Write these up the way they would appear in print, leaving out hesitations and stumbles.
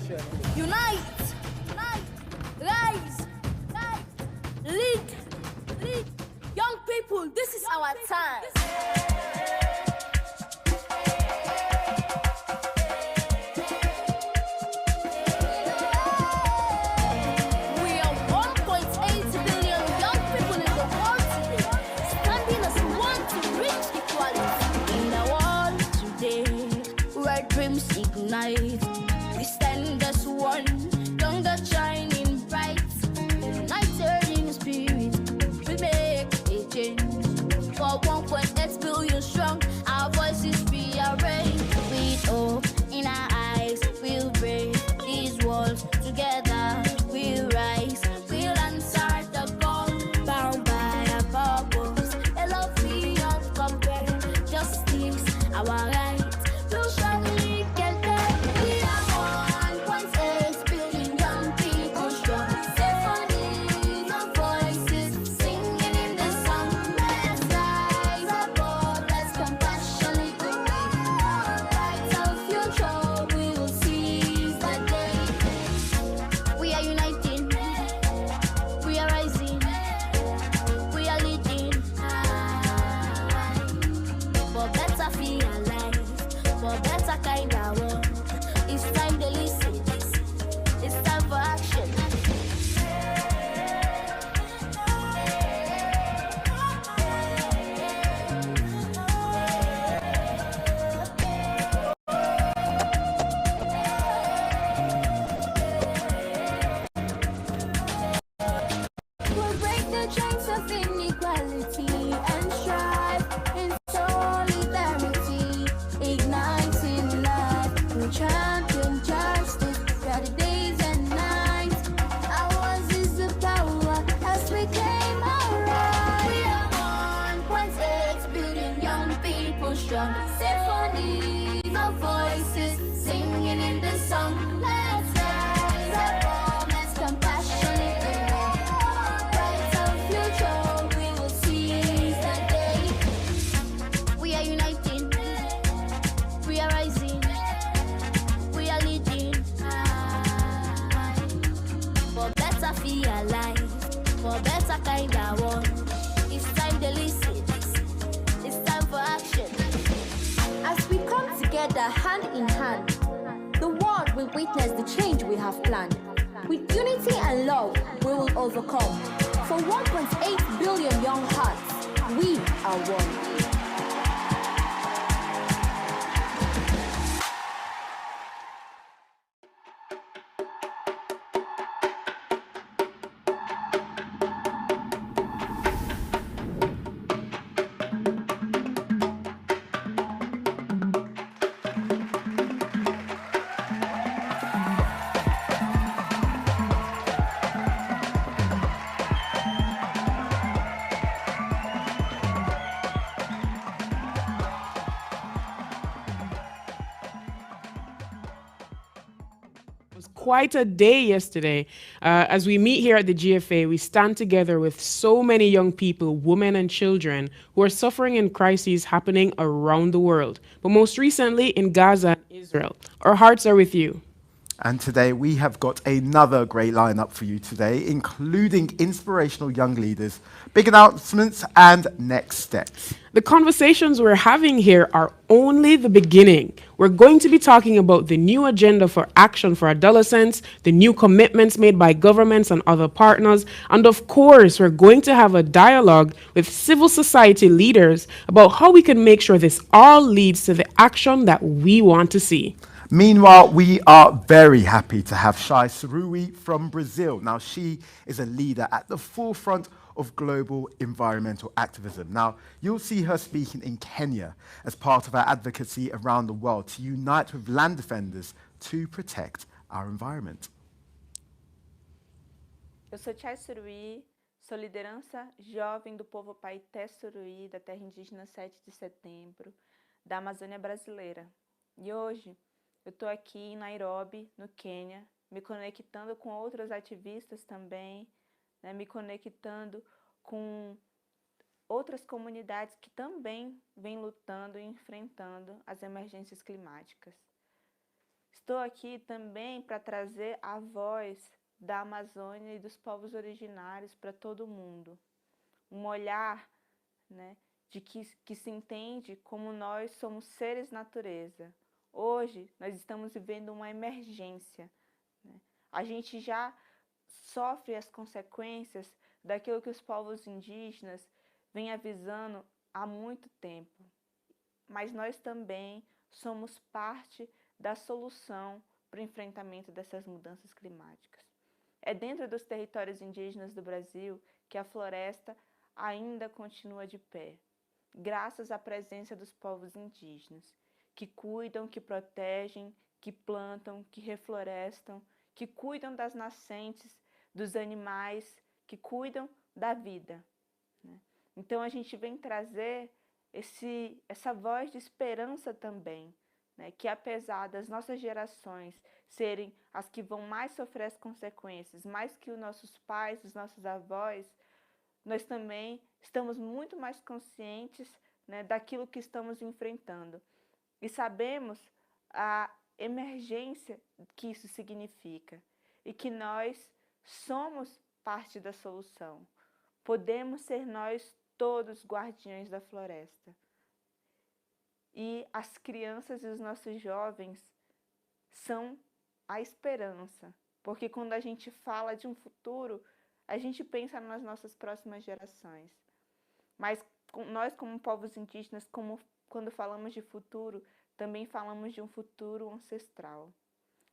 Unite, unite, rise, rise, lead, lead. Young people, this is our time. We are 1.8 billion young people in the world today, standing as one to reach equality. In a world today, where dreams ignite, we stand as one, younger shining bright, united in spirit, we make a change. For 1.8 billion strong, our voices rearrange. With hope in our eyes, we'll break these walls together. We'll rise, we'll answer the call, bound by our purpose. A love beyond compare, justice, our right. We'll surely get there. We are 1.8 billion young people strong. Symphonies of voices singing in the song. Let's rise above, let's compassionately write our future. We will seize the day. We are uniting, we are rising, we are leading. For better feel alive, for better kind of world. It's time to listen, it's time for action. We'll break the chains of inequality and strive in solidarity, igniting life. We'll champion justice, throughout the days and nights. Ours is the power as we claim our right. We are 1.8 billion young people strong. Symphonies of voices singing in the song. Let's rise above, let's compassionately write our future. We will seize the day. We are uniting, we are rising, we are leading. For better feel alive, for better kind of world. It's time to listen, it's time for action. As we come together hand in hand, the world will witness the change we have planned. With unity and love, we will overcome. For 1.8 billion young hearts, we are one. Quite a day yesterday. As we meet here at the GFA, we stand together with so many young people, women and children, who are suffering in crises happening around the world, but most recently in Gaza and Israel. Our hearts are with you. And today we have got another great lineup for you today, including inspirational young leaders, big announcements, and next steps. The conversations we're having here are only the beginning. We're going to be talking about the new agenda for action for adolescents, the new commitments made by governments and other partners, and of course, we're going to have a dialogue with civil society leaders about how we can make sure this all leads to the action that we want to see. Meanwhile, we are very happy to have Shai Sarui from Brazil. Now, she is a leader at the forefront of global environmental activism. Now, you'll see her speaking in Kenya as part of our advocacy around the world to unite with land defenders to protect our environment. Eu sou Shai Sarui, sou liderança jovem do povo Paité Surui, da terra indígena 7 de setembro, da Amazônia brasileira. E hoje eu estou aqui em Nairobi, no Quênia, me conectando com outras ativistas também, né, me conectando com outras comunidades que também vêm lutando e enfrentando as emergências climáticas. Estou aqui também para trazer a voz da Amazônia e dos povos originários para todo mundo. Um olhar, né, de que se entende como nós somos seres natureza. Hoje, nós estamos vivendo uma emergência, né? A gente já sofre as consequências daquilo que os povos indígenas vêm avisando há muito tempo. Mas nós também somos parte da solução para o enfrentamento dessas mudanças climáticas. É dentro dos territórios indígenas do Brasil que a floresta ainda continua de pé, graças à presença dos povos indígenas, que cuidam, que protegem, que plantam, que reflorestam, que cuidam das nascentes, dos animais, que cuidam da vida, né? Então a gente vem trazer essa voz de esperança também, né? Que apesar das nossas gerações serem as que vão mais sofrer as consequências, mais que os nossos pais, os nossos avós, nós também estamos muito mais conscientes, né, daquilo que estamos enfrentando. E sabemos a emergência que isso significa e que nós somos parte da solução. Podemos ser nós todos guardiões da floresta. E as crianças e os nossos jovens são a esperança, porque quando a gente fala de um futuro, a gente pensa nas nossas próximas gerações. Mas nós, como povos indígenas, quando falamos de futuro, também falamos de um futuro ancestral.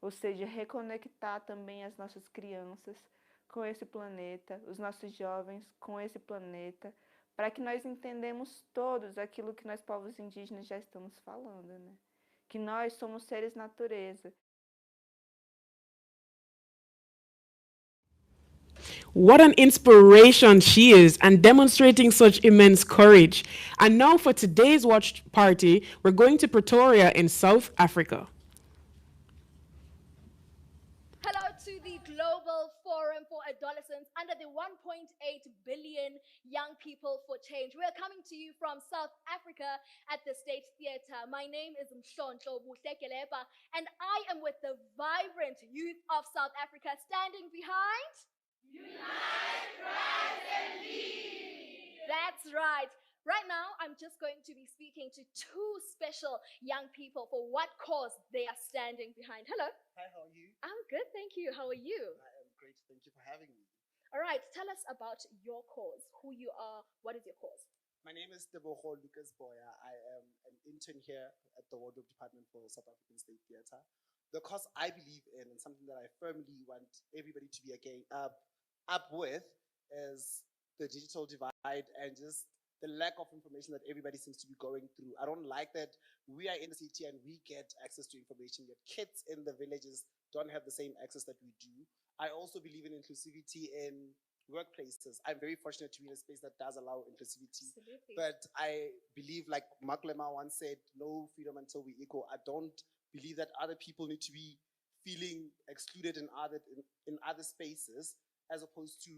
Ou seja, reconectar também as nossas crianças com esse planeta, os nossos jovens com esse planeta, para que nós entendamos todos aquilo que nós, povos indígenas, já estamos falando, né? Que nós somos seres natureza. What an inspiration she is, and demonstrating such immense courage. And now for today's watch party, we're going to Pretoria in South Africa. Hello to the Global Forum for Adolescents under the 1.8 billion Young People for Change. We are coming to you from South Africa at the State Theatre. My name is Mhlonhlo Buhlekeleba, and I am with the vibrant youth of South Africa standing behind Unite, Rise and Lead. That's right. Right now, I'm just going to be speaking to two special young people for what cause they are standing behind. Hello. Hi, how are you? I'm good, thank you. How are you? I am great. Thank you for having me. All right, tell us about your cause, who you are, what is your cause? My name is Deboho Lucas Boya. I am an intern here at the Wardrobe Department for South African State Theatre. The cause I believe in and something that I firmly want everybody to be up with is the digital divide and just the lack of information that everybody seems to be going through. I don't like that we are in the city and we get access to information, yet kids in the villages don't have the same access that we do. I also believe in inclusivity in workplaces. I'm very fortunate to be in a space that does allow inclusivity. Absolutely. But I believe, like Mark Lema once said, no freedom until we equal. I don't believe that other people need to be feeling excluded in other spaces as opposed to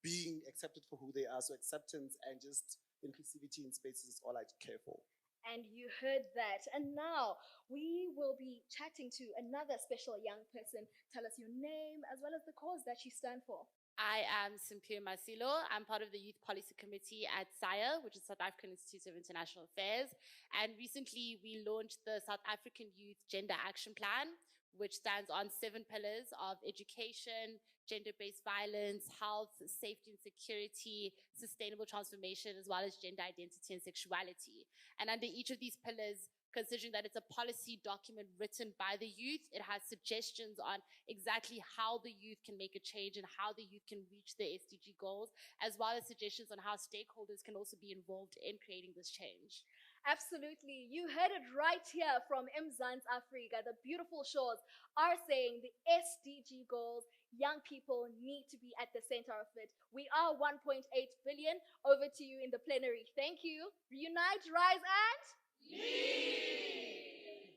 being accepted for who they are. So acceptance and just inclusivity in spaces is all I care for. And you heard that. And now we will be chatting to another special young person. Tell us your name as well as the cause that you stand for. I am Simpiwe Masilo. I'm part of the Youth Policy Committee at SIA, which is South African Institute of International Affairs. And recently we launched the South African Youth Gender Action Plan, which stands on 7 pillars of education, gender-based violence, health, safety and security, sustainable transformation, as well as gender identity and sexuality. And under each of these pillars, considering that it's a policy document written by the youth, it has suggestions on exactly how the youth can make a change and how the youth can reach the SDG goals, as well as suggestions on how stakeholders can also be involved in creating this change. Absolutely. You heard it right here from Mzansi Africa. The beautiful shores are saying the SDG goals, young people need to be at the center of it. We are 1.8 billion. Over to you in the plenary. Thank you. Reunite, rise, and lead.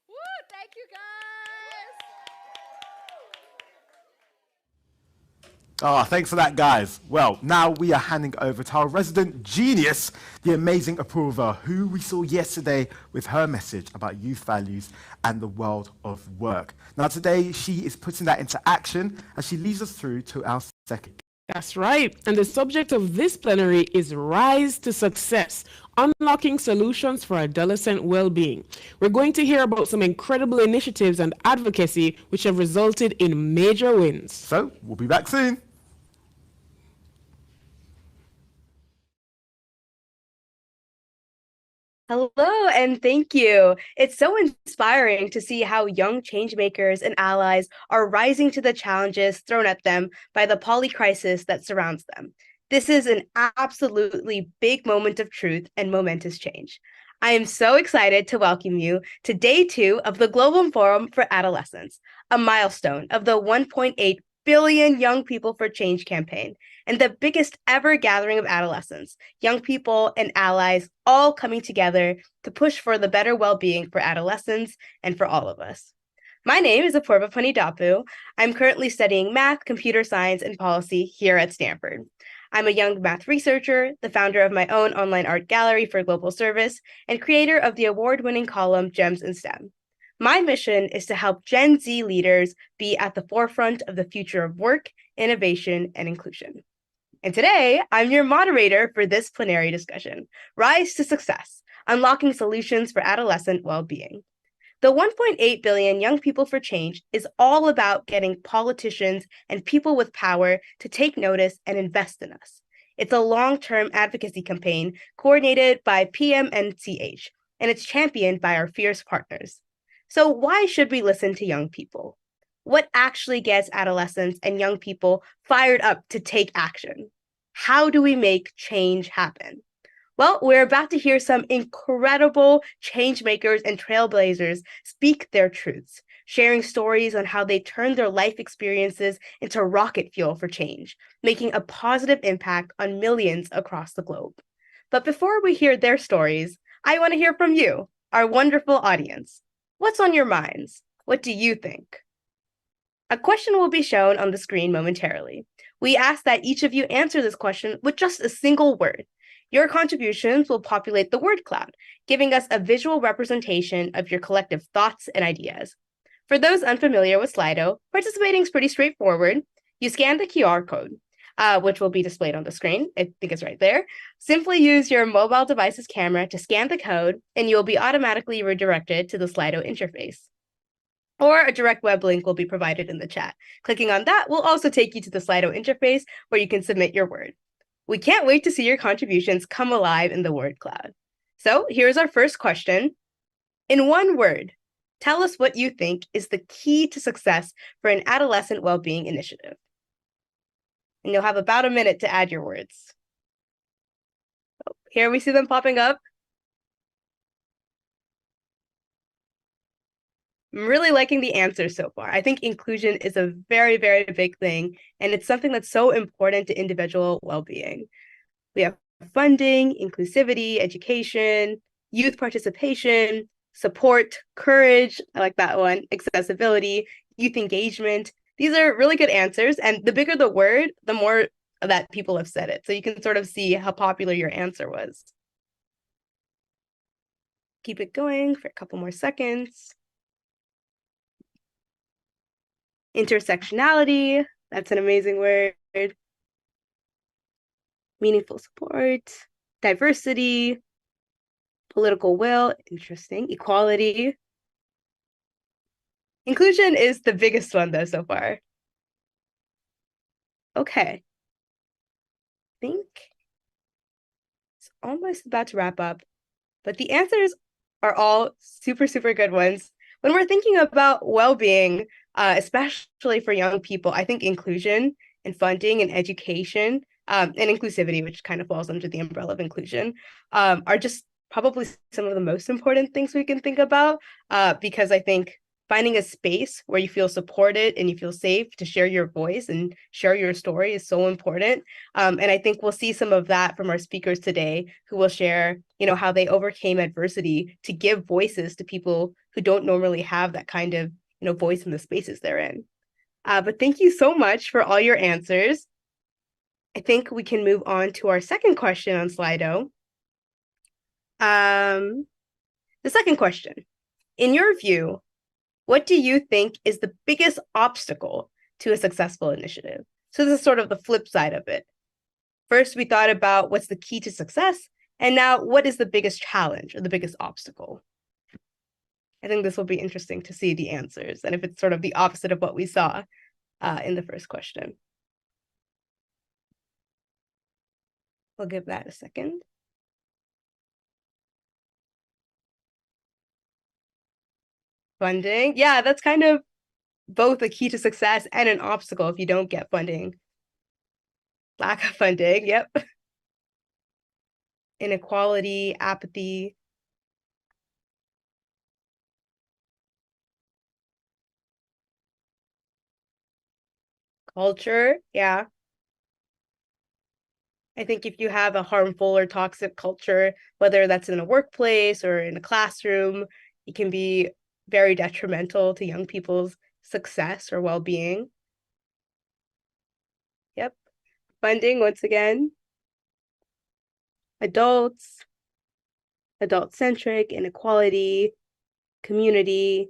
Woo, thank you, guys. Oh, thanks for that, guys. Well, now we are handing over to our resident genius, the amazing Apurva, who we saw yesterday with her message about youth values and the world of work. Now, today, she is putting that into action as she leads us through to our second. That's right. And the subject of this plenary is Rise to Success, Unlocking Solutions for Adolescent Well-Being. We're going to hear about some incredible initiatives and advocacy which have resulted in major wins. So, we'll be back soon. Hello, and thank you. It's so inspiring to see how young changemakers and allies are rising to the challenges thrown at them by the poly crisis that surrounds them. This is an absolutely big moment of truth and momentous change. I am so excited to welcome you to day 2 of the Global Forum for Adolescents, a milestone of the 1.8 billion Young People for Change campaign, and the biggest ever gathering of adolescents, young people, and allies all coming together to push for the better well-being for adolescents and for all of us. My name is Apurva Panidapu. I'm currently studying math, computer science, and policy here at Stanford. I'm a young math researcher, the founder of my own online art gallery for global service, and creator of the award-winning column Gems in STEM. My mission is to help Gen Z leaders be at the forefront of the future of work, innovation, and inclusion. And today, I'm your moderator for this plenary discussion, Rise to Success, Unlocking Solutions for Adolescent Well-Being. The 1.8 billion Young People for Change is all about getting politicians and people with power to take notice and invest in us. It's a long-term advocacy campaign coordinated by PMNCH, and it's championed by our fierce partners. So why should we listen to young people? What actually gets adolescents and young people fired up to take action? How do we make change happen? Well, we're about to hear some incredible change makers and trailblazers speak their truths, sharing stories on how they turned their life experiences into rocket fuel for change, making a positive impact on millions across the globe. But before we hear their stories, I want to hear from you, our wonderful audience. What's on your minds? What do you think? A question will be shown on the screen momentarily. We ask that each of you answer this question with just a single word. Your contributions will populate the word cloud, giving us a visual representation of your collective thoughts and ideas. For those unfamiliar with Slido, participating is pretty straightforward. You scan the QR code, which will be displayed on the screen. I think it's right there. Simply use your mobile device's camera to scan the code, and you'll be automatically redirected to the Slido interface. Or a direct web link will be provided in the chat. Clicking on that will also take you to the Slido interface where you can submit your word. We can't wait to see your contributions come alive in the word cloud. So here's our first question. In one word, tell us what you think is the key to success for an adolescent well-being initiative. And you'll have about a minute to add your words. Oh, here we see them popping up. I'm really liking the answers so far. I think inclusion is a very, very big thing, and it's something that's so important to individual well-being. We have funding, inclusivity, education, youth participation, support, courage, I like that one, accessibility, youth engagement. These are really good answers, and the bigger the word, the more that people have said it. So you can sort of see how popular your answer was. Keep it going for a couple more seconds. Intersectionality, that's an amazing word. Meaningful support, diversity, political will, interesting, equality. Inclusion is the biggest one though so far. Okay. I think it's almost about to wrap up, but the answers are all super, super good ones. When we're thinking about well-being, especially for young people, I think inclusion and funding and education and inclusivity, which kind of falls under the umbrella of inclusion, are just probably some of the most important things we can think about, because I think finding a space where you feel supported and you feel safe to share your voice and share your story is so important. And I think we'll see some of that from our speakers today, who will share, how they overcame adversity to give voices to people who don't normally have that kind of, voice in the spaces they're in. But thank you so much for all your answers. I think we can move on to our second question on Slido. The second question, in your view, what do you think is the biggest obstacle to a successful initiative? So this is sort of the flip side of it. First, we thought about what's the key to success, and now what is the biggest challenge or the biggest obstacle? I think this will be interesting to see the answers and if it's sort of the opposite of what we saw in the first question. We'll give that a second. Funding. Yeah, that's kind of both a key to success and an obstacle if you don't get funding. Lack of funding, yep. Inequality, apathy. Culture, yeah. I think if you have a harmful or toxic culture, whether that's in a workplace or in a classroom, it can be very detrimental to young people's success or well-being. Yep. Funding, once again. Adults, adult-centric, inequality, community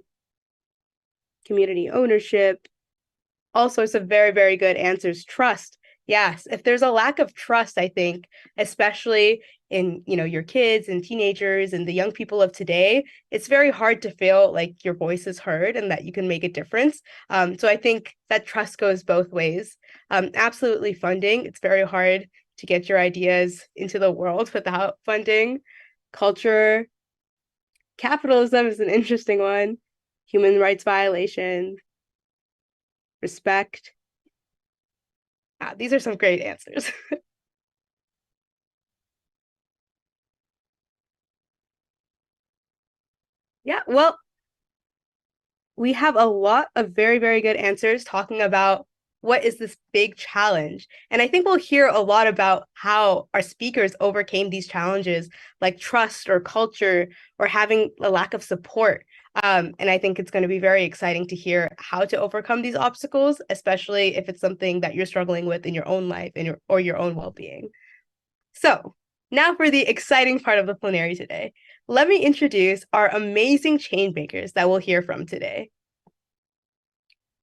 ownership, all sorts of very, very good answers. Trust. Yes, if there's a lack of trust, I think, especially in your kids and teenagers and the young people of today, it's very hard to feel like your voice is heard and that you can make a difference. So I think that trust goes both ways. Absolutely funding. It's very hard to get your ideas into the world without funding. Culture. Capitalism is an interesting one. Human rights violations. Respect. These are some great answers. Yeah, well, we have a lot of very, very good answers talking about what is this big challenge. And I think we'll hear a lot about how our speakers overcame these challenges, like trust or culture or having a lack of support. And I think it's going to be very exciting to hear how to overcome these obstacles, especially if it's something that you're struggling with in your own life or your own well-being. So now for the exciting part of the plenary today. Let me introduce our amazing change makers that we'll hear from today.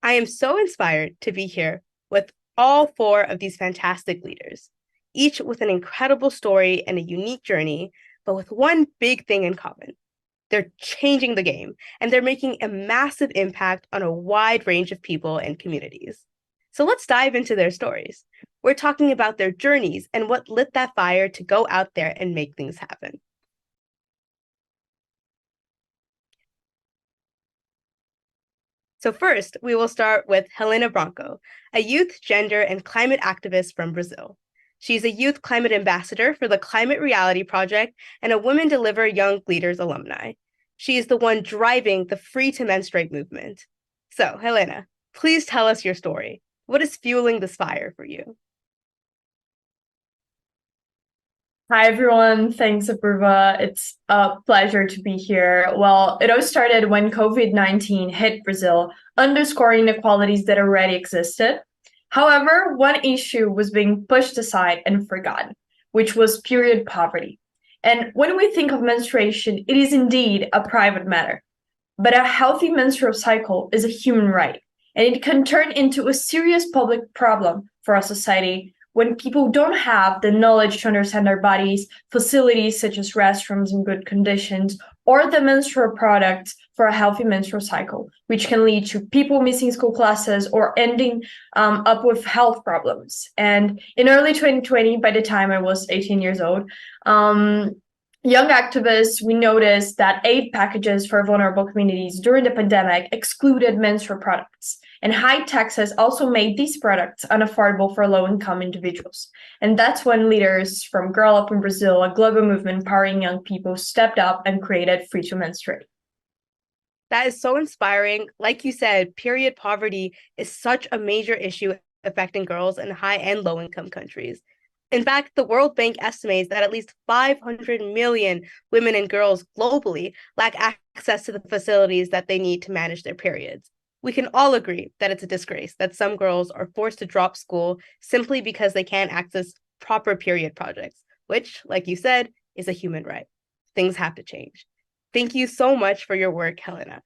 I am so inspired to be here with all four of these fantastic leaders, each with an incredible story and a unique journey, but with one big thing in common. They're changing the game, and they're making a massive impact on a wide range of people and communities. So let's dive into their stories. We're talking about their journeys and what lit that fire to go out there and make things happen. So first, we will start with Helena Branco, a youth, gender, and climate activist from Brazil. She's a youth climate ambassador for the Climate Reality Project and a Women Deliver Young Leaders alumni. She is the one driving the Free to Menstruate movement. So, Helena, please tell us your story. What is fueling this fire for you? Hi, everyone. Thanks, Apurva. It's a pleasure to be here. Well, it all started when COVID-19 hit Brazil, underscoring inequalities that already existed. However, one issue was being pushed aside and forgotten, which was period poverty. And when we think of menstruation, it is indeed a private matter. But a healthy menstrual cycle is a human right, and it can turn into a serious public problem for our society when people don't have the knowledge to understand their bodies, facilities such as restrooms in good conditions, or the menstrual products for a healthy menstrual cycle, which can lead to people missing school classes or ending up with health problems. And in early 2020, by the time I was 18 years old, young activists, we noticed that aid packages for vulnerable communities during the pandemic excluded menstrual products. And high taxes also made these products unaffordable for low-income individuals. And that's when leaders from Girl Up in Brazil, a global movement empowering young people, stepped up and created Free to Menstruate. That is so inspiring. Like you said, period poverty is such a major issue affecting girls in high and low-income countries. In fact, the World Bank estimates that at least 500 million women and girls globally lack access to the facilities that they need to manage their periods, We can all agree that it's a disgrace that some girls are forced to drop school simply because they can't access proper period projects, which, like you said, is a human right. Things have to change. Thank you so much for your work, Helena.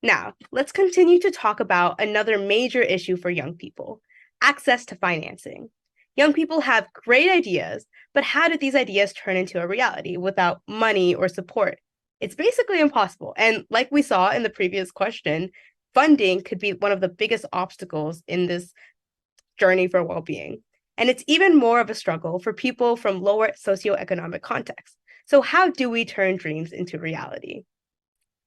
Now, let's continue to talk about another major issue for young people, access to financing. Young people have great ideas, but how do these ideas turn into a reality without money or support? It's basically impossible. And like we saw in the previous question, funding could be one of the biggest obstacles in this journey for well-being. And it's even more of a struggle for people from lower socioeconomic contexts. So how do we turn dreams into reality?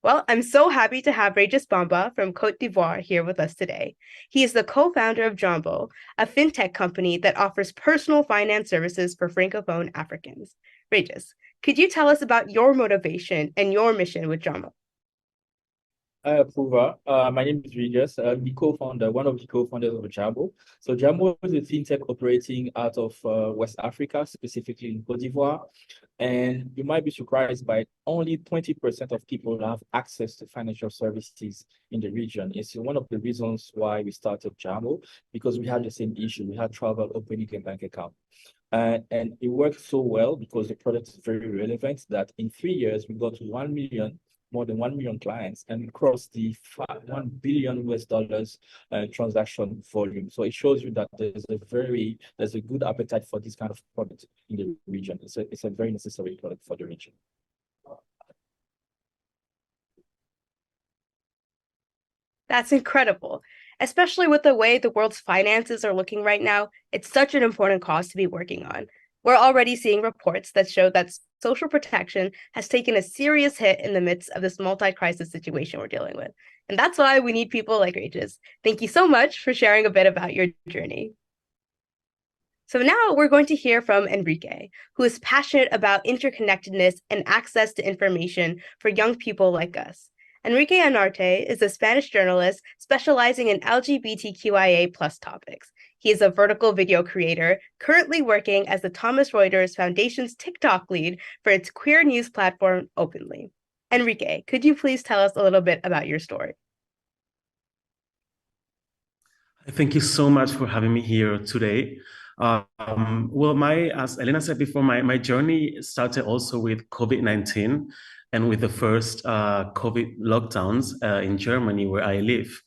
Well, I'm so happy to have Regis Bamba from Côte d'Ivoire here with us today. He is the co-founder of Jumbo, a fintech company that offers personal finance services for Francophone Africans. Regis, could you tell us about your motivation and your mission with Jumbo? Hi, Apurva. My name is Regis. I'm the co-founder, one of the co-founders of Jumbo. So Jumbo is a fintech operating out of West Africa, specifically in Côte d'Ivoire. And you might be surprised by only 20% of people have access to financial services in the region. It's one of the reasons why we started Jumbo, because we had the same issue. We had trouble opening a bank account. And it worked so well because the product is very relevant that in 3 years, we got to more than 1 million clients and crossed the $1 billion transaction volume. So it shows you that there's a good appetite for this kind of product in the region. It's a very necessary product for the region. That's incredible. Especially with the way the world's finances are looking right now, it's such an important cause to be working on. We're already seeing reports that show that social protection has taken a serious hit in the midst of this multi-crisis situation we're dealing with. And that's why we need people like Regis. Thank you so much for sharing a bit about your journey. So now we're going to hear from Enrique, who is passionate about interconnectedness and access to information for young people like us. Enrique Anarte is a Spanish journalist specializing in LGBTQIA+ topics. He is a vertical video creator, currently working as the Thomas Reuters Foundation's TikTok lead for its queer news platform, Openly. Enrique, could you please tell us a little bit about your story? Thank you so much for having me here today. As Elena said before, my journey started also with COVID-19 and with the first COVID lockdowns in Germany, where I live.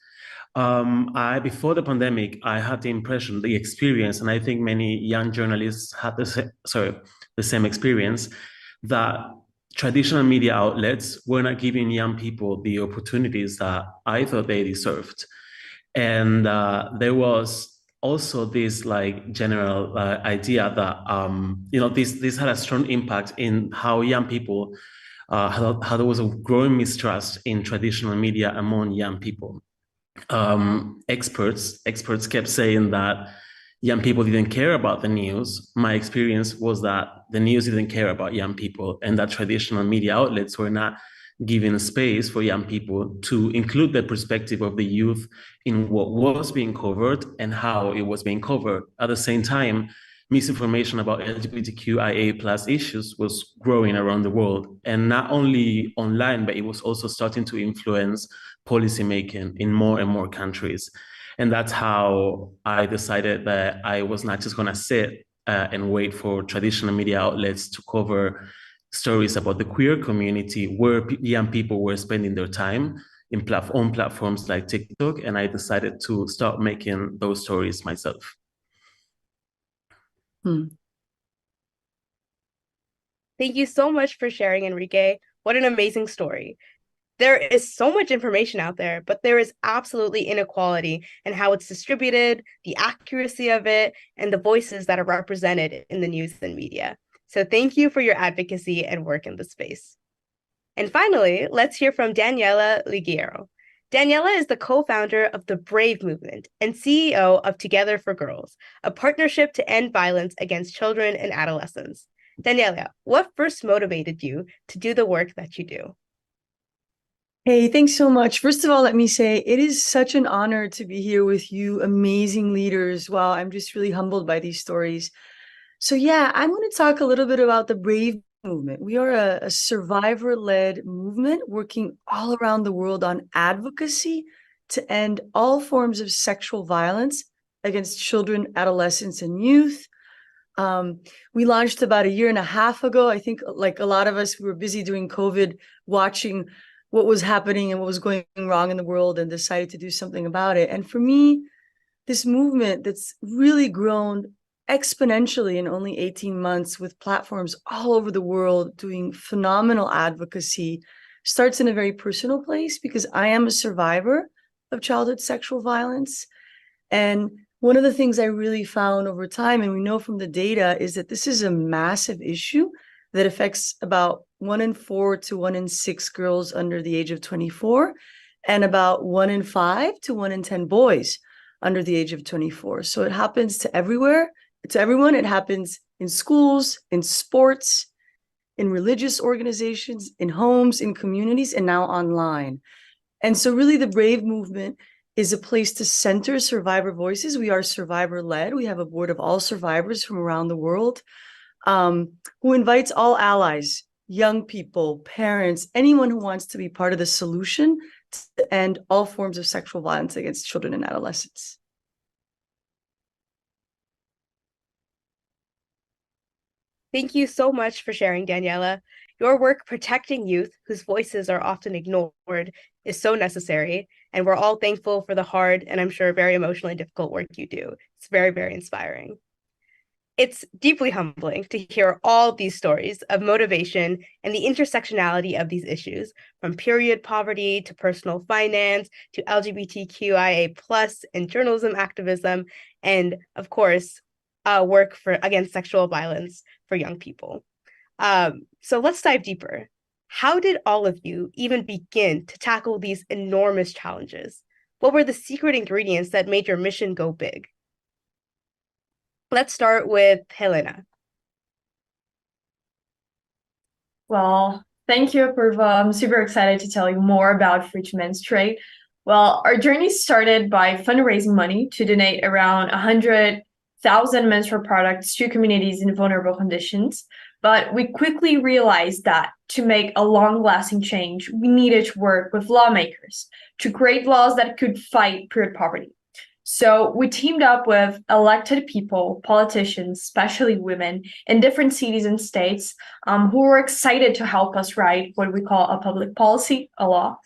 Before the pandemic, I had the experience, and I think many young journalists had the same experience, that traditional media outlets were not giving young people the opportunities that I thought they deserved. And there was also this general idea that this had a strong impact in how young people, how there was a growing mistrust in traditional media among young people. Experts kept saying that young people didn't care about the news. My experience was that the news didn't care about young people, and that traditional media outlets were not giving space for young people to include the perspective of the youth in what was being covered and how it was being covered. At the same time, misinformation about LGBTQIA+ issues was growing around the world, and not only online, but it was also starting to influence policymaking in more and more countries. And that's how I decided that I was not just going to sit and wait for traditional media outlets to cover stories about the queer community where young people were spending their time on platforms like TikTok, and I decided to start making those stories myself. Thank you so much for sharing, Enrique. What an amazing story. There is so much information out there, but there is absolutely inequality in how it's distributed, the accuracy of it, and the voices that are represented in the news and media. So thank you for your advocacy and work in the space. And finally, let's hear from Daniela Liguero. Daniela is the co-founder of the Brave Movement and CEO of Together for Girls, a partnership to end violence against children and adolescents. Daniela, what first motivated you to do the work that you do? Hey, thanks so much. First of all, let me say it is such an honor to be here with you, amazing leaders. Wow, I'm just really humbled by these stories. So yeah, I'm going to talk a little bit about the Brave movement. We are a survivor-led movement working all around the world on advocacy to end all forms of sexual violence against children, adolescents, and youth. We launched about a year and a half ago. I think, like a lot of us, we were busy doing COVID, watching what was happening and what was going wrong in the world, and decided to do something about it. And for me, this movement that's really grown exponentially in only 18 months, with platforms all over the world doing phenomenal advocacy, starts in a very personal place, because I am a survivor of childhood sexual violence. And one of the things I really found over time, and we know from the data, is that this is a massive issue that affects about 1 in 4 to 1 in 6 girls under the age of 24, and about 1 in 5 to 1 in 10 boys under the age of 24. So it happens to everywhere, to everyone. It happens in schools, in sports, in religious organizations, in homes, in communities, and now online. And so really the Brave movement is a place to center survivor voices. We are survivor-led. We have a board of all survivors from around the world, who invites all allies, young people, parents, anyone who wants to be part of the solution to end all forms of sexual violence against children and adolescents. Thank you so much for sharing, Daniela. Your work protecting youth whose voices are often ignored is so necessary, and we're all thankful for the hard and I'm sure very emotionally difficult work you do. It's very, very inspiring. It's deeply humbling to hear all these stories of motivation and the intersectionality of these issues, from period poverty to personal finance to LGBTQIA+ and journalism activism, and of course, work against sexual violence for young people. So let's dive deeper. How did all of you even begin to tackle these enormous challenges? What were the secret ingredients that made your mission go big? Let's start with Helena. Well, thank you, Apurva. I'm super excited to tell you more about Free to Menstruate. Well, our journey started by fundraising money to donate around 100,000 menstrual products to communities in vulnerable conditions. But we quickly realized that to make a long-lasting change, we needed to work with lawmakers to create laws that could fight period poverty. So we teamed up with elected people, politicians, especially women, in different cities and states, who were excited to help us write what we call a public policy, a law.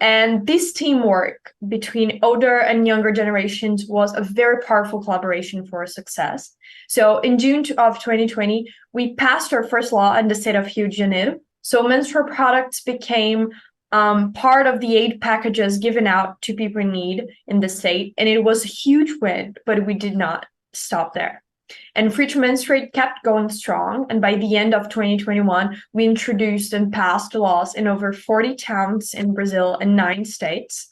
And this teamwork between older and younger generations was a very powerful collaboration for success. So in June of 2020, we passed our first law in the state of Rio de Janeiro. So menstrual products became part of the aid packages given out to people in need in the state. And it was a huge win, but we did not stop there. And Free to Menstruate kept going strong. And by the end of 2021, we introduced and passed laws in over 40 towns in Brazil and 9 states.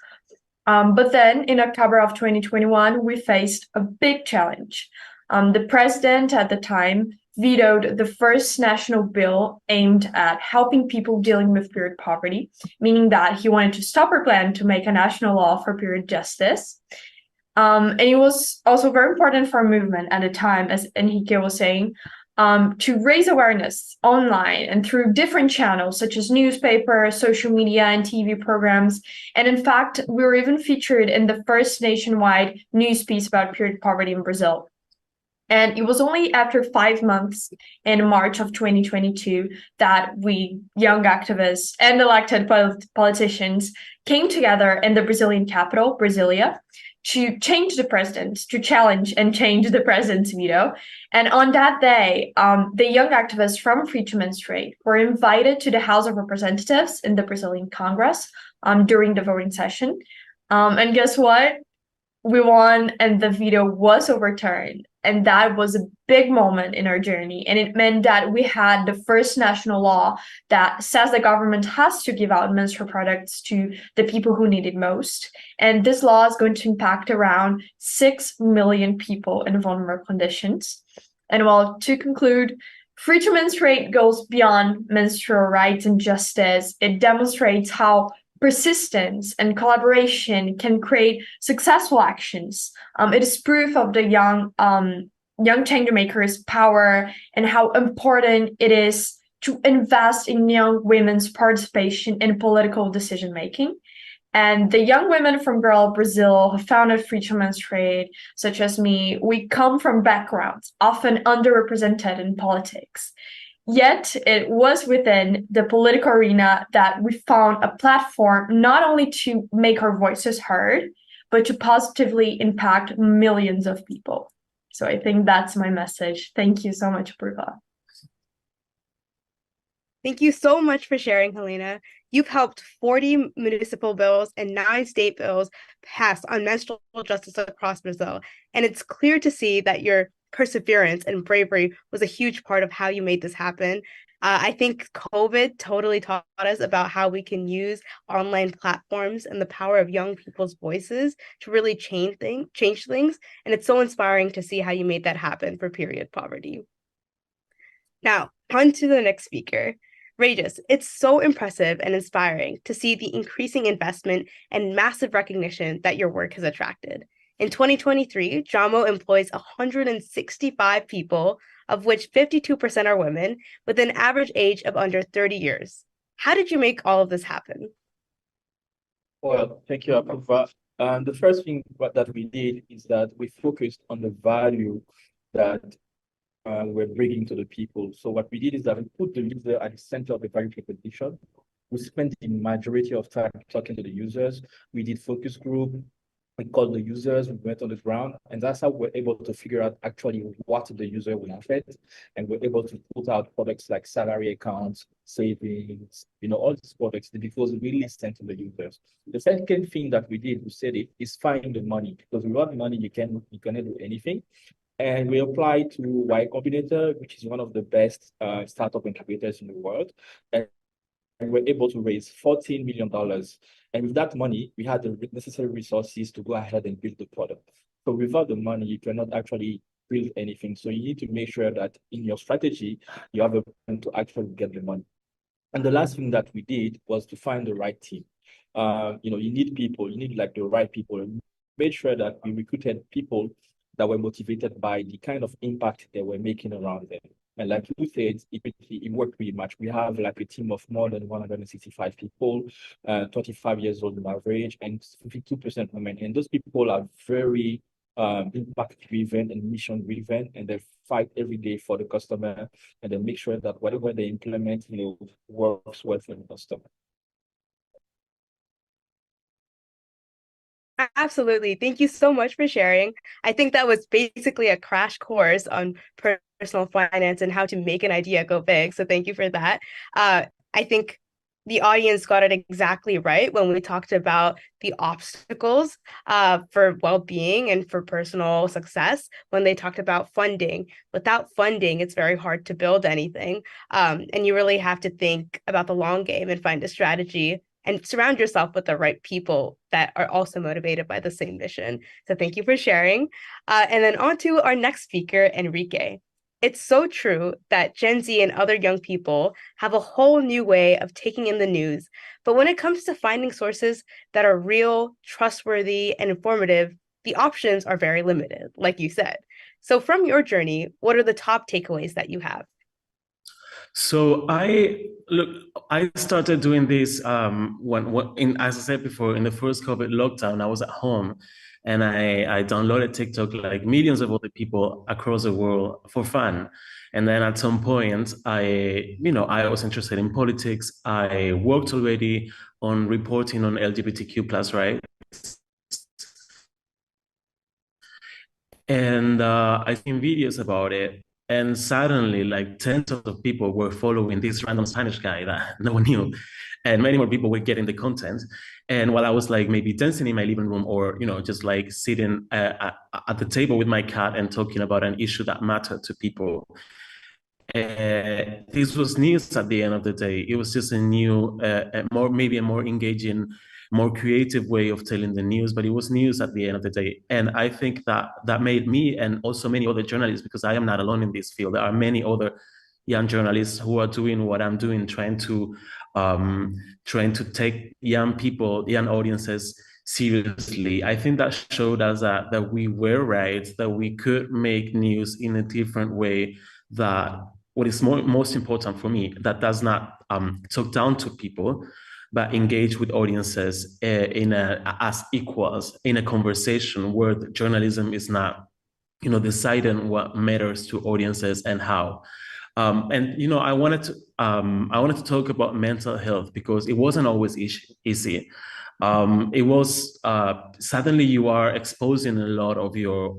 But then in October of 2021, we faced a big challenge. The president at the time vetoed the first national bill aimed at helping people dealing with period poverty, meaning that he wanted to stop our plan to make a national law for period justice. And it was also very important for our movement at the time, as Enrique was saying, to raise awareness online and through different channels such as newspapers, social media, and TV programs. And in fact, we were even featured in the first nationwide news piece about period poverty in Brazil. And it was only after 5 months in March of 2022 that we, young activists and elected politicians, came together in the Brazilian capital, Brasilia, to change the president, to challenge and change the president's veto. And on that day, the young activists from Free to Menstruate were invited to the House of Representatives in the Brazilian Congress during the voting session. And guess what? We won and the veto was overturned. And that was a big moment in our journey. And it meant that we had the first national law that says the government has to give out menstrual products to the people who need it most. And this law is going to impact around 6 million people in vulnerable conditions. And well, to conclude, Free to Menstruate goes beyond menstrual rights and justice. It demonstrates how persistence and collaboration can create successful actions. It is proof of the young change makers' power and how important it is to invest in young women's participation in political decision making. And the young women from Brazil who founded Free to Menstruate, such as me, we come from backgrounds often underrepresented in politics. Yet it was within the political arena that we found a platform not only to make our voices heard, but to positively impact millions of people. So I think that's my message. Thank you so much, Purva. Thank you so much for sharing, Helena. You've helped 40 municipal bills and 9 state bills pass on menstrual justice across Brazil. And it's clear to see that your perseverance and bravery was a huge part of how you made this happen. I think COVID totally taught us about how we can use online platforms and the power of young people's voices to really change things. And it's so inspiring to see how you made that happen for period poverty. Now, on to the next speaker. Regis, it's so impressive and inspiring to see the increasing investment and massive recognition that your work has attracted. In 2023, JAMO employs 165 people, of which 52% are women, with an average age of under 30 years. How did you make all of this happen? Well, thank you, Apurva. The first thing that we did is that we focused on the value that we're bringing to the people. So what we did is that we put the user at the center of the value proposition. We spent the majority of time talking to the users. We did focus group. We called the users, we went on the ground, and that's how we're able to figure out actually what the user will affect. And we're able to put out products like salary accounts, savings, all these products because we listen to the users. The second thing that we did, we said it, is find the money, because without money, you cannot do anything. And we applied to Y Combinator, which is one of the best startup incubators in the world. And we're able to raise $14 million. And with that money, we had the necessary resources to go ahead and build the product. So without the money, you cannot actually build anything. So you need to make sure that in your strategy, you have a plan to actually get the money. And the last thing that we did was to find the right team. You need people, you need like the right people. We made sure that we recruited people that were motivated by the kind of impact they were making around them. And like you said, it worked really much. We have like a team of more than 165 people, 25 years old on average, and 52% women. And those people are very impact-driven and mission-driven, and they fight every day for the customer, and they make sure that whatever they implement, works well for the customer. Absolutely. Thank you so much for sharing. I think that was basically a crash course on personal finance and how to make an idea go big. So thank you for that. I think the audience got it exactly right when we talked about the obstacles for well-being and for personal success when they talked about funding. Without funding, it's very hard to build anything. And you really have to think about the long game and find a strategy and surround yourself with the right people that are also motivated by the same mission. So thank you for sharing. And then on to our next speaker, Enrique. It's so true that Gen Z and other young people have a whole new way of taking in the news. But when it comes to finding sources that are real, trustworthy, and informative, the options are very limited, like you said. So from your journey, what are the top takeaways that you have? So I started doing this as I said before, in the first COVID lockdown. I was at home, and I downloaded TikTok like millions of other people across the world for fun. And then at some point, I was interested in politics. I worked already on reporting on LGBTQ plus rights, and I seen videos about it. And suddenly, like tens of people were following this random Spanish guy that no one knew. And many more people were getting the content. And while I was like maybe dancing in my living room or, just like sitting at the table with my cat and talking about an issue that mattered to people, this was news at the end of the day. It was just a new, maybe a more engaging, more creative way of telling the news, but it was news at the end of the day. And I think that made me and also many other journalists, because I am not alone in this field. There are many other young journalists who are doing what I'm doing, trying to take young people, young audiences seriously. I think that showed us that we were right, that we could make news in a different way that what is most important for me, that does not talk down to people, but engage with audiences as equals in a conversation where journalism is not, deciding what matters to audiences and how. And I wanted to talk about mental health because it wasn't always easy. It was suddenly you are exposing a lot of your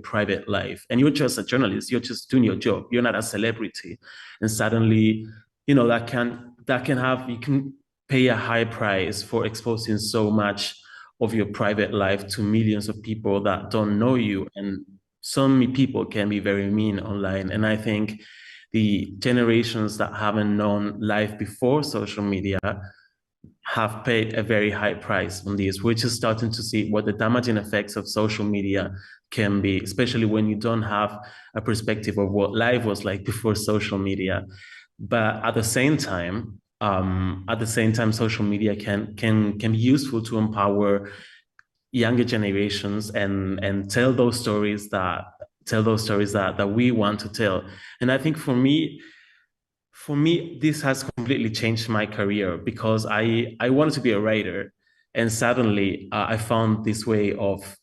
private life, and you're just a journalist. You're just doing your job. You're not a celebrity, and suddenly, that can have, you can pay a high price for exposing so much of your private life to millions of people that don't know you, and some people can be very mean online. And I think the generations that haven't known life before social media have paid a very high price on this. We're just starting to see what the damaging effects of social media can be, especially when you don't have a perspective of what life was like before social media. But at the same time, social media can be useful to empower younger generations and tell those stories that we want to tell. And I think for me, this has completely changed my career because I wanted to be a writer, and suddenly I found this way of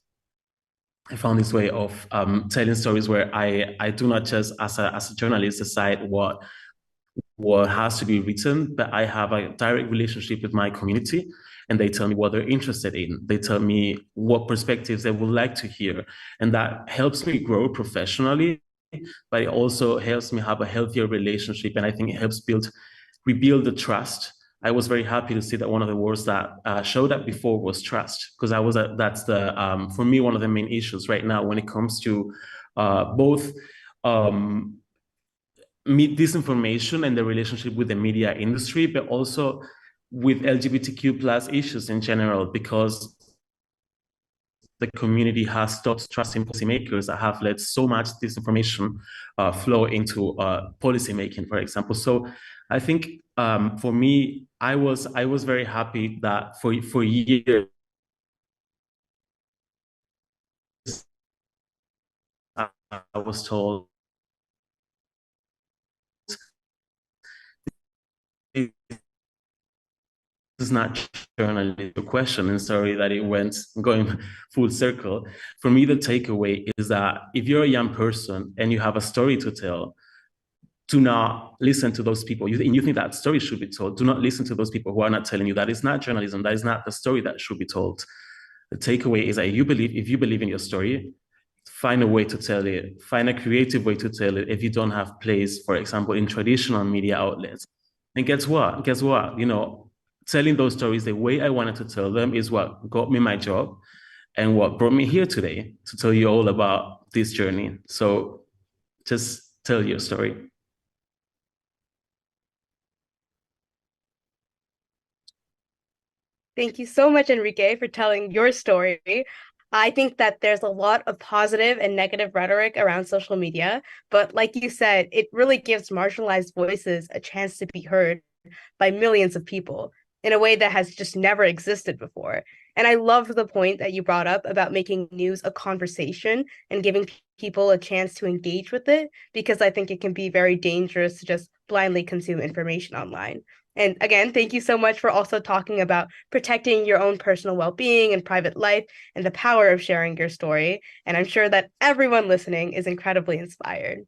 telling stories where I do not just as a journalist decide what has to be written, but I have a direct relationship with my community, and they tell me what they're interested in. They tell me what perspectives they would like to hear, and that helps me grow professionally, but it also helps me have a healthier relationship, and I think it helps rebuild the trust. I was very happy to see that one of the words that showed up before was trust, because that's for me, one of the main issues right now when it comes to both disinformation and the relationship with the media industry, but also with LGBTQ plus issues in general, because the community has stopped trusting policymakers that have let so much disinformation flow into policymaking, for example. So I think for me, I was very happy that for years I was told this is not journalism question, and sorry that it went going full circle. For me, the takeaway is that if you're a young person and you have a story to tell, do not listen to those people. You think that story should be told. Do not listen to those people who are not telling you that is not journalism. That is not the story that should be told. The takeaway is that if you believe in your story, find a way to tell it. Find a creative way to tell it if you don't have place, for example, in traditional media outlets. And guess what? Telling those stories the way I wanted to tell them is what got me my job and what brought me here today to tell you all about this journey. So just tell your story. Thank you so much, Enrique, for telling your story. I think that there's a lot of positive and negative rhetoric around social media, but like you said, it really gives marginalized voices a chance to be heard by millions of people in a way that has just never existed before. And I love the point that you brought up about making news a conversation and giving people a chance to engage with it, because I think it can be very dangerous to just blindly consume information online. And again, thank you so much for also talking about protecting your own personal well-being and private life and the power of sharing your story. And I'm sure that everyone listening is incredibly inspired.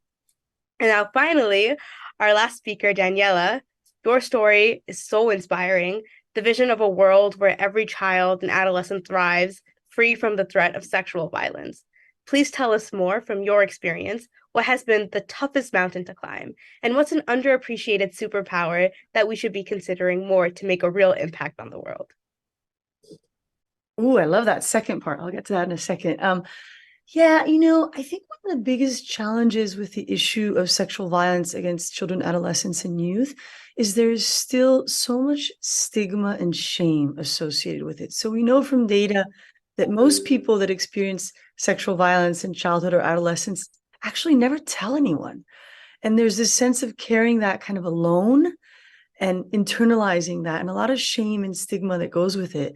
And now finally, our last speaker, Daniela, your story is so inspiring. The vision of a world where every child and adolescent thrives, free from the threat of sexual violence. Please tell us more from your experience. What has been the toughest mountain to climb? And what's an underappreciated superpower that we should be considering more to make a real impact on the world? Oh, I love that second part. I'll get to that in a second. Yeah, I think one of the biggest challenges with the issue of sexual violence against children, adolescents, and youth is there's still so much stigma and shame associated with it. So we know from data that most people that experience sexual violence in childhood or adolescence actually never tell anyone. And there's this sense of carrying that kind of alone and internalizing that, and a lot of shame and stigma that goes with it.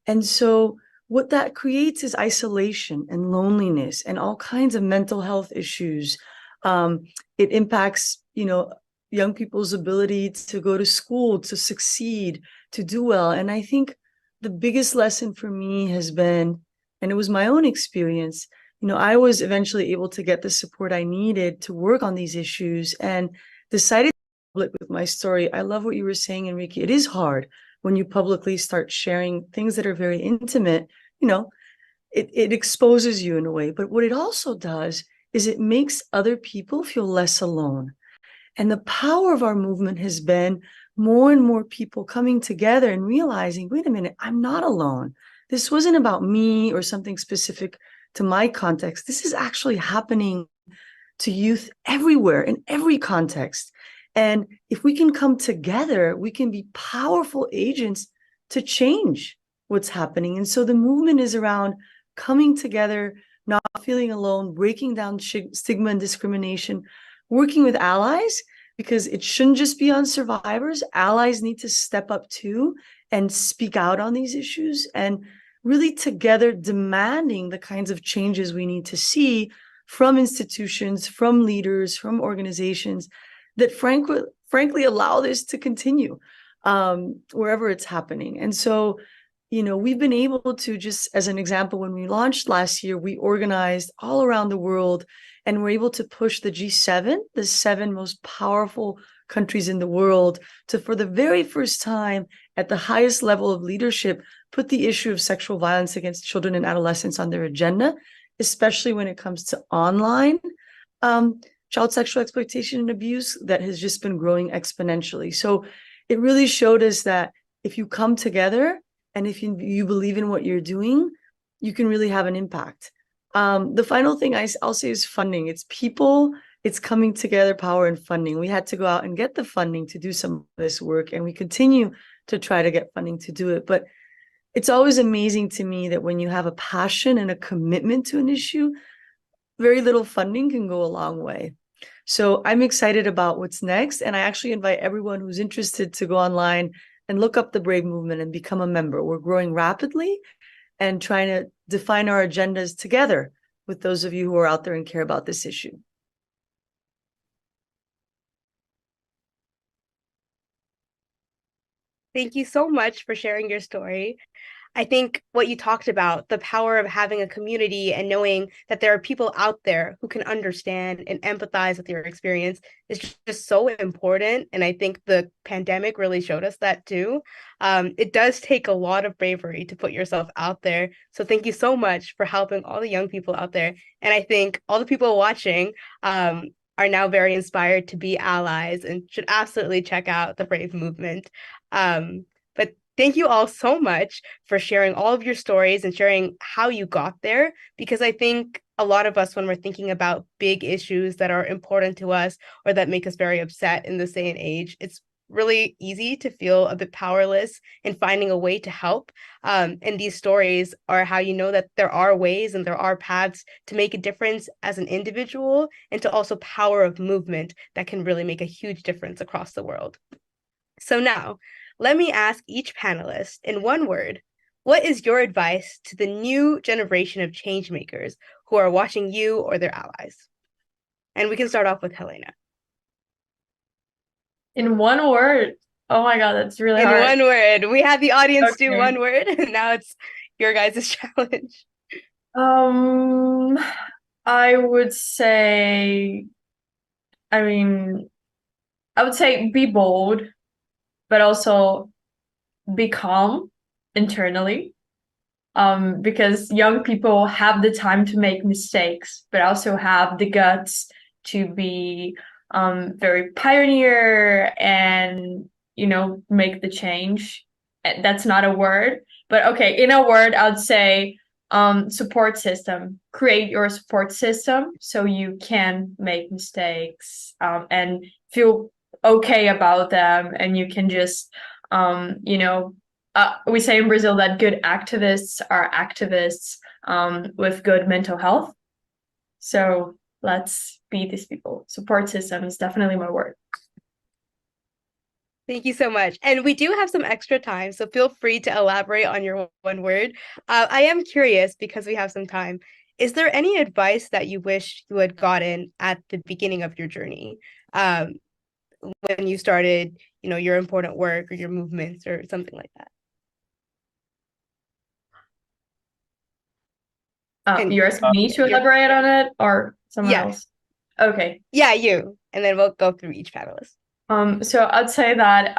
And so what that creates is isolation and loneliness and all kinds of mental health issues, It impacts, young people's ability to go to school, to succeed, to do well. And I think the biggest lesson for me has been, and it was my own experience, I was eventually able to get the support I needed to work on these issues and decided to public with my story. I love what you were saying, Enrique. It is hard when you publicly start sharing things that are very intimate. It exposes you in a way. But what it also does is it makes other people feel less alone. And the power of our movement has been more and more people coming together and realizing, wait a minute, I'm not alone. This wasn't about me or something specific to my context. This is actually happening to youth everywhere, in every context. And if we can come together, we can be powerful agents to change what's happening. And so the movement is around coming together, not feeling alone, breaking down stigma and discrimination, working with allies, because it shouldn't just be on survivors. Allies need to step up too and speak out on these issues, and really together demanding the kinds of changes we need to see from institutions, from leaders, from organizations that frankly allow this to continue wherever it's happening. And so, we've been able to, just as an example, when we launched last year, we organized all around the world and we're able to push the G7, the 7 most powerful countries in the world, to, for the very first time at the highest level of leadership, put the issue of sexual violence against children and adolescents on their agenda, especially when it comes to online child sexual exploitation and abuse that has just been growing exponentially. So it really showed us that if you come together and if you believe in what you're doing, you can really have an impact. The final thing I'll say is funding. It's people, it's coming together, power and funding. We had to go out and get the funding to do some of this work, and we continue to try to get funding to do it. But it's always amazing to me that when you have a passion and a commitment to an issue, very little funding can go a long way. So I'm excited about what's next. And I actually invite everyone who's interested to go online and look up the Brave Movement and become a member. We're growing rapidly and trying to define our agendas together with those of you who are out there and care about this issue. Thank you so much for sharing your story. I think what you talked about, the power of having a community and knowing that there are people out there who can understand and empathize with your experience, is just so important. And I think the pandemic really showed us that too. It does take a lot of bravery to put yourself out there. So thank you so much for helping all the young people out there. And I think all the people watching are now very inspired to be allies and should absolutely check out the Brave Movement. But thank you all so much for sharing all of your stories and sharing how you got there, because I think a lot of us, when we're thinking about big issues that are important to us or that make us very upset in this day and age, it's really easy to feel a bit powerless in finding a way to help. And these stories are how you know that there are ways and there are paths to make a difference as an individual, and to also power of movement that can really make a huge difference across the world. So now, let me ask each panelist in one word, what is your advice to the new generation of change makers who are watching you or their allies? And we can start off with Helena. In one word? Oh my God, that's really hard. In one word. We had the audience do one word, and now it's your guys' challenge. I would say, be bold, but also be calm internally, because young people have the time to make mistakes, but also have the guts to be very pioneer and, make the change. That's not a word, but okay, in a word, I'd say support system. Create your support system so you can make mistakes and feel okay about them, and you can just we say in Brazil that good activists are activists with good mental health. So let's be these people. Support system is definitely my word. Thank you so much. And we do have some extra time, so feel free to elaborate on your one word. I am curious because we have some time. Is there any advice that you wish you had gotten at the beginning of your journey, when you started, your important work or your movements or something like that? You're asking me to elaborate on it or someone else? Okay. Yeah, you. And then we'll go through each panelist. So I'd say that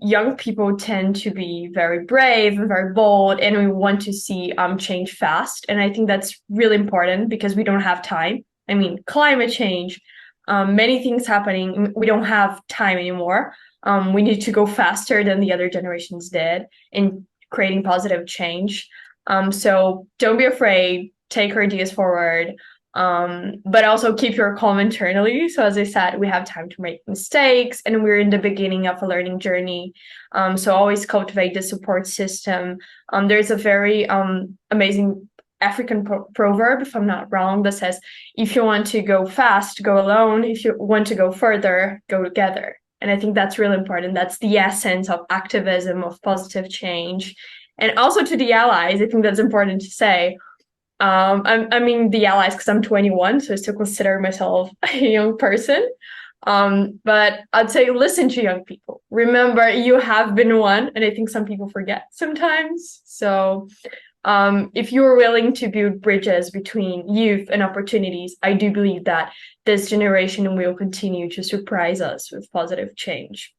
young people tend to be very brave and very bold, and we want to see change fast. And I think that's really important because we don't have time. I mean, climate change, many things happening. We don't have time anymore. We need to go faster than the other generations did in creating positive change. So don't be afraid. Take your ideas forward. But also keep your calm internally. So as I said, we have time to make mistakes and we're in the beginning of a learning journey. So always cultivate the support system. There's a very amazing African proverb, if I'm not wrong, that says, if you want to go fast, go alone. If you want to go further, go together. And I think that's really important. That's the essence of activism, of positive change. And also to the allies, I think that's important to say. I mean the allies because I'm 21, so I still consider myself a young person. But I'd say listen to young people. Remember, you have been one, and I think some people forget sometimes. So if you're willing to build bridges between youth and opportunities, I do believe that this generation will continue to surprise us with positive change.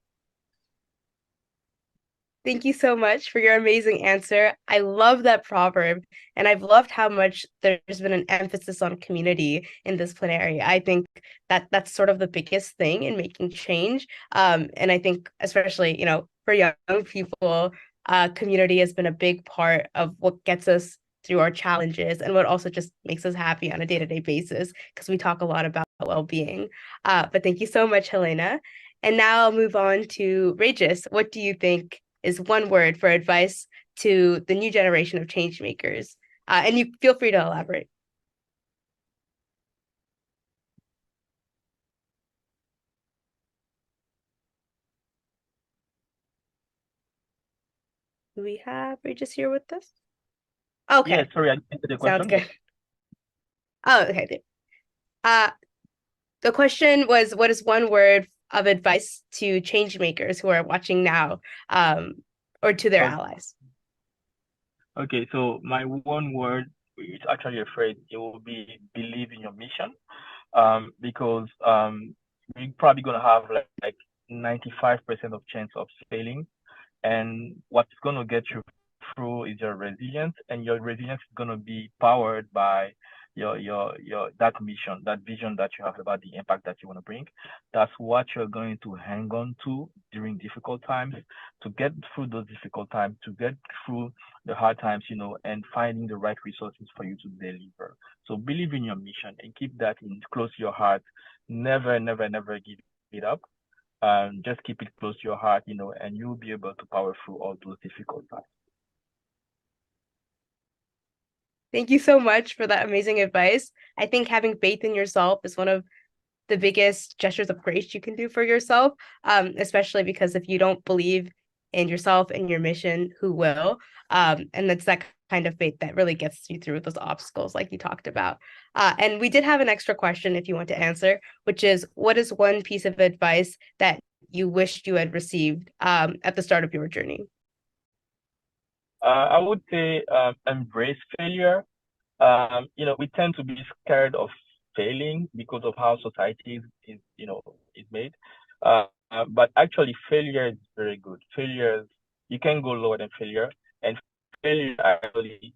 Thank you so much for your amazing answer. I love that proverb, and I've loved how much there's been an emphasis on community in this plenary. I think that that's sort of the biggest thing in making change. And I think especially, for young people, community has been a big part of what gets us through our challenges and what also just makes us happy on a day-to-day basis because we talk a lot about well-being. But thank you so much, Helena. And now I'll move on to Regis. What do you think is one word for advice to the new generation of change makers? And you feel free to elaborate. Do we have Regis here with us? Okay. Yeah, sorry, I didn't answer the question. Sounds good. Oh, okay. The question was, what is one word of advice to change makers who are watching now, or to their allies? Okay, so my one word is actually a phrase. It will be believe in your mission, because you're probably gonna have like 95% of chance of failing, and what's gonna get you through is your resilience, and your resilience is gonna be powered by your that mission, that vision that you have about the impact that you want to bring. That's what you're going to hang on to during difficult times, to get through those difficult times, to get through the hard times, and finding the right resources for you to deliver. So believe in your mission and keep that close to your heart. Never, never, never give it up. Just keep it close to your heart, and you'll be able to power through all those difficult times. Thank you so much for that amazing advice. I think having faith in yourself is one of the biggest gestures of grace you can do for yourself, especially because if you don't believe in yourself and your mission, who will? And it's that kind of faith that really gets you through those obstacles like you talked about. And we did have an extra question if you want to answer, which is, what is one piece of advice that you wished you had received at the start of your journey? I would say embrace failure. We tend to be scared of failing because of how society is made. But actually, failure is very good. Failure, you can go lower than failure, and failure actually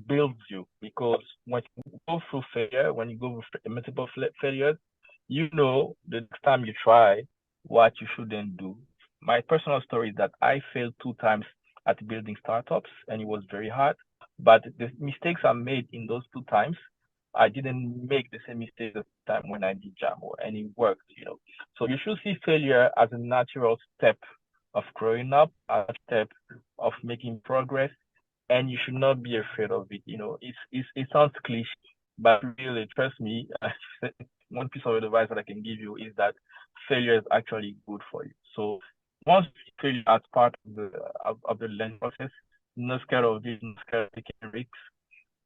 builds you, because when you go through failure, when you go through multiple failures, the next time you try what you shouldn't do. My personal story is that I failed 2 times at building startups, and it was very hard. But the mistakes I made in those 2 times, I didn't make the same mistake the time when I did Jamo, and it worked. So you should see failure as a natural step of growing up, a step of making progress, and you should not be afraid of it. It sounds cliche, but really, trust me, one piece of advice that I can give you is that failure is actually good for you. So once you fail as part of the learning process, not scared of this, not scared of taking risks,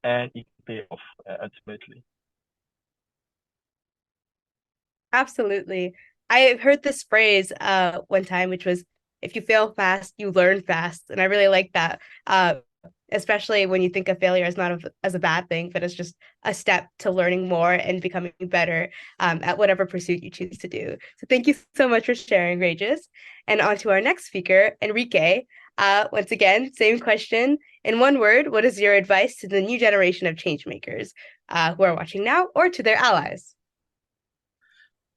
and it can pay off ultimately. Absolutely. I heard this phrase one time, which was, if you fail fast, you learn fast. And I really like that, especially when you think of failure as not as a bad thing, but as just a step to learning more and becoming better at whatever pursuit you choose to do. So thank you so much for sharing, Regis. And on to our next speaker, Enrique. Once again, same question. In one word, what is your advice to the new generation of change makers who are watching now or to their allies?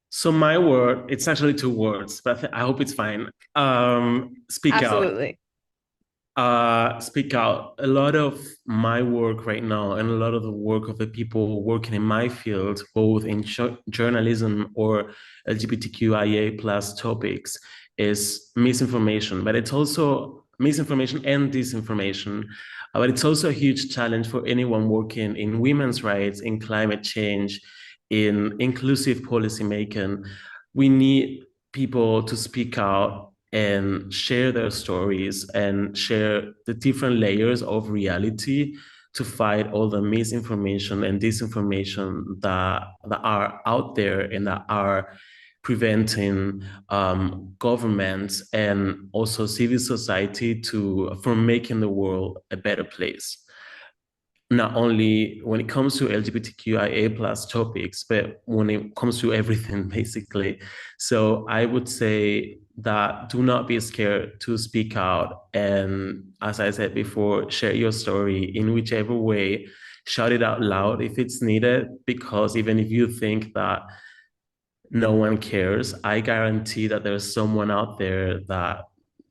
So my word, it's actually two words, but I hope it's fine. Speak Absolutely. out. Speak out. A lot of my work right now and a lot of the work of the people working in my field, both in journalism or LGBTQIA plus topics, is misinformation, but it's also misinformation and disinformation. But it's also a huge challenge for anyone working in women's rights, in climate change, in inclusive policy making. We need people to speak out and share their stories and share the different layers of reality to fight all the misinformation and disinformation that are out there and that are preventing governments and also civil society from making the world a better place. Not only when it comes to LGBTQIA plus topics, but when it comes to everything, basically. So I would say that do not be scared to speak out. And as I said before, share your story in whichever way, shout it out loud if it's needed, because even if you think that no one cares, I guarantee that there's someone out there that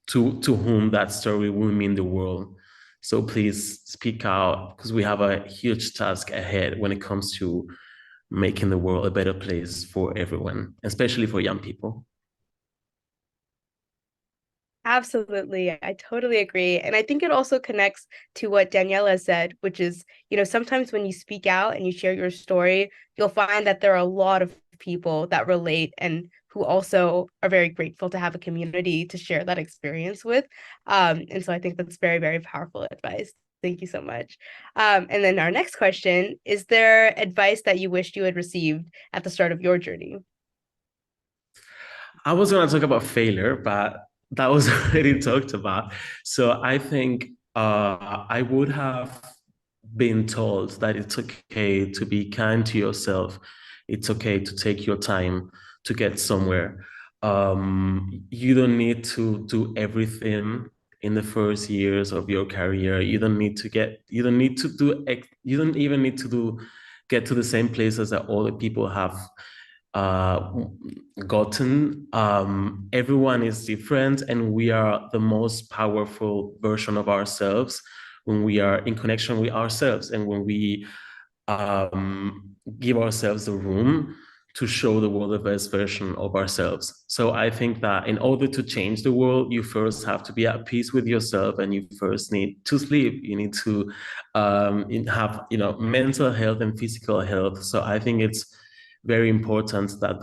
to whom that story will mean the world. So please speak out, because we have a huge task ahead when it comes to making the world a better place for everyone, especially for young people. Absolutely. I totally agree. And I think it also connects to what Daniela said, which is, sometimes when you speak out and you share your story, you'll find that there are a lot of people that relate and who also are very grateful to have a community to share that experience with. And so I think that's very, very powerful advice. Thank you so much. And then our next question, is there advice that you wished you had received at the start of your journey? I was going to talk about failure, but that was already talked about. So I think I would have been told that it's okay to be kind to yourself. It's okay to take your time to get somewhere. You don't need to do everything in the first years of your career. You don't even need to get to the same places that all the people have gotten. Everyone is different, and we are the most powerful version of ourselves when we are in connection with ourselves and when we give ourselves the room to show the world the best version of ourselves. So I think that in order to change the world, you first have to be at peace with yourself, and you first need to sleep. You need to have mental health and physical health. So I think it's very important that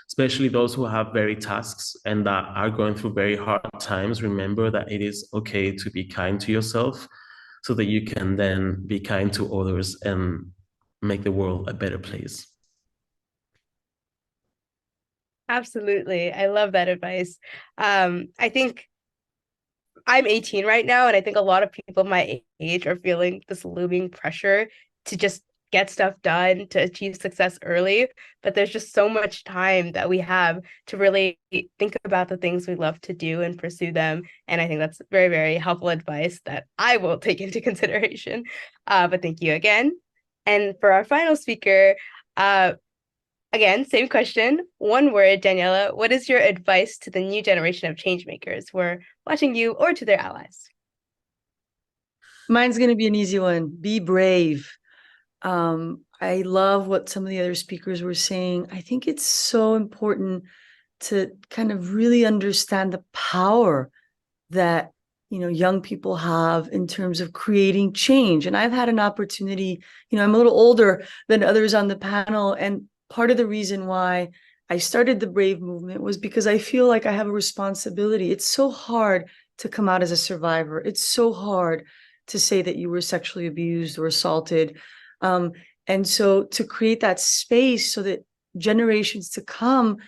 especially those who have very tasks and that are going through very hard times, remember that it is okay to be kind to yourself so that you can then be kind to others and make the world a better place. Absolutely. I love that advice. I think I'm 18 right now, and I think a lot of people my age are feeling this looming pressure to just get stuff done, to achieve success early. But there's just so much time that we have to really think about the things we love to do and pursue them. And I think that's very, very helpful advice that I will take into consideration. But thank you again. And for our final speaker, again, same question. One word, Daniela, what is your advice to the new generation of change makers who are watching you or to their allies? Mine's going to be an easy one. Be brave. I love what some of the other speakers were saying. I think it's so important to kind of really understand the power that young people have in terms of creating change. And I've had an opportunity, I'm a little older than others on the panel, and part of the reason why I started the Brave movement was because I feel like I have a responsibility. It's so hard to come out as a survivor. It's so hard to say that you were sexually abused or assaulted. And so to create that space so that generations to come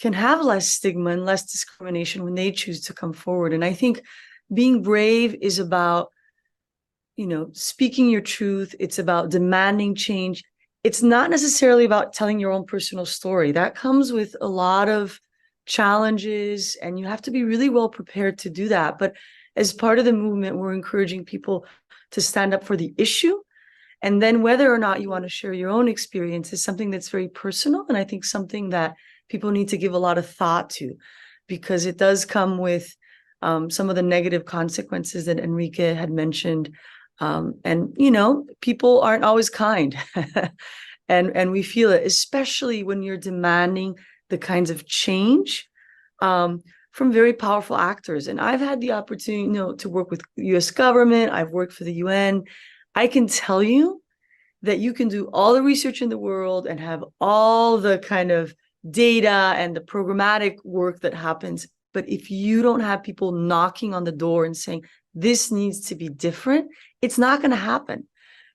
can have less stigma and less discrimination when they choose to come forward. And I think being brave is about, speaking your truth. It's about demanding change. It's not necessarily about telling your own personal story. That comes with a lot of challenges, and you have to be really well prepared to do that. But as part of the movement, we're encouraging people to stand up for the issue. And then whether or not you want to share your own experience is something that's very personal. And I think something that people need to give a lot of thought to, because it does come with some of the negative consequences that Enrique had mentioned. And, people aren't always kind. and we feel it, especially when you're demanding the kinds of change from very powerful actors. And I've had the opportunity, to work with US government. I've worked for the UN. I can tell you that you can do all the research in the world and have all the kind of data and the programmatic work that happens. But if you don't have people knocking on the door and saying, this needs to be different, it's not going to happen.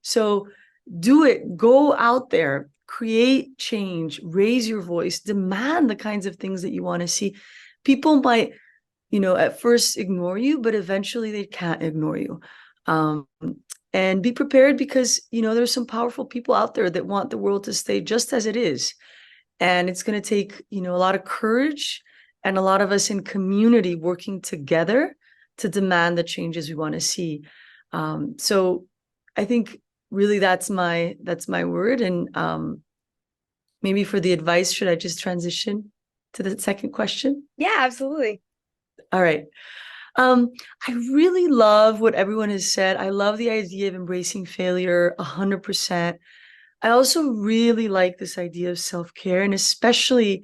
So do it. Go out there, create change, raise your voice, demand the kinds of things that you want to see. People might, at first ignore you, but eventually they can't ignore you. And be prepared because, there's some powerful people out there that want the world to stay just as it is. And it's going to take, a lot of courage and a lot of us in community working together to demand the changes we want to see. So I think really that's my word. And maybe for the advice, should I just transition to the second question? Yeah, absolutely. All right. I really love what everyone has said. I love the idea of embracing failure 100%. I also really like this idea of self-care, and especially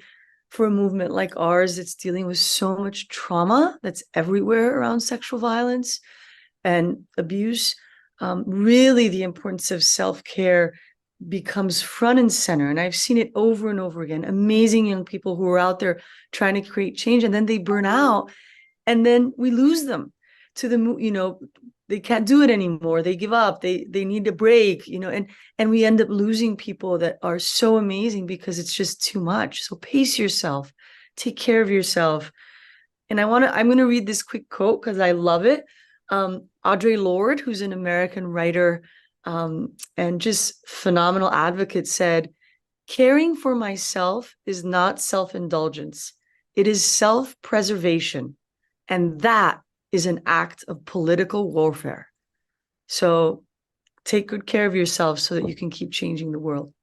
for a movement like ours that's dealing with so much trauma that's everywhere around sexual violence and abuse. Really, the importance of self-care becomes front and center. And I've seen it over and over again. Amazing young people who are out there trying to create change, and then they burn out. And then we lose them to the, they can't do it anymore. They give up. They need a break, and we end up losing people that are so amazing because it's just too much. So pace yourself, take care of yourself. And I'm going to read this quick quote because I love it. Audre Lorde, who's an American writer and just phenomenal advocate, said, "Caring for myself is not self-indulgence. It is self-preservation. And that is an act of political warfare." So take good care of yourself so that you can keep changing the world.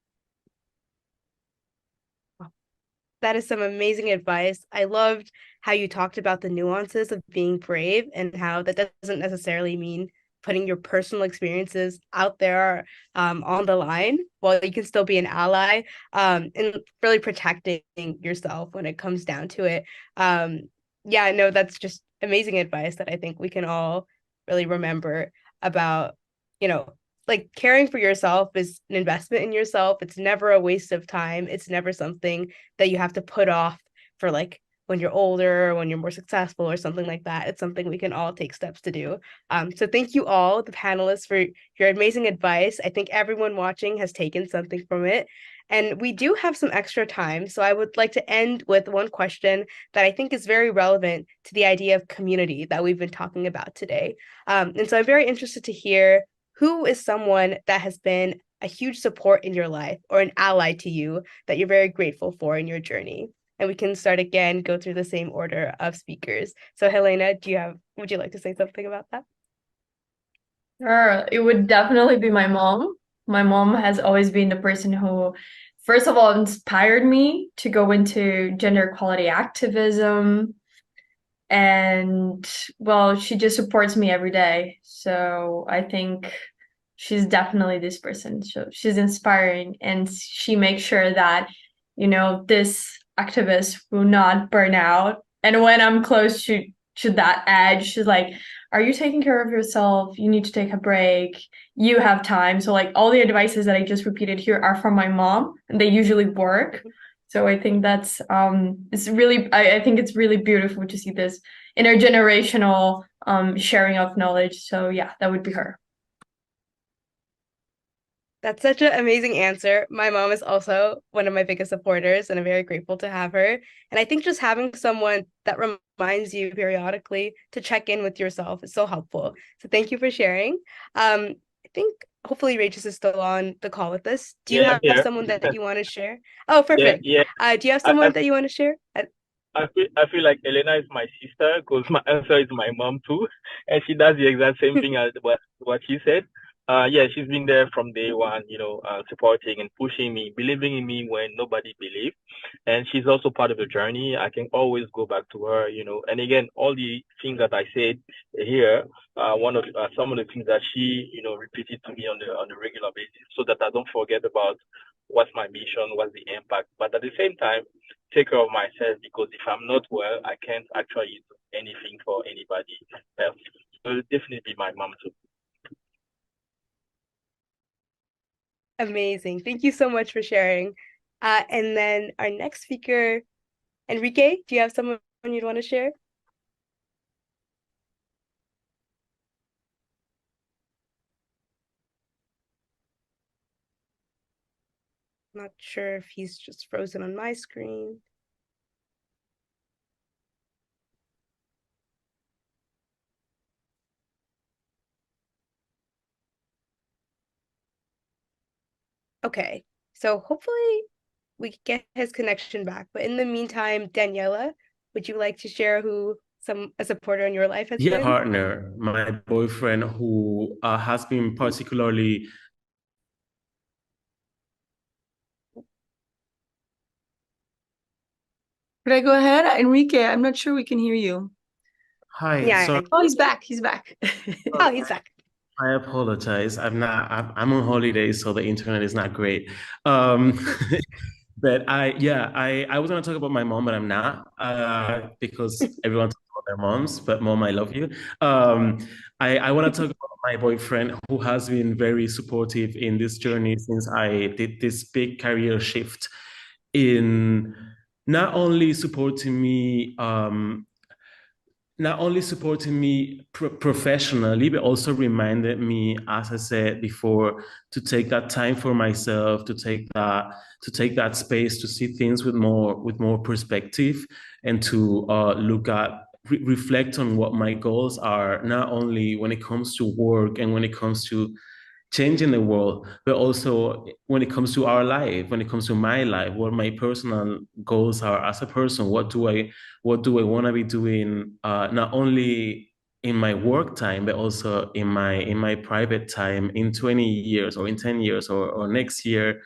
That is some amazing advice. I loved how you talked about the nuances of being brave and how that doesn't necessarily mean putting your personal experiences out there on the line, while you can still be an ally and really protecting yourself when it comes down to it. Yeah, no, that's just amazing advice that I think we can all really remember about, like caring for yourself is an investment in yourself. It's never a waste of time. It's never something that you have to put off for like when you're older or when you're more successful or something like that. It's something we can all take steps to do. So thank you all, the panelists, for your amazing advice. I think everyone watching has taken something from it. And we do have some extra time. So I would like to end with one question that I think is very relevant to the idea of community that we've been talking about today. And so I'm very interested to hear, who is someone that has been a huge support in your life or an ally to you that you're very grateful for in your journey? And we can start again, go through the same order of speakers. So Helena, would you like to say something about that? Sure. It would definitely be my mom. My mom has always been the person who, first of all, inspired me to go into gender equality activism. And well, she just supports me every day. So I think she's definitely this person. So she's inspiring, and she makes sure that, this activist will not burn out. And when I'm close to that edge, she's like, are you taking care of yourself? You need to take a break. You have time. So like all the advices that I just repeated here are from my mom, and they usually work. So I think that's it's really I think it's really beautiful to see this intergenerational sharing of knowledge. So yeah, that would be her. That's such an amazing answer. My mom is also one of my biggest supporters, and I'm very grateful to have her. And I think just having someone that reminds you periodically to check in with yourself is so helpful. So thank you for sharing. I think hopefully Regis is still on the call with us. Do you Yeah, I'm have here. someone that you want to share? Oh, Yeah, perfect. yeah. Do you have I, someone I, that you want to share? I feel like Elena is my sister because my answer is my mom too, and she does the exact same thing as what she said. Yeah, she's been there from day one, supporting and pushing me, believing in me when nobody believed. And she's also part of the journey. I can always go back to her, And again, all the things that I said here, one of some of the things that she, repeated to me on the regular basis, so that I don't forget about what's my mission, what's the impact. But at the same time, take care of myself, because if I'm not well, I can't actually do anything for anybody else. So it'll definitely be my mom too. Amazing. Thank you so much for sharing. And then our next speaker, Enrique, do you have someone you'd want to share? Not sure if he's just frozen on my screen. Okay, so hopefully we can get his connection back. But in the meantime, Daniela, would you like to share who a supporter in your life has Yeah, been? partner, my boyfriend, who has been particularly. Could I go ahead? Enrique, I'm not sure we can hear you. Hi, Yeah. sorry. Oh, he's back. He's back. Oh, he's back. I apologize. I'm on holiday, so the internet is not great. But I was gonna talk about my mom, but I'm not, because everyone talks about their moms, but mom, I love you. I want to talk about my boyfriend, who has been very supportive in this journey since I did this big career shift, in not only supporting me professionally, but also reminded me, as I said before, to take that time for myself, to take that space to see things with more perspective, and to look at reflect on what my goals are, not only when it comes to work and when it comes to changing the world, but also when it comes to our life, when it comes to my life, what my personal goals are as a person. What do I want to be doing, not only in my work time, but also in my private time in 20 years or in 10 years or next year.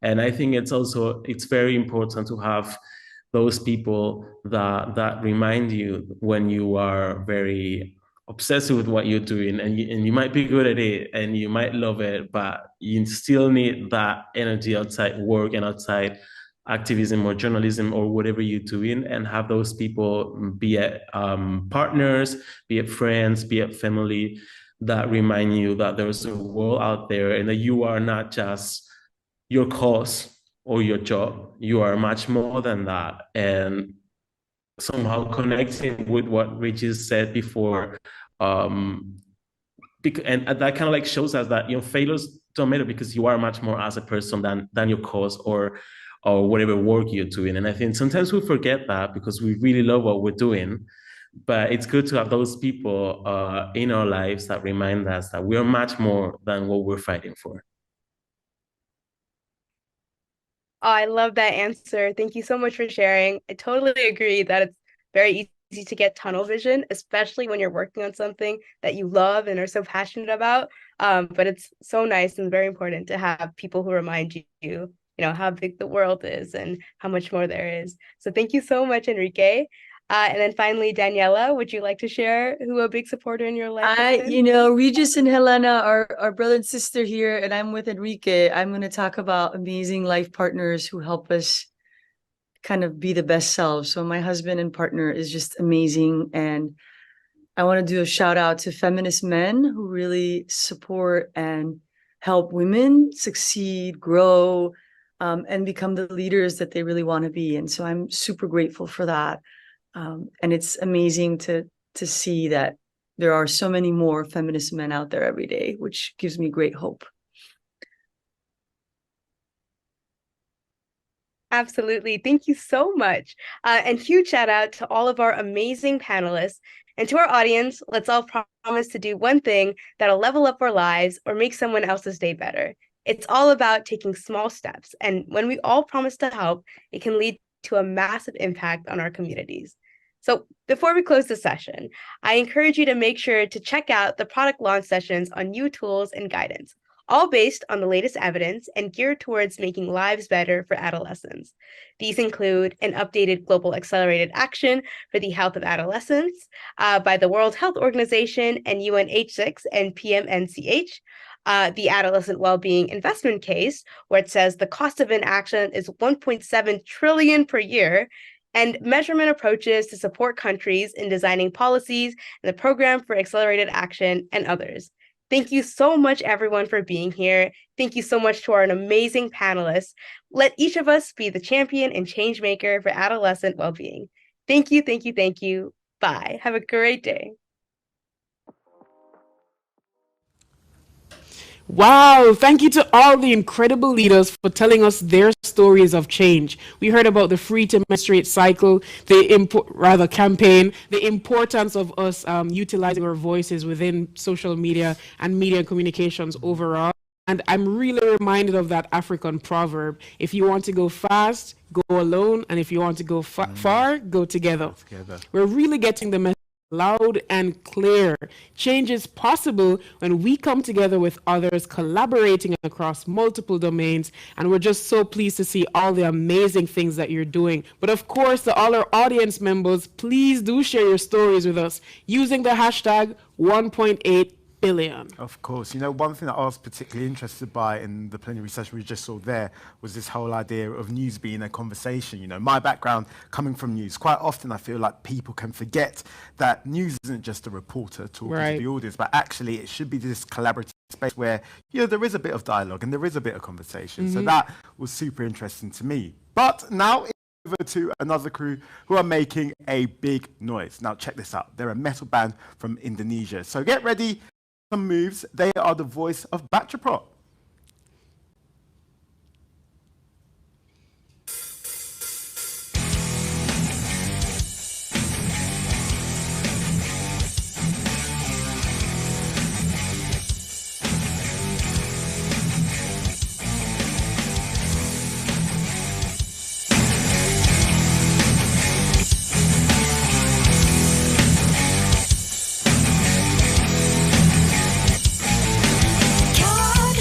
And I think it's very important to have those people that remind you when you are very obsessive with what you're doing, and you might be good at it and you might love it, but you still need that energy outside work and outside activism or journalism or whatever you're doing, and have those people, be it partners, be it friends, be it family, that remind you that there's a world out there and that you are not just your cause or your job. You are much more than that. And somehow connecting with what Regis said before, and that kind of like shows us that failures don't matter, because you are much more as a person than your cause or whatever work you're doing. And I think sometimes we forget that because we really love what we're doing, but it's good to have those people in our lives that remind us that we are much more than what we're fighting for. Oh, I love that answer. Thank you so much for sharing. I totally agree that it's very easy to get tunnel vision, especially when you're working on something that you love and are so passionate about. But it's so nice and very important to have people who remind you, how big the world is and how much more there is. So thank you so much, Enrique. And then finally, Daniela, would you like to share who a big supporter in your life has been? Regis and Helena are our brother and sister here, and I'm with Enrique. I'm going to talk about amazing life partners who help us kind of be the best selves. So my husband and partner is just amazing, and I want to do a shout out to feminist men who really support and help women succeed, grow, and become the leaders that they really want to be. And so I'm super grateful for that. And it's amazing to see that there are so many more feminist men out there every day, which gives me great hope. Absolutely. Thank you so much. And huge shout out to all of our amazing panelists. And to our audience, let's all promise to do one thing that'll level up our lives or make someone else's day better. It's all about taking small steps. And when we all promise to help, it can lead to a massive impact on our communities. So before we close the session, I encourage you to make sure to check out the product launch sessions on new tools and guidance, all based on the latest evidence and geared towards making lives better for adolescents. These include an updated global accelerated action for the health of adolescents by the World Health Organization and UNH6 and PMNCH, the Adolescent Wellbeing Investment Case, where it says the cost of inaction is 1.7 trillion per year, and measurement approaches to support countries in designing policies and the Program for Accelerated Action, and others. Thank you so much, everyone, for being here. Thank you so much to our amazing panelists. Let each of us be the champion and change maker for adolescent well-being. Thank you, thank you, thank you. Bye. Have a great day. Wow, thank you to all the incredible leaders for telling us their stories of change. We heard about the Free to Menstruate cycle, campaign, the importance of us utilizing our voices within social media and media communications overall. And I'm really reminded of that African proverb: if you want to go fast, go alone, and if you want to go far, go together. We're really getting the message loud and clear. Change is possible when we come together with others, collaborating across multiple domains, and we're just so pleased to see all the amazing things that you're doing. But of course, to all our audience members, please do share your stories with us using the hashtag 1.8 billion. Of course. You know, one thing that I was particularly interested by in the plenary session we just saw there was this whole idea of news being a conversation. You know, my background coming from news, quite often I feel like people can forget that news isn't just a reporter talking to the audience, but actually it should be this collaborative space where, you know, there is a bit of dialogue and there is a bit of conversation. So that was super interesting to me. But now over to another crew who are making a big noise. Now check this out. They're a metal band from Indonesia. So get ready. Some moves. They are the voice of Bachaprot. Can't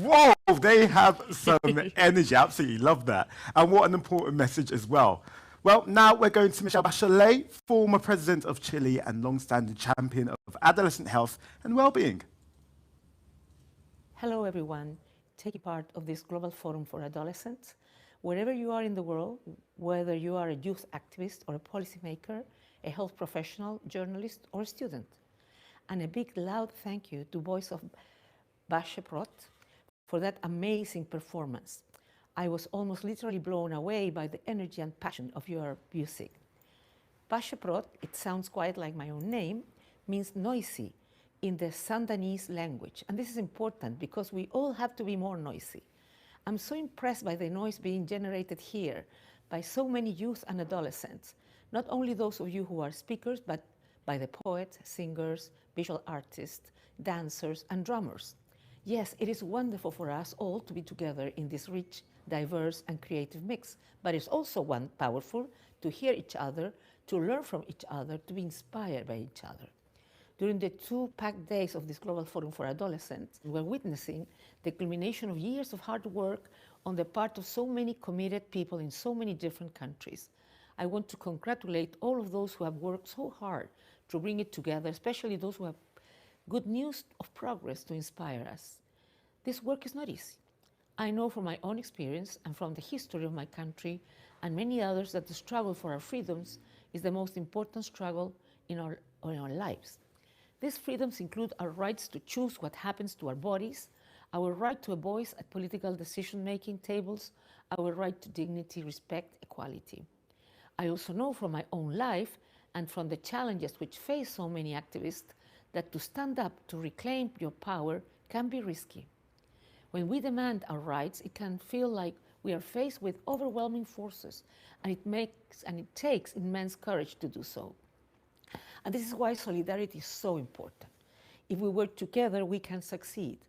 Whoa, they have some energy. Absolutely love that. And what an important message as well. Well, now we're going to Michelle Bachelet, former president of Chile and long-standing champion of adolescent health and well-being. Hello, everyone. Taking part of this Global Forum for Adolescents. Wherever you are in the world, whether you are a youth activist or a policymaker, a health professional, journalist, or a student. And a big, loud thank you to Voice of Bashe Prot for that amazing performance. I was almost literally blown away by the energy and passion of your music. Bashe Prot, it sounds quite like my own name, means noisy in the Sandanese language. And this is important because we all have to be more noisy. I'm so impressed by the noise being generated here by so many youth and adolescents, not only those of you who are speakers, but by the poets, singers, visual artists, dancers, and drummers. Yes, it is wonderful for us all to be together in this rich, diverse, and creative mix, but it's also powerful to hear each other, to learn from each other, to be inspired by each other. During the 2 packed days of this Global Forum for Adolescents, we're witnessing the culmination of years of hard work on the part of so many committed people in so many different countries. I want to congratulate all of those who have worked so hard to bring it together, especially those who have good news of progress to inspire us. This work is not easy. I know from my own experience and from the history of my country and many others that the struggle for our freedoms is the most important struggle in our lives. These freedoms include our rights to choose what happens to our bodies, our right to a voice at political decision-making tables, our right to dignity, respect, equality. I also know from my own life and from the challenges which face so many activists that to stand up to reclaim your power can be risky. When we demand our rights, it can feel like we are faced with overwhelming forces, and it takes immense courage to do so. And this is why solidarity is so important. If we work together, we can succeed.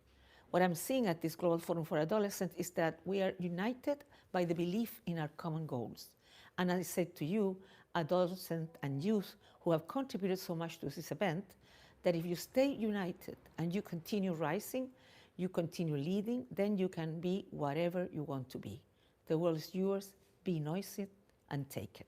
What I'm seeing at this Global Forum for Adolescents is that we are united by the belief in our common goals. And as I said to you, adolescents and youth who have contributed so much to this event, that if you stay united and you continue rising, you continue leading, then you can be whatever you want to be. The world is yours, be noisy and take it.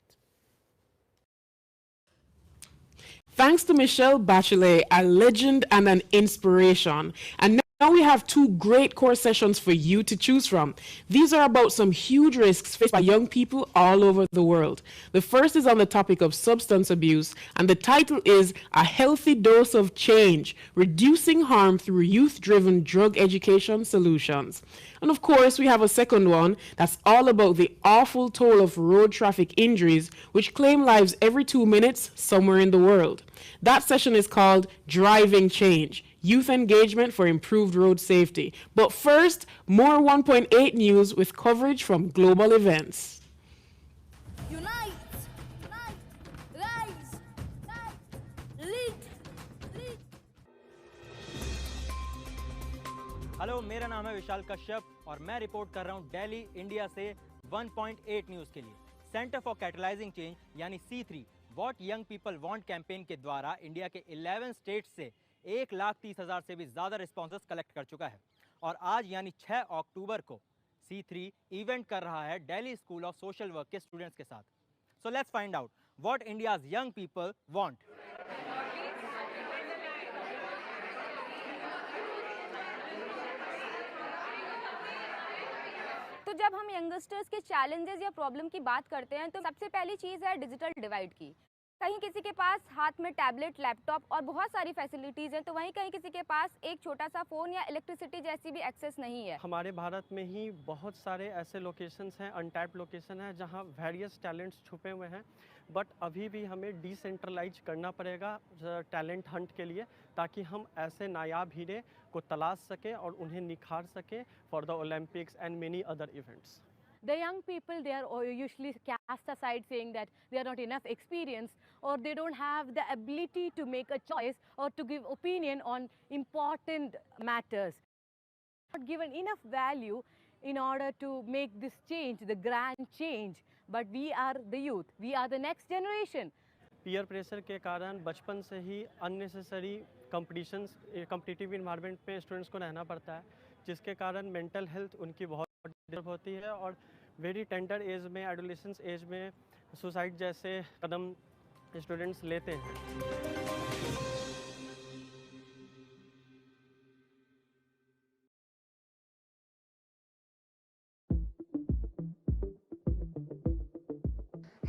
Thanks to Michelle Bachelet, a legend and an inspiration. And now we have 2 great core sessions for you to choose from. These are about some huge risks faced by young people all over the world. The first is on the topic of substance abuse, and the title is A Healthy Dose of Change, Reducing Harm Through Youth-Driven Drug Education Solutions. And of course, we have a second one that's all about the awful toll of road traffic injuries, which claim lives every 2 minutes somewhere in the world. That session is called Driving Change, Youth Engagement for Improved Road Safety. But first, more 1.8 news with coverage from global events. Unite, rise, lead. Hello, मेरा नाम है विशाल कश्यप और मैं report कर रहा हूँ Delhi, India से 1.8 news के लिए। सेंटर फॉर कैटलाइजिंग चेंज यानी C3 what young people want campaign के द्वारा इंडिया के 11 स्टेट्स से 1,30,000 से भी ज़्यादा रिस्पॉन्सेस कलेक्ट कर चुका है। और आज यानी 6 अक्टूबर को C3 इवेंट कर रहा है Delhi school of social work के स्टूडेंट्स के साथ। So let's find out what India's young people want. तो जब हम यंगस्टर्स के चैलेंजेस या प्रॉब्लम की बात करते हैं तो सबसे पहली चीज़ है डिजिटल डिवाइड की। कहीं किसी के पास हाथ में टैबलेट, लैपटॉप और बहुत सारी फैसिलिटीज़ हैं, तो वहीं कहीं किसी के पास एक छोटा सा फ़ोन या इलेक्ट्रिसिटी जैसी भी एक्सेस नहीं है। हमारे भारत में ही बहुत सारे ऐसे लोकेशंस हैं, अनटैप्ड लोकेशन है, जहां वेरियस टैलेंट्स छुपे हुए हैं, बट अभी भी हमें डिसेंट्रलाइज करना पड़ेगा टैलेंट हंट के लिए, ताकि हम ऐसे नायाब हीरे को तलाश सकें और उन्हें निखार सकें for the Olympics and many other events. The young people, they are usually cast aside saying that they are not enough experienced or they don't have the ability to make a choice or to give opinion on important matters. Not given enough value in order to make this change, the grand change. But we are the youth, we are the next generation. Peer pressure के कारण बचपन से ही unnecessary competitive environment पे students को रहना पड़ता है, जिसके कारण मेंटल हेल्थ उनकी बहुत डिस्टर्ब होती है और वेरी टेंडर एज में, एडोलेसेंस एज में सुसाइड जैसे कदम स्टूडेंट्स लेते हैं।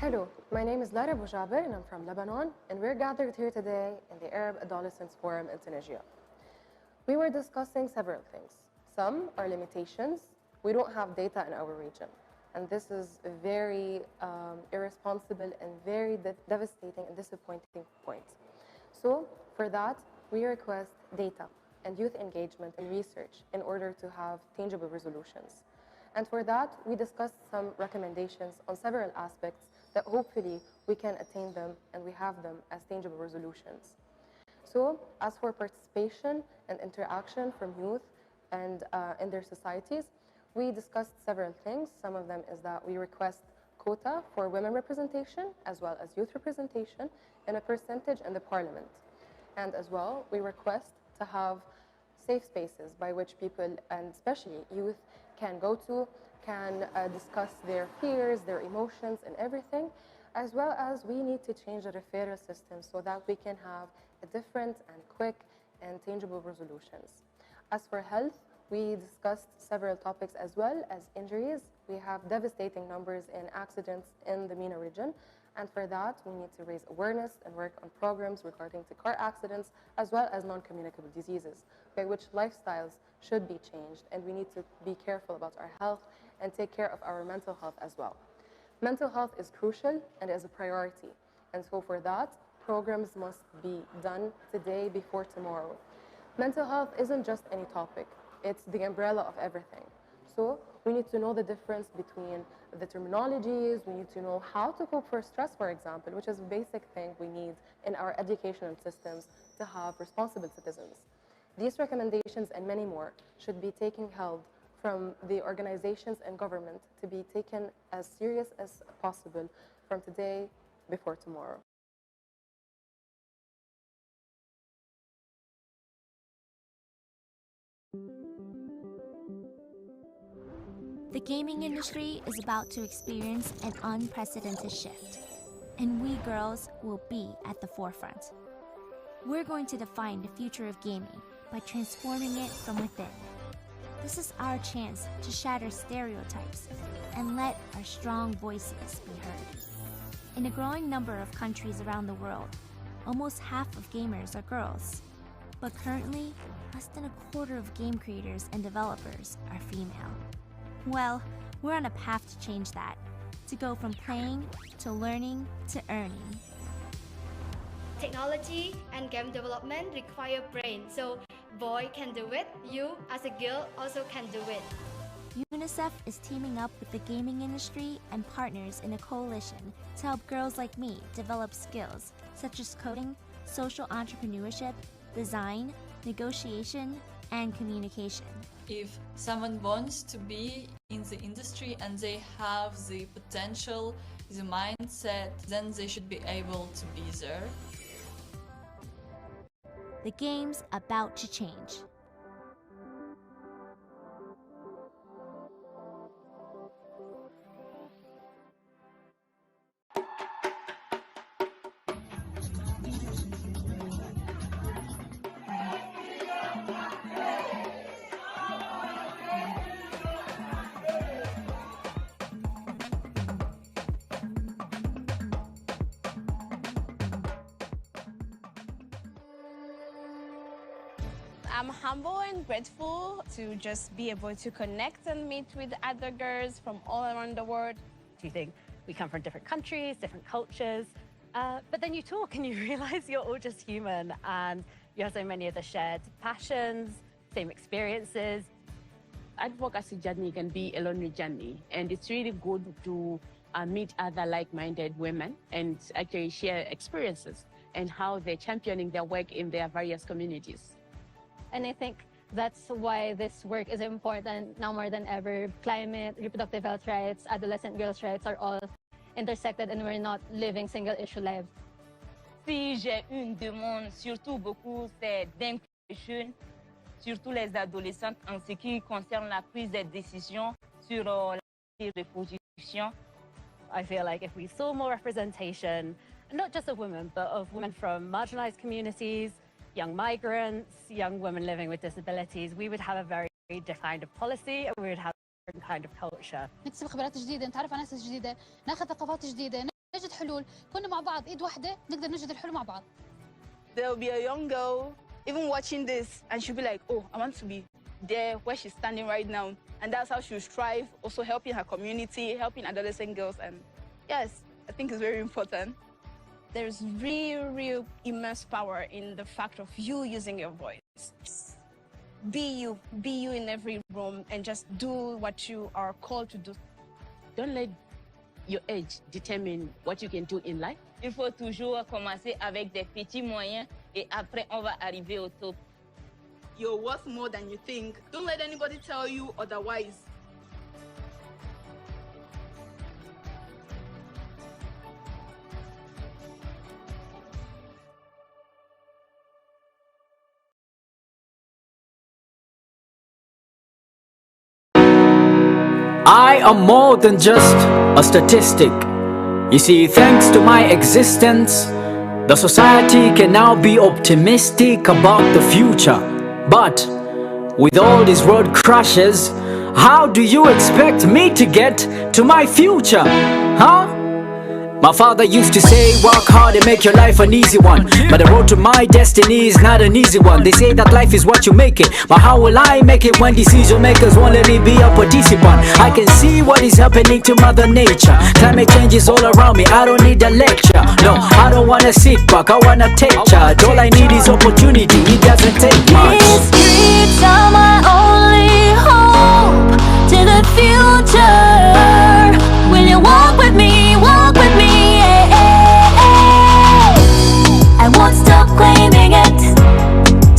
Hello, my name is Lara Boujaber and I'm from Lebanon, and we're gathered here today in the Arab Adolescents Forum in Tunisia. We were discussing several things. Some are limitations. We don't have data in our region, and this is a very irresponsible and very devastating and disappointing point. So for that, we request data and youth engagement and research in order to have tangible resolutions. And for that, we discussed some recommendations on several aspects that hopefully we can attain them and we have them as tangible resolutions. So as for participation and interaction from youth and in their societies, we discussed several things. Some of them is that we request quota for women representation as well as youth representation and a percentage in the parliament. And as well, we request to have safe spaces by which people, and especially youth, can go to, can discuss their fears, their emotions, and everything, as well as we need to change the referral system so that we can have a different and quick and tangible resolutions. As for health, we discussed several topics as well as injuries. We have devastating numbers in accidents in the MENA region, and for that, we need to raise awareness and work on programs regarding to car accidents as well as non-communicable diseases, by which lifestyles should be changed, and we need to be careful about our health and take care of our mental health as well. Mental health is crucial and is a priority, and so for that, programs must be done today before tomorrow. Mental health isn't just any topic, it's the umbrella of everything. So we need to know the difference between the terminologies, we need to know how to cope for stress, for example, which is a basic thing we need in our educational systems to have responsible citizens. These recommendations and many more should be taken held from the organizations and government to be taken as serious as possible from today before tomorrow. The gaming industry is about to experience an unprecedented shift, and we girls will be at the forefront. We're going to define the future of gaming by transforming it from within. This is our chance to shatter stereotypes and let our strong voices be heard. In a growing number of countries around the world, almost half of gamers are girls, but currently, less than a quarter of game creators and developers are female. Well, we're on a path to change that, to go from playing to learning to earning. Technology and game development require brain, so boy can do it, you as a girl also can do it. UNICEF is teaming up with the gaming industry and partners in a coalition to help girls like me develop skills such as coding, social entrepreneurship, design, negotiation, and communication. If someone wants to be in the industry and they have the potential, the mindset, then they should be able to be there. The game's about to change. I'm humble and grateful to just be able to connect and meet with other girls from all around the world. You think we come from different countries, different cultures, but then you talk and you realize you're all just human and you have so many of the shared passions, same experiences. Advocacy journey can be a lonely journey, and it's really good to meet other like-minded women and actually share experiences and how they're championing their work in their various communities. And I think that's why this work is important now more than ever. Climate, reproductive health rights, adolescent girls' rights are all intersected, and we're not living single-issue lives. Si j'ai une demande, surtout beaucoup, c'est d'inclusion. surtout les adolescentes en ce qui concerne la prise de décision sur la reproduction. I feel like if we saw more representation, not just of women, but of women from marginalized communities, young migrants, young women living with disabilities, we would have a very different kind of policy and we would have a different kind of culture. نكتسب خبرات جديدة، نتعرف على ناس جديدة، ناخذ ثقافات جديدة، نجد حلول، كنا مع بعض ايد واحدة نقدر نجد الحلول مع بعض. There'll be a young girl even watching this and she'll be like, oh, I want to be there where she's standing right now. And that's how she'll strive, also helping her community, helping adolescent girls. And yes, I think it's very important. There's real immense power in the fact of you using your voice. Be you in every room and just do what you are called to do. Don't let your age determine what you can do in life. Il faut toujours commencer avec des petits moyens et après on va arriver au top. You're worth more than you think. Don't let anybody tell you otherwise. I am more than just a statistic. You see, thanks to my existence, the society can now be optimistic about the future. But with all these road crashes, how do you expect me to get to my future? Huh? My father used to say, work hard and make your life an easy one. But the road to my destiny is not an easy one. They say that life is what you make it. But how will I make it when decision makers won't let me be a participant? I can see what is happening to Mother Nature. Climate change is all around me, I don't need a lecture. No, I don't wanna sit back, I wanna take charge. All I need is opportunity, it doesn't take much. These streets are my only hope to the future. Will you walk with me, walk with me? I won't stop claiming it.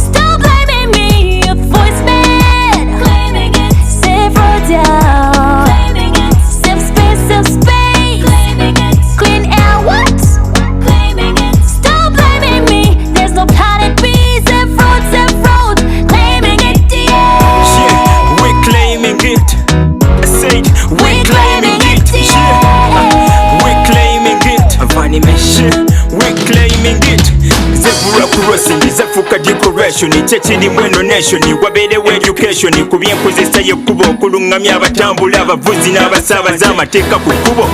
Stop blaming me, a voice man. Claiming it. Safe road down. Claiming it. Safe space, safe space. Claiming it. Clean air, what? Claiming it. Stop blaming me, there's no planet B. Safe road, claiming it, yeah. Yeah, we're claiming it. I said, we're claiming it. Yeah, we're claiming it. I'm funny man, shit. We're claiming it. Zebura crossing, zafuka decoration. Chechini mweno nation, wabedewo education. Kubyenkozesa y'ekkubo okulungamya abatambula abavuzi n'abasaabaza amateeka ku kkubo.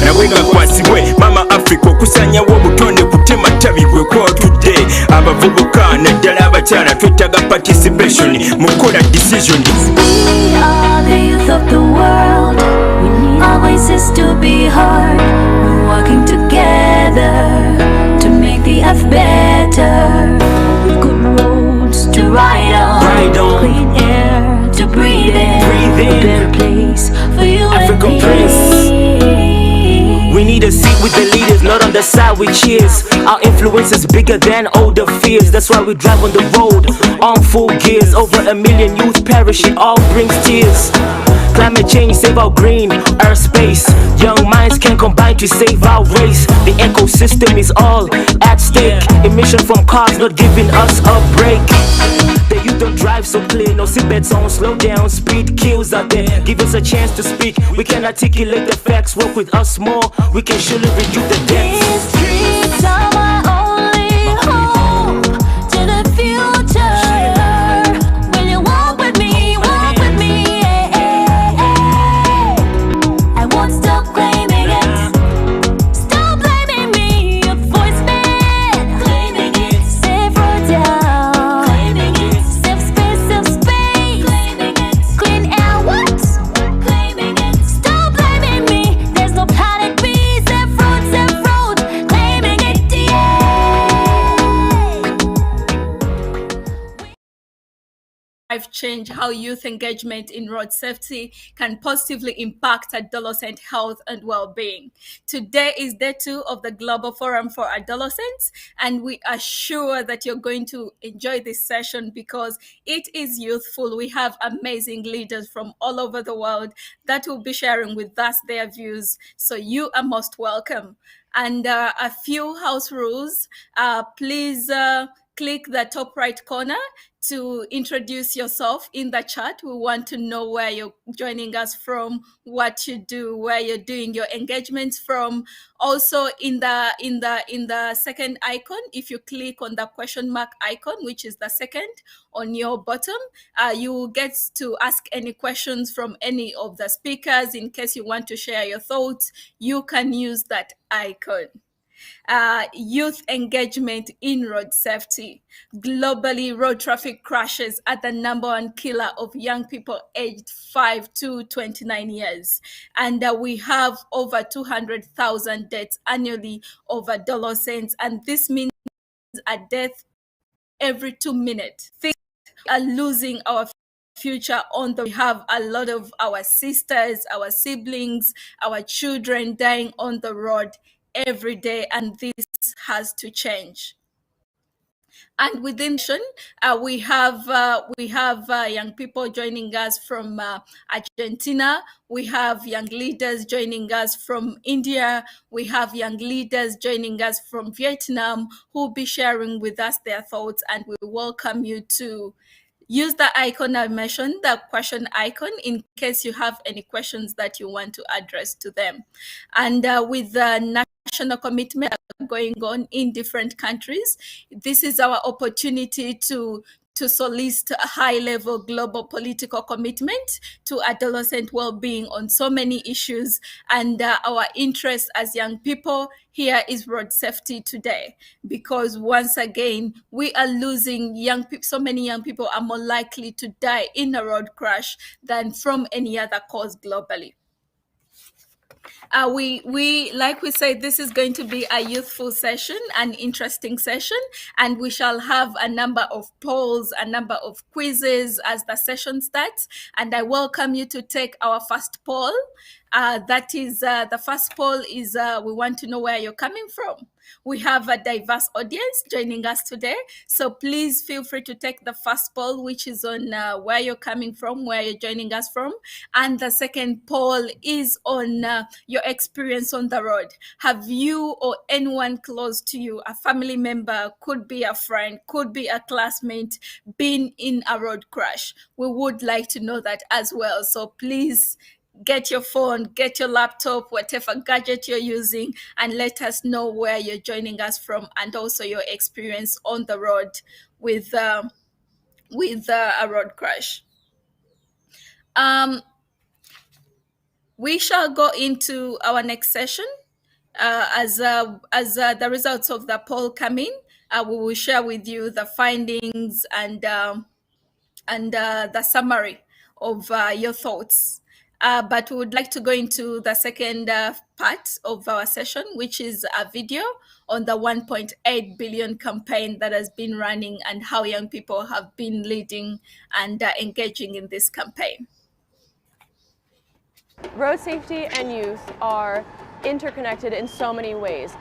Nawe nga kwasibwe mama Africa okusanyawo obutonde kutema ttabi gwe kwotudde. Abavubuka naddala abakyala twetaaga participation mu kukola decisions. We are the youth of the world. We need our voices to be heard. We're working together to make the earth better. Good roads to ride on, clean air to breathe in, a better place for you African and Prince. me. We need a seat with the leaders, not on the side with cheers. Our influence is bigger than all the fears. That's why we drive on the road on full gears. Over 1 million youth perish, it all brings tears. Climate change, save our green earth space. Young minds can combine to save our race. The ecosystem is all at stake. Emission from cars not giving us a break. The youth don't drive so clear, no seatbelts on, slow down, speed kills out there. Give us a chance to speak, we can articulate the facts. Work with us more, we can surely reduce the deaths. These streets are my only hope to the future. Will you walk with me, walk with me? I won't stop claiming it. Stop blaming me, a voice man. Claiming it. Safe road down. Claiming it. Safe space, safe space. Claiming it. Clean air, what? Claiming it. Stop blaming me, there's no planet B. Safe road, claiming it, Life change how youth engagement in road safety can positively impact adolescent health and well-being. Today is day 2 of the Global Forum for Adolescents, and we are sure that you're going to enjoy this session because it is youthful. We have amazing leaders from all over the world that will be sharing with us their views, so you are most welcome. And a few house rules. Please click the top right corner to introduce yourself in the chat. We want to know where you're joining us from, what you do, where you're doing your engagements from. Also in the second icon, if you click on the question mark icon, which is the second on your bottom, you will get to ask any questions from any of the speakers. In case you want to share your thoughts, you can use that icon. Youth engagement in road safety. Globally, road traffic crashes are the #1 killer of young people aged 5 to 29 years. And we have over 200,000 deaths annually of adolescents. And this means a death every 2 minutes. Things are losing our future on the. We have a lot of our sisters, our siblings, our children dying on the road every day, and this has to change. And within we have young people joining us from Argentina. We have young leaders joining us from India. We have young leaders joining us from Vietnam who will be sharing with us their thoughts, and we welcome you to use the icon I mentioned, the question icon, in case you have any questions that you want to address to them. And with the national commitment going on in different countries, this is our opportunity to solicit a high-level global political commitment to adolescent well-being on so many issues. And our interest as young people here is road safety today, because once again, we are losing young people. So many young people are more likely to die in a road crash than from any other cause globally. We like we say, this is going to be a youthful session, an interesting session, and we shall have a number of polls, a number of quizzes as the session starts. And I welcome you to take our first poll. That is, the first poll is we want to know where you're coming from. We have a diverse audience joining us today, so please feel free to take the first poll, which is on where you're coming from, where you're joining us from. And the second poll is on your experience on the road. Have you or anyone close to you, a family member, could be a friend, could be a classmate, been in a road crash? We would like to know that as well. So please get your phone, get your laptop, whatever gadget you're using, and let us know where you're joining us from, and also your experience on the road with a road crash. We shall go into our next session. As the results of the poll come in, we will share with you the findings and the summary of your thoughts. But we would like to go into the second part of our session, which is a video on the 1.8 billion campaign that has been running and how young people have been leading and engaging in this campaign. Road safety and youth are interconnected in so many ways.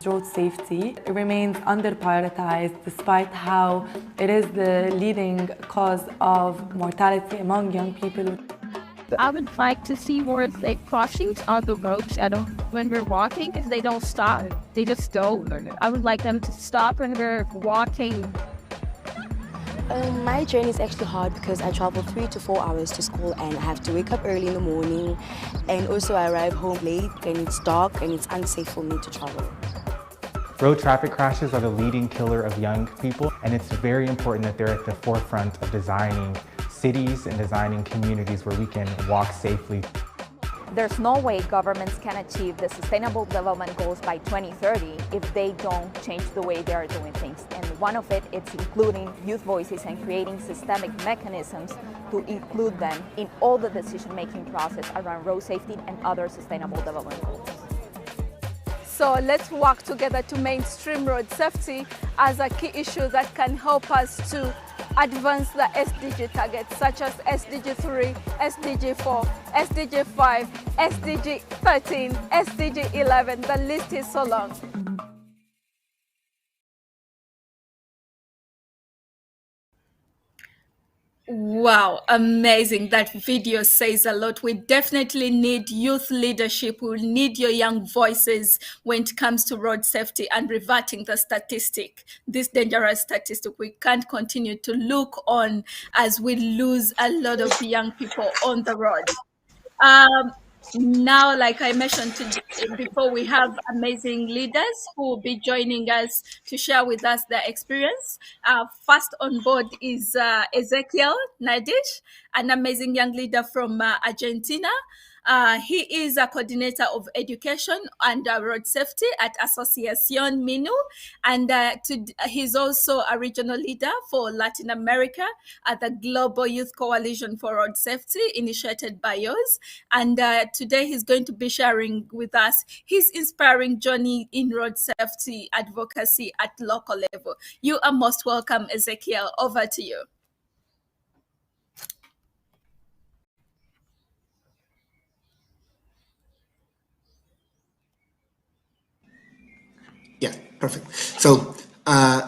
Road safety remains under-prioritized despite how it is the leading cause of mortality among young people. I would like to see more safe crossings on the roads when we're walking, if they don't stop, they just go. I would like them to stop when we're walking. My journey is actually hard because I travel 3 to 4 hours to school and I have to wake up early in the morning, and also I arrive home late and it's dark and it's unsafe for me to travel. Road traffic crashes are the leading killer of young people, and it's very important that they're at the forefront of designing cities and designing communities where we can walk safely. There's no way governments can achieve the Sustainable Development Goals by 2030 if they don't change the way they are doing things. And one of it is including youth voices and creating systemic mechanisms to include them in all the decision-making process around road safety and other sustainable development goals. So let's work together to mainstream road safety as a key issue that can help us to advance the SDG targets such as SDG 3, SDG 4, SDG 5, SDG 13, SDG 11. The list is so long. Wow, amazing. That video says a lot. We definitely need youth leadership. We need your young voices when it comes to road safety and reverting the statistic, this dangerous statistic. We can't continue to look on as we lose a lot of young people on the road. Um, Now, like I mentioned before, we have amazing leaders who will be joining us to share with us their experience. First on board is Ezekiel Nadish, an amazing young leader from Argentina. He is a coordinator of education and road safety at Asociación Minu, and he's also a regional leader for Latin America at the Global Youth Coalition for Road Safety, initiated by yours. And today he's going to be sharing with us his inspiring journey in road safety advocacy at local level. You are most welcome, Ezekiel. Over to you. Yeah, perfect. So,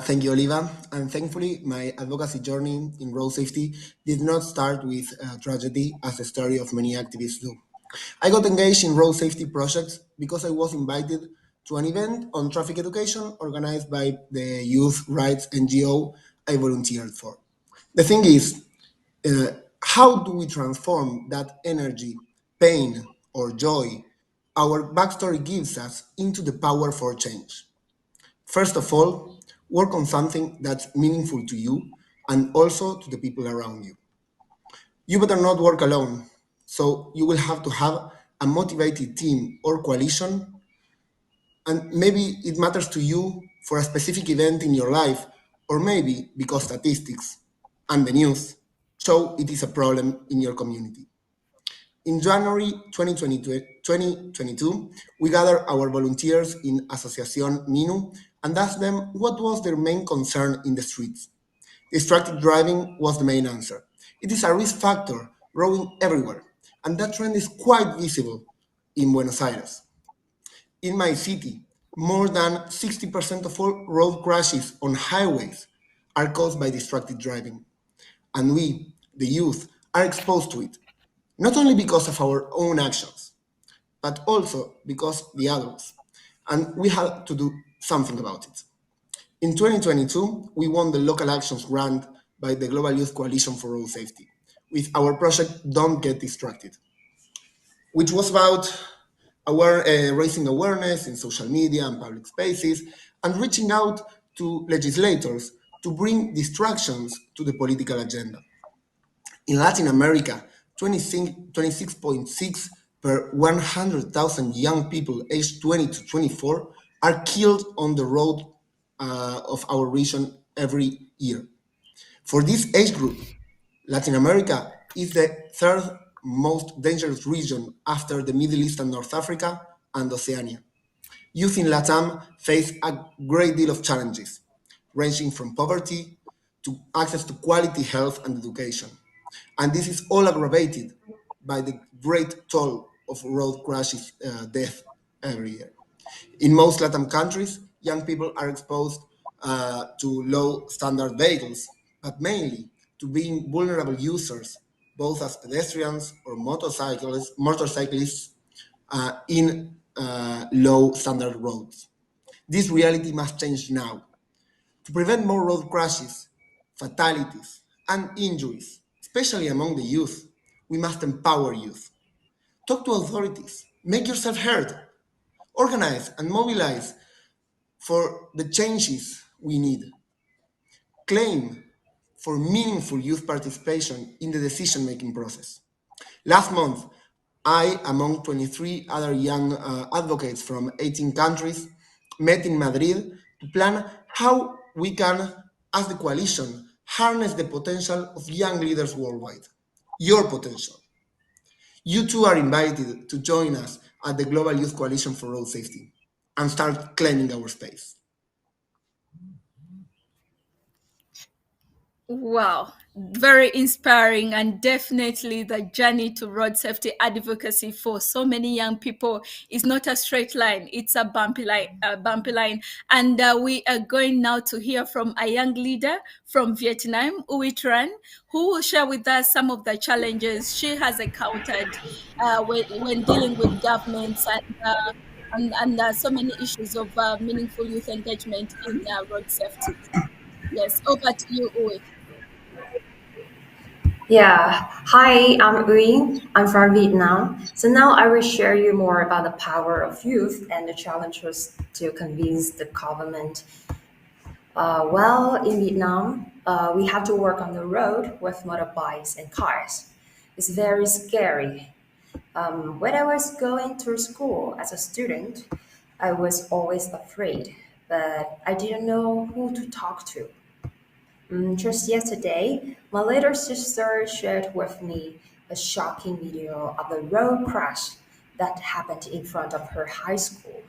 thank you, Oliva. And thankfully, my advocacy journey in road safety did not start with tragedy, as the story of many activists do. I got engaged in road safety projects because I was invited to an event on traffic education organized by the youth rights NGO I volunteered for. The thing is, how do we transform that energy, pain, or joy our backstory gives us into the power for change? First of all, work on something that's meaningful to you and also to the people around you. You better not work alone, so you will have to have a motivated team or coalition, and maybe it matters to you for a specific event in your life, or maybe because statistics and the news show it is a problem in your community. In January 2022, we gathered our volunteers in Asociación Minu and asked them what was their main concern in the streets. Distracted driving was the main answer. It is a risk factor growing everywhere, and that trend is quite visible in Buenos Aires. In my city, more than 60% of all road crashes on highways are caused by distracted driving. And we, the youth, are exposed to it, not only because of our own actions, but also because the adults. And we have to do something about it. In 2022, we won the Local Actions Grant by the Global Youth Coalition for Road Safety with our project Don't Get Distracted, which was about raising awareness in social media and public spaces and reaching out to legislators to bring distractions to the political agenda. In Latin America, 26.6 per 100,000 young people aged 20 to 24 are killed on the road of our region every year. For this age group, Latin America is the third most dangerous region after the Middle East and North Africa and Oceania. Youth in LATAM face a great deal of challenges, ranging from poverty to access to quality health and education. And this is all aggravated by the great toll of road crashes death every year. In most Latin countries, young people are exposed to low standard vehicles, but mainly to being vulnerable users, both as pedestrians or motorcyclists in low standard roads. This reality must change now. To prevent more road crashes, fatalities, and injuries, especially among the youth, we must empower youth. Talk to authorities, make yourself heard, organize and mobilize for the changes we need. Claim for meaningful youth participation in the decision-making process. Last month, I, among 23 other young advocates from 18 countries, met in Madrid to plan how we can, as the coalition, harness the potential of young leaders worldwide. Your potential. You too are invited to join us at the Global Youth Coalition for Road Safety and start claiming our space. Wow, very inspiring, and definitely the journey to road safety advocacy for so many young people is not a straight line; it's a bumpy line. And we are going now to hear from a young leader from Vietnam, Uy Tran, who will share with us some of the challenges she has encountered when dealing with governments and so many issues of meaningful youth engagement in road safety. Yes, over to you, Uy. Yeah, hi, I'm Uy. I'm from Vietnam. So now I will share you more about the power of youth and the challenges to convince the government. In Vietnam, we have to work on the road with motorbikes and cars. It's very scary. When I was going to school as a student, I was always afraid, but I didn't know who to talk to. Just yesterday, my little sister shared with me a shocking video of a road crash that happened in front of her high school.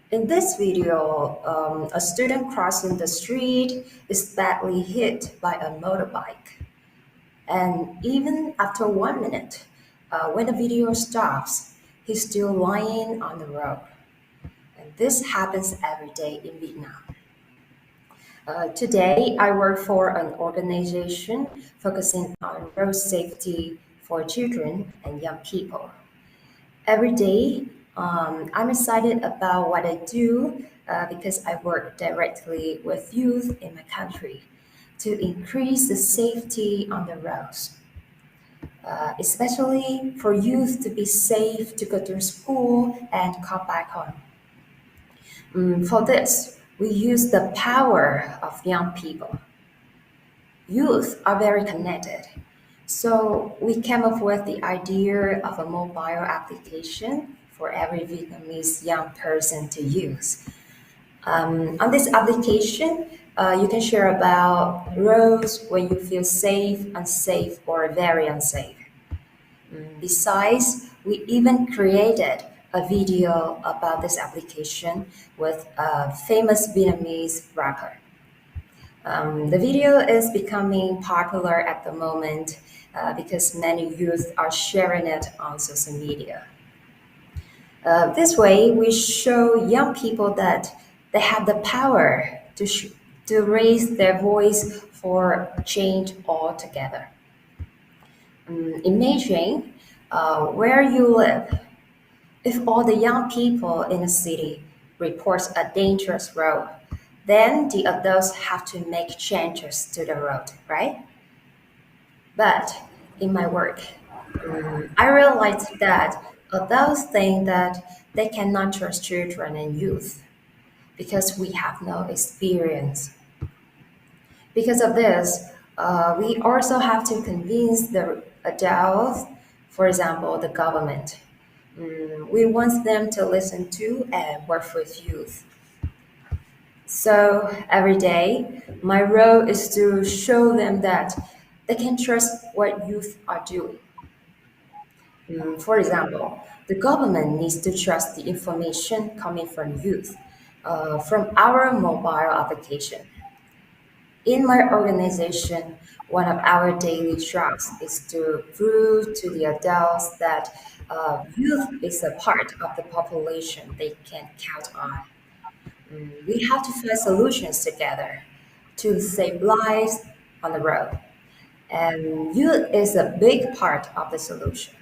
In this video, a student crossing the street is badly hit by a motorbike. And even after 1 minute, when the video stops, he's still lying on the road. And this happens every day in Vietnam. Today, I work for an organization focusing on road safety for children and young people. Every day, I'm excited about what I do because I work directly with youth in my country to increase the safety on the roads, especially for youth to be safe to go to school and come back home. For this, we use the power of young people. Youth are very connected. So we came up with the idea of a mobile application for every Vietnamese young person to use. On this application, you can share about roads when you feel safe, unsafe, or very unsafe. Besides, we even created a video about this application with a famous Vietnamese rapper. The video is becoming popular at the moment because many youth are sharing it on social media. This way, we show young people that they have the power to raise their voice for change altogether. Imagine where you live. If all the young people in a city reports a dangerous road, then the adults have to make changes to the road, right? But in my work, I realized that adults think that they cannot trust children and youth because we have no experience. Because of this, we also have to convince the adults, for example, the government. We want them to listen to and work with youth. So every day, my role is to show them that they can trust what youth are doing. For example, the government needs to trust the information coming from youth, from our mobile application. In my organization, one of our daily jobs is to prove to the adults that youth is a part of the population they can count on. We have to find solutions together to save lives on the road. And youth is a big part of the solution.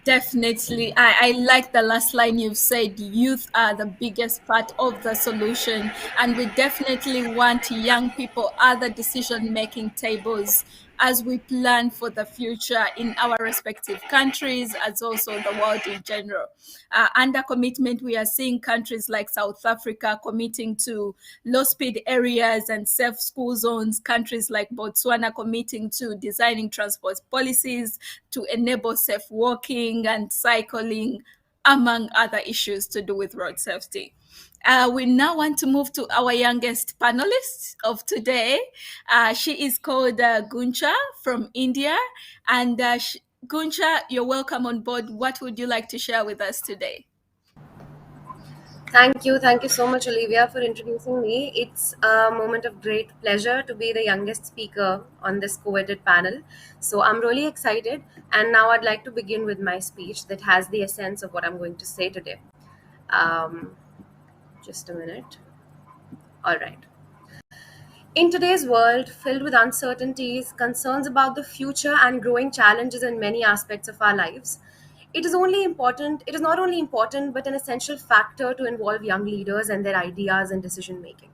Definitely. I like the last line you've said. Youth are the biggest part of the solution. And we definitely want young people at the decision making tables as we plan for the future in our respective countries, as also the world in general. Under commitment, we are seeing countries like South Africa committing to low speed areas and safe school zones, countries like Botswana committing to designing transport policies to enable safe walking and cycling, among other issues to do with road safety. We now want to move to our youngest panelist of today. She is called Guncha from India. And Guncha, you're welcome on board. What would you like to share with us today? Thank you so much, Olivia, for introducing me. It's a moment of great pleasure to be the youngest speaker on this co-edited panel. So I'm really excited, and now I'd like to begin with my speech that has the essence of what I'm going to say today. Um, just a minute. All right. In today's world, filled with uncertainties, concerns about the future, and growing challenges in many aspects of our lives, it is not only important but an essential factor to involve young leaders and their ideas in decision making.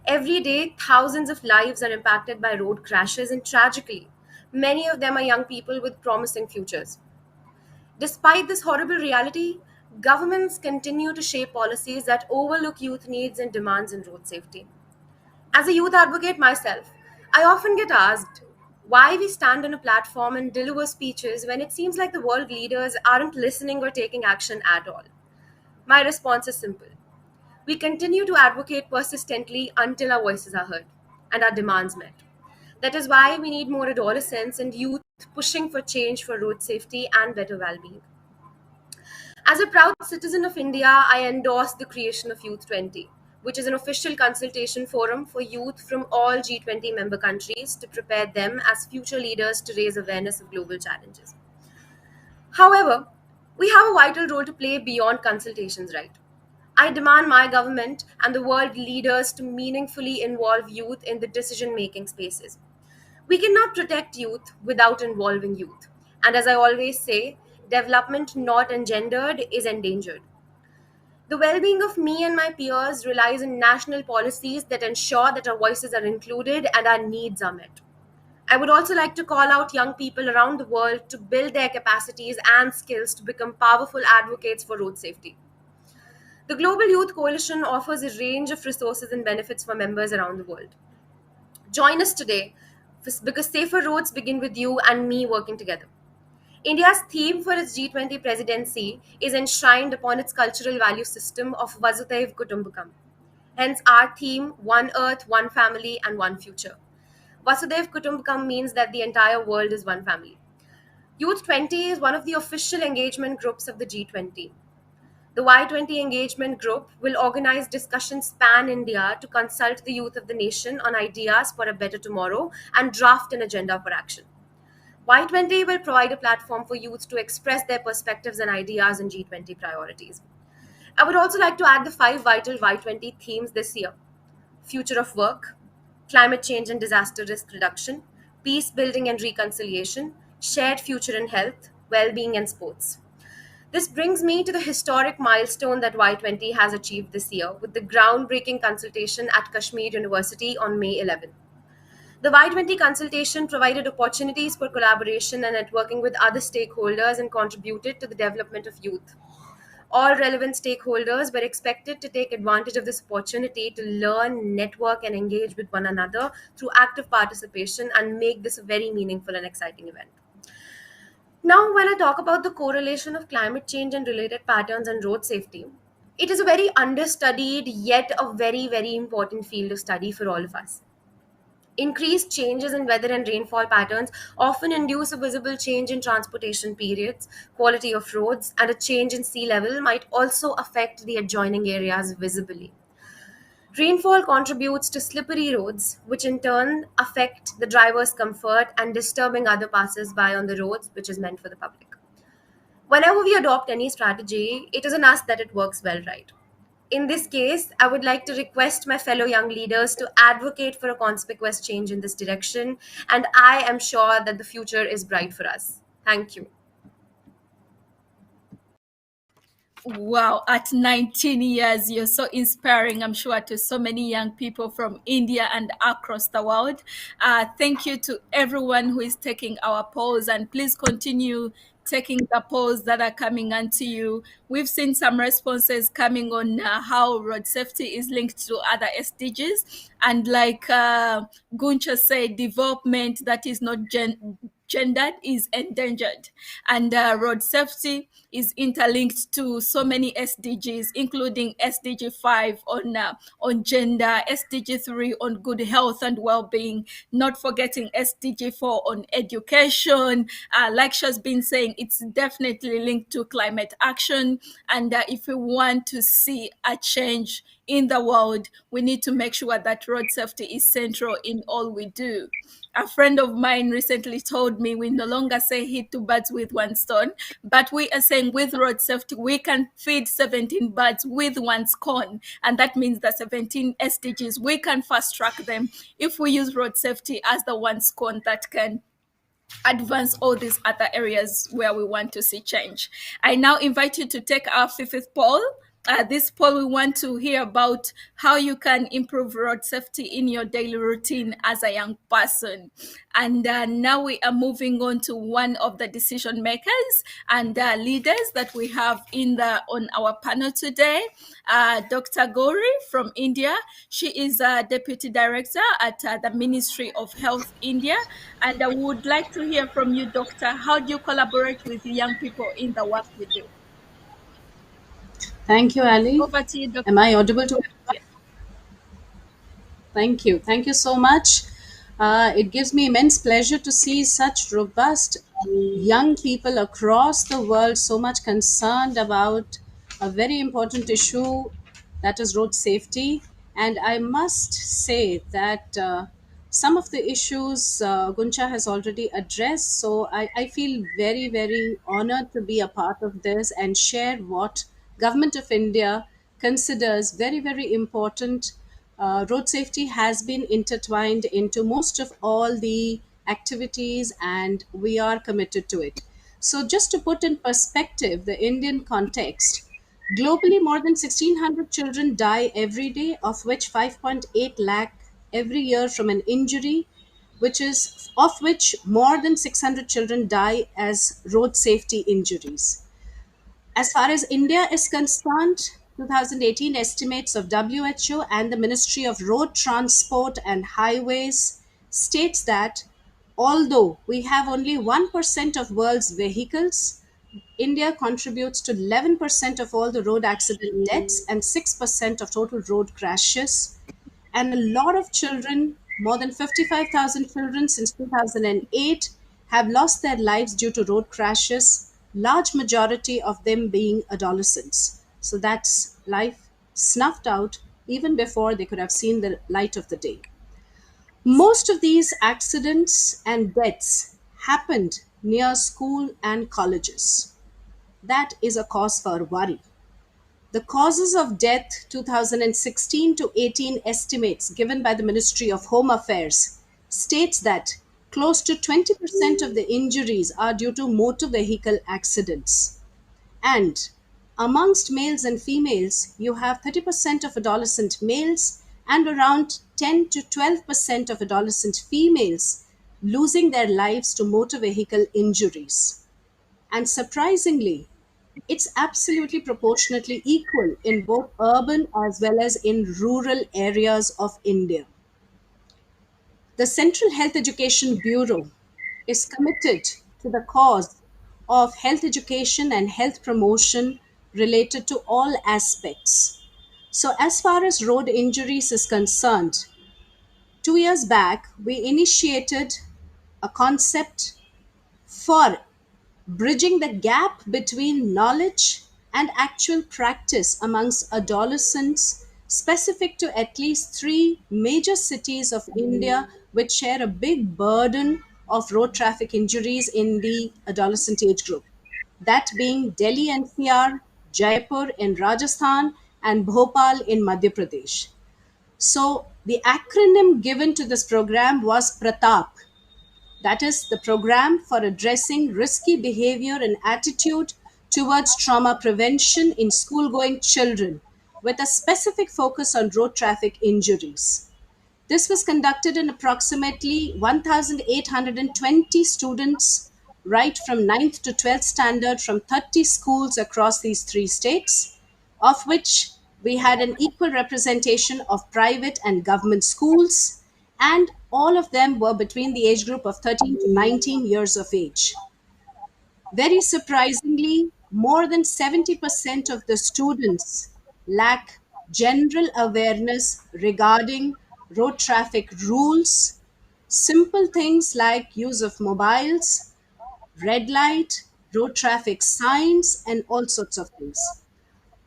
Every day, thousands of lives are impacted by road crashes, and tragically, many of them are young people with promising futures. Despite this horrible reality, governments continue to shape policies that overlook youth needs and demands in road safety. As a youth advocate myself, I often get asked why we stand on a platform and deliver speeches when it seems like the world leaders aren't listening or taking action at all. My response is simple. We continue to advocate persistently until our voices are heard and our demands met. That is why we need more adolescents and youth pushing for change for road safety and better well being. As a proud citizen of India, I endorse the creation of Youth 20, which is an official consultation forum for youth from all G20 member countries to prepare them as future leaders to raise awareness of global challenges. However, we have a vital role to play beyond consultations, right? I demand my government and the world leaders to meaningfully involve youth in the decision making spaces. We cannot protect youth without involving youth. And as I always say, development not engendered is endangered. The well being of me and my peers relies on national policies that ensure that our voices are included and our needs are met. I would also like to call out young people around the world to build their capacities and skills to become powerful advocates for road safety. The Global Youth Coalition offers a range of resources and benefits for members around the world. Join us today because safer roads begin with you and me working together. India's theme for its G20 presidency is enshrined upon its cultural value system of Vasudhaiv Kutumbakam. Hence, our theme, One Earth, One Family, and One Future. Vasudhaiv Kutumbakam means that the entire world is one family. Youth 20 is one of the official engagement groups of the G20. The Y20 engagement group will organize discussions pan-India to consult the youth of the nation on ideas for a better tomorrow and draft an agenda for action. Y20 will provide a platform for youth to express their perspectives and ideas on G20 priorities. I would also like to add the 5 vital Y20 themes this year: future of work, climate change and disaster risk reduction, peace building and reconciliation, shared future in health, well-being and sports. This brings me to the historic milestone that Y20 has achieved this year with the groundbreaking consultation at Kashmir University on May 11. The Y20 consultation provided opportunities for collaboration and networking with other stakeholders and contributed to the development of youth. All relevant stakeholders were expected to take advantage of this opportunity to learn, network, and engage with one another through active participation and make this a very meaningful and exciting event. Now, when I talk about the correlation of climate change and related patterns and road safety, it is a very understudied yet a very, very important field of study for all of us. Increased changes in weather and rainfall patterns often induce a visible change in transportation periods, quality of roads, and a change in sea level might also affect the adjoining areas visibly. Rainfall contributes to slippery roads, which in turn affect the driver's comfort and disturbing other passers-by on the roads, which is meant for the public. Whenever we adopt any strategy, it is on us that it works well, right? In this case, I would like to request my fellow young leaders to advocate for a conspicuous change in this direction, and I am sure that the future is bright for us. Thank you. Wow, at 19 years, you're so inspiring, I'm sure, to so many young people from India and across the world. Thank you to everyone who is taking our polls, and please continue taking the polls that are coming onto you. We've seen some responses coming on how road safety is linked to other SDGs. And like Guncha said, development that is not gendered is endangered. And road safety is interlinked to so many SDGs, including SDG 5 on gender, SDG 3 on good health and well-being, not forgetting SDG 4 on education. Like she's been saying, saying it's definitely linked to climate action. And if we want to see a change in the world, we need to make sure that road safety is central in all we do. A friend of mine recently told me we no longer say hit two birds with one stone, but we are saying with road safety, we can feed 17 birds with one scone. And that means the 17 SDGs, we can fast track them if we use road safety as the one scone that can advance all these other areas where we want to see change. I now invite you to take our fifth poll. This poll, we want to hear about how you can improve road safety in your daily routine as a young person. And now we are moving on to one of the decision makers and leaders that we have on our panel today, Dr. Gauri from India. She is a deputy director at the Ministry of Health India. And I would like to hear from you, Doctor. How do you collaborate with young people in the work you do? Thank you, Ali. Over to you, Dr. Am I audible to everyone? Yes. Thank you. Thank you so much. It gives me immense pleasure to see such robust young people across the world so much concerned about a very important issue, that is road safety. And I must say that some of the issues Guncha has already addressed. So I feel very, very honored to be a part of this and share what Government of India considers very, very important. Road safety has been intertwined into most of all the activities, and we are committed to it. So, just to put in perspective the Indian context, globally more than 1,600 children die every day, of which 5.8 lakh every year from an injury, which is of which more than 600 children die as road safety injuries. As far as India is concerned, 2018 estimates of WHO and the Ministry of Road Transport and Highways states that although we have only 1% of world's vehicles, India contributes to 11% of all the road accident deaths and 6% of total road crashes. And a lot of children, more than 55,000 children since 2008, have lost their lives due to road crashes, large majority of them being adolescents. So that's life snuffed out even before they could have seen the light of the day. Most of these accidents and deaths happened near school and colleges. That is a cause for worry. The causes of death 2016 to 18 estimates given by the Ministry of Home Affairs states that close to 20% of the injuries are due to motor vehicle accidents. And amongst males and females, you have 30% of adolescent males and around 10 to 12% of adolescent females losing their lives to motor vehicle injuries. And surprisingly, it's absolutely proportionately equal in both urban as well as in rural areas of India. The Central Health Education Bureau is committed to the cause of health education and health promotion related to all aspects. So, as far as road injuries is concerned, 2 years back, we initiated a concept for bridging the gap between knowledge and actual practice amongst adolescents, specific to at least three major cities of India, which share a big burden of road traffic injuries in the adolescent age group. That being Delhi NCR, Jaipur in Rajasthan, and Bhopal in Madhya Pradesh. So, the acronym given to this program was PRATAP, that is the program for addressing risky behavior and attitude towards trauma prevention in school going children, with a specific focus on road traffic injuries. This was conducted in approximately 1,820 students, right from 9th to 12th standard, from 30 schools across these three states, of which we had an equal representation of private and government schools, and all of them were between the age group of 13 to 19 years of age. Very surprisingly, more than 70% of the students lack general awareness regarding road traffic rules, simple things like use of mobiles, red light, road traffic signs, and all sorts of things.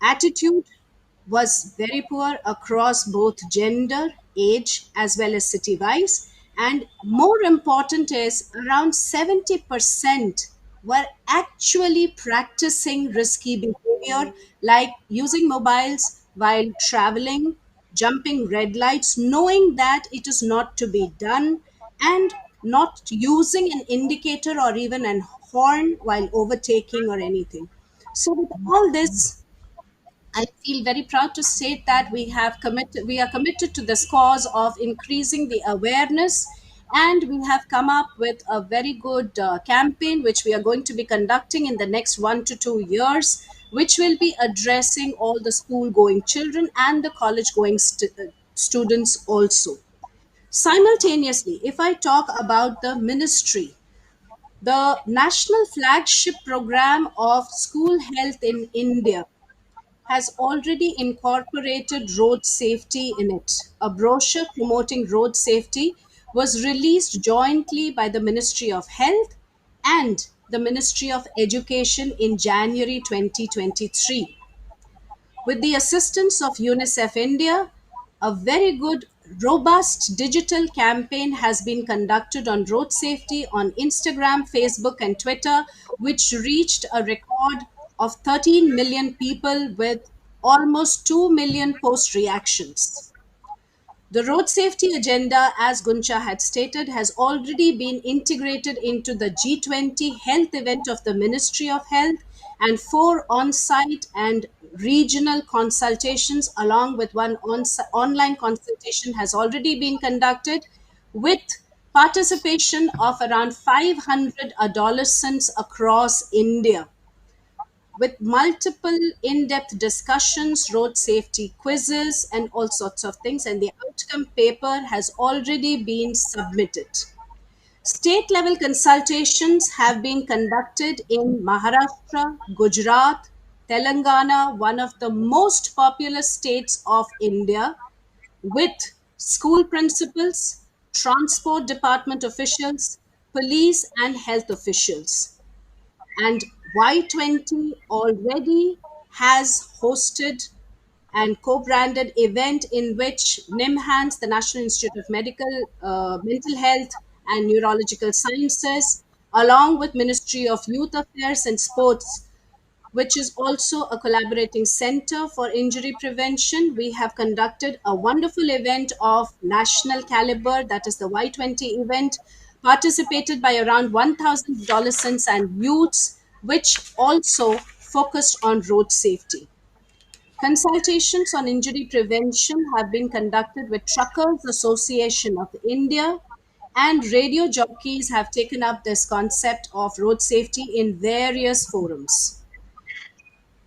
Attitude was very poor across both gender, age, as well as city wise. And more important is around 70% were actually practicing risky behavior like using mobiles while traveling, jumping red lights, knowing that it is not to be done, and not using an indicator or even an horn while overtaking or anything. So, with all this, I feel very proud to state that we are committed to this cause of increasing the awareness, and we have come up with a very good campaign which we are going to be conducting in the next 1 to 2 years, which will be addressing all the school going children and the college going students also. Simultaneously, if I talk about the ministry, the national flagship program of school health in India has already incorporated road safety in it. A brochure promoting road safety was released jointly by the Ministry of Health and the Ministry of Education in January 2023. With the assistance of UNICEF India, a very good, robust digital campaign has been conducted on road safety on Instagram, Facebook, and Twitter, which reached a record of 13 million people with almost 2 million post reactions. The road safety agenda, as Guncha had stated, has already been integrated into the G20 health event of the Ministry of Health, and 4 on-site and regional consultations, along with one online consultation, has already been conducted with participation of around 500 adolescents across India, with multiple in-depth discussions, road safety quizzes, and all sorts of things. And the outcome paper has already been submitted. State level consultations have been conducted in Maharashtra, Gujarat, Telangana, one of the most populous states of India, with school principals, transport department officials, police, and health officials. And Y20 already has hosted and co-branded event in which NIMHANS, the National Institute of Mental Health and Neurological Sciences, along with Ministry of Youth Affairs and Sports, which is also a collaborating center for injury prevention, we have conducted a wonderful event of national caliber, that is the Y20 event, participated by around 1,000 adolescents and youths, which also focused on road safety. Consultations on injury prevention have been conducted with Truckers Association of India, and radio jockeys have taken up this concept of road safety in various forums.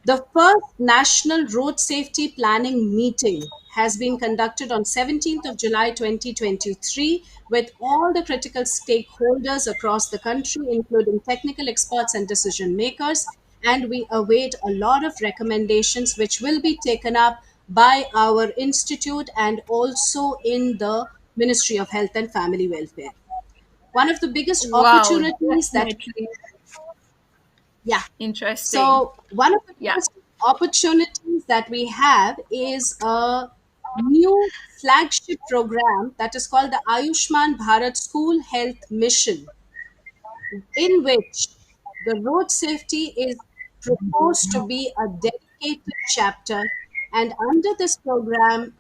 The first National Road Safety Planning Meeting has been conducted on 17th of July 2023 with all the critical stakeholders across the country, including technical experts and decision makers. And we await a lot of recommendations which will be taken up by our institute and also in the Ministry of Health and Family Welfare. One of the biggest Wow, opportunities that definitely yeah. interesting. So one of the Yeah. biggest opportunities that we have is a new flagship program that is called the Ayushman Bharat School Health Mission, in which the road safety is proposed to be a dedicated chapter. And under this program,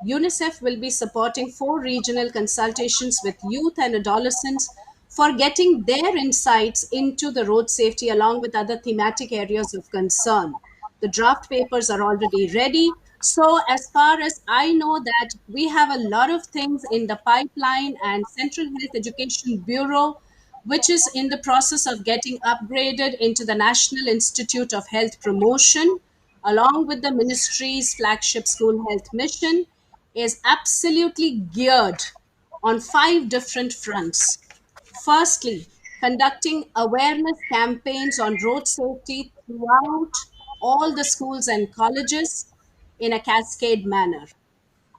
UNICEF will be supporting 4 regional consultations with youth and adolescents for getting their insights into the road safety along with other thematic areas of concern. The draft papers are already ready. So, as far as I know, that we have a lot of things in the pipeline, and Central Health Education Bureau, which is in the process of getting upgraded into the National Institute of Health Promotion, along with the ministry's flagship school health mission, is absolutely geared on 5 different fronts. Firstly, conducting awareness campaigns on road safety throughout all the schools and colleges in a cascade manner.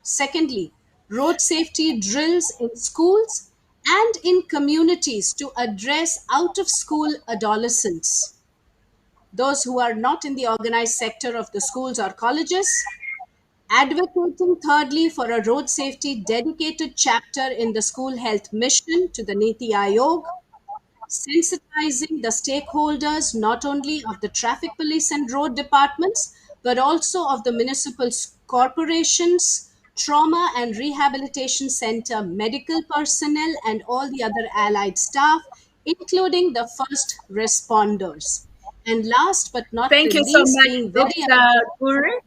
Secondly, road safety drills in schools and in communities to address out of school adolescents. those who are not in the organized sector of the schools or colleges. Advocating, thirdly, for a road safety dedicated chapter in the school health mission to the Niti Aayog, sensitizing the stakeholders not only of the traffic police and road departments, but also of the municipal corporations, trauma and rehabilitation center medical personnel, and all the other allied staff, including the first responders. And last but not the Thank you so least, much, being very Dr. Gure.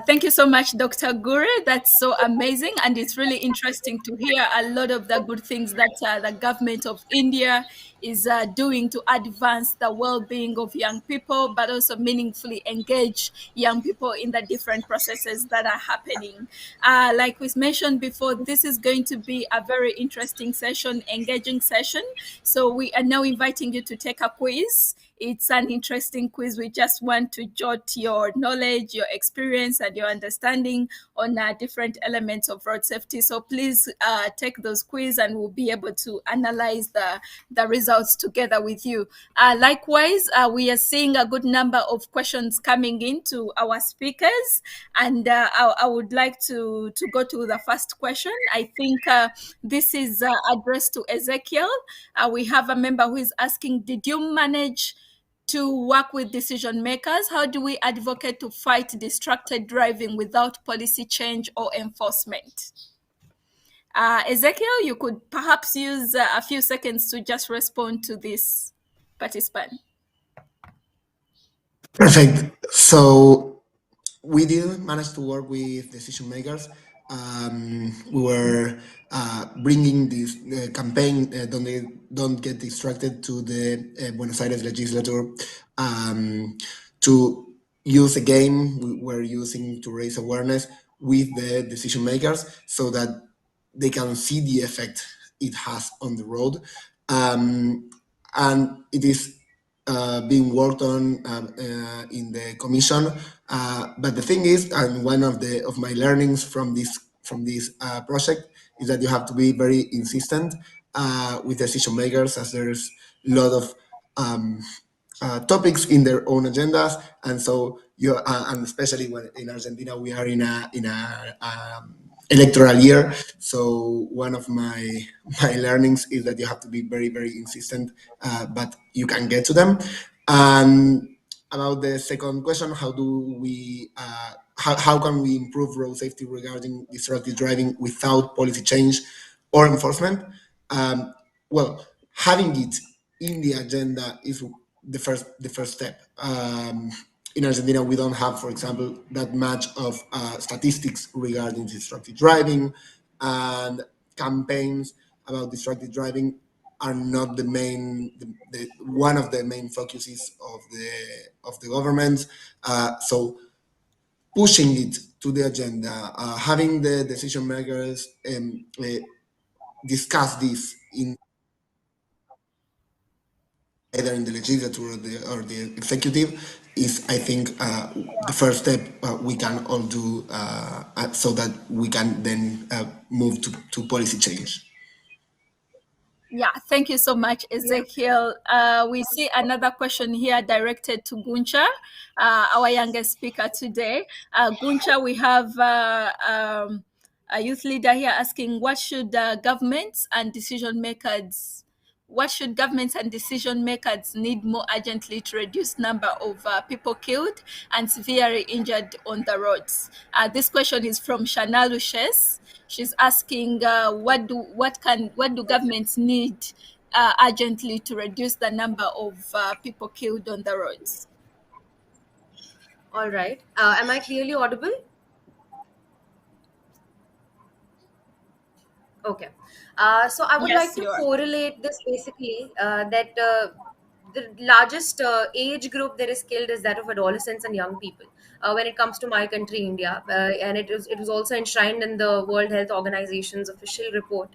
Thank you so much, Dr. Gure. That's so amazing, and it's really interesting to hear a lot of the good things that the government of India is doing to advance the well-being of young people, but also meaningfully engage young people in the different processes that are happening. Like we mentioned before, this is going to be a very interesting session, engaging session. So we are now inviting you to take a quiz. It's an interesting quiz. We just want to jot your knowledge, your experience, and your understanding on different elements of road safety. So please take those quiz, and we'll be able to analyze the results together with you. Likewise, we are seeing a good number of questions coming in to our speakers, and I would like to go to the first question. I think this is addressed to Ezekiel. We have a member who is asking, did you manage to work with decision makers? How do we advocate to fight distracted driving without policy change or enforcement? Ezekiel, you could perhaps use a few seconds to just respond to this participant. Perfect. So we did manage to work with decision makers. We were bringing this campaign, don't get distracted, to the Buenos Aires legislature to use a game we were using to raise awareness with the decision makers so that they can see the effect it has on the road. And it is being worked on in the commission. But the thing is, and one of my learnings from this project is that you have to be very insistent with decision makers, as there's a lot of topics in their own agendas, and so you and especially when in Argentina we are in a electoral year. So one of my learnings is that you have to be very, very insistent, but you can get to them. And about the second question, how do we how can we improve road safety regarding distracted driving without policy change or enforcement? Well, having it in the agenda is the first step. In Argentina, we don't have, for example, that much of statistics regarding distracted driving, and campaigns about distracted driving are not the main, one of the main focuses of the government. So pushing it to the agenda, having the decision makers discuss this in either in the legislature or the executive is, I think, the first step we can all do so that we can then move to policy change. Yeah, thank you so much, Ezekiel. We see another question here directed to Guncha, our youngest speaker today. Guncha, we have a youth leader here asking, what should governments and decision makers need more urgently to reduce number of people killed and severely injured on the roads? This question is from Shana Luches. She's asking, what do governments need urgently to reduce the number of people killed on the roads? All right. Am I clearly audible? Okay. So I would Yes, like to you are. correlate this basically that the largest age group that is killed is that of adolescents and young people. When it comes to my country, India, and it was also enshrined in the World Health Organization's official report.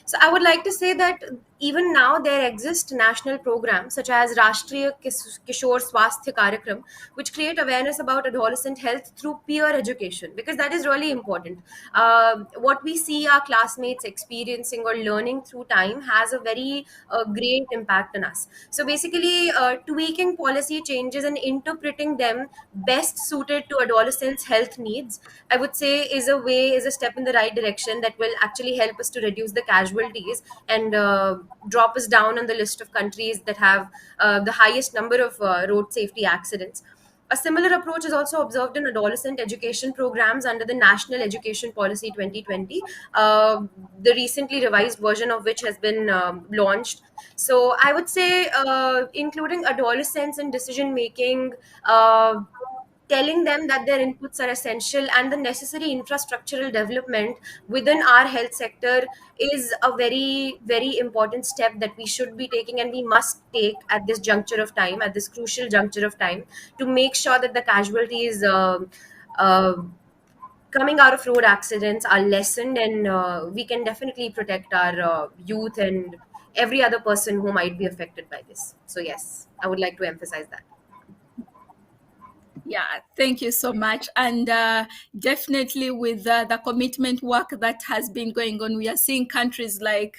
So I would like to say that even now there exist national programs such as Rashtriya Kishore Swasthya Karyakram, which create awareness about adolescent health through peer education, because that is really important. What we see our classmates experiencing or learning through time has a very great impact on us. So basically, actually tweaking policy changes and interpreting them best suited to adolescents' health needs, I would say is a step in the right direction that will actually help us to reduce the casualties and drop us down on the list of countries that have the highest number of road safety accidents. A similar approach is also observed in adolescent education programs under the National Education Policy 2020, the recently revised version of which has been launched. So I would say including adolescents in decision making, telling them that their inputs are essential and the necessary infrastructural development within our health sector is a very, very important step that we should be taking and we must take at this juncture of time, at this crucial juncture of time, to make sure that the casualties uh, coming out of road accidents are lessened, and we can definitely protect our youth and every other person who might be affected by this. So yes, I would like to emphasize that. Yeah, thank you so much. And definitely with the commitment work that has been going on, we are seeing countries like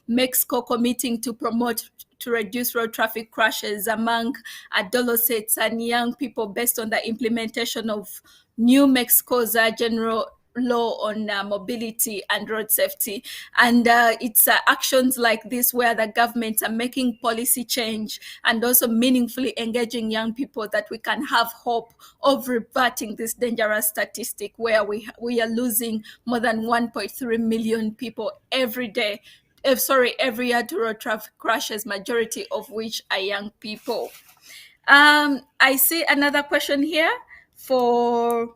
Mexico committing to promote to reduce road traffic crashes among adolescents and young people based on the implementation of New Mexico's general law on mobility and road safety. And it's actions like this where the governments are making policy change and also meaningfully engaging young people that we can have hope of reverting this dangerous statistic where we are losing more than 1.3 million people every day. Every year to road traffic crashes, majority of which are young people. I see another question here for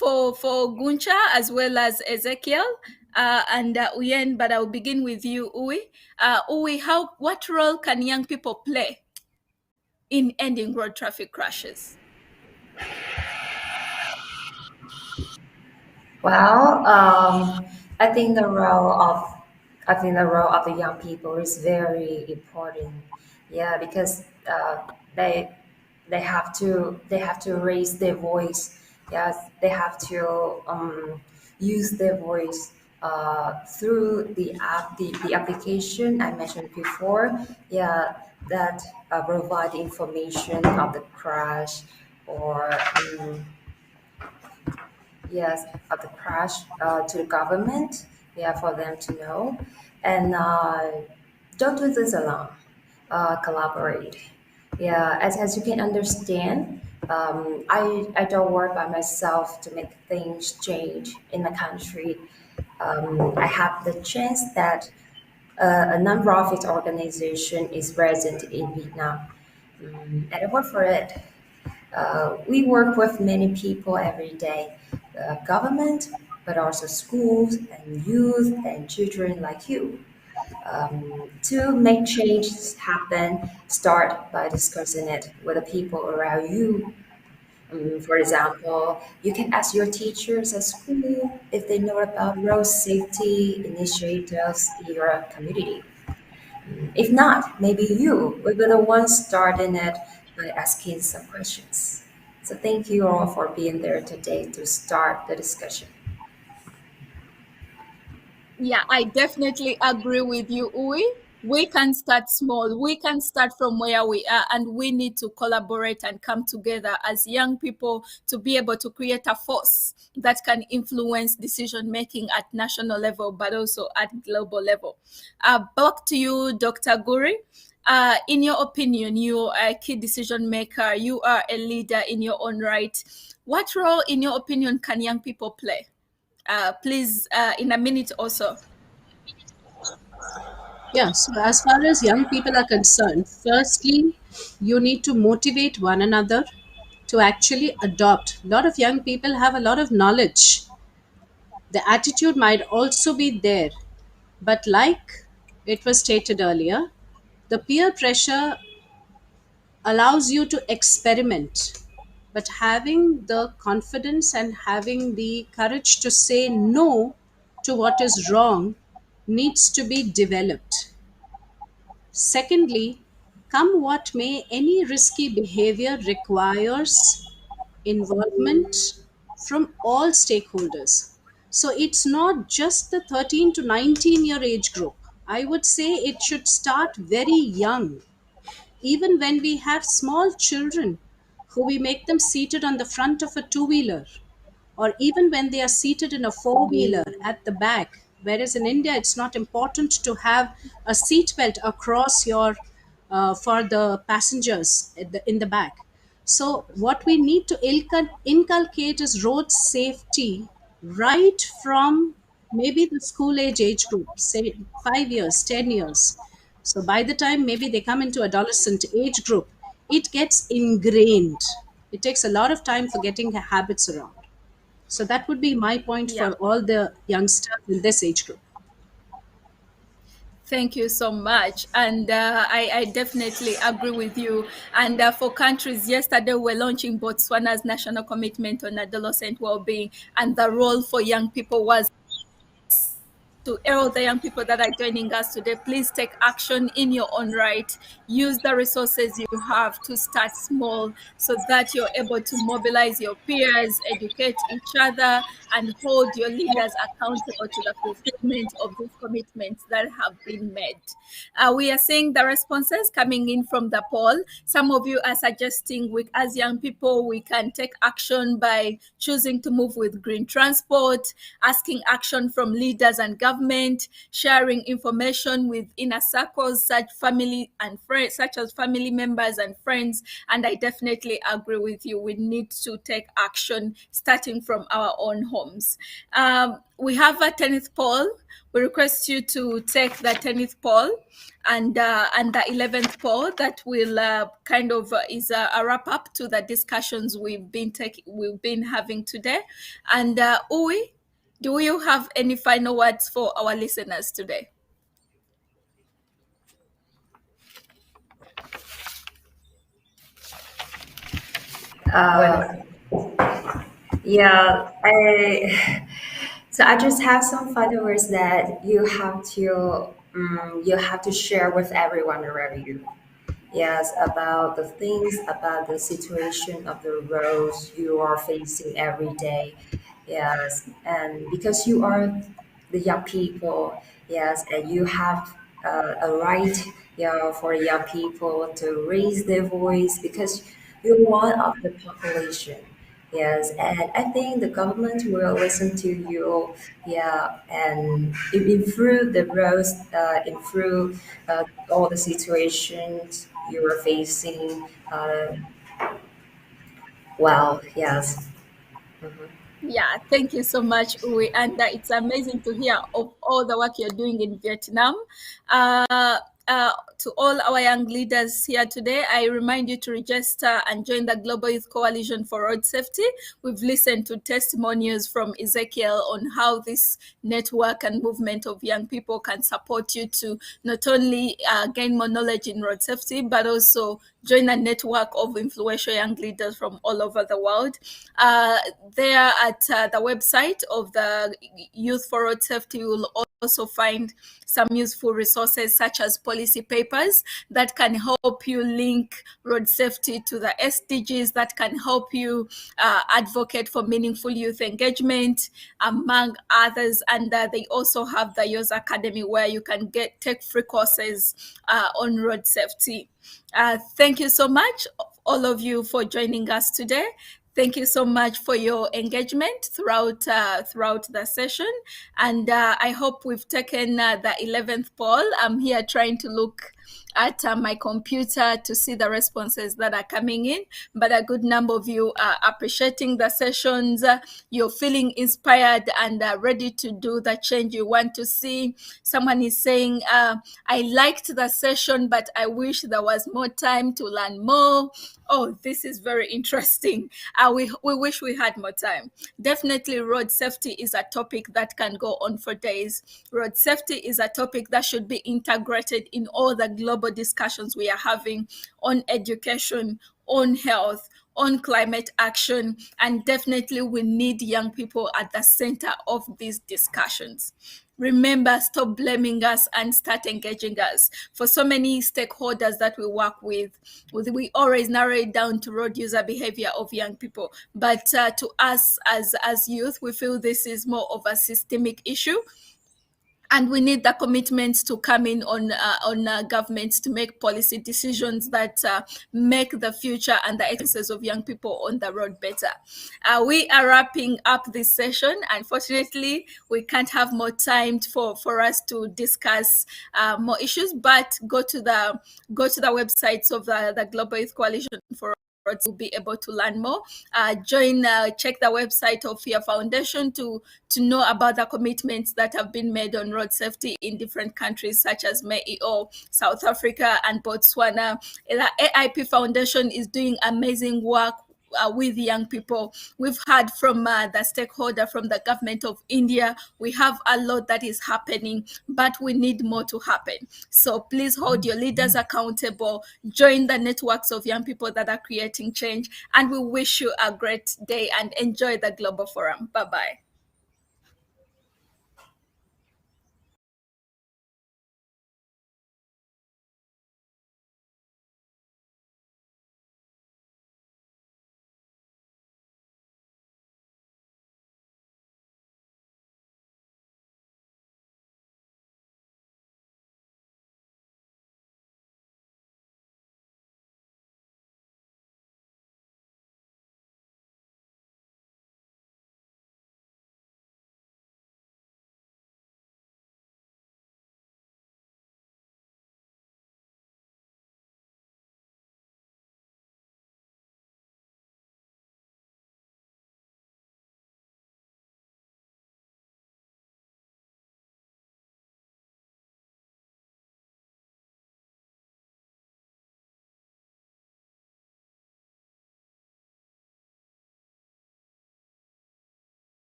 Guncha as well as Ezekiel and Uyen, but I'll begin with you, Uwe. Uwe, what role can young people play in ending road traffic crashes? Well, I think the role of the young people is very important. Yeah, because they they have to raise their voice. Yes, they have to use their voice through the application I mentioned before. Yeah, that provide information of the crash or. Yes, of the crash to the government, yeah, for them to know. And don't do this alone. Collaborate. Yeah, as you can understand, I don't work by myself to make things change in the country. I have the chance that a nonprofit organization is present in Vietnam, and I work for it. We work with many people every day, government, but also schools and youth and children like you. To make changes happen, start by discussing it with the people around you. For example, you can ask your teachers at school if they know about road safety initiatives in your community. If not, maybe you will be the one starting it by asking some questions. So thank you all for being there today to start the discussion. Yeah, I definitely agree with you, Uwe. We can start small. We can start from where we are, and we need to collaborate and come together as young people to be able to create a force that can influence decision making at national level, but also at global level. Back to you, Dr. Guri. In your opinion, you are a key decision maker. You are a leader in your own right. What role, in your opinion, can young people play? Please, in a minute or so. Yeah, so as far as young people are concerned, firstly, you need to motivate one another to actually adopt. A lot of young people have a lot of knowledge. The attitude might also be there, but like it was stated earlier, the peer pressure allows you to experiment. But having the confidence and having the courage to say no to what is wrong needs to be developed. Secondly, come what may, any risky behavior requires involvement from all stakeholders. So it's not just the 13 to 19-year age group. I would say it should start very young. even when we have small children who we make them seated on the front of a two-wheeler, or even when they are seated in a four-wheeler at the back, whereas in India it's not important to have a seat belt across your for the passengers in the back. So what we need to inculcate is road safety right from maybe the school age group, say 5 years, 10 years. So by the time maybe they come into adolescent age group, it gets ingrained. It takes a lot of time for getting habits around. So that would be my point Yeah. for all the youngsters in this age group. Thank you so much. And I definitely agree with you. And for countries, yesterday we're launching Botswana's national commitment on adolescent well-being, and the role for young people was to all the young people that are joining us today, please take action in your own right. Use the resources you have to start small so that you're able to mobilize your peers, educate each other, and hold your leaders accountable to the fulfillment of these commitments that have been made. We are seeing the responses coming in from the poll. Some of you are suggesting we, as young people, we can take action by choosing to move with green transport, asking action from leaders and government, sharing information with inner circles, such as family members and friends. And I definitely agree with you. We need to take action starting from our own homes. We have a 10th poll. We request you to take the 10th poll and the 11th poll that will is a wrap up to the discussions we've been having today. And Uwe, do you have any final words for our listeners today? Uh, yeah, so I just have some final words that you have to share with everyone around you. Yes, about the things, about the situation of the roads you are facing every day. Yes, and because you are the young people, yes, and you have a right, yeah, for young people to raise their voice because you're one of the population. Yes, and I think the government will listen to you, yeah, and improve the roads, improve all the situations you are facing. Well, yes. Mhm. Yeah, thank you so much, Uwe. And it's amazing to hear of all the work you're doing in Vietnam. To all our young leaders here today, I remind you to register and join the Global Youth Coalition for Road Safety. We've listened to testimonials from Ezekiel on how this network and movement of young people can support you to not only gain more knowledge in road safety, but also join a network of influential young leaders from all over the world. There at the website of the Youth for Road Safety, you will also find some useful resources such as policy papers that can help you link road safety to the SDGs, that can help you advocate for meaningful youth engagement, among others. And they also have the Youth Academy where you can take free courses on road safety. Thank you so much, all of you, for joining us today. Thank you so much for your engagement throughout the session, and I hope we've taken the 11th poll. I'm here trying to look at my computer to see the responses that are coming in, but a good number of you are appreciating the sessions. You're feeling inspired and ready to do the change you want to see. Someone is saying, I liked the session, but I wish there was more time to learn more. Oh, this is very interesting. We wish we had more time. Definitely, road safety is a topic that can go on for days. Road safety is a topic that should be integrated in all the global discussions we are having on education, on health, on climate action, and definitely we need young people at the center of these discussions. Remember, stop blaming us and start engaging us. For so many stakeholders that we work with, we always narrow it down to road user behavior of young people. But to us as youth, we feel this is more of a systemic issue. And we need the commitments to come in on governments to make policy decisions that make the future and the experiences of young people on the road better. We are wrapping up this session. Unfortunately, we can't have more time for us to discuss more issues, but go to the websites of the Global Youth Coalition for to be able to learn more. Check the website of your foundation to know about the commitments that have been made on road safety in different countries such as MEO, South Africa, and Botswana. The AIP Foundation is doing amazing work with young people. We've heard from the stakeholder from the government of India. We have a lot that is happening, but we need more to happen. So please hold your leaders accountable, join the networks of young people that are creating change, and we wish you a great day and enjoy the Global Forum. Bye-bye.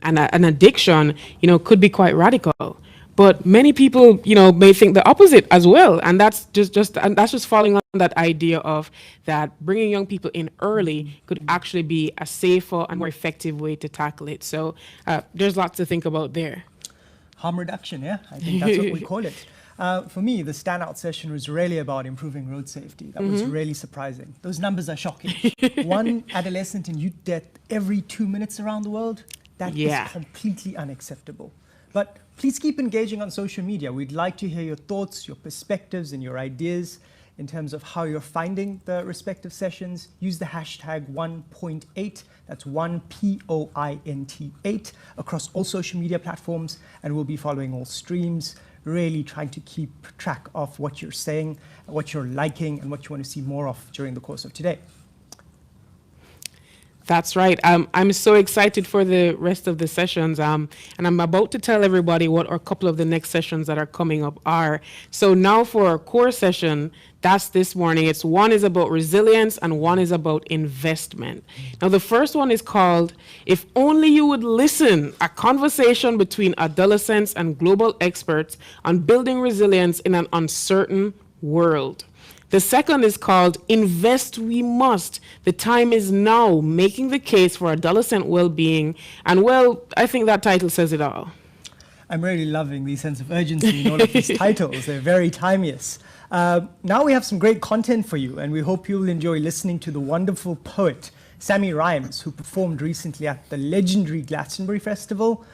And an addiction, could be quite radical. But many people, may think the opposite as well, and that's just falling on that idea of that bringing young people in early could actually be a safer and more effective way to tackle it. So there's lots to think about there. Harm reduction, yeah, I think that's what we call it. For me, the standout session was really about improving road safety. That was really surprising. Those numbers are shocking. 1 adolescent in youth death every 2 minutes around the world. That is completely unacceptable. But please keep engaging on social media. We'd like to hear your thoughts, your perspectives, and your ideas in terms of how you're finding the respective sessions. Use the hashtag 1.8, that's 1POINT8, across all social media platforms, and we'll be following all streams, really trying to keep track of what you're saying, what you're liking, and what you want to see more of during the course of today. That's right. I'm so excited for the rest of the sessions. And I'm about to tell everybody what a couple of the next sessions that are coming up are. So now for our core session, that's this morning. One is about resilience and one is about investment. Now, the first one is called If Only You Would Listen, a conversation between adolescents and global experts on building resilience in an uncertain world. The second is called Invest We Must. The time is now, making the case for adolescent well-being. And well, I think that title says it all. I'm really loving the sense of urgency in all of these titles. They're very timeless. Now we have some great content for you, and we hope you'll enjoy listening to the wonderful poet, Sammy Rhymes, who performed recently at the legendary Glastonbury Festival.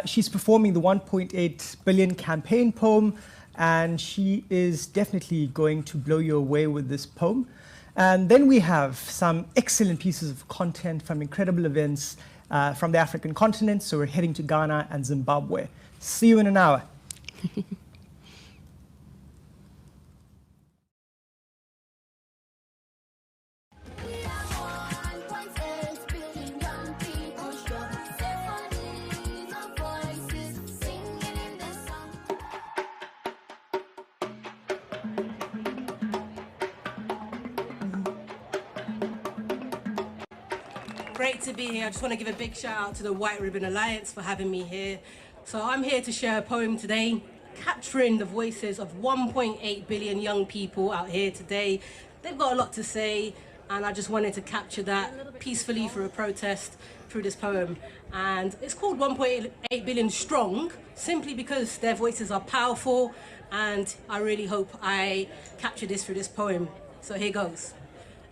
She's performing the 1.8 billion campaign poem, and she is definitely going to blow you away with this poem. And then we have some excellent pieces of content from incredible events from the African continent. So we're heading to Ghana and Zimbabwe. See you in an hour. Great to be here. I just want to give a big shout out to the White Ribbon Alliance for having me here. So I'm here to share a poem today, capturing the voices of 1.8 billion young people out here today. They've got a lot to say, and I just wanted to capture that peacefully through a protest, through this poem. And it's called 1.8 billion strong, simply because their voices are powerful, and I really hope I capture this through this poem. So here goes.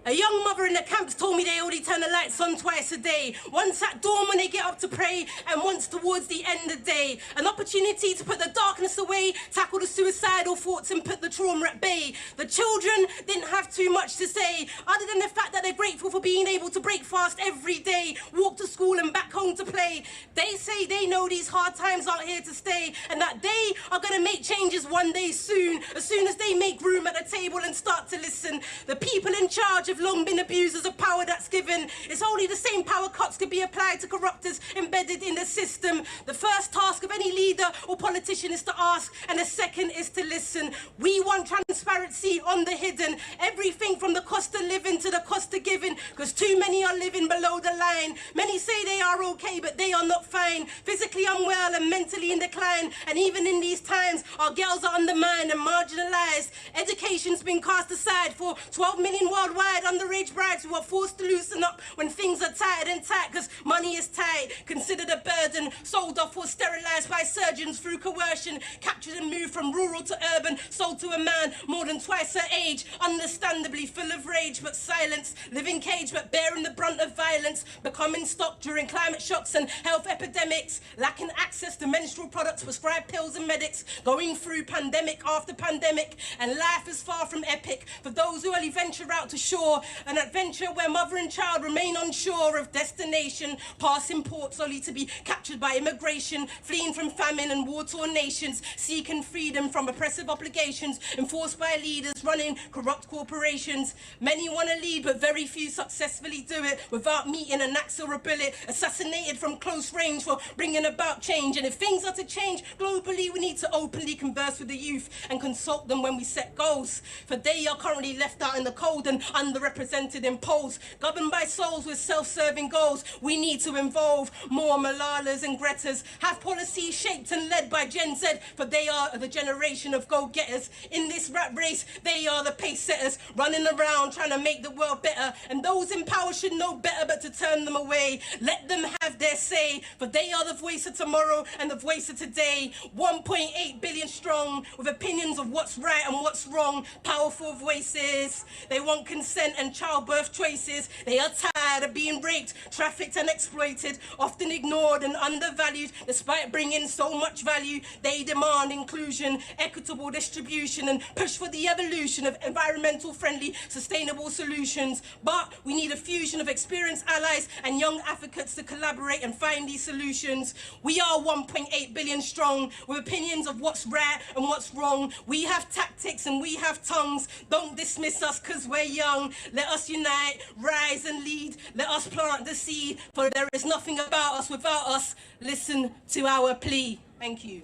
A young mother in the camps told me they only turn the lights on twice a day. Once at dawn when they get up to pray, and once towards the end of the day. An opportunity to put the darkness away, tackle the suicidal thoughts and put the trauma at bay. The children didn't have too much to say, other than the fact that they're grateful for being able to break fast every day, walk to school and back home to play. They say they know these hard times aren't here to stay, and that they are gonna make changes one day soon, as soon as they make room at the table and start to listen. The people in charge have long been abusers of power that's given. It's only the same power cuts could be applied to corruptors embedded in the system. The first task of any leader or politician is to ask, and the second is to listen. We want transparency on the hidden, everything from the cost of living to the cost of giving, because too many are living below the line. Many say they are okay, but they are not fine. Physically unwell and mentally in decline, and even in these times, our girls are undermined and marginalized. Education's been cast aside for 12 million worldwide underage brides who are forced to loosen up when things are tight and tight because money is tight, considered a burden, sold off or sterilized by surgeons through coercion, captured and moved from rural to urban, sold to a man more than twice her age, understandably full of rage but silence, living cage but bearing the brunt of violence, becoming stock during climate shocks and health epidemics, lacking access to menstrual products, prescribed pills and medics, going through pandemic after pandemic, and life is far from epic for those who only venture out to shore, an adventure where mother and child remain unsure of destination, passing ports only to be captured by immigration, fleeing from famine and war-torn nations, seeking freedom from oppressive obligations enforced by leaders running corrupt corporations. Many want to lead, but very few successfully do it without meeting an axe or a bullet, assassinated from close range for bringing about change. And if things are to change globally, we need to openly converse with the youth and consult them when we set goals, for they are currently left out in the cold and underrepresented in polls, governed by souls with self-serving goals. We need to involve more Malalas and Gretas, have policies shaped and led by Gen Z, for they are the generation of go-getters. In this rat race, they are the pace setters, running around trying to make the world better, and those in power should know better but to turn them away. Let them have their say, for they are the voice of tomorrow and the voice of today. 1.8 billion strong, with opinions of what's right and what's wrong, powerful voices. They want consent and childbirth choices. They are tired of being raped, trafficked and exploited, often ignored and undervalued despite bringing so much value. They demand inclusion, equitable distribution, and push for the evolution of environmental friendly, sustainable solutions. But we need a fusion of experienced allies and young advocates to collaborate and find these solutions. We are 1.8 billion strong, with opinions of what's right and what's wrong. We have tactics and we have tongues. Don't dismiss us because we're young. Let us unite, rise and lead. Let us plant the seed, for there is nothing about us without us. Listen to our plea. Thank you.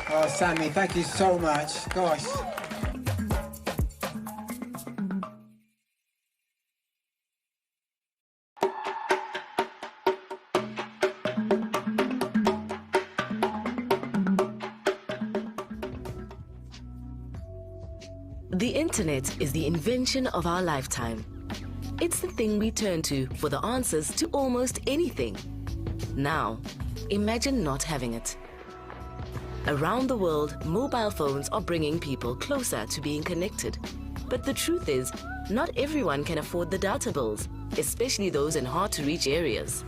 Oh, Sammy, thank you so much. Gosh. The internet is the invention of our lifetime. It's the thing we turn to for the answers to almost anything. Now, imagine not having it. Around the world, mobile phones are bringing people closer to being connected. But the truth is, not everyone can afford the data bills, especially those in hard-to-reach areas.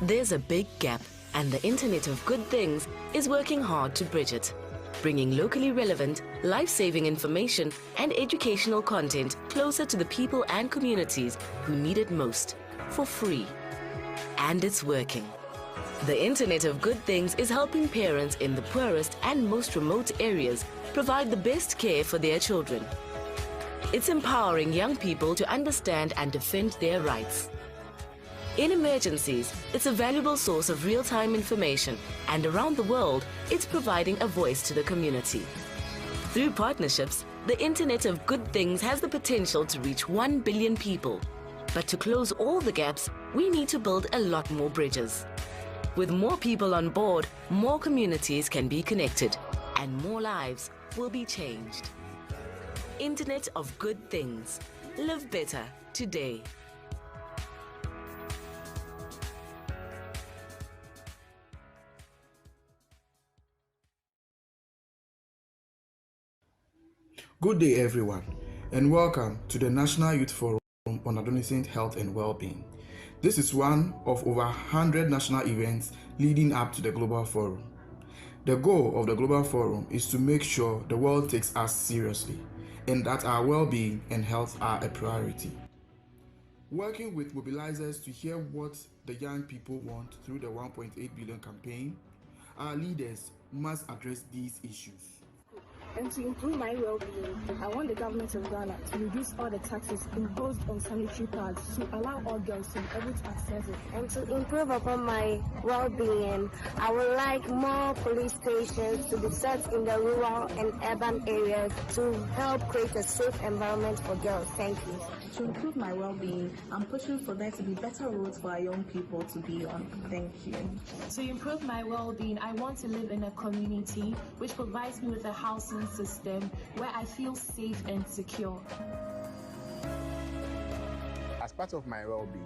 There's a big gap, and the Internet of Good Things is working hard to bridge it, bringing locally relevant, life-saving information and educational content closer to the people and communities who need it most, for free. And it's working. The Internet of Good Things is helping parents in the poorest and most remote areas provide the best care for their children. It's empowering young people to understand and defend their rights. In emergencies, it's a valuable source of real-time information, and around the world, it's providing a voice to the community. Through partnerships, the Internet of Good Things has the potential to reach 1 billion people. But to close all the gaps, we need to build a lot more bridges. With more people on board, more communities can be connected and more lives will be changed. Internet of good things. Live better today. Good day, everyone, and welcome to the National Youth Forum on Adolescent Health and Wellbeing. This is one of over 100 national events leading up to the Global Forum. The goal of the Global Forum is to make sure the world takes us seriously and that our well-being and health are a priority. Working with mobilizers to hear what the young people want through the 1.8 billion campaign, our leaders must address these issues. And to improve my well-being, I want the government of Ghana to reduce all the taxes imposed on sanitary pads to allow all girls to be able to access it. And to improve upon my well-being, I would like more police stations to be set in the rural and urban areas to help create a safe environment for girls. Thank you. To improve my well-being, I'm pushing for there to be better roads for our young people to be on. Thank you. To improve my well-being, I want to live in a community which provides me with a housing system where I feel safe and secure. As part of my well-being,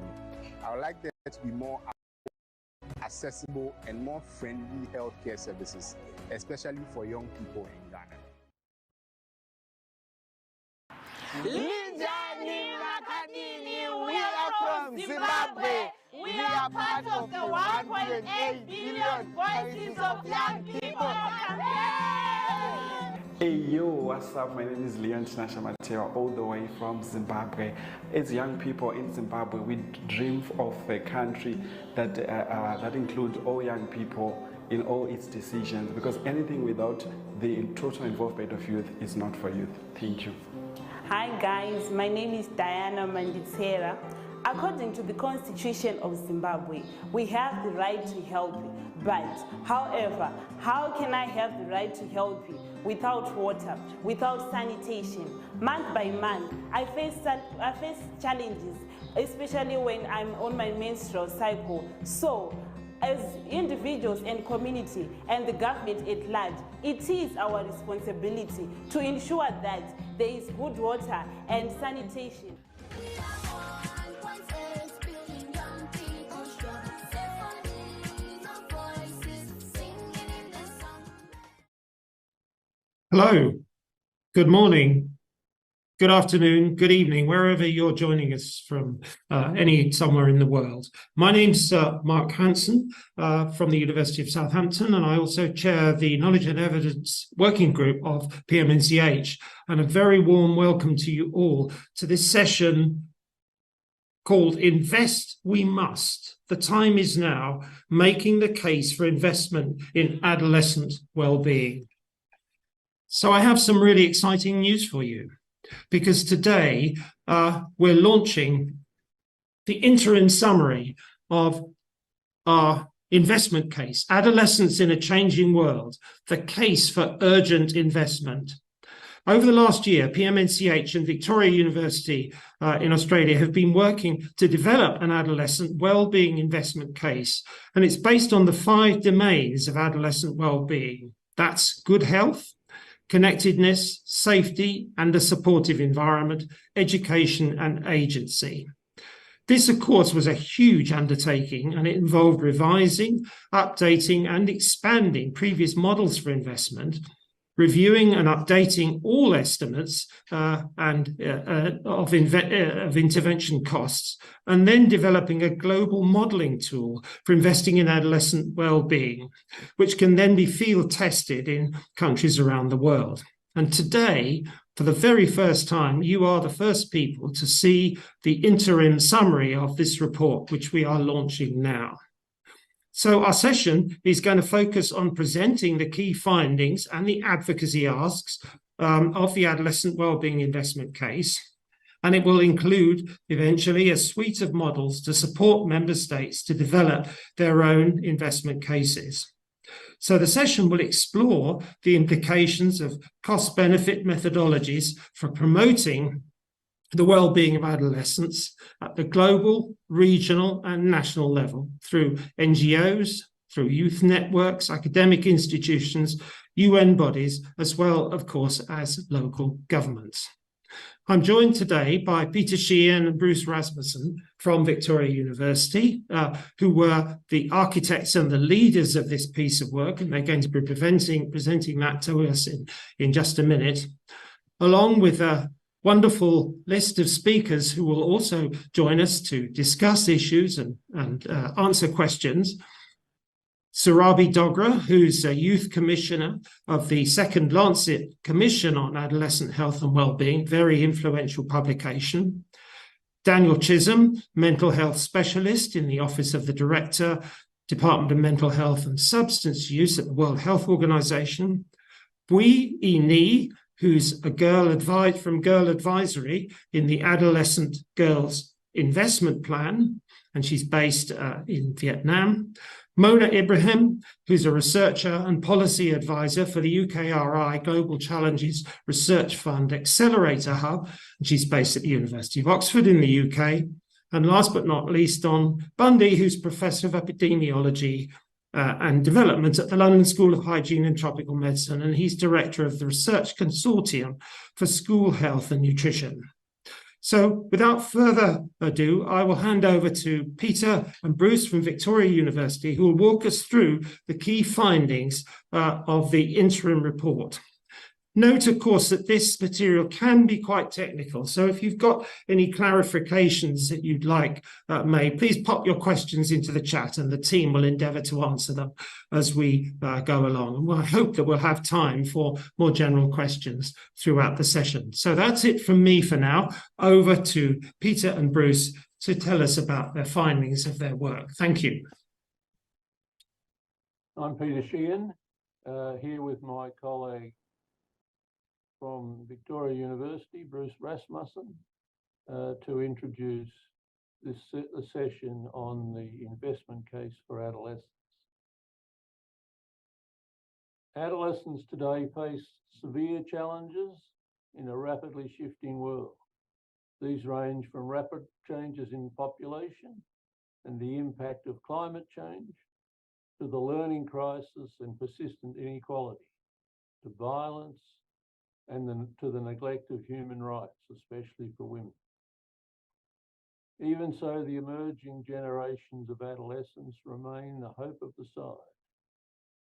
I would like there to be more accessible and more friendly healthcare services, especially for young people in Ghana. We are from Zimbabwe. We are part of the 1.8 billion voices of young people campaign. Hey yo, what's up? My name is Leon Tinasha Mateo, all the way from Zimbabwe. As young people in Zimbabwe, we dream of a country that that includes all young people in all its decisions, because anything without the total involvement of youth is not for youth. Thank you. Hi guys, my name is Diana Manditsera. According to the Constitution of Zimbabwe, we have the right to help, but however, how can I have the right to help without water, without sanitation? Month by month, I face challenges, especially when I'm on my menstrual cycle. So, as individuals and community and the government at large, it is our responsibility to ensure that there is good water and sanitation. Hello, good morning, good afternoon, good evening, wherever you're joining us from, somewhere in the world. My name's Mark Hansen from the University of Southampton, and I also chair the Knowledge and Evidence Working Group of PMNCH. And a very warm welcome to you all to this session called Invest We Must. The time is now, making the case for investment in adolescent well-being. So I have some really exciting news for you, because today we're launching the interim summary of our investment case, Adolescents in a Changing World, the case for urgent investment. Over the last year, PMNCH and Victoria University in Australia have been working to develop an adolescent wellbeing investment case, and it's based on the 5 domains of adolescent wellbeing. That's good health, connectedness, safety, and a supportive environment, education, and agency. This, of course, was a huge undertaking, and it involved revising, updating, and expanding previous models for investment, reviewing and updating all estimates of intervention costs, and then developing a global modelling tool for investing in adolescent well-being, which can then be field tested in countries around the world. And today, for the very first time, you are the first people to see the interim summary of this report, which we are launching now. So our session is going to focus on presenting the key findings and the advocacy asks of the adolescent wellbeing investment case. And it will include eventually a suite of models to support member states to develop their own investment cases. So the session will explore the implications of cost-benefit methodologies for promoting the well-being of adolescents at the global, regional, and national level through NGOs, through youth networks, academic institutions, UN bodies, as well, of course, as local governments. I'm joined today by Peter Sheehan and Bruce Rasmussen from Victoria University, who were the architects and the leaders of this piece of work, and they're going to be presenting that to us in just a minute, along with a wonderful list of speakers who will also join us to discuss issues and answer questions. Surabhi Dogra, who's a youth commissioner of the Second Lancet Commission on Adolescent Health and Wellbeing, very influential publication. Daniel Chisholm, mental health specialist in the Office of the Director, Department of Mental Health and Substance Use at the World Health Organization. Bui Ni, who's a from Girl Advisory in the Adolescent Girls Investment Plan, and she's based in Vietnam. Mona Ibrahim, who's a researcher and policy advisor for the UKRI Global Challenges Research Fund Accelerator Hub, and she's based at the University of Oxford in the UK. And last but not least, Don Bundy, who's Professor of Epidemiology and Development at the London School of Hygiene and Tropical Medicine, and he's Director of the Research Consortium for School Health and Nutrition. So without further ado, I will hand over to Peter and Bruce from Victoria University, who will walk us through the key findings of the interim report. Note, of course, that this material can be quite technical. So if you've got any clarifications that you'd like made, please pop your questions into the chat and the team will endeavour to answer them as we go along. And I hope that we'll have time for more general questions throughout the session. So that's it from me for now. Over to Peter and Bruce to tell us about their findings of their work. Thank you. I'm Peter Sheehan, here with my colleague from Victoria University, Bruce Rasmussen, to introduce this session on the investment case for adolescents. Adolescents today face severe challenges in a rapidly shifting world. These range from rapid changes in population and the impact of climate change, to the learning crisis and persistent inequality, to violence, and to the neglect of human rights, especially for women. Even so, the emerging generations of adolescents remain the hope of the side.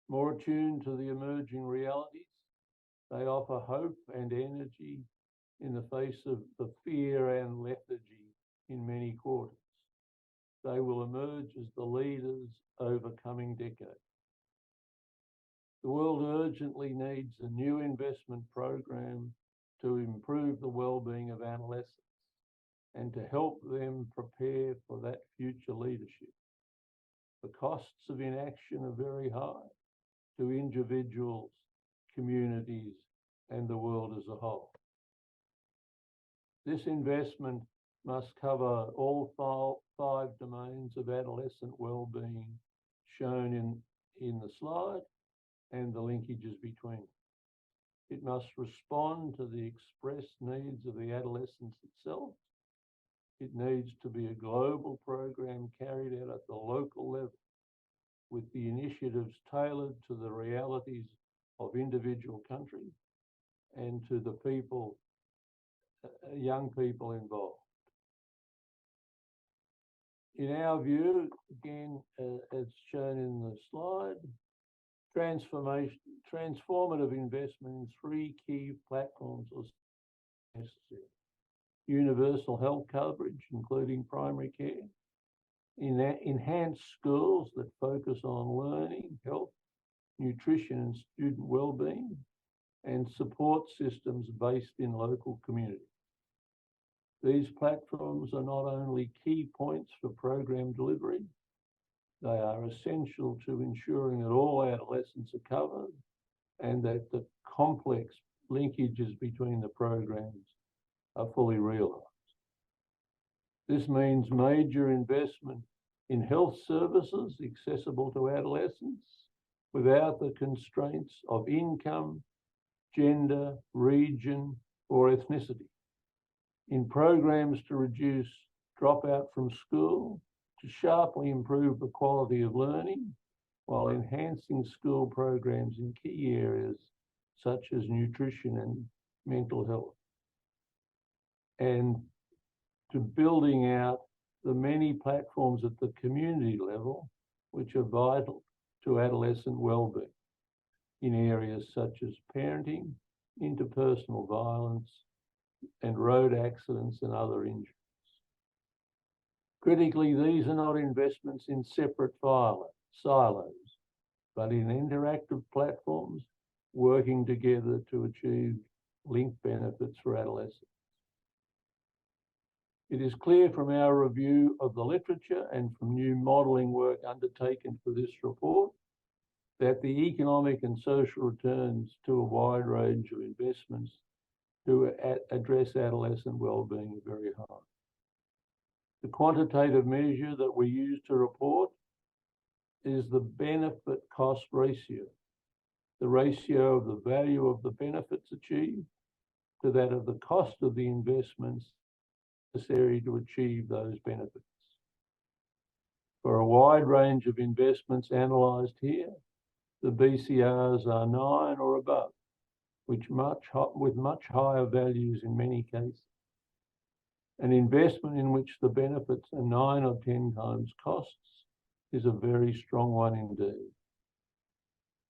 More attuned to the emerging realities, they offer hope and energy in the face of the fear and lethargy in many quarters. They will emerge as the leaders over coming decades. The world urgently needs a new investment program to improve the well-being of adolescents and to help them prepare for that future leadership. The costs of inaction are very high to individuals, communities, and the world as a whole. This investment must cover all five domains of adolescent well-being shown in the slide, and the linkages between. It must respond to the expressed needs of the adolescents itself. It needs to be a global program carried out at the local level, with the initiatives tailored to the realities of individual countries and to the people, young people involved. In our view, again, as shown in the slide, transformative investment in three key platforms was necessary. Universal health coverage, including primary care, enhanced schools that focus on learning, health, nutrition, and student well-being, and support systems based in local communities. These platforms are not only key points for program delivery, they are essential to ensuring that all adolescents are covered and that the complex linkages between the programs are fully realised. This means major investment in health services accessible to adolescents without the constraints of income, gender, region, or ethnicity, in programs to reduce dropout from school, to sharply improve the quality of learning, while enhancing school programs in key areas such as nutrition and mental health, and to building out the many platforms at the community level which are vital to adolescent wellbeing in areas such as parenting, interpersonal violence, and road accidents and other injuries. Critically, these are not investments in separate silos, but in interactive platforms working together to achieve linked benefits for adolescents. It is clear from our review of the literature and from new modelling work undertaken for this report that the economic and social returns to a wide range of investments to address adolescent wellbeing are very high. The quantitative measure that we use to report is the benefit cost ratio, the ratio of the value of the benefits achieved to that of the cost of the investments necessary to achieve those benefits. For a wide range of investments analysed here, the BCRs are 9 or above, with much higher values in many cases. An investment in which the benefits are 9 or 10 times costs is a very strong one indeed.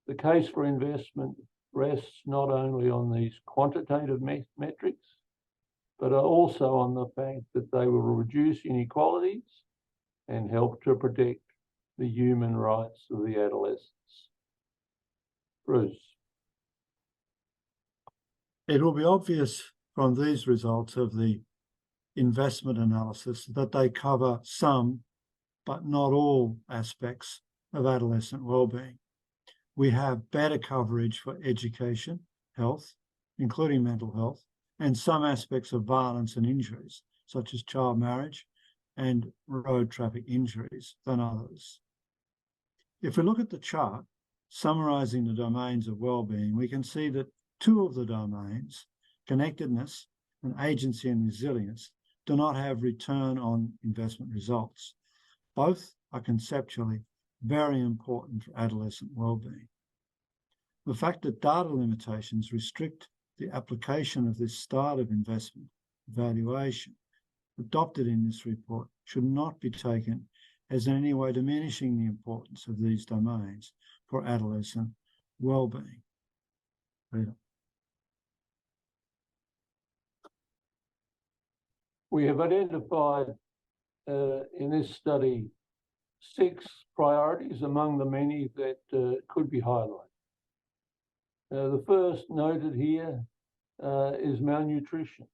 The case for investment rests not only on these quantitative metrics, but also on the fact that they will reduce inequalities and help to protect the human rights of the adolescents. Bruce. It will be obvious from these results of the investment analysis that they cover some, but not all, aspects of adolescent wellbeing. We have better coverage for education, health, including mental health, and some aspects of violence and injuries, such as child marriage and road traffic injuries, than others. If we look at the chart summarising the domains of wellbeing, we can see that 2 of the domains, connectedness and agency and resilience, do not have return on investment results. Both are conceptually very important for adolescent wellbeing. The fact that data limitations restrict the application of this style of investment evaluation adopted in this report should not be taken as in any way diminishing the importance of these domains for adolescent wellbeing. Peter. We have identified in this study 6 priorities among the many that could be highlighted. The first noted here is malnutrition.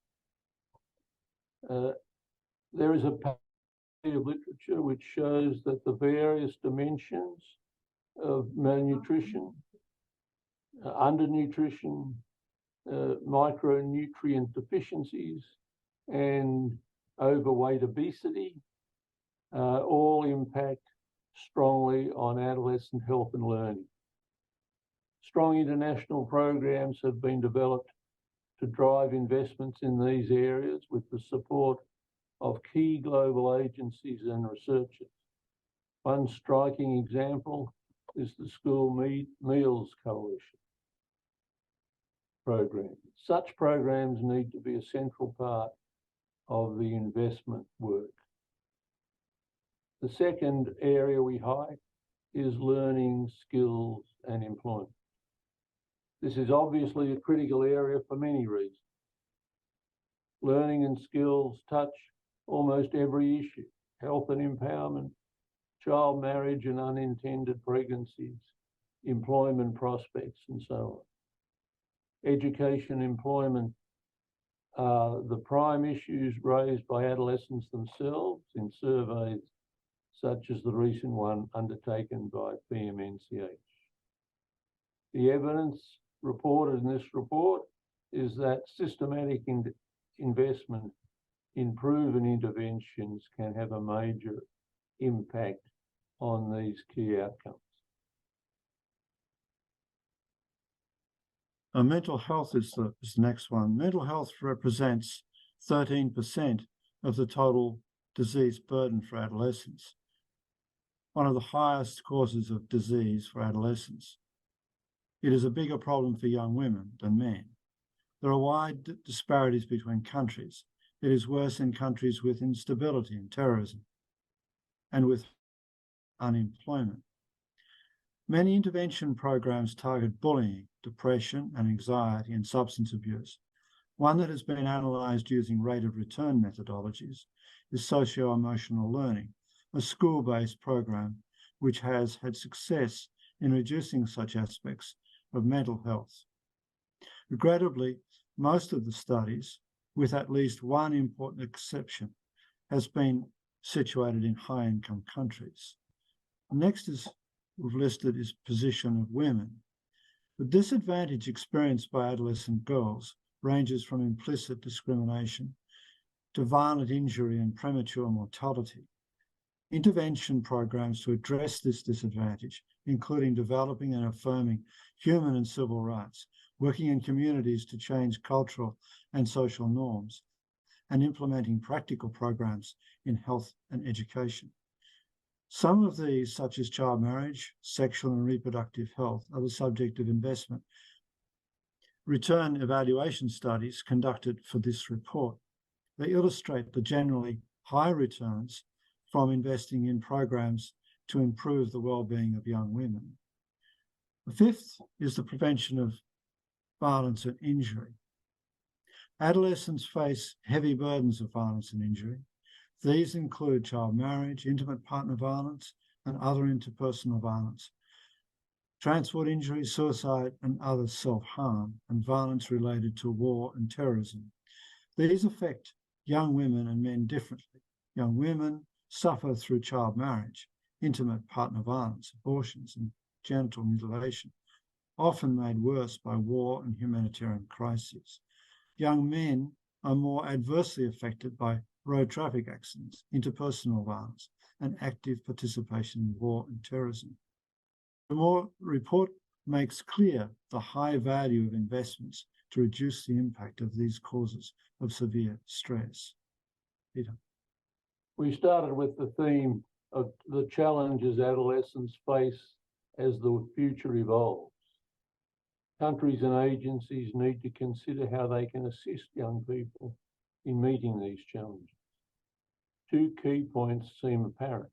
There is a body of literature which shows that the various dimensions of malnutrition, undernutrition, micronutrient deficiencies, and overweight obesity all impact strongly on adolescent health and learning. Strong international programs have been developed to drive investments in these areas with the support of key global agencies and researchers. One striking example is the School Meals Coalition program. Such programs need to be a central part of the investment work. The second area we highlight is learning, skills, and employment. This is obviously a critical area for many reasons. Learning and skills touch almost every issue: health and empowerment, child marriage and unintended pregnancies, employment prospects, and so on. Education, employment are the prime issues raised by adolescents themselves in surveys such as the recent one undertaken by PMNCH. The evidence reported in this report is that systematic investment in proven interventions can have a major impact on these key outcomes. Mental health is the next one. Mental health represents 13% of the total disease burden for adolescents. one of the highest causes of disease for adolescents. It is a bigger problem for young women than men. There are wide disparities between countries. It is worse in countries with instability and terrorism and with unemployment. Many intervention programs target bullying, depression, and anxiety and substance abuse. One that has been analysed using rate of return methodologies is socio-emotional learning, a school-based program which has had success in reducing such aspects of mental health. Regrettably, most of the studies, with at least one important exception, has been situated in high-income countries. Next is we've listed is position of women. The disadvantage experienced by adolescent girls ranges from implicit discrimination to violent injury and premature mortality. Intervention programs to address this disadvantage, including developing and affirming human and civil rights, working in communities to change cultural and social norms, and implementing practical programs in health and education. Some of these, such as child marriage, sexual and reproductive health, are the subject of investment return evaluation studies conducted for this report. They illustrate the generally high returns from investing in programs to improve the well-being of young women. The fifth is the prevention of violence and injury. Adolescents face heavy burdens of violence and injury. These include child marriage, intimate partner violence, and other interpersonal violence, transport injury, suicide, and other self-harm, and violence related to war and terrorism. These affect young women and men differently. Young women suffer through child marriage, intimate partner violence, abortions, and genital mutilation, often made worse by war and humanitarian crises. Young men are more adversely affected by road traffic accidents, interpersonal violence, and active participation in war and terrorism. The report makes clear the high value of investments to reduce the impact of these causes of severe stress. Peter. We started with the theme of the challenges adolescents face as the future evolves. Countries and agencies need to consider how they can assist young people in meeting these challenges. Two key points seem apparent.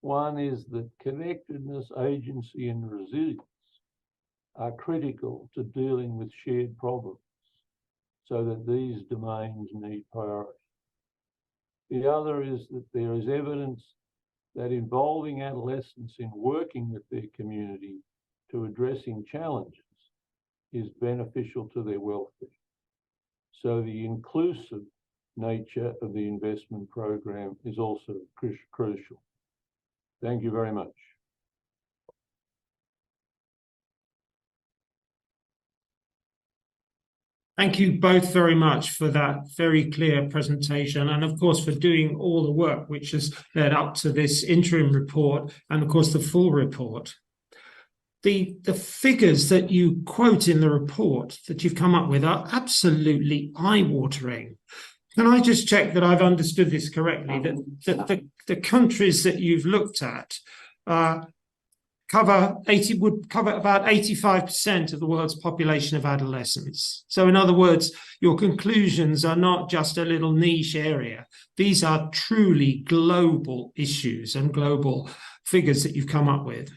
One is that connectedness, agency, and resilience are critical to dealing with shared problems, so that these domains need priority. The other is that there is evidence that involving adolescents in working with their community to addressing challenges is beneficial to their welfare. So the inclusive nature of the investment program is also crucial. Thank you very much. Thank you both very much for that very clear presentation, and of course for doing all the work which has led up to this interim report and of course the full report. The figures that you quote in the report that you've come up with are absolutely eye-watering. Can I just check that I've understood this correctly, that the countries that you've looked at would cover about 85% of the world's population of adolescents. So in other words, your conclusions are not just a little niche area. These are truly global issues and global figures that you've come up with.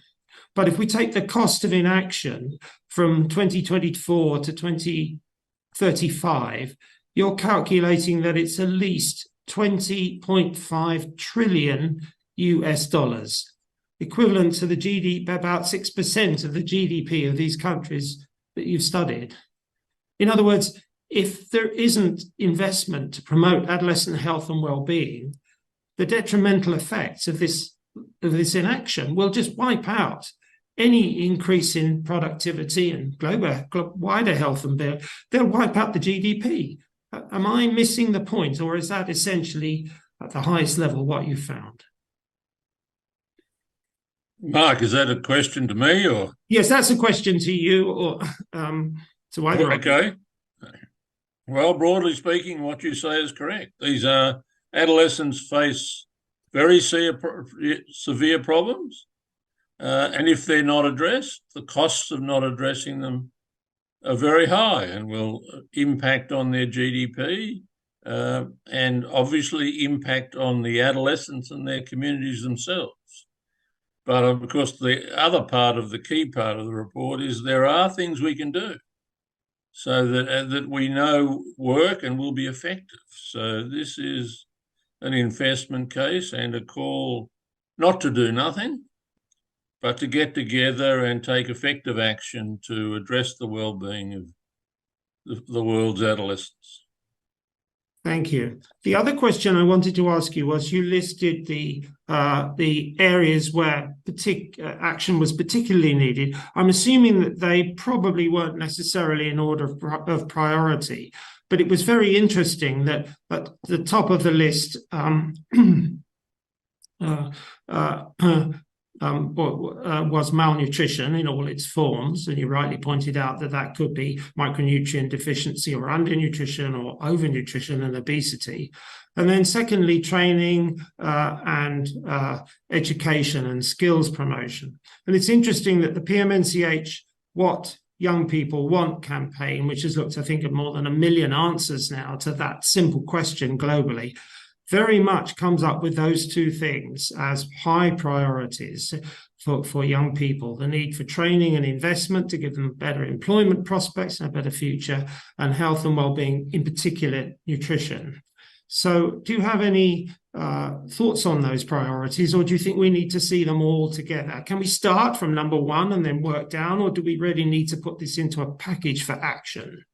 But if we take the cost of inaction from 2024 to 2035, you're calculating that it's at least 20.5 trillion US dollars, equivalent to the GDP, about 6% of the GDP of these countries that you've studied. In other words, if there isn't investment to promote adolescent health and well-being, the detrimental effects of this inaction will just wipe out any increase in productivity and global wider health and well-being. They'll wipe out the GDP. Am I missing the point, or is that essentially at the highest level what you found? Mark, is that a question to me, or? Yes, that's a question to you, or to either. Okay. Well, broadly speaking, what you say is correct. These adolescents face very severe problems. And if they're not addressed, the costs of not addressing them are very high and will impact on their GDP and obviously impact on the adolescents and their communities themselves. But of course, the other part of the key part of the report is there are things we can do so that we know work and will be effective. So this is an investment case and a call not to do nothing, but to get together and take effective action to address the well-being of the world's adolescents. Thank you. The other question I wanted to ask you was, you listed the areas where action was particularly needed. I'm assuming that they probably weren't necessarily in order of priority, but it was very interesting that at the top of the list was malnutrition in all its forms, and you rightly pointed out that that could be micronutrient deficiency or undernutrition or overnutrition and obesity. And then secondly, training and education and skills promotion. And it's interesting that the PMNCH What Young People Want campaign, which has looked, I think, at more than 1 million answers now to that simple question globally, very much comes up with those two things as high priorities for young people: the need for training and investment to give them better employment prospects and a better future, and health and well-being, in particular nutrition. So do you have any thoughts on those priorities, or do you think we need to see them all together? Can we start from number one and then work down, or do we really need to put this into a package for action?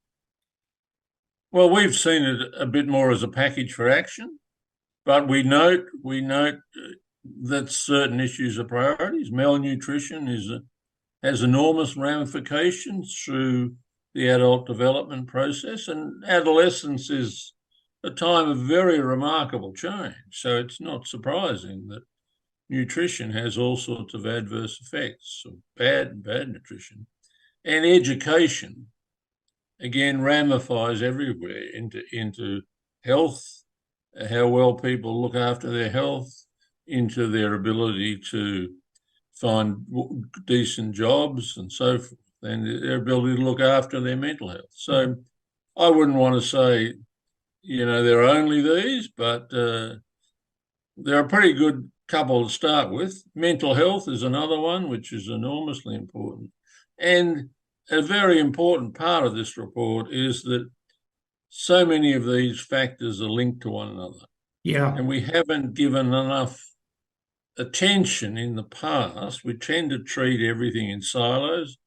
Well, we've seen it a bit more as a package for action. But we note that certain issues are priorities. Malnutrition has enormous ramifications through the adult development process, and adolescence is a time of very remarkable change. So it's not surprising that nutrition has all sorts of adverse effects, of bad nutrition. And education, again, ramifies everywhere into health, how well people look after their health, into their ability to find decent jobs and so forth, and their ability to look after their mental health. So I wouldn't want to say, there are only these, but they're a pretty good couple to start with. Mental health is another one, which is enormously important. And a very important part of this report is that so many of these factors are linked to one another. Yeah. And we haven't given enough attention in the past. We tend to treat everything in silos.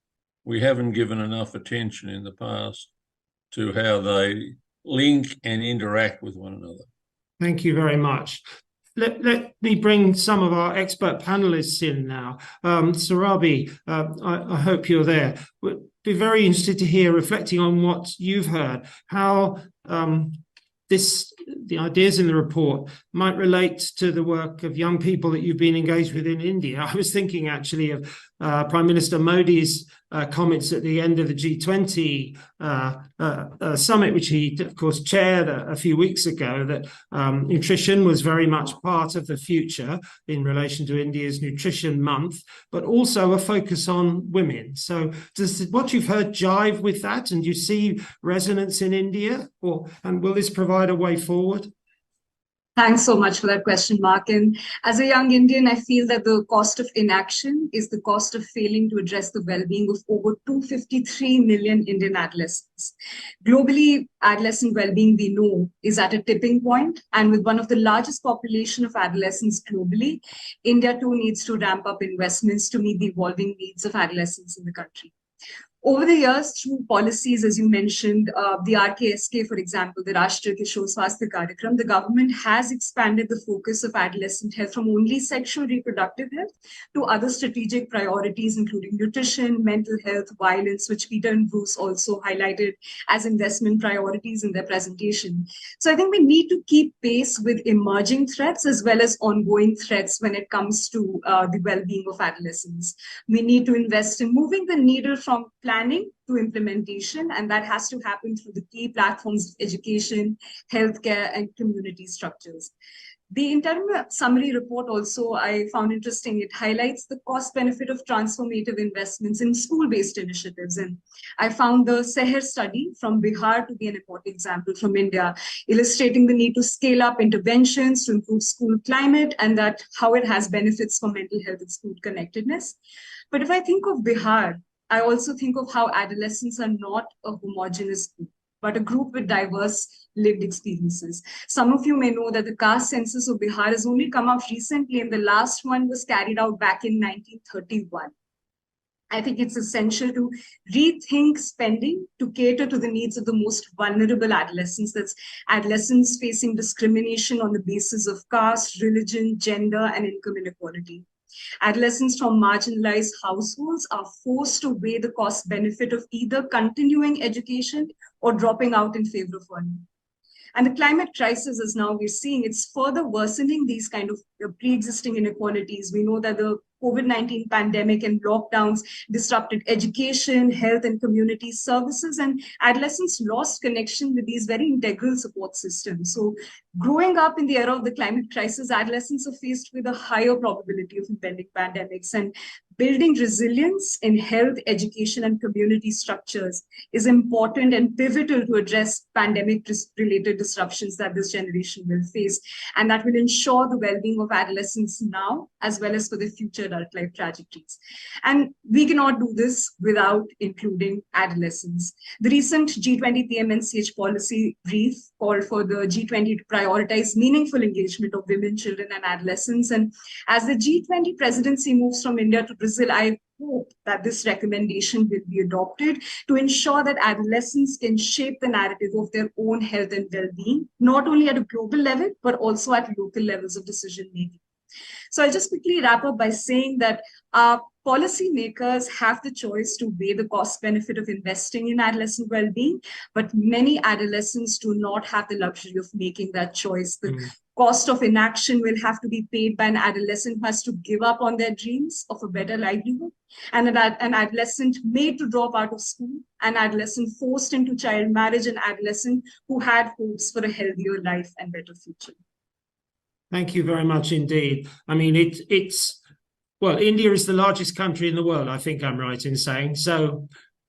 We haven't given enough attention in the past to how they link and interact with one another. Thank you very much. Let me bring some of our expert panelists in now. Sarabi, I hope you're there. We'd be very interested to hear, reflecting on what you've heard, how the ideas in the report might relate to the work of young people that you've been engaged with in India. I was thinking actually of Prime Minister Modi's comments at the end of the G20 summit, which he, of course, chaired a few weeks ago, that nutrition was very much part of the future in relation to India's Nutrition Month, but also a focus on women. So does what you've heard jive with that, and do you see resonance in India, and will this provide a way forward? Thanks so much for that question, Mark. And as a young Indian, I feel that the cost of inaction is the cost of failing to address the well-being of over 253 million Indian adolescents. Globally, adolescent well-being, we know, is at a tipping point. And with one of the largest population of adolescents globally, India too needs to ramp up investments to meet the evolving needs of adolescents in the country. Over the years, through policies, as you mentioned, the RKSK, for example, the Rashtriya Kishor Swasthya Karyakram, the government has expanded the focus of adolescent health from only sexual reproductive health to other strategic priorities, including nutrition, mental health, violence, which Peter and Bruce also highlighted as investment priorities in their presentation. So I think we need to keep pace with emerging threats as well as ongoing threats when it comes to the well-being of adolescents. We need to invest in moving the needle from planning to implementation, and that has to happen through the key platforms of education, healthcare, and community structures. The interim summary report also I found interesting. It highlights the cost benefit of transformative investments in school-based initiatives. And I found the Seher study from Bihar to be an important example from India, illustrating the need to scale up interventions to improve school climate and that how it has benefits for mental health and school connectedness. But if I think of Bihar, I also think of how adolescents are not a homogeneous group, but a group with diverse lived experiences. Some of you may know that the caste census of Bihar has only come out recently, and the last one was carried out back in 1931. I think it's essential to rethink spending to cater to the needs of the most vulnerable adolescents. That's adolescents facing discrimination on the basis of caste, religion, gender, and income inequality. Adolescents from marginalized households are forced to weigh the cost benefit of either continuing education or dropping out in favor of earning. And the climate crisis, as now we're seeing, it's further worsening these kind of pre-existing inequalities. We know that the COVID-19 pandemic and lockdowns disrupted education, health, and community services, and adolescents lost connection with these very integral support systems. So growing up in the era of the climate crisis, adolescents are faced with a higher probability of impending pandemics, and building resilience in health, education, and community structures is important and pivotal to address pandemic-related disruptions that this generation will face. And that will ensure the well-being of adolescents now, as well as for the future adult life trajectories. And we cannot do this without including adolescents. The recent G20 PMNCH policy brief called for the G20 to prioritize meaningful engagement of women, children, and adolescents. And as the G20 presidency moves from India to Brazil, I hope that this recommendation will be adopted to ensure that adolescents can shape the narrative of their own health and well-being, not only at a global level, but also at local levels of decision-making. So I'll just quickly wrap up by saying that policymakers have the choice to weigh the cost benefit of investing in adolescent well-being, but many adolescents do not have the luxury of making that choice. The cost of inaction will have to be paid by an adolescent who has to give up on their dreams of a better livelihood, and an adolescent made to drop out of school, an adolescent forced into child marriage, an adolescent who had hopes for a healthier life and better future. Thank you very much indeed. I mean, well, India is the largest country in the world, I think I'm right in saying. So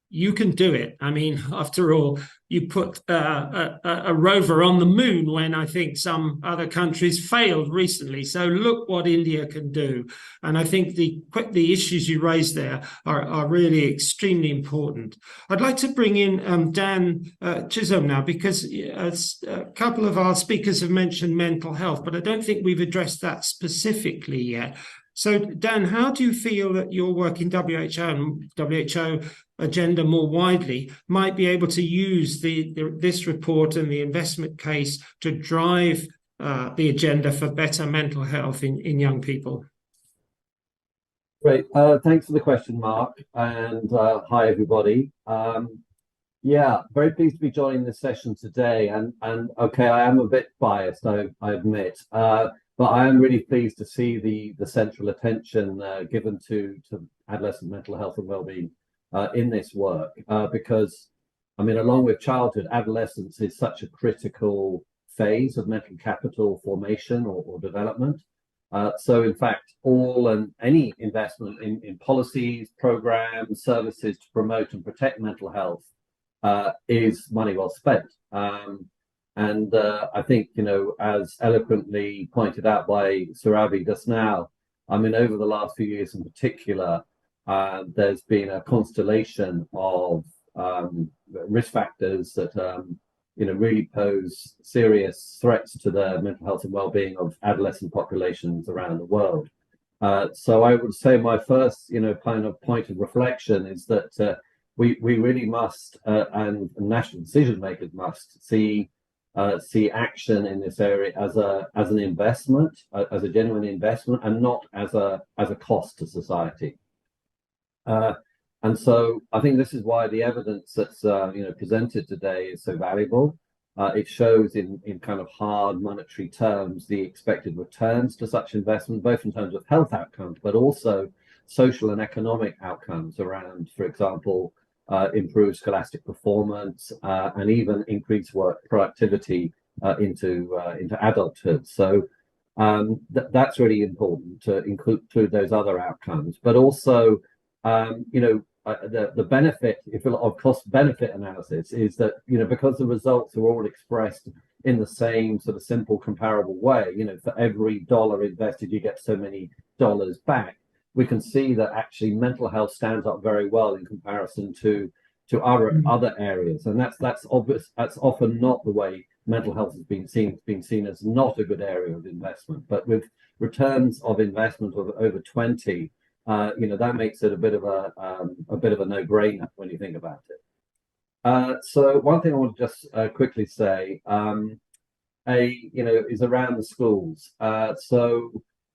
you can do it. I mean, after all, you put a rover on the moon when I think some other countries failed recently. So look what India can do. And I think the issues you raised there are really extremely important. I'd like to bring in Dan Chisholm now, because a couple of our speakers have mentioned mental health, but I don't think we've addressed that specifically yet. So, Dan, how do you feel that your work in WHO and WHO agenda more widely might be able to use this report and the investment case to drive the agenda for better mental health in young people? Great. Thanks for the question, Mark. And hi, everybody. Yeah, very pleased to be joining this session today. And okay, I am a bit biased, I admit. But I am really pleased to see the central attention given to adolescent mental health and well-being in this work, because, I mean, along with childhood, adolescence is such a critical phase of mental capital formation or development. So, in fact, all and any investment in policies, programs, services to promote and protect mental health is money well spent. And I think, you know, as eloquently pointed out by Surabhi just now, I mean, over the last few years in particular, there's been a constellation of risk factors that, you know, really pose serious threats to the mental health and well-being of adolescent populations around the world. So I would say my first, you know, kind of point of reflection is that we really must, and national decision makers must see action in this area as an investment, as a genuine investment, and not as a cost to society. And so I think this is why the evidence that's you know, presented today is so valuable. It shows in kind of hard monetary terms the expected returns to such investment, both in terms of health outcomes, but also social and economic outcomes around, for example, improved scholastic performance, and even increased work productivity into adulthood. So That's really important to include those other outcomes, but also, the benefit, if you like, of cost benefit analysis is that, because the results are all expressed in the same sort of simple comparable way, for every dollar invested, you get so many dollars back. We can see that actually mental health stands up very well in comparison to other areas, and that's obvious. That's often not the way mental health has been seen. It's been seen as not a good area of investment, but with returns of investment of over 20, that makes it a bit of a no-brainer when you think about it. So one thing I want to just quickly say, is around the schools.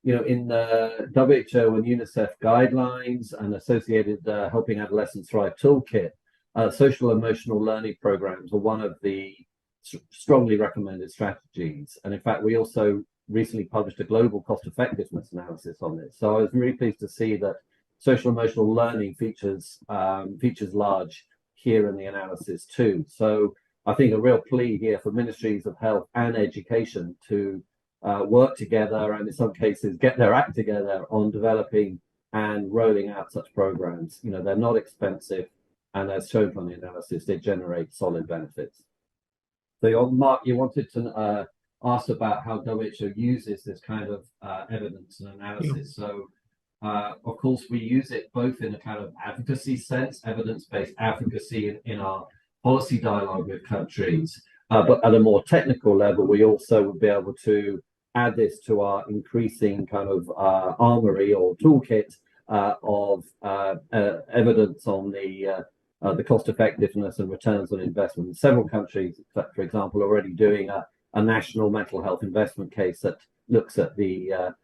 In the WHO and UNICEF guidelines and associated Helping Adolescents Thrive toolkit, social emotional learning programs are one of the strongly recommended strategies. And in fact, we also recently published a global cost effectiveness analysis on this. So I was really pleased to see that social emotional learning features large here in the analysis too. So I think a real plea here for ministries of health and education to work together, and in some cases get their act together on developing and rolling out such programs. They're not expensive, and as shown from the analysis, they generate solid benefits. So Mark, you wanted to ask about how WHO uses this kind of evidence and analysis. So of course, we use it both in a kind of advocacy sense, evidence-based advocacy in our policy dialogue with countries, but at a more technical level, we also would be able to add this to our increasing kind of armory or toolkit of evidence on the cost effectiveness and returns on investment. Several countries, for example, are already doing a national mental health investment case that looks at the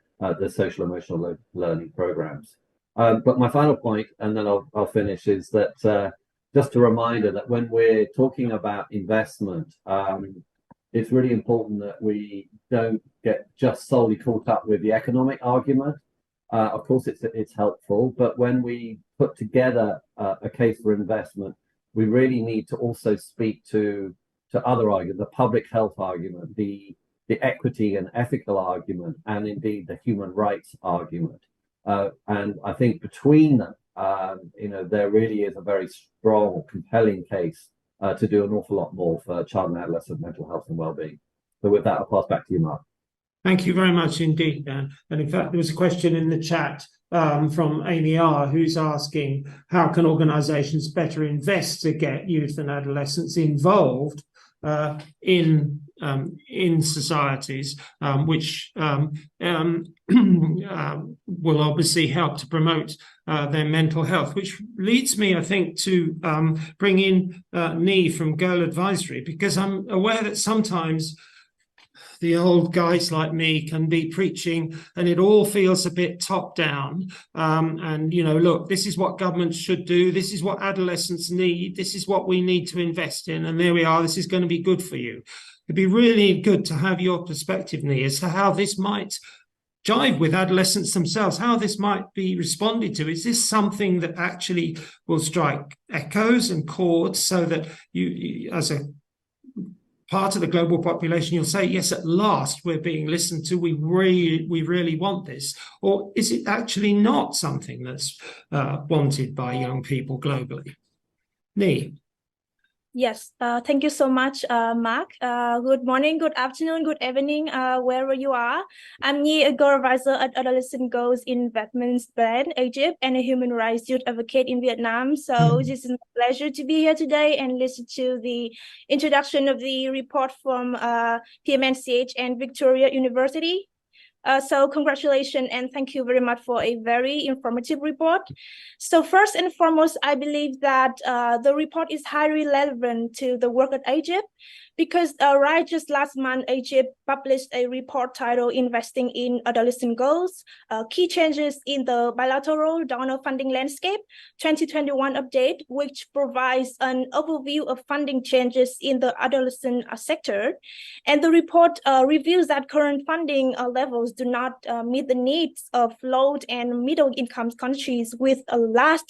social emotional learning programs. But my final point, and then I'll finish, is that just a reminder that when we're talking about investment, it's really important that we don't get just solely caught up with the economic argument. Of course, it's helpful, but when we put together a case for investment, we really need to also speak to other arguments, the public health argument, the equity and ethical argument, and indeed the human rights argument. And I think between them, there really is a very strong, compelling case to do an awful lot more for child and adolescent mental health and well-being. So with that, I'll pass back to you, Mark. Thank you very much indeed, Dan. And in fact, there was a question in the chat from Amy R, who's asking, how can organisations better invest to get youth and adolescents involved in societies, which will obviously help to promote their mental health, which leads me, I think, to bring in Nee from Girl Advisory, because I'm aware that sometimes the old guys like me can be preaching and it all feels a bit top down. And, look, this is what governments should do. This is what adolescents need. This is what we need to invest in. And there we are. This is going to be good for you. It'd be really good to have your perspective, Nee, as to how this might jive with adolescents themselves, how this might be responded to. Is this something that actually will strike echoes and chords so that you as a part of the global population, you'll say, yes, at last we're being listened to. We really want this. Or is it actually not something that's wanted by young people globally? Nee. Yes, thank you so much, Mark. Good morning, good afternoon, good evening, wherever you are. I'm Nee, a girl advisor at Adolescent Goals Investments Brand, Egypt, and a human rights youth advocate in Vietnam. So this is a pleasure to be here today and listen to the introduction of the report from PMNCH and Victoria University. So congratulations and thank you very much for a very informative report. So first and foremost, I believe that the report is highly relevant to the work at Egypt, because right just last month, Egypt published a report titled Investing in Adolescent Goals, Key Changes in the Bilateral Donor Funding Landscape 2021 update, which provides an overview of funding changes in the adolescent sector. And the report reveals that current funding levels do not meet the needs of low and middle income countries with a large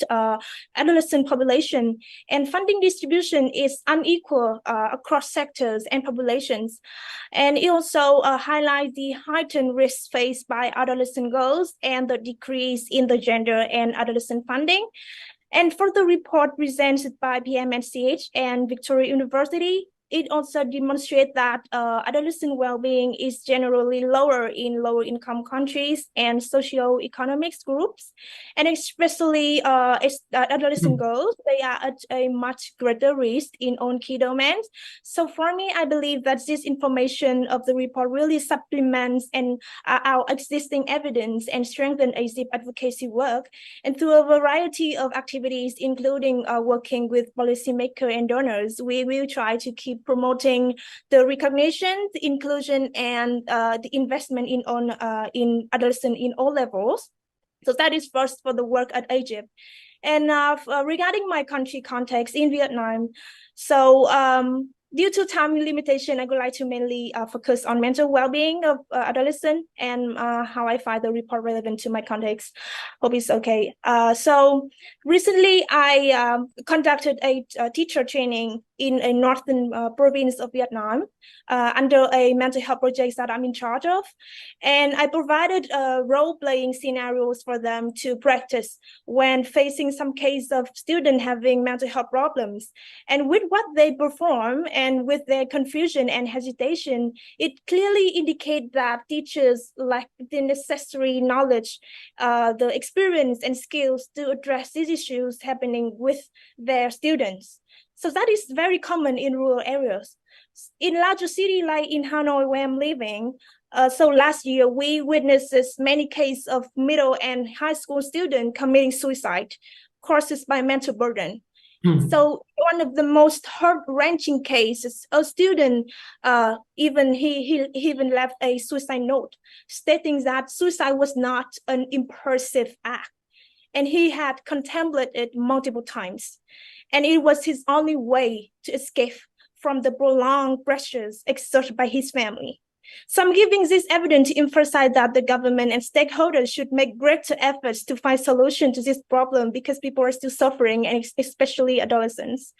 adolescent population. And funding distribution is unequal across sectors sectors and populations. And it also highlights the heightened risks faced by adolescent girls and the decrease in the gender and adolescent funding. And for the report presented by PMNCH and Victoria University, it also demonstrates that adolescent well-being is generally lower in lower income countries and socio-economic groups. And especially adolescent girls, they are at a much greater risk in own key domains. So for me, I believe that this information of the report really supplements and our existing evidence and strengthen AZIP advocacy work. And through a variety of activities, including working with policymakers and donors, we will try to keep promoting the recognition, the inclusion, and the investment in adolescent in all levels. So that is first for the work at Egypt. And regarding my country context in Vietnam, so due to time limitation, I would like to mainly focus on mental well-being of adolescents and how I find the report relevant to my context. Hope it's okay. So recently, I conducted a teacher training in a northern province of Vietnam under a mental health project that I'm in charge of. And I provided role-playing scenarios for them to practice when facing some case of students having mental health problems. And with what they perform and with their confusion and hesitation, it clearly indicates that teachers lack the necessary knowledge, the experience and skills to address these issues happening with their students. So that is very common in rural areas. In larger cities like in Hanoi, where I'm living, so last year we witnessed many cases of middle and high school students committing suicide caused by mental burden. So one of the most heart-wrenching cases, a student he even left a suicide note stating that suicide was not an impulsive act, and he had contemplated it multiple times. And it was his only way to escape from the prolonged pressures exerted by his family. So I'm giving this evidence to emphasize that the government and stakeholders should make greater efforts to find solutions to this problem because people are still suffering, and especially adolescents.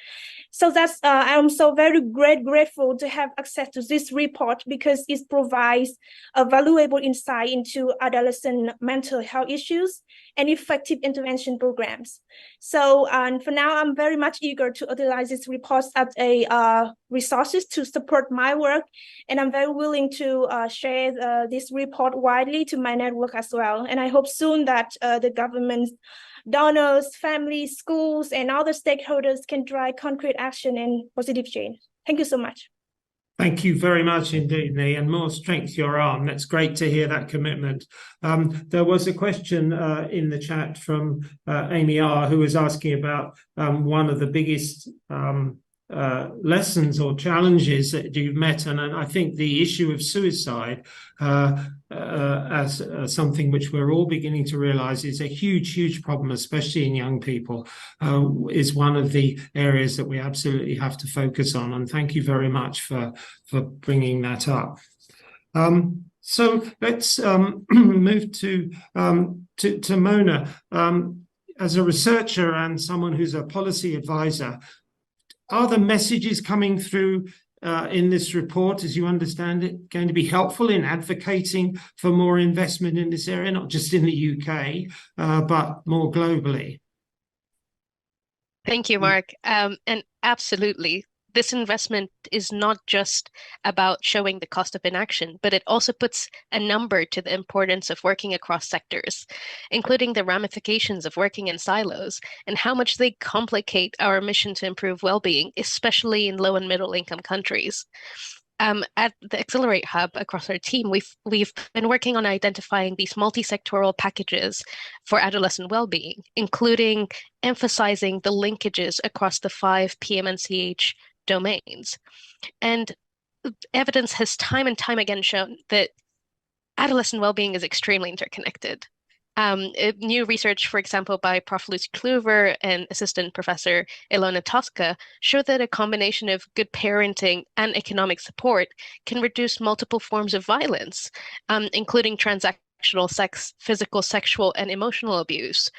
So that's I'm so very grateful to have access to this report because it provides a valuable insight into adolescent mental health issues and effective intervention programs. So for now, I'm very much eager to utilize this report as a resources to support my work, and I'm very willing to share this report widely to my network as well. And I hope soon that the government, donors, families, schools, and other stakeholders can drive concrete action and positive change. Thank you so much. Thank you very much indeed, Nee, and more strength to your arm. That's great to hear that commitment. There was a question in the chat from Amy R, who was asking about one of the biggest lessons or challenges that you've met, and I think the issue of suicide as something which we're all beginning to realize is a huge problem, especially in young people, is one of the areas that we absolutely have to focus on. And thank you very much for bringing that up. So let's move to Mona. As a researcher and someone who's a policy advisor, are the messages coming through in this report, as you understand it, going to be helpful in advocating for more investment in this area, not just in the UK, but more globally? Thank you, Mark. And absolutely. This investment is not just about showing the cost of inaction, but it also puts a number to the importance of working across sectors, including the ramifications of working in silos and how much they complicate our mission to improve well-being, especially in low and middle income countries. At the Accelerate Hub across our team, we've been working on identifying these multi-sectoral packages for adolescent well-being, including emphasizing the linkages across the 5 PMNCH domains. And evidence has time and time again shown that adolescent well-being is extremely interconnected. New research, for example, by Prof. Lucy Kluver and Assistant Professor Ilona Tosca show that a combination of good parenting and economic support can reduce multiple forms of violence, including transactional sex, physical, sexual, and emotional abuse.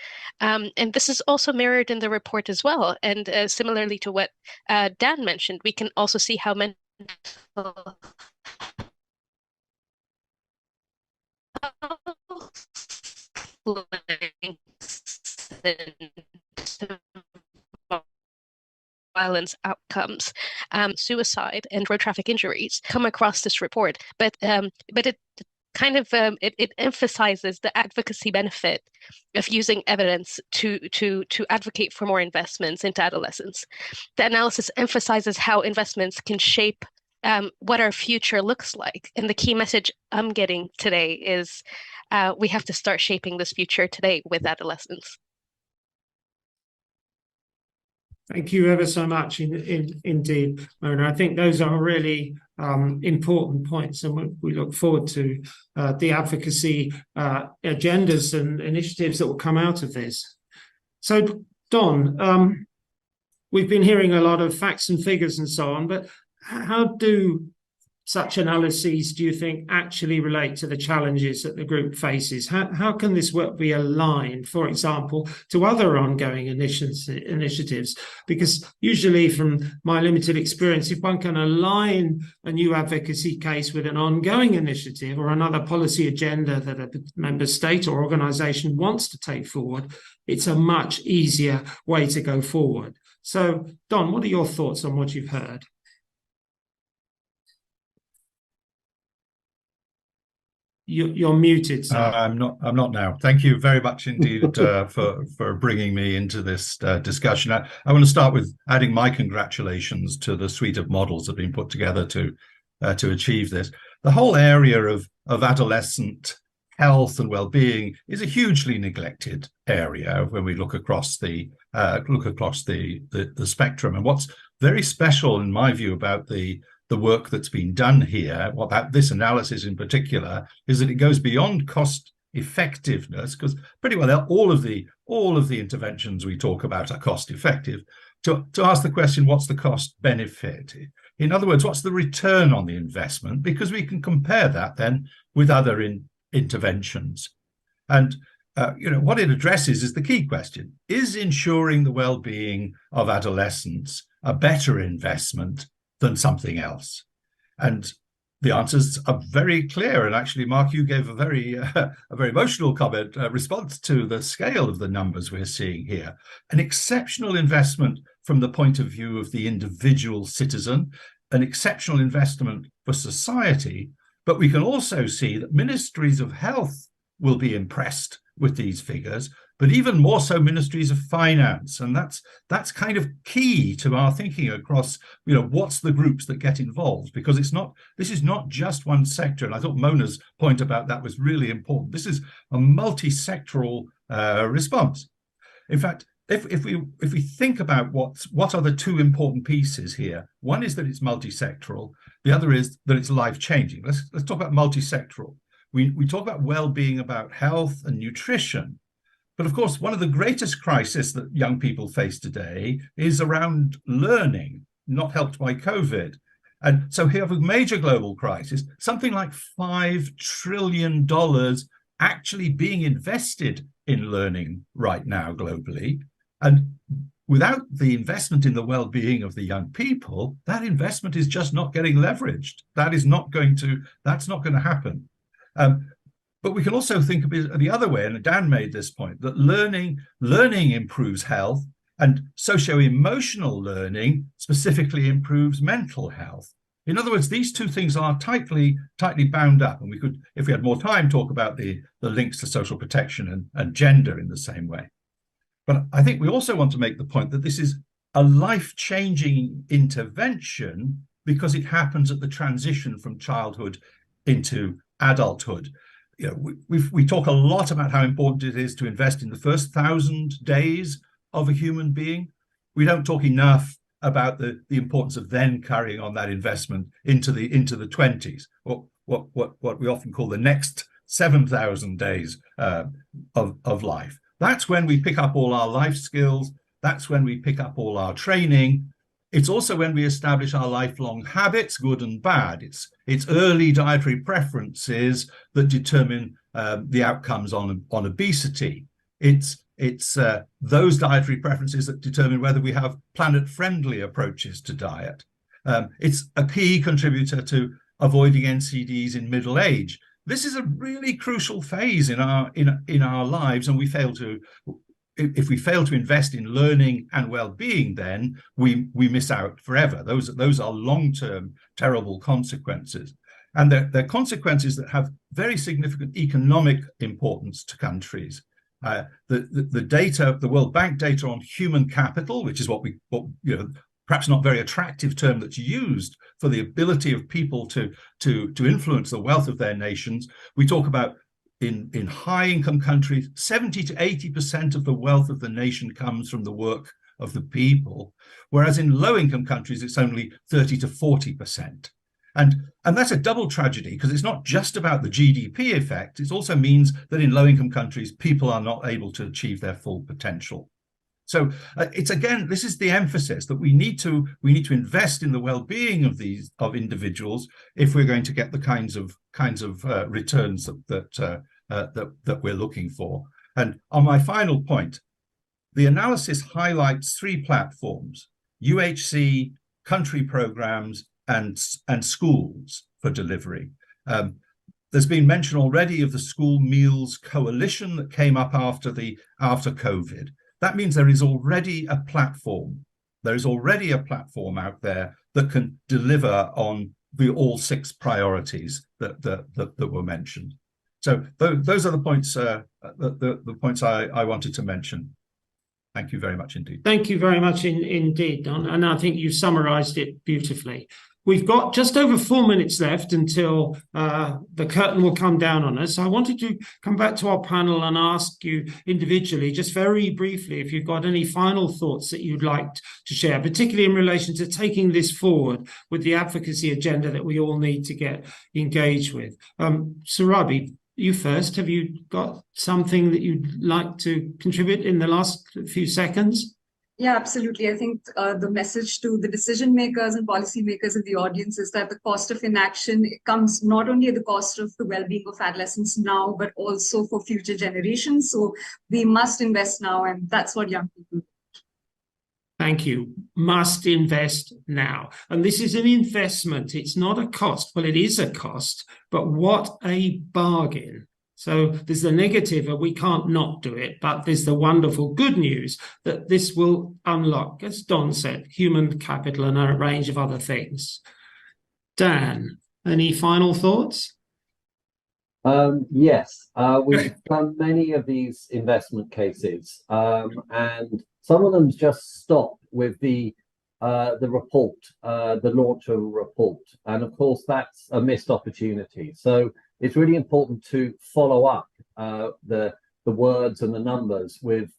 And this is also mirrored in the report as well. And similarly to what Dan mentioned, we can also see how mental violence outcomes, suicide and road traffic injuries come across this report, but it kind of it emphasizes the advocacy benefit of using evidence to advocate for more investments into adolescents. The analysis emphasizes how investments can shape what our future looks like, and the key message I'm getting today is we have to start shaping this future today with adolescents. Thank you ever so much indeed, Mona. I think those are really important points, and we look forward to the advocacy agendas and initiatives that will come out of this. So, Don, we've been hearing a lot of facts and figures and so on, but how do such analyses, do you think, actually relate to the challenges that the group faces? How can this work be aligned, for example, to other ongoing initiatives? Because usually, from my limited experience, if one can align a new advocacy case with an ongoing initiative or another policy agenda that a member state or organisation wants to take forward, it's a much easier way to go forward. So, Don, what are your thoughts on what you've heard? You're muted, sir. I'm not now. Thank you very much indeed for bringing me into this discussion. I want to start with adding my congratulations to the suite of models that have been put together to achieve this. The whole area of adolescent health and well-being is a hugely neglected area when we look across the spectrum. And what's very special, in my view, about the work that's been done here, about this analysis in particular, is that it goes beyond cost effectiveness, because pretty well all of the interventions we talk about are cost effective, to ask the question, what's the cost benefit? In other words, what's the return on the investment? Because we can compare that then with other interventions. And what it addresses is the key question: is ensuring the well-being of adolescents a better investment than something else? And the answers are very clear. And actually, Mark, you gave a very emotional comment response to the scale of the numbers we're seeing here. An exceptional investment from the point of view of the individual citizen, an exceptional investment for society. But we can also see that ministries of health will be impressed with these figures, but even more so ministries of finance. And that's kind of key to our thinking across, what's the groups that get involved, because this is not just one sector. And I thought Mona's point about that was really important. This is a multi-sectoral response. In fact, if we think about what are the two important pieces here, one is that it's multi-sectoral, the other is that it's life-changing. Let's talk about multi-sectoral. We talk about well-being, about health and nutrition. But of course, one of the greatest crises that young people face today is around learning, not helped by COVID. And so here we have a major global crisis, something like $5 trillion actually being invested in learning right now globally. And without the investment in the well-being of the young people, that investment is just not getting leveraged. That's not going to happen. But we can also think of it the other way, and Dan made this point, that learning improves health, and socio-emotional learning specifically improves mental health. In other words, these two things are tightly bound up, and we could, if we had more time, talk about the links to social protection and gender in the same way. But I think we also want to make the point that this is a life-changing intervention because it happens at the transition from childhood into adulthood. We talk a lot about how important it is to invest in the first 1,000 days of a human being. We don't talk enough about the importance of then carrying on that investment into the 20s, or what we often call the next 7,000 days of life. That's when we pick up all our life skills. That's when we pick up all our training. It's also when we establish our lifelong habits, good and bad. It's early dietary preferences that determine the outcomes on obesity. It's those dietary preferences that determine whether we have planet-friendly approaches to diet. It's a key contributor to avoiding NCDs in middle age. This is a really crucial phase in our lives, and if we fail to invest in learning and well-being, then we miss out forever. Those are long-term terrible consequences. And they're consequences that have very significant economic importance to countries. The data, the World Bank data on human capital, which is what perhaps not very attractive term that's used for the ability of people to influence the wealth of their nations. We talk about in high-income countries, 70 to 80% of the wealth of the nation comes from the work of the people, whereas in low-income countries, it's only 30 to 40%. And that's a double tragedy, because it's not just about the GDP effect. It also means that in low-income countries, people are not able to achieve their full potential. So it's, again, this is the emphasis that we need to invest in the well-being of individuals if we're going to get the kinds of returns that we're looking for. And on my final point, the analysis highlights 3 platforms: UHC, country programs, and schools for delivery. There's been mention already of the School Meals Coalition that came up after COVID. That means there is already a platform. There is already a platform out there that can deliver on all 6 priorities that were mentioned. So those are the points. The points I wanted to mention. Thank you very much indeed. Thank you very much indeed, Don. And I think you summarised it beautifully. We've got just over 4 minutes left until the curtain will come down on us. I wanted to come back to our panel and ask you individually, just very briefly, if you've got any final thoughts that you'd like to share, particularly in relation to taking this forward with the advocacy agenda that we all need to get engaged with. Surabi, you first. Have you got something that you'd like to contribute in the last few seconds? Yeah, absolutely. I think the message to the decision makers and policymakers in the audience is that the cost of inaction comes not only at the cost of the well-being of adolescents now, but also for future generations. So we must invest now, and that's what young people do. Thank you. Must invest now. And this is an investment. It's not a cost. Well, it is a cost, but what a bargain. So there's the negative of we can't not do it, but there's the wonderful good news that this will unlock, as Don said, human capital and a range of other things. Dan, any final thoughts? Yes, we've done many of these investment cases, and some of them just stop with the report, the launch of a report, and of course that's a missed opportunity. So it's really important to follow up the words and the numbers with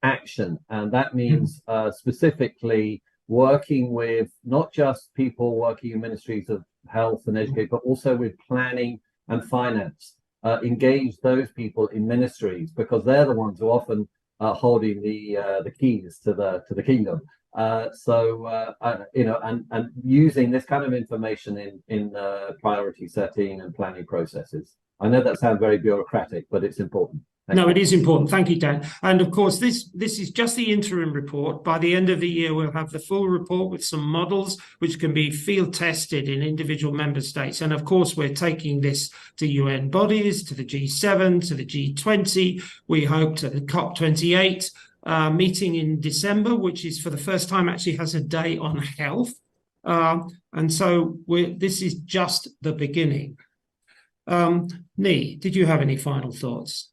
action, and that means specifically working with not just people working in ministries of health and education, but also with planning and finance. Engage those people in ministries, because they're the ones who often are holding the keys to the kingdom. You know, and using this kind of information in priority setting and planning processes. I know that sounds very bureaucratic, but it's important. No, it is important. Thank you, Dan. And of course, this is just the interim report. By the end of the year, we'll have the full report with some models which can be field tested in individual member states. And of course, we're taking this to UN bodies, to the G7, to the G20. We hope to the COP28 meeting in December, which is for the first time actually has a day on health. And so this is just the beginning. Nee, did you have any final thoughts?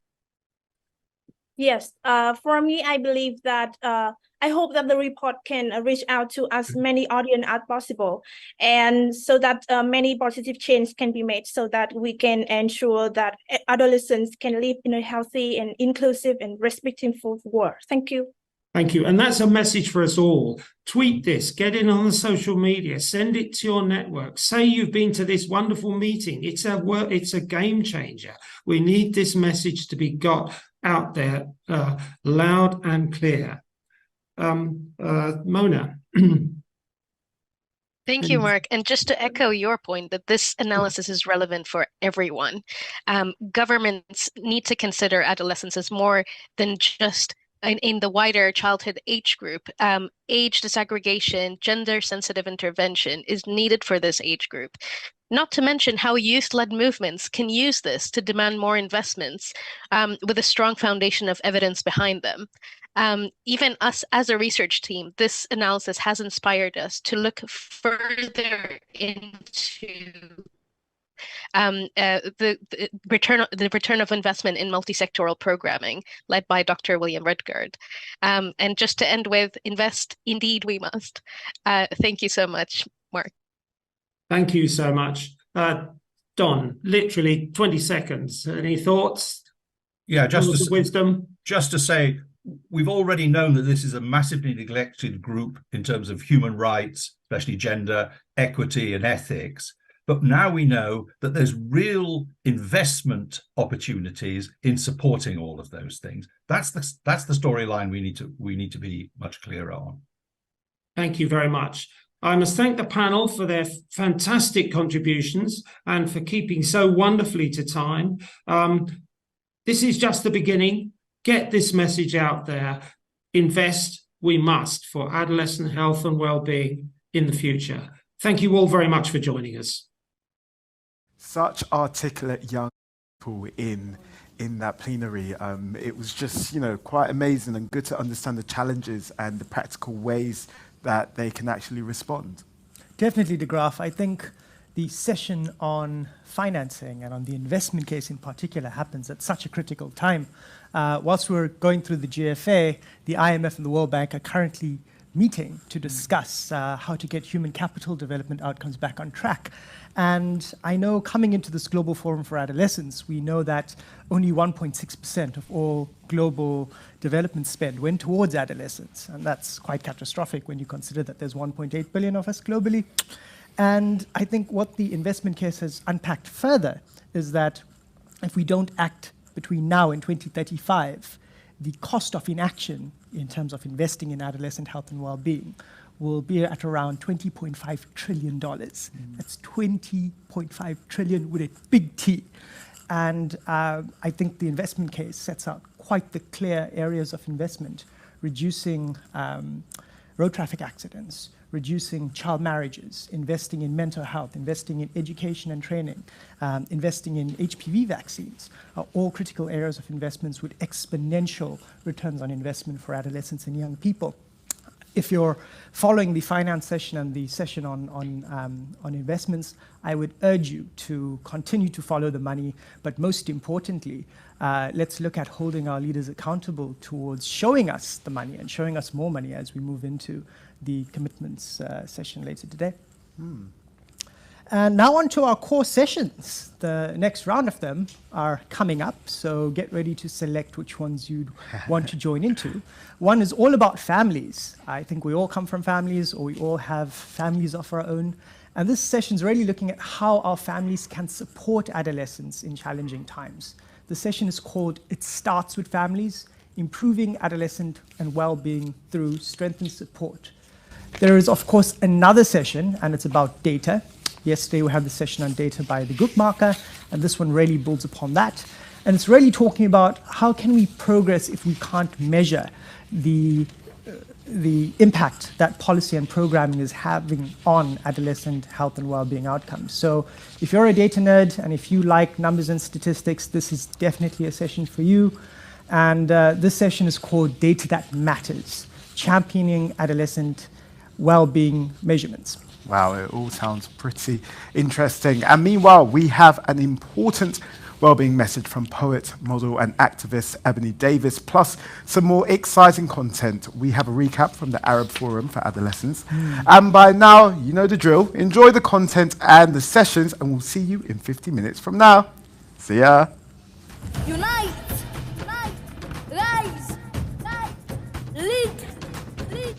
Yes, for me, I believe that I hope that the report can reach out to as many audience as possible, and so that many positive changes can be made, so that we can ensure that adolescents can live in a healthy and inclusive and respectful world. Thank you. Thank you. And that's a message for us all. Tweet this, get it on the social media, send it to your network. Say you've been to this wonderful meeting. It's a game changer. We need this message to be got out there loud and clear. Mona. Thank you, Mark. And just to echo your point that this analysis is relevant for everyone. Governments need to consider adolescents as more than just in the wider childhood age group, age disaggregation, gender-sensitive intervention is needed for this age group. Not to mention how youth-led movements can use this to demand more investments with a strong foundation of evidence behind them. Even us as a research team, this analysis has inspired us to look further into the return of investment in multi-sectoral programming led by Dr. William Redgard. And just to end with, invest, indeed we must. Thank you so much, Mark. Thank you so much. Don, literally 20 seconds. Any thoughts? Yeah, just wisdom. Just to say, we've already known that this is a massively neglected group in terms of human rights, especially gender, equity, and ethics. But now we know that there's real investment opportunities in supporting all of those things. That's the storyline we need to be much clearer on. Thank you very much. I must thank the panel for their fantastic contributions and for keeping so wonderfully to time. This is just the beginning. Get this message out there. Invest, we must, for adolescent health and well-being in the future. Thank you all very much for joining us. Such articulate young people in that plenary. It was just, quite amazing and good to understand the challenges and the practical ways that they can actually respond. Definitely, De Graaf. I think the session on financing and on the investment case in particular happens at such a critical time. Whilst we're going through the GFA, the IMF and the World Bank are currently meeting to discuss how to get human capital development outcomes back on track. And I know coming into this Global Forum for Adolescents, we know that only 1.6% of all global development spend went towards adolescents. And that's quite catastrophic when you consider that there's 1.8 billion of us globally. And I think what the investment case has unpacked further is that if we don't act between now and 2035, the cost of inaction in terms of investing in adolescent health and well-being will be at around $20.5 trillion. That's 20.5 trillion with a big T. And I think the investment case sets out quite the clear areas of investment, reducing road traffic accidents, reducing child marriages, investing in mental health, investing in education and training, investing in HPV vaccines are all critical areas of investments with exponential returns on investment for adolescents and young people. If you're following the finance session and the session on investments, I would urge you to continue to follow the money, but most importantly, let's look at holding our leaders accountable towards showing us the money and showing us more money as we move into the commitments session later today. And now on to our core sessions. The next round of them are coming up, so get ready to select which ones you'd want to join into. One is all about families. I think we all come from families, or we all have families of our own. And this session is really looking at how our families can support adolescents in challenging times. The session is called It Starts with Families, Improving Adolescent and Well-Being Through Strengthened Support. There is, of course, another session, and it's about data. Yesterday, we had the session on data by the group marker, and this one really builds upon that. And it's really talking about how can we progress if we can't measure the impact that policy and programming is having on adolescent health and well-being outcomes. So if you're a data nerd and if you like numbers and statistics, this is definitely a session for you. And this session is called Data That Matters, Championing Adolescent Well-Being Measurements. Wow, it all sounds pretty interesting. And meanwhile, we have an important wellbeing message from poet, model, and activist Ebony Davis, plus some more exciting content. We have a recap from the Arab Forum for Adolescents. And by now, you know the drill. Enjoy the content and the sessions, and we'll see you in 50 minutes from now. See ya. Unite! Unite! Rise! Unite! Lead! Lead!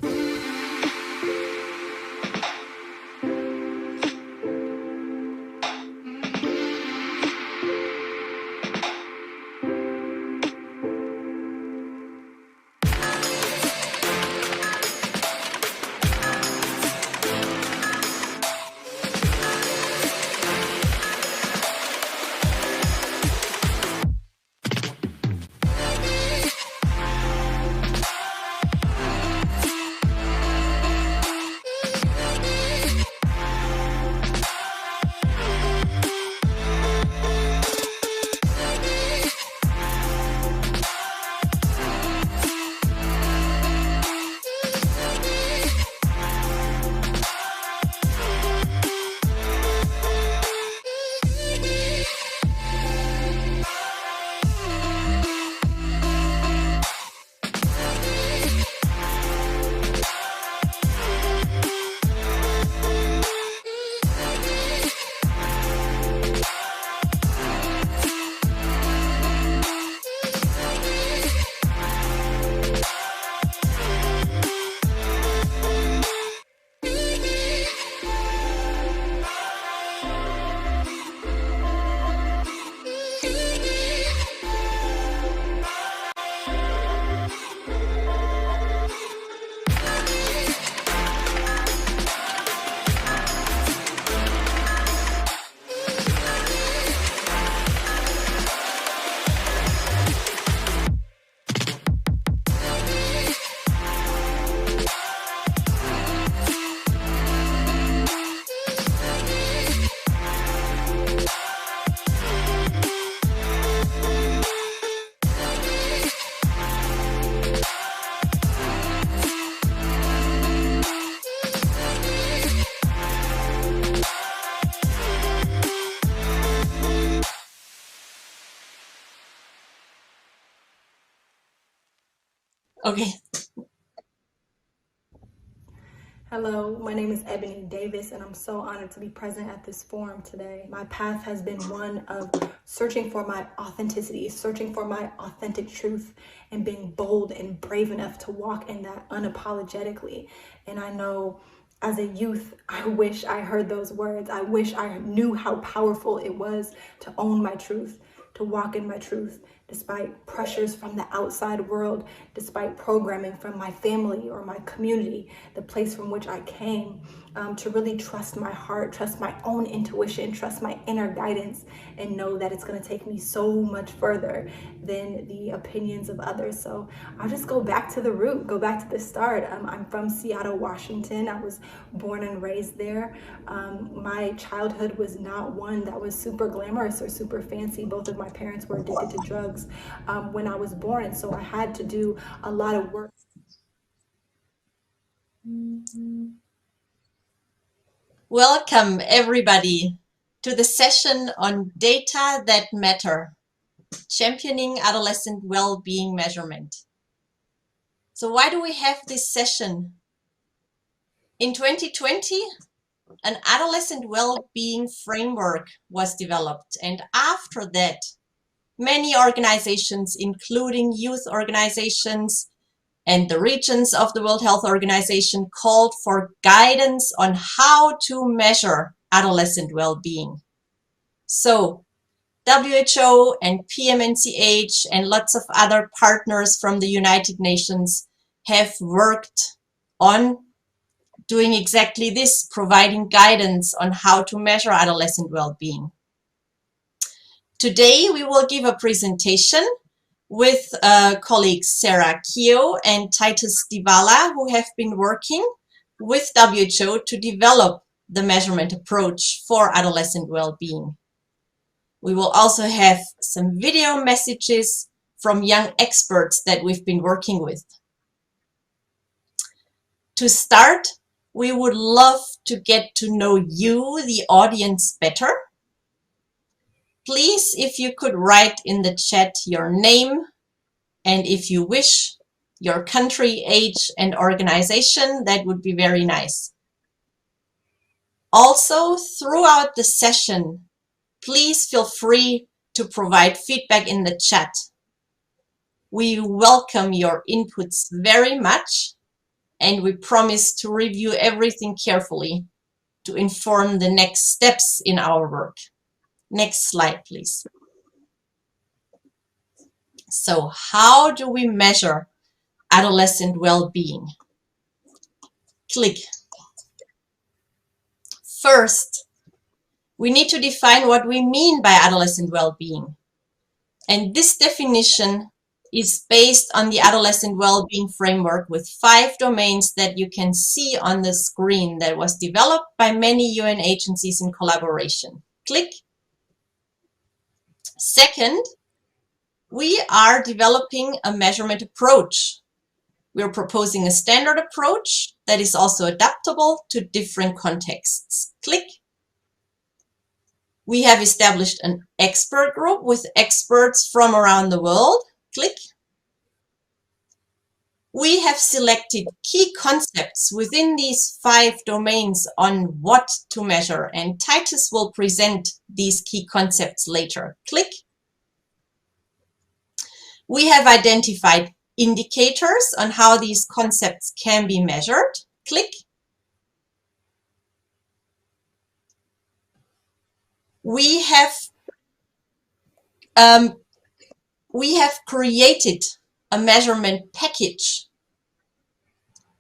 Okay. Hello, my name is Ebony Davis, and I'm so honored to be present at this forum today. My path has been one of searching for my authenticity, searching for my authentic truth, and being bold and brave enough to walk in that unapologetically. And I know as a youth, I wish I heard those words. I wish I knew how powerful it was to own my truth, to walk in my truth, despite pressures from the outside world, despite programming from my family or my community, the place from which I came, to really trust my heart, trust my own intuition, trust my inner guidance, and know that it's gonna take me so much further than the opinions of others. So I'll just go back to the root, go back to the start. I'm from Seattle, Washington. I was born and raised there. My childhood was not one that was super glamorous or super fancy. Both of my parents were addicted to drugs when I was born, so I had to do a lot of work. Welcome, everybody, to the session on Data That Matter, Championing Adolescent Well-Being Measurement. So why do we have this session? In 2020, an adolescent well-being framework was developed, and after that, many organizations, including youth organizations and the regions of the World Health Organization, called for guidance on how to measure adolescent well-being. So WHO and PMNCH and lots of other partners from the United Nations have worked on doing exactly this, providing guidance on how to measure adolescent well-being. Today, we will give a presentation with colleagues Sarah Keogh and Titus Divala, who have been working with WHO to develop the measurement approach for adolescent well-being. We will also have some video messages from young experts that we've been working with. To start, we would love to get to know you, the audience, better. Please, if you could write in the chat your name, and if you wish, your country, age, and organization, that would be very nice. Also, throughout the session, please feel free to provide feedback in the chat. We welcome your inputs very much, and we promise to review everything carefully to inform the next steps in our work. Next slide, please. So how do we measure adolescent well-being? Click. First, we need to define what we mean by adolescent well-being. And this definition is based on the adolescent well-being framework with 5 domains that you can see on the screen that was developed by many UN agencies in collaboration. Click. Second, we are developing a measurement approach. We're proposing a standard approach that is also adaptable to different contexts. Click. We have established an expert group with experts from around the world. Click. We have selected key concepts within these 5 domains on what to measure, and Titus will present these key concepts later. Click. We have identified indicators on how these concepts can be measured. Click. We have created a measurement package,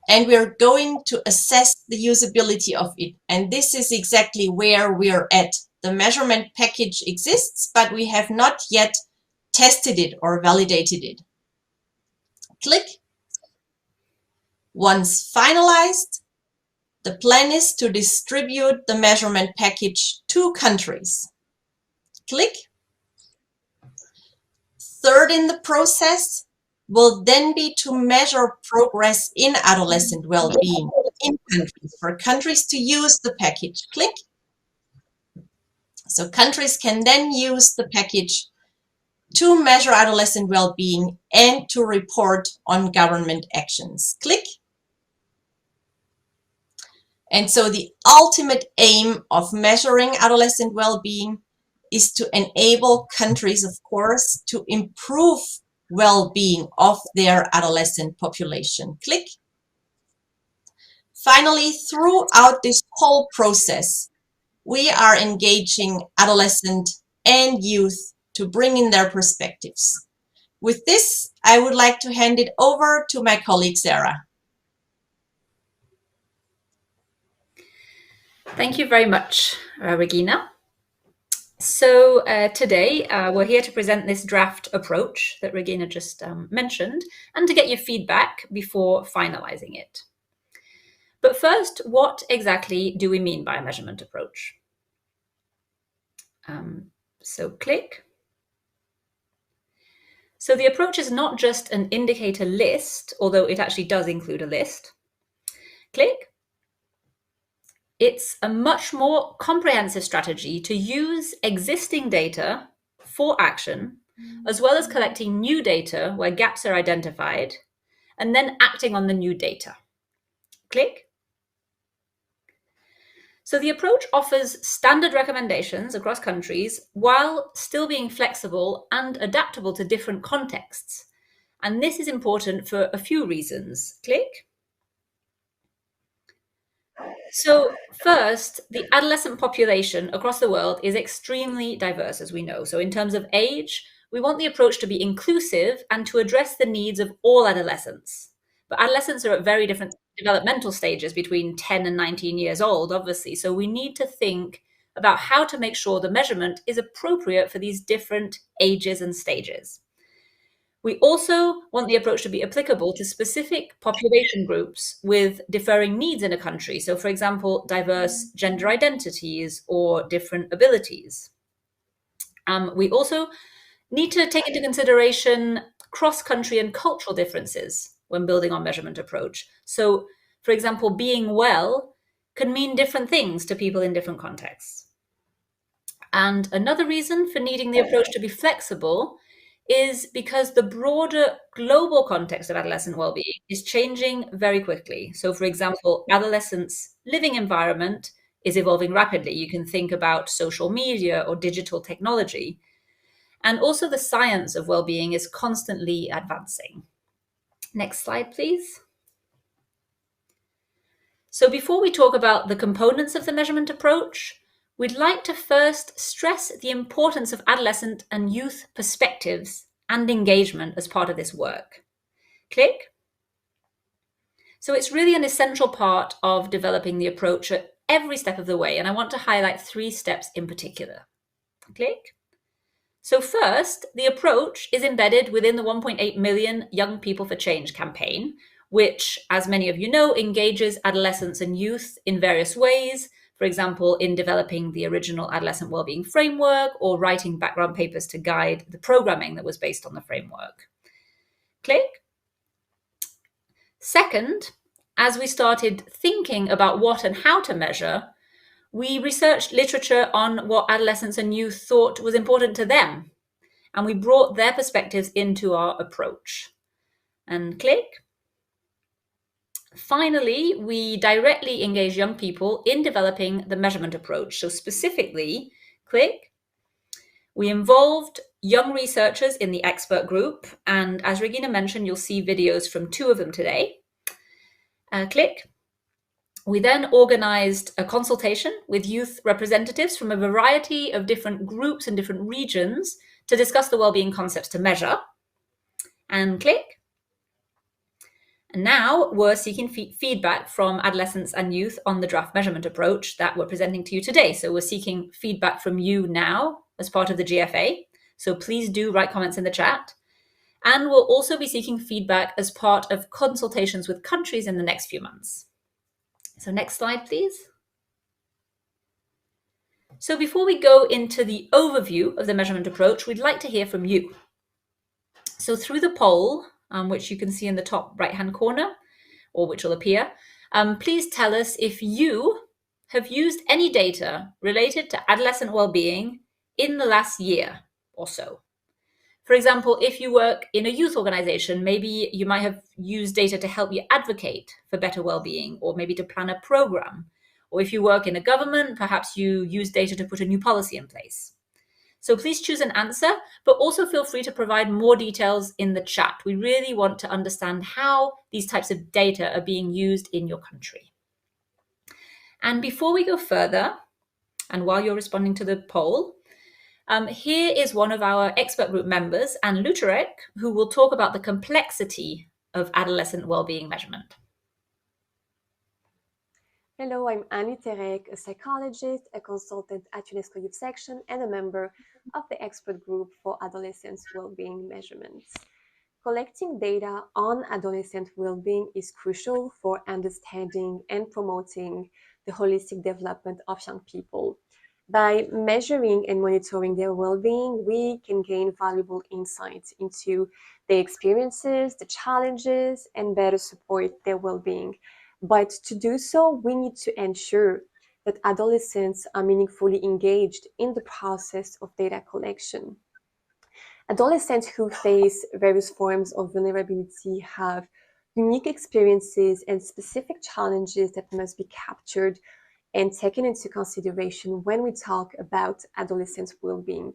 and we're going to assess the usability of it. And this is exactly where we're at. The measurement package exists, but we have not yet tested it or validated it. Click. Once finalized, the plan is to distribute the measurement package to countries. Click. Third in the process will then be to measure progress in adolescent well-being in countries, for countries to use the package. Click. So countries can then use the package to measure adolescent well-being and to report on government actions. Click. And so the ultimate aim of measuring adolescent well-being is to enable countries, of course, to improve well-being of their adolescent population. Click. Finally, throughout this whole process, we are engaging adolescent and youth to bring in their perspectives. With this, I would like to hand it over to my colleague, Sarah. Thank you very much, Regina. So today we're here to present this draft approach that Regina just mentioned and to get your feedback before finalizing it. But first, what exactly do we mean by a measurement approach? So click. So the approach is not just an indicator list, although it actually does include a list. Click. It's a much more comprehensive strategy to use existing data for action, as well as collecting new data where gaps are identified, and then acting on the new data. Click. So the approach offers standard recommendations across countries while still being flexible and adaptable to different contexts. And this is important for a few reasons. Click. So first, the adolescent population across the world is extremely diverse, as we know. So in terms of age, we want the approach to be inclusive and to address the needs of all adolescents. But adolescents are at very different developmental stages between 10 and 19 years old, obviously. So we need to think about how to make sure the measurement is appropriate for these different ages and stages. We also want the approach to be applicable to specific population groups with differing needs in a country. So, for example, diverse gender identities or different abilities. We also need to take into consideration cross-country and cultural differences when building our measurement approach. So, for example, being well can mean different things to people in different contexts. And another reason for needing the approach to be flexible is because the broader global context of adolescent well-being is changing very quickly. So, for example, adolescents' living environment is evolving rapidly. You can think about social media or digital technology. And also the science of well-being is constantly advancing. Next slide, please. So before we talk about the components of the measurement approach, we'd like to first stress the importance of adolescent and youth perspectives and engagement as part of this work. Click. So it's really an essential part of developing the approach at every step of the way, and I want to highlight 3 steps in particular. Click. So first, the approach is embedded within the 1.8 million Young People for Change campaign, which, as many of you know, engages adolescents and youth in various ways, for example, in developing the original adolescent wellbeing framework or writing background papers to guide the programming that was based on the framework. Click. Second, as we started thinking about what and how to measure, we researched literature on what adolescents and youth thought was important to them, and we brought their perspectives into our approach. And click. Finally, we directly engage young people in developing the measurement approach. So specifically, click. We involved young researchers in the expert group, and as Regina mentioned, you'll see videos from 2 of them today. Click. We then organized a consultation with youth representatives from a variety of different groups and different regions to discuss the wellbeing concepts to measure. And click. And now we're seeking feedback from adolescents and youth on the draft measurement approach that we're presenting to you today. So we're seeking feedback from you now as part of the GFA. So please do write comments in the chat. And we'll also be seeking feedback as part of consultations with countries in the next few months. So next slide, please. So before we go into the overview of the measurement approach, we'd like to hear from you. So through the poll, which you can see in the top right-hand corner, or which will appear, please tell us if you have used any data related to adolescent well-being in the last year or so. For example, if you work in a youth organization, maybe you might have used data to help you advocate for better well-being, or maybe to plan a program. Or if you work in a government, perhaps you use data to put a new policy in place. So please choose an answer, but also feel free to provide more details in the chat. We really want to understand how these types of data are being used in your country. And before we go further, and while you're responding to the poll, here is one of our expert group members, Anne Luterek, who will talk about the complexity of adolescent well-being measurement. Hello, I'm Anne Luterek, a psychologist, a consultant at UNESCO Youth Section, and a member of the expert group for adolescents' well-being measurements. Collecting data on adolescent well-being is crucial for understanding and promoting the holistic development of young people. By measuring and monitoring their well-being, we can gain valuable insights into their experiences, the challenges, and better support their well-being. But to do so, we need to ensure that adolescents are meaningfully engaged in the process of data collection. Adolescents who face various forms of vulnerability have unique experiences and specific challenges that must be captured and taken into consideration when we talk about adolescents' well-being.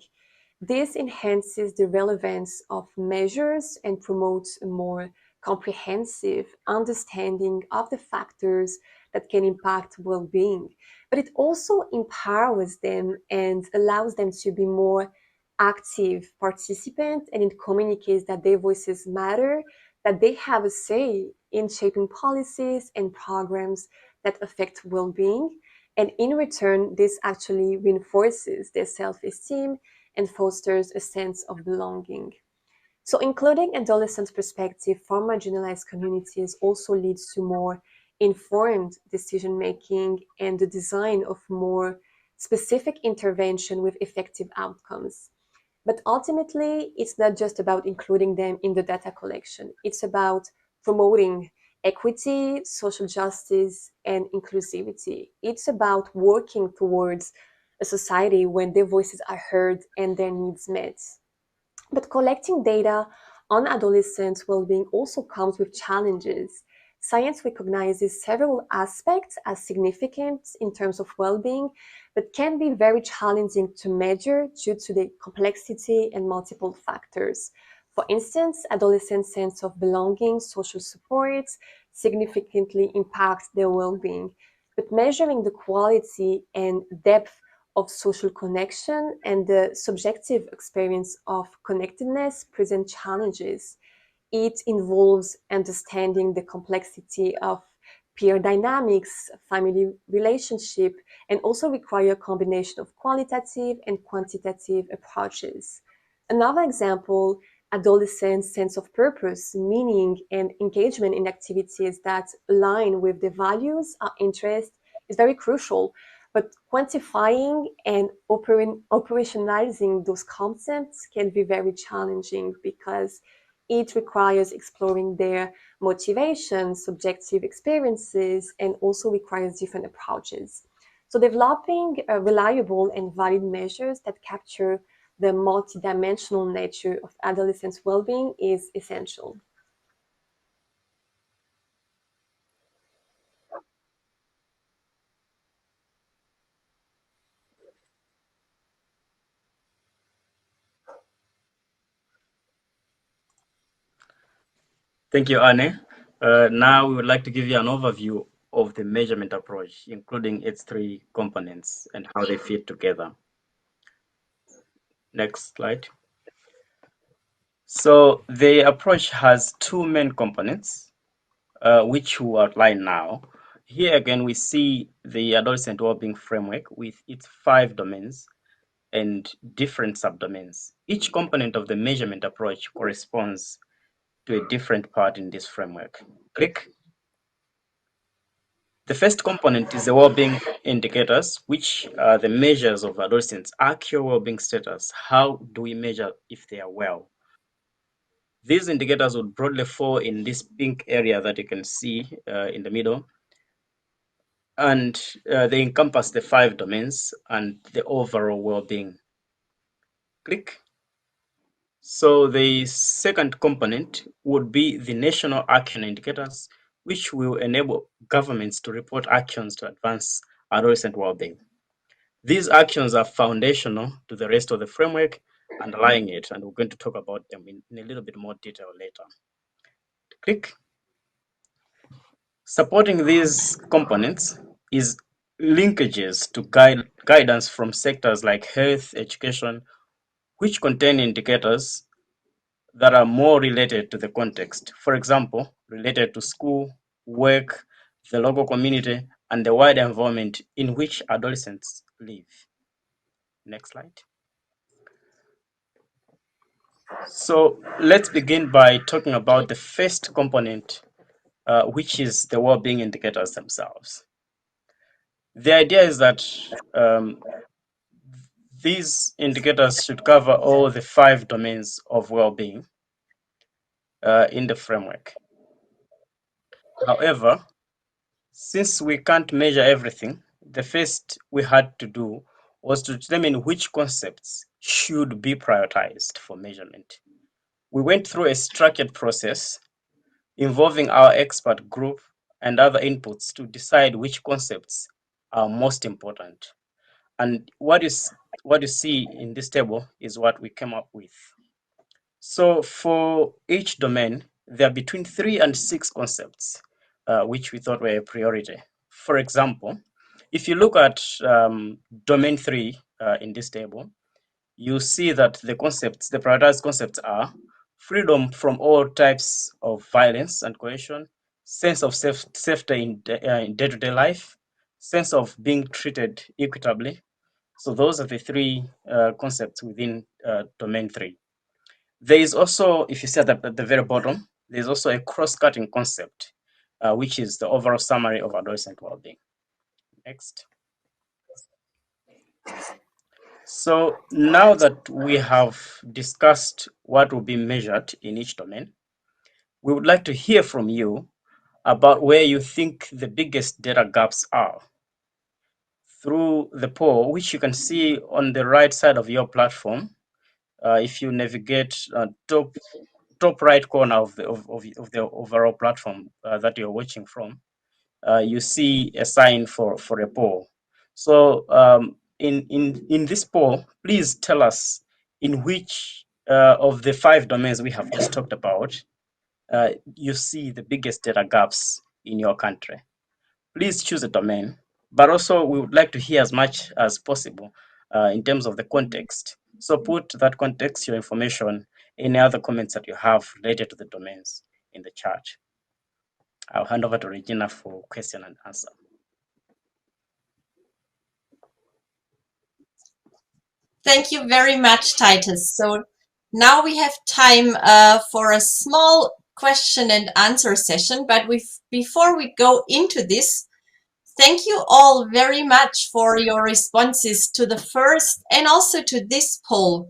This enhances the relevance of measures and promotes a more comprehensive understanding of the factors that can impact well-being. But it also empowers them and allows them to be more active participants, and it communicates that their voices matter, that they have a say in shaping policies and programs that affect well-being. And in return, this actually reinforces their self-esteem and fosters a sense of belonging. So including adolescent perspective from marginalized communities also leads to more informed decision-making and the design of more specific intervention with effective outcomes. But ultimately, it's not just about including them in the data collection. It's about promoting equity, social justice, and inclusivity. It's about working towards a society when their voices are heard and their needs met. But collecting data on adolescents' well-being also comes with challenges. Science recognizes several aspects as significant in terms of well-being, but can be very challenging to measure due to the complexity and multiple factors. For instance, adolescents' sense of belonging, social support significantly impacts their well-being. But measuring the quality and depth of social connection and the subjective experience of connectedness present challenges. It involves understanding the complexity of peer dynamics, family relationship, and also require a combination of qualitative and quantitative approaches. Another example, adolescents' sense of purpose, meaning, and engagement in activities that align with their values or interests is very crucial. But quantifying and operationalizing those concepts can be very challenging because it requires exploring their motivations, subjective experiences, and also requires different approaches. So developing reliable and valid measures that capture the multidimensional nature of adolescents' well-being is essential. Thank you, Anne. Now we would like to give you an overview of the measurement approach, including its three components and how they fit together. Next slide. So the approach has two main components, which we'll outline now. Here again, we see the adolescent well-being framework with its 5 domains and different subdomains. Each component of the measurement approach corresponds to a different part in this framework. Click. The first component is the well-being indicators, which are the measures of adolescents' actual well-being status. How do we measure if they are well? These indicators would broadly fall in this pink area that you can see in the middle. And they encompass the 5 domains and the overall well-being. Click. So the second component would be the national action indicators, which will enable governments to report actions to advance adolescent well-being. These actions are foundational to the rest of the framework underlying it, and we're going to talk about them in a little bit more detail later. Click. Supporting these components is linkages to guidance from sectors like health, education, which contain indicators that are more related to the context. For example, related to school, work, the local community, and the wider environment in which adolescents live. Next slide. So let's begin by talking about the first component, which is the well-being indicators themselves. The idea is that these indicators should cover all the 5 domains of well-being in the framework. However, since we can't measure everything, the first we had to do was to determine which concepts should be prioritized for measurement. We went through a structured process involving our expert group and other inputs to decide which concepts are most important. And what you see in this table is what we came up with. So for each domain, there are between 3 and 6 concepts which we thought were a priority. For example, if you look at domain 3 in this table, you see that the prioritized concepts are freedom from all types of violence and coercion, sense of safety in day-to-day life, sense of being treated equitably. So those are the 3 concepts within domain 3. There is also, if you see at the very bottom, there's also a cross-cutting concept, which is the overall summary of adolescent well-being. Next. So now that we have discussed what will be measured in each domain, we would like to hear from you about where you think the biggest data gaps are. Through the poll, which you can see on the right side of your platform, if you navigate top right corner of the overall platform that you're watching from, you see a sign for a poll. So in this poll, please tell us in which of the 5 domains we have just talked about you see the biggest data gaps in your country. Please choose a domain, but also we would like to hear as much as possible in terms of the context. So put that context, your information, any other comments that you have related to the domains in the chat. I'll hand over to Regina for question and answer. Thank you very much, Titus. So now we have time for a small question and answer session, but before we go into this, thank you all very much for your responses to the first and also to this poll.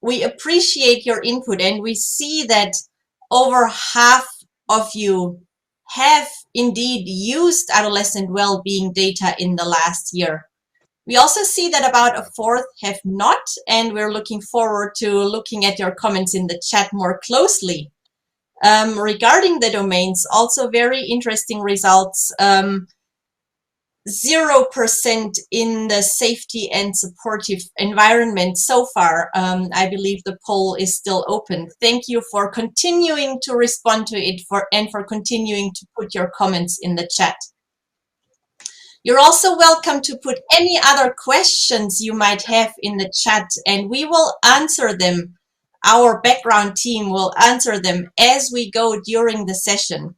We appreciate your input, and we see that over half of you have indeed used adolescent well-being data in the last year. We also see that about a fourth have not, and we're looking forward to looking at your comments in the chat more closely. Regarding the domains, also very interesting results. 0% in the safety and supportive environment so far. I believe the poll is still open. Thank you for continuing to respond to it and for continuing to put your comments in the chat. You're also welcome to put any other questions you might have in the chat, and we will answer them. Our background team will answer them as we go during the session.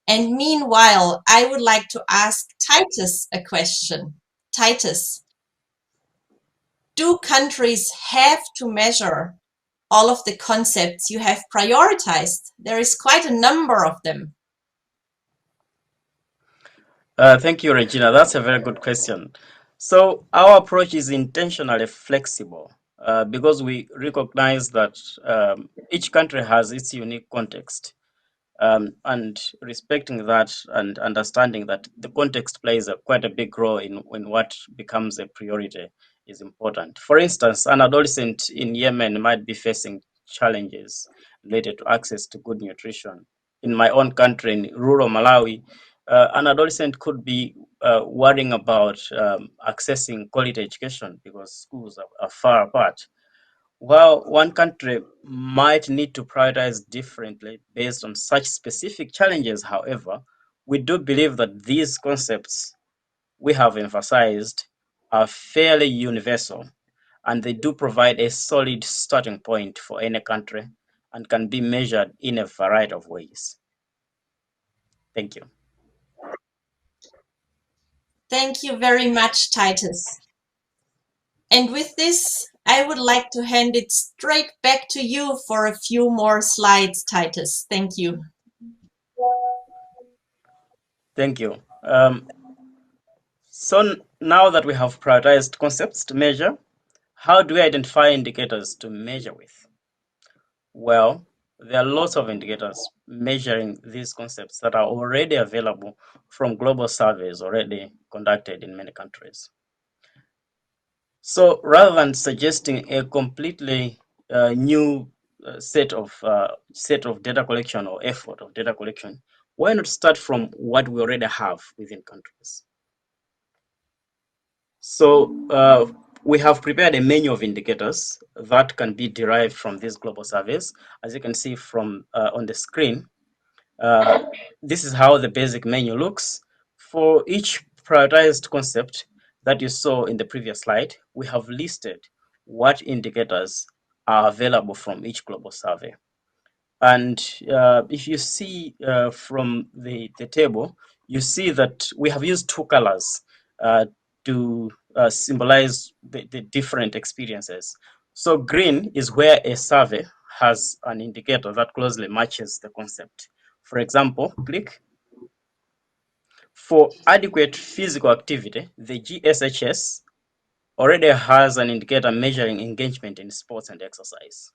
And meanwhile, I would like to ask Titus a question. Titus, do countries have to measure all of the concepts you have prioritized? There is quite a number of them. Thank you, Regina. That's a very good question. So our approach is intentionally flexible because we recognize that each country has its unique context. And respecting that and understanding that the context plays quite a big role in what becomes a priority is important. For instance, an adolescent in Yemen might be facing challenges related to access to good nutrition. In my own country, in rural Malawi, an adolescent could be worrying about accessing quality education because schools are far apart. While one country might need to prioritize differently based on such specific challenges, however, we do believe that these concepts we have emphasized are fairly universal, and they do provide a solid starting point for any country and can be measured in a variety of ways. Thank you. Thank you very much, Titus. And with this, I would like to hand it straight back to you for a few more slides, Titus. Thank you. Thank you. So now that we have prioritized concepts to measure, how do we identify indicators to measure with? Well, there are lots of indicators measuring these concepts that are already available from global surveys already conducted in many countries. So rather than suggesting a completely new set of data collection or effort of data collection, why not start from what we already have within countries? So we have prepared a menu of indicators that can be derived from these global surveys. As you can see from on the screen, this is how the basic menu looks. For each prioritized concept that you saw in the previous slide, we have listed what indicators are available from each global survey. And if you see from the table, you see that we have used two colors to symbolize the different experiences. So green is where a survey has an indicator that closely matches the concept. For example, click. For adequate physical activity, the GSHS already has an indicator measuring engagement in sports and exercise.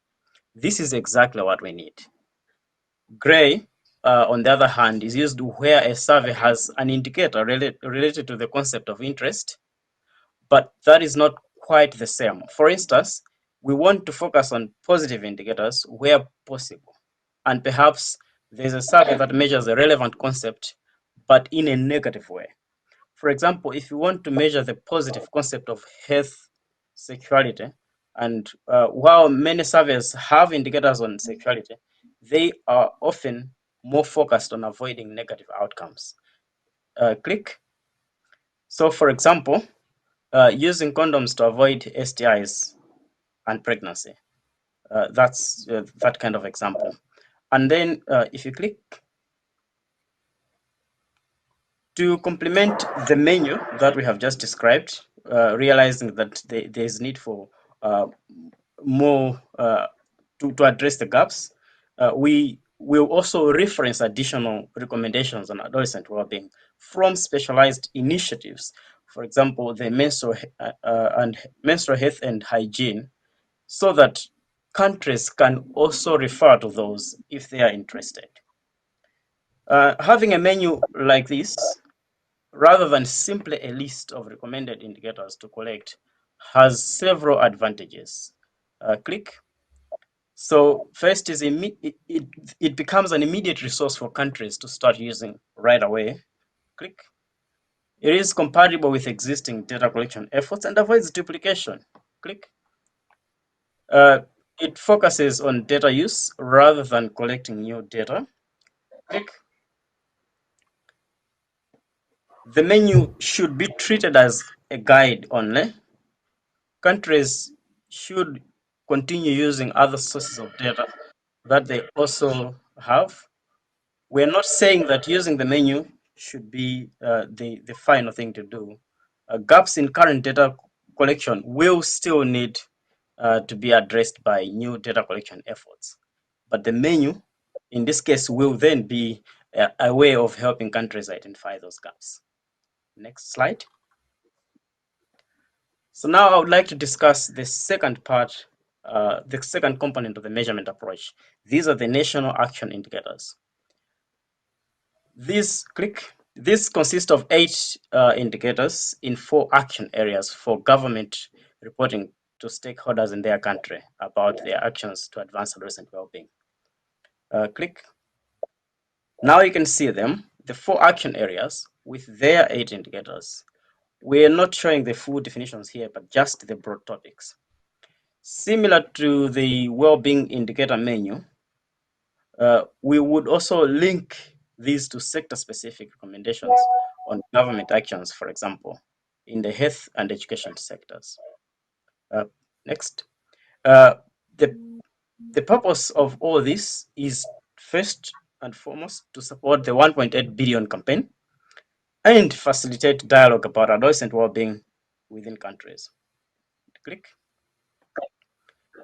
This is exactly what we need. Gray, on the other hand, is used where a survey has an indicator related to the concept of interest, but that is not quite the same. For instance, we want to focus on positive indicators where possible, and perhaps there's a survey that measures a relevant concept, but in a negative way. For example, if you want to measure the positive concept of health, sexuality, and while many surveys have indicators on sexuality, they are often more focused on avoiding negative outcomes. Click. So for example, using condoms to avoid STIs and pregnancy. That's that kind of example. And then if you click, to complement the menu that we have just described, realizing that there is need for more to address the gaps, we will also reference additional recommendations on adolescent well-being from specialized initiatives. For example, the menstrual health and hygiene, so that countries can also refer to those if they are interested. Having a menu like this, rather than simply a list of recommended indicators to collect, has several advantages. Click. So first is it becomes an immediate resource for countries to start using right away. Click. It is compatible with existing data collection efforts and avoids duplication. Click. It focuses on data use rather than collecting new data. Click. The menu should be treated as a guide only. Countries should continue using other sources of data that they also have. We're not saying that using the menu should be the final thing to do. Gaps in current data collection will still need to be addressed by new data collection efforts. But the menu, in this case, will then be a way of helping countries identify those gaps. Next slide. So now I would like to discuss the second part, the second component of the measurement approach. These are the national action indicators. This consist of 8 indicators in 4 action areas for government reporting to stakeholders in their country about their actions to advance adolescent well-being. Click. Now you can see them, the 4 action areas with their 8 indicators. We're not showing the full definitions here, but just the broad topics. Similar to the well-being indicator menu, we would also link these to sector-specific recommendations on government actions, for example, in the health and education sectors. Next. The purpose of all this is first and foremost to support the 1.8 billion campaign and facilitate dialogue about adolescent well-being within countries. Click.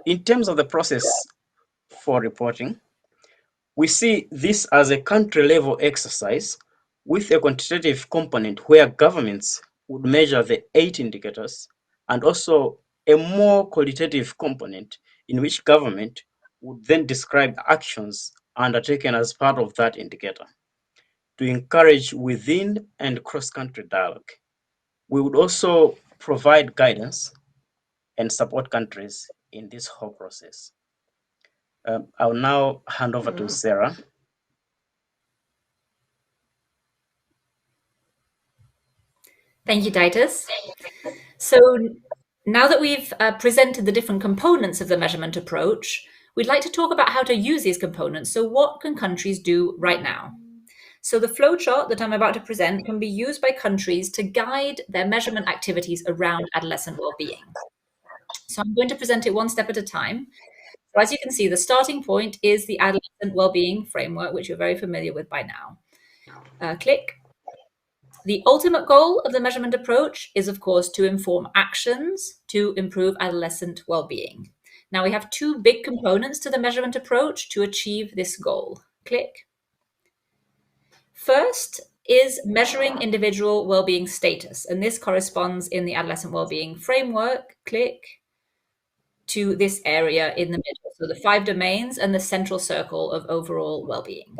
In terms of the process for reporting, we see this as a country-level exercise with a quantitative component where governments would measure the 8 indicators, and also a more qualitative component in which government would then describe actions undertaken as part of that indicator to encourage within and cross-country dialogue. We would also provide guidance and support countries in this whole process. I'll now hand over to Sarah. Thank you, Titus. So now that we've presented the different components of the measurement approach, we'd like to talk about how to use these components. So what can countries do right now? So the flowchart that I'm about to present can be used by countries to guide their measurement activities around adolescent well-being. So I'm going to present it one step at a time. So as you can see, the starting point is the Adolescent Wellbeing Framework, which you're very familiar with by now. Click. The ultimate goal of the measurement approach is, of course, to inform actions to improve adolescent well-being. Now we have 2 big components to the measurement approach to achieve this goal. Click. First is measuring individual well-being status, and this corresponds in the Adolescent Wellbeing Framework, click, to this area in the middle, so the 5 domains and the central circle of overall well-being.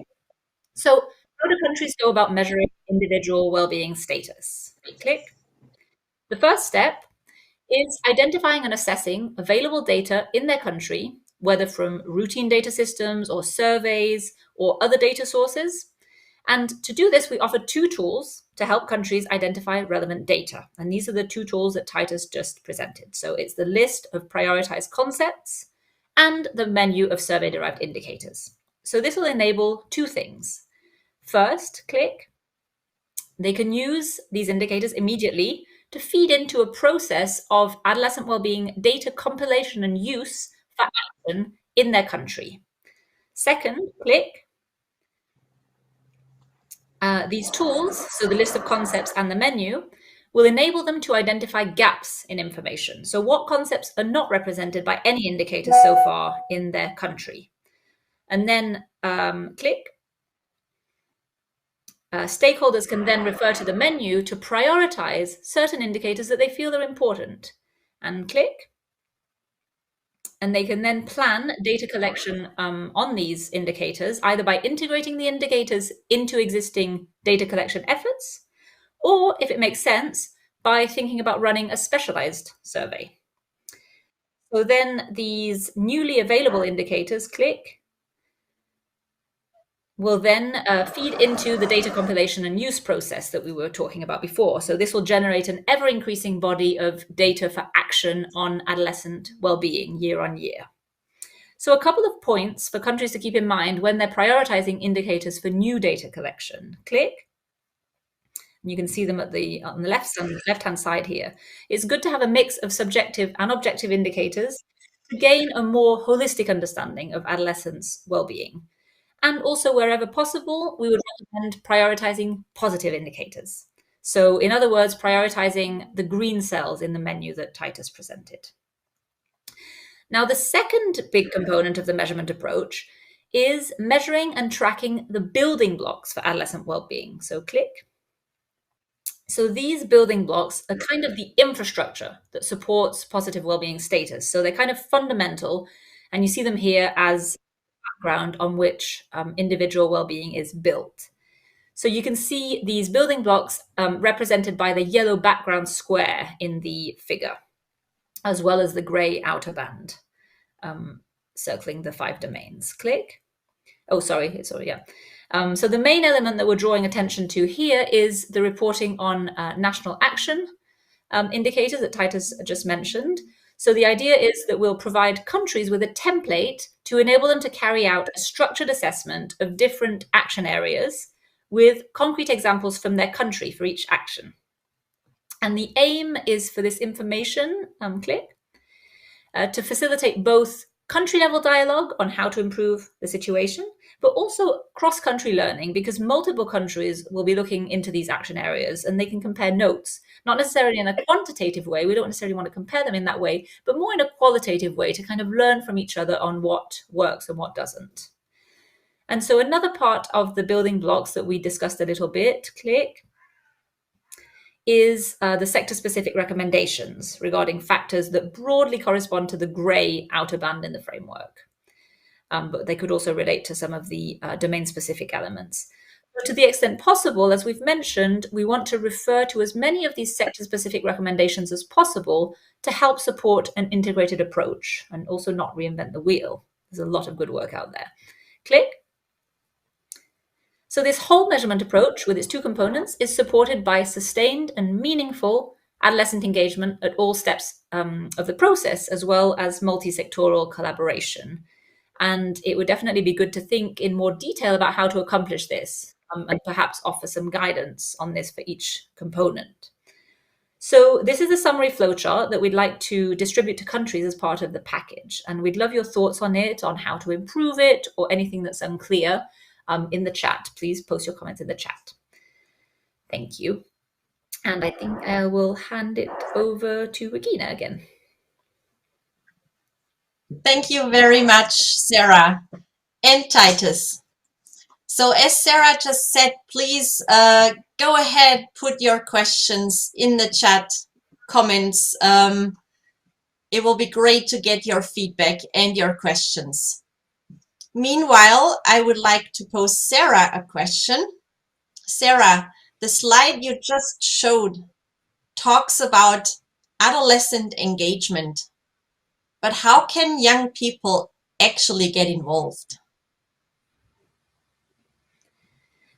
So how do countries go about measuring individual well-being status? Click. The first step is identifying and assessing available data in their country, whether from routine data systems or surveys or other data sources. And to do this, we offer 2 tools to help countries identify relevant data. And these are the 2 tools that Titus just presented. So it's the list of prioritized concepts and the menu of survey-derived indicators. So this will enable 2 things. First, click. They can use these indicators immediately to feed into a process of adolescent well-being data compilation and use for action in their country. Second, click. These tools, so the list of concepts and the menu, will enable them to identify gaps in information. So what concepts are not represented by any indicators so far in their country? And then click. Stakeholders can then refer to the menu to prioritize certain indicators that they feel are important. And click. And they can then plan data collection on these indicators, either by integrating the indicators into existing data collection efforts, or if it makes sense, by thinking about running a specialized survey. So then these newly available indicators, click, will then feed into the data compilation and use process that we were talking about before. So this will generate an ever-increasing body of data for action on adolescent well-being year on year. So a couple of points for countries to keep in mind when they're prioritizing indicators for new data collection. Click. You can see them on the left-hand side here. It's good to have a mix of subjective and objective indicators to gain a more holistic understanding of adolescents' well-being. And also, wherever possible, we would recommend prioritizing positive indicators. So in other words, prioritizing the green cells in the menu that Titus presented. Now, the second big component of the measurement approach is measuring and tracking the building blocks for adolescent well-being. So click. So these building blocks are kind of the infrastructure that supports positive well-being status. So they're kind of fundamental, and you see them here as background on which individual well-being is built. So you can see these building blocks represented by the yellow background square in the figure. as well as the grey outer band circling the 5 domains. Click. Oh, sorry, yeah. So the main element that we're drawing attention to here is the reporting on national action indicators that Titus just mentioned. So the idea is that we'll provide countries with a template to enable them to carry out a structured assessment of different action areas with concrete examples from their country for each action. And the aim is for this information, to facilitate both country-level dialogue on how to improve the situation, but also cross-country learning, because multiple countries will be looking into these action areas and they can compare notes, not necessarily in a quantitative way. We don't necessarily want to compare them in that way, but more in a qualitative way to kind of learn from each other on what works and what doesn't. And so another part of the building blocks that we discussed a little bit, is the sector-specific recommendations regarding factors that broadly correspond to the grey outer band in the framework. But they could also relate to some of the domain-specific elements. But to the extent possible, as we've mentioned, we want to refer to as many of these sector-specific recommendations as possible to help support an integrated approach and also not reinvent the wheel. There's a lot of good work out there. So this whole measurement approach with its 2 components is supported by sustained and meaningful adolescent engagement at all steps of the process, as well as multi-sectoral collaboration. And it would definitely be good to think in more detail about how to accomplish this and perhaps offer some guidance on this for each component. So this is a summary flowchart that we'd like to distribute to countries as part of the package. And we'd love your thoughts on it, on how to improve it, or anything that's unclear. In the chat. Please post your comments in the chat. Thank you. And I think I will hand it over to Regina again. Thank you very much, Sarah and Titus. So as Sarah just said, please go ahead, put your questions in the chat comments. It will be great to get your feedback and your questions. Meanwhile, I would like to pose Sarah a question. Sarah, the slide you just showed talks about adolescent engagement, but how can young people actually get involved?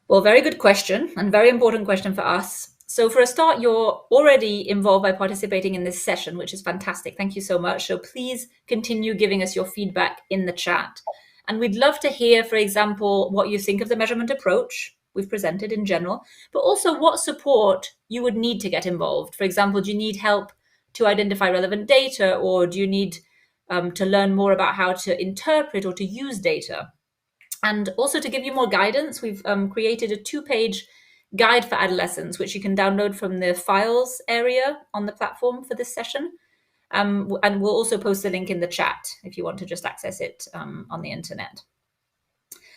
Well, very good question and very important question for us. So for a start, you're already involved by participating in this session, which is fantastic. Thank you so much. So please continue giving us your feedback in the chat. And we'd love to hear, for example, what you think of the measurement approach we've presented in general, but also what support you would need to get involved. For example, do you need help to identify relevant data, or do you need to learn more about how to interpret or to use data? And also to give you more guidance, we've created a 2-page guide for adolescents, which you can download from the files area on the platform for this session. And we'll also post the link in the chat if you want to just access it on the internet.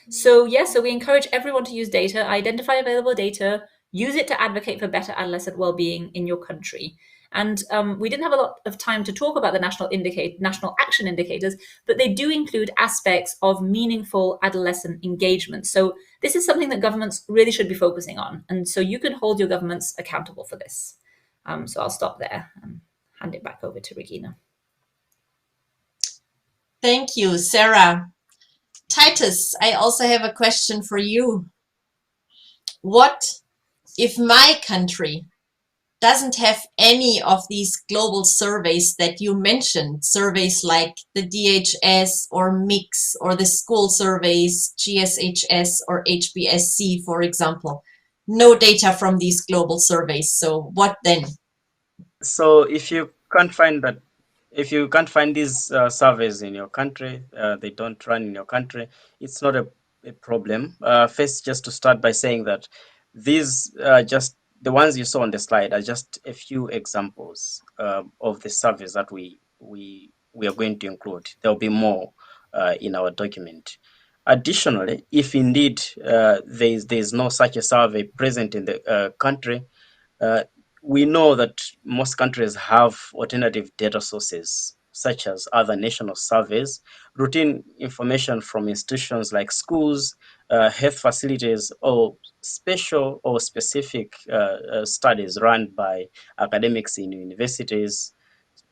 So so we encourage everyone to use data, identify available data, use it to advocate for better adolescent well-being in your country. And we didn't have a lot of time to talk about the national action indicators, but they do include aspects of meaningful adolescent engagement. So this is something that governments really should be focusing on. And so you can hold your governments accountable for this. So I'll stop there and hand it back over to Regina. Thank you, Sarah. Titus, I also have a question for you. What if my country doesn't have any of these global surveys that you mentioned, surveys like the DHS or MIX or the school surveys, GSHS or HBSC, for example? No data from these global surveys. So what then? So if you can't find that, if you can't find these surveys in your country, they don't run in your country, it's not a problem. First, just to start by saying that these just the ones you saw on the slide are just a few examples of the surveys that we are going to include. There will be more in our document. Additionally, if indeed there's no such a survey present in the country, we know that most countries have alternative data sources, such as other national surveys, routine information from institutions like schools, health facilities, or special or specific studies run by academics in universities,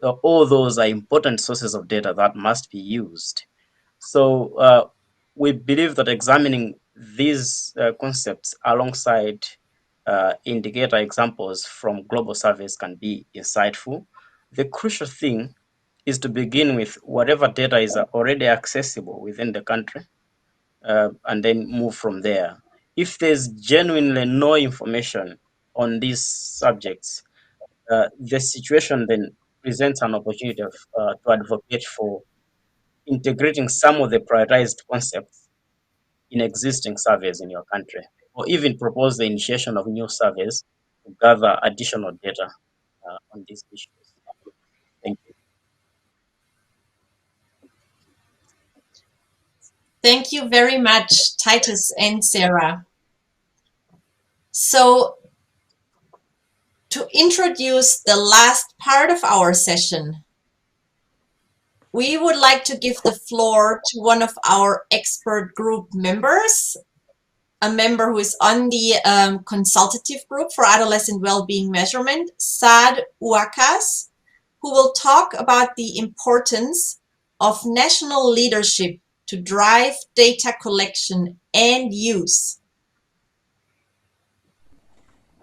all those are important sources of data that must be used. So we believe that examining these concepts alongside indicator examples from global surveys can be insightful. The crucial thing is to begin with whatever data is already accessible within the country and then move from there. If there's genuinely no information on these subjects, the situation then presents an opportunity to advocate for integrating some of the prioritized concepts in existing surveys in your country, or even propose the initiation of new surveys to gather additional data on these issues. Thank you. Thank you very much, Titus and Sarah. So, to introduce the last part of our session, we would like to give the floor to one of our expert group members, a member who is on the consultative group for adolescent well-being measurement, Saad Ouakas, who will talk about the importance of national leadership to drive data collection and use.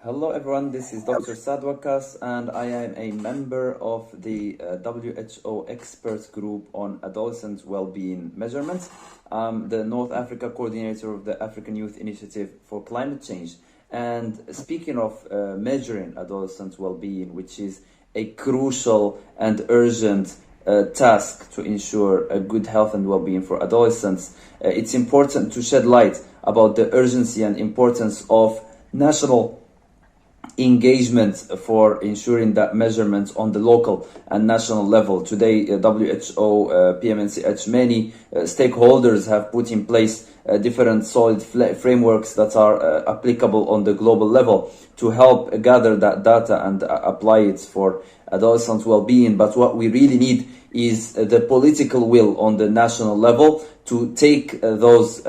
Hello everyone, this is Dr. Saad Ouakas and I am a member of the WHO Experts Group on Adolescent Wellbeing Measurements. I'm the North Africa coordinator of the African Youth Initiative for Climate Change. And speaking of measuring adolescent well-being, which is a crucial and urgent task to ensure a good health and well-being for adolescents, it's important to shed light about the urgency and importance of national engagement for ensuring that measurements on the local and national level. Today, WHO, PMNCH, many stakeholders have put in place different solid frameworks that are applicable on the global level to help gather that data and apply it for adolescent well-being. But what we really need is the political will on the national level to take those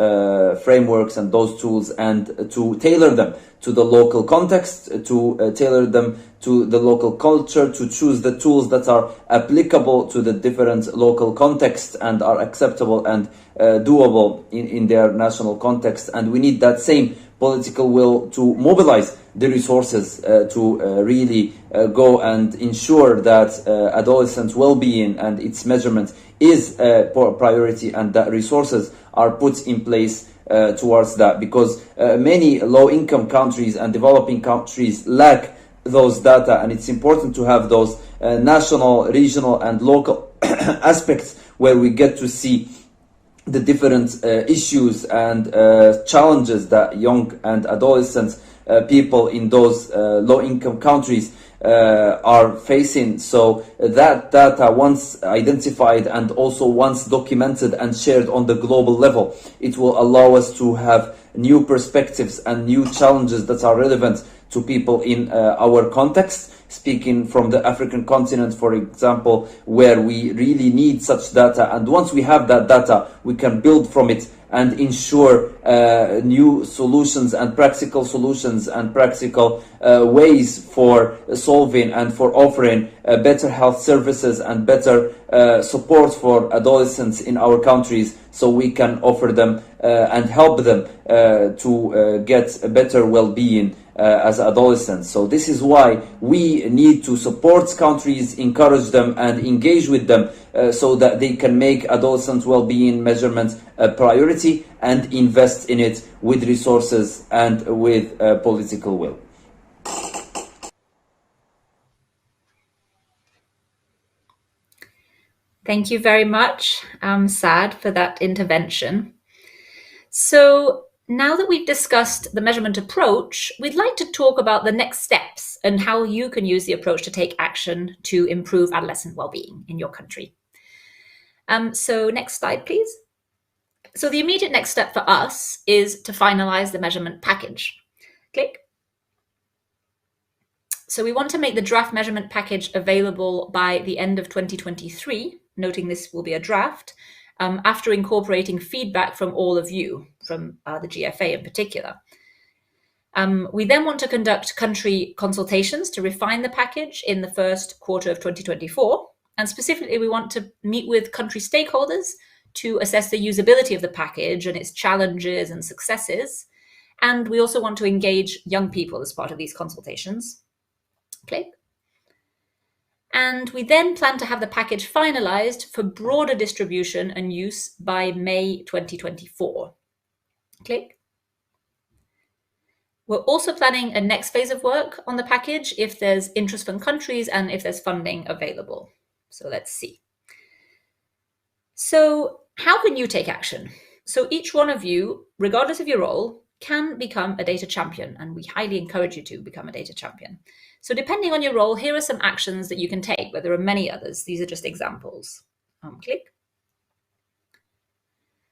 frameworks and those tools and to tailor them to the local context, to tailor them to the local culture, to choose the tools that are applicable to the different local contexts and are acceptable and doable in their national context. And we need that same political will to mobilize the resources to really go and ensure that adolescent well-being and its measurement is a priority and that resources are put in place towards that, because many low-income countries and developing countries lack those data, and it's important to have those national, regional and local aspects where we get to see the different issues and challenges that young and adolescent people in those low-income countries are facing. So that data, once identified and also once documented and shared on the global level, it will allow us to have new perspectives and new challenges that are relevant to people in our context. Speaking from the African continent, for example, where we really need such data. And once we have that data, we can build from it and ensure new solutions and practical solutions and practical ways for solving and for offering better health services and better support for adolescents in our countries, so we can offer them and help them to get a better well-being as adolescents. So this is why we need to support countries, encourage them and engage with them so that they can make adolescent well-being measurement a priority and invest in it with resources and with political will. Thank you very much, Saad, for that intervention. So now that we've discussed the measurement approach, we'd like to talk about the next steps and how you can use the approach to take action to improve adolescent well-being in your country. So next slide, please. So the immediate next step for us is to finalize the measurement package. Click. So we want to make the draft measurement package available by the end of 2023, noting this will be a draft, after incorporating feedback from all of you, from the GFA in particular. We then want to conduct country consultations to refine the package in the first quarter of 2024, And specifically, we want to meet with country stakeholders to assess the usability of the package and its challenges and successes. And we also want to engage young people as part of these consultations. Click. And we then plan to have the package finalized for broader distribution and use by May 2024. Click. We're also planning a next phase of work on the package if there's interest from countries and if there's funding available. So let's see. So how can you take action? So each one of you, regardless of your role, can become a data champion, and we highly encourage you to become a data champion. So depending on your role, here are some actions that you can take, but there are many others. These are just examples. Click.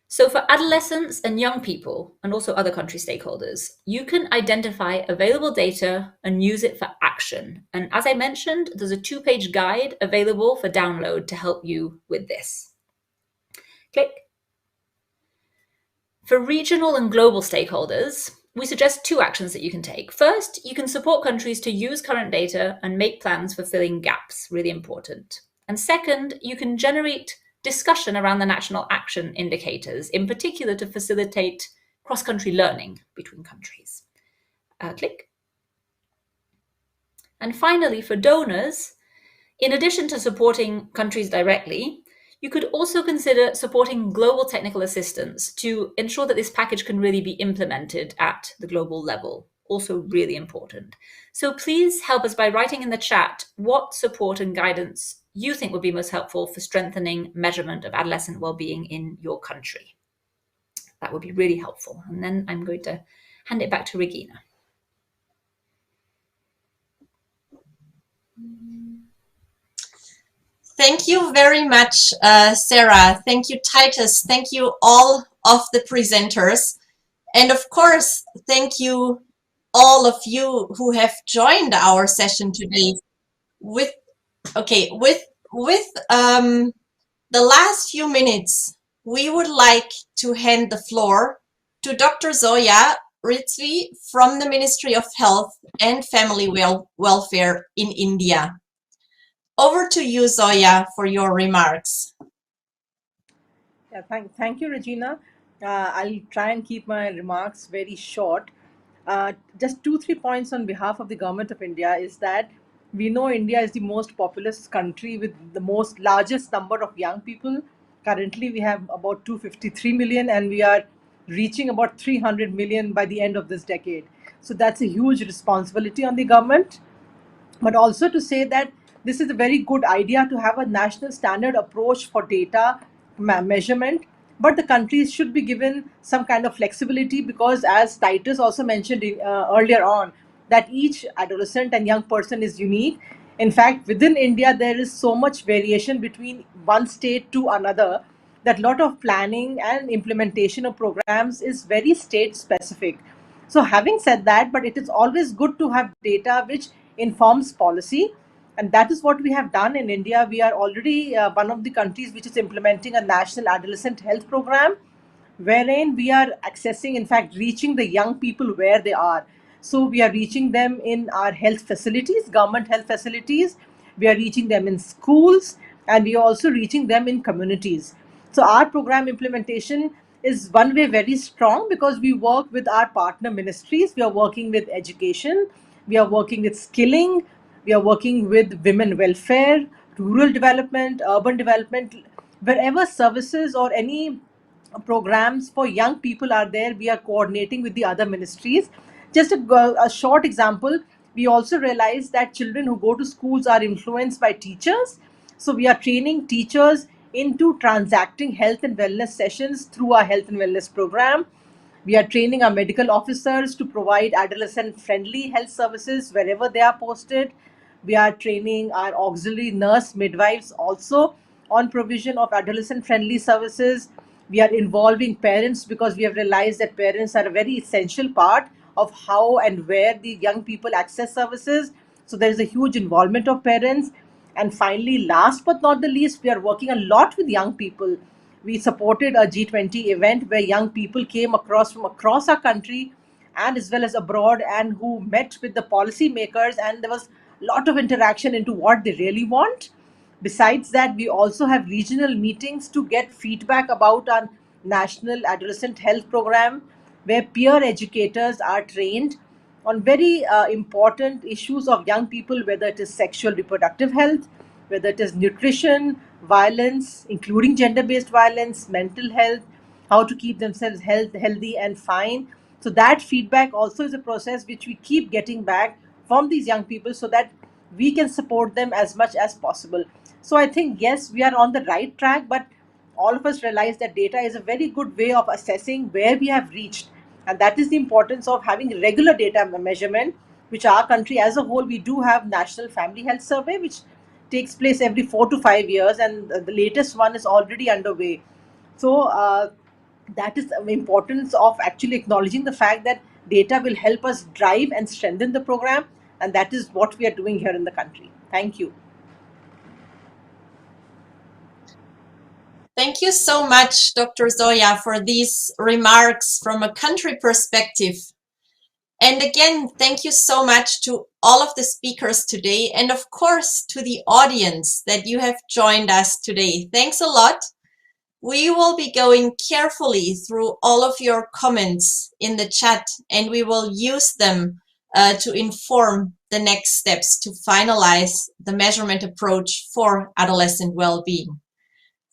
So for adolescents and young people, and also other country stakeholders, you can identify available data and use it for action. And as I mentioned, there's a 2-page guide available for download to help you with this. Click. For regional and global stakeholders, we suggest 2 actions that you can take. First, you can support countries to use current data and make plans for filling gaps, really important. And second, you can generate discussion around the national action indicators, in particular to facilitate cross-country learning between countries. Click. And finally, for donors, in addition to supporting countries directly, you could also consider supporting global technical assistance to ensure that this package can really be implemented at the global level. Also really important. So please help us by writing in the chat what support and guidance you think would be most helpful for strengthening measurement of adolescent well-being in your country. That would be really helpful. And then I'm going to hand it back to Regina. Thank you very much, Sarah. Thank you, Titus. Thank you, all of the presenters. And of course, thank you, all of you who have joined our session today. With the last few minutes, we would like to hand the floor to Dr. Zoya Rizvi from the Ministry of Health and Family Welfare in India. Over to you, Zoya, for your remarks. Yeah, thank you, Regina. I'll try and keep my remarks very short. Just 2-3 points on behalf of the Government of India is that we know India is the most populous country with the largest number of young people. Currently, we have about 253 million, and we are reaching about 300 million by the end of this decade. So that's a huge responsibility on the government, but also to say that this is a very good idea to have a national standard approach for data measurement, but the countries should be given some kind of flexibility because, as Titus also mentioned earlier on, that each adolescent and young person is unique. In fact, within India, there is so much variation between one state to another that a lot of planning and implementation of programs is very state specific. So having said that, but it is always good to have data which informs policy. And that is what we have done in India. We are already one of the countries which is implementing a national adolescent health program, wherein we are accessing, in fact, reaching the young people where they are. So we are reaching them in our health facilities, government health facilities. We are reaching them in schools, and we are also reaching them in communities. So our program implementation is one way very strong because we work with our partner ministries. We are working with education. We are working with skilling. We are working with women welfare, rural development, urban development. Wherever services or any programs for young people are there, we are coordinating with the other ministries. Just a short example, we also realize that children who go to schools are influenced by teachers. So we are training teachers into transacting health and wellness sessions through our health and wellness program. We are training our medical officers to provide adolescent-friendly health services wherever they are posted. We are training our auxiliary nurse midwives also on provision of adolescent-friendly services. We are involving parents because we have realized that parents are a very essential part of how and where the young people access services. So there is a huge involvement of parents. And finally, last but not the least, we are working a lot with young people. We supported a G20 event where young people came from across our country and as well as abroad, and who met with the policy makers, and there was a lot of interaction into what they really want. Besides that, we also have regional meetings to get feedback about our national adolescent health program, where peer educators are trained on very important issues of young people, whether it is sexual reproductive health, whether it is nutrition, violence, including gender-based violence, mental health, how to keep themselves healthy and fine. So that feedback also is a process which we keep getting back from these young people so that we can support them as much as possible. So I think, yes, we are on the right track, but all of us realize that data is a very good way of assessing where we have reached. And that is the importance of having regular data measurement, which our country as a whole, we do have National Family Health Survey, which takes place every 4 to 5 years, and the latest one is already underway. So that is the importance of actually acknowledging the fact that data will help us drive and strengthen the program, and that is what we are doing here in the country. Thank you. Thank you so much, Dr. Zoya, for these remarks from a country perspective. And again, thank you so much to all of the speakers today, and of course to the audience that you have joined us today. Thanks a lot. We will be going carefully through all of your comments in the chat, and we will use them to inform the next steps to finalize the measurement approach for adolescent well-being.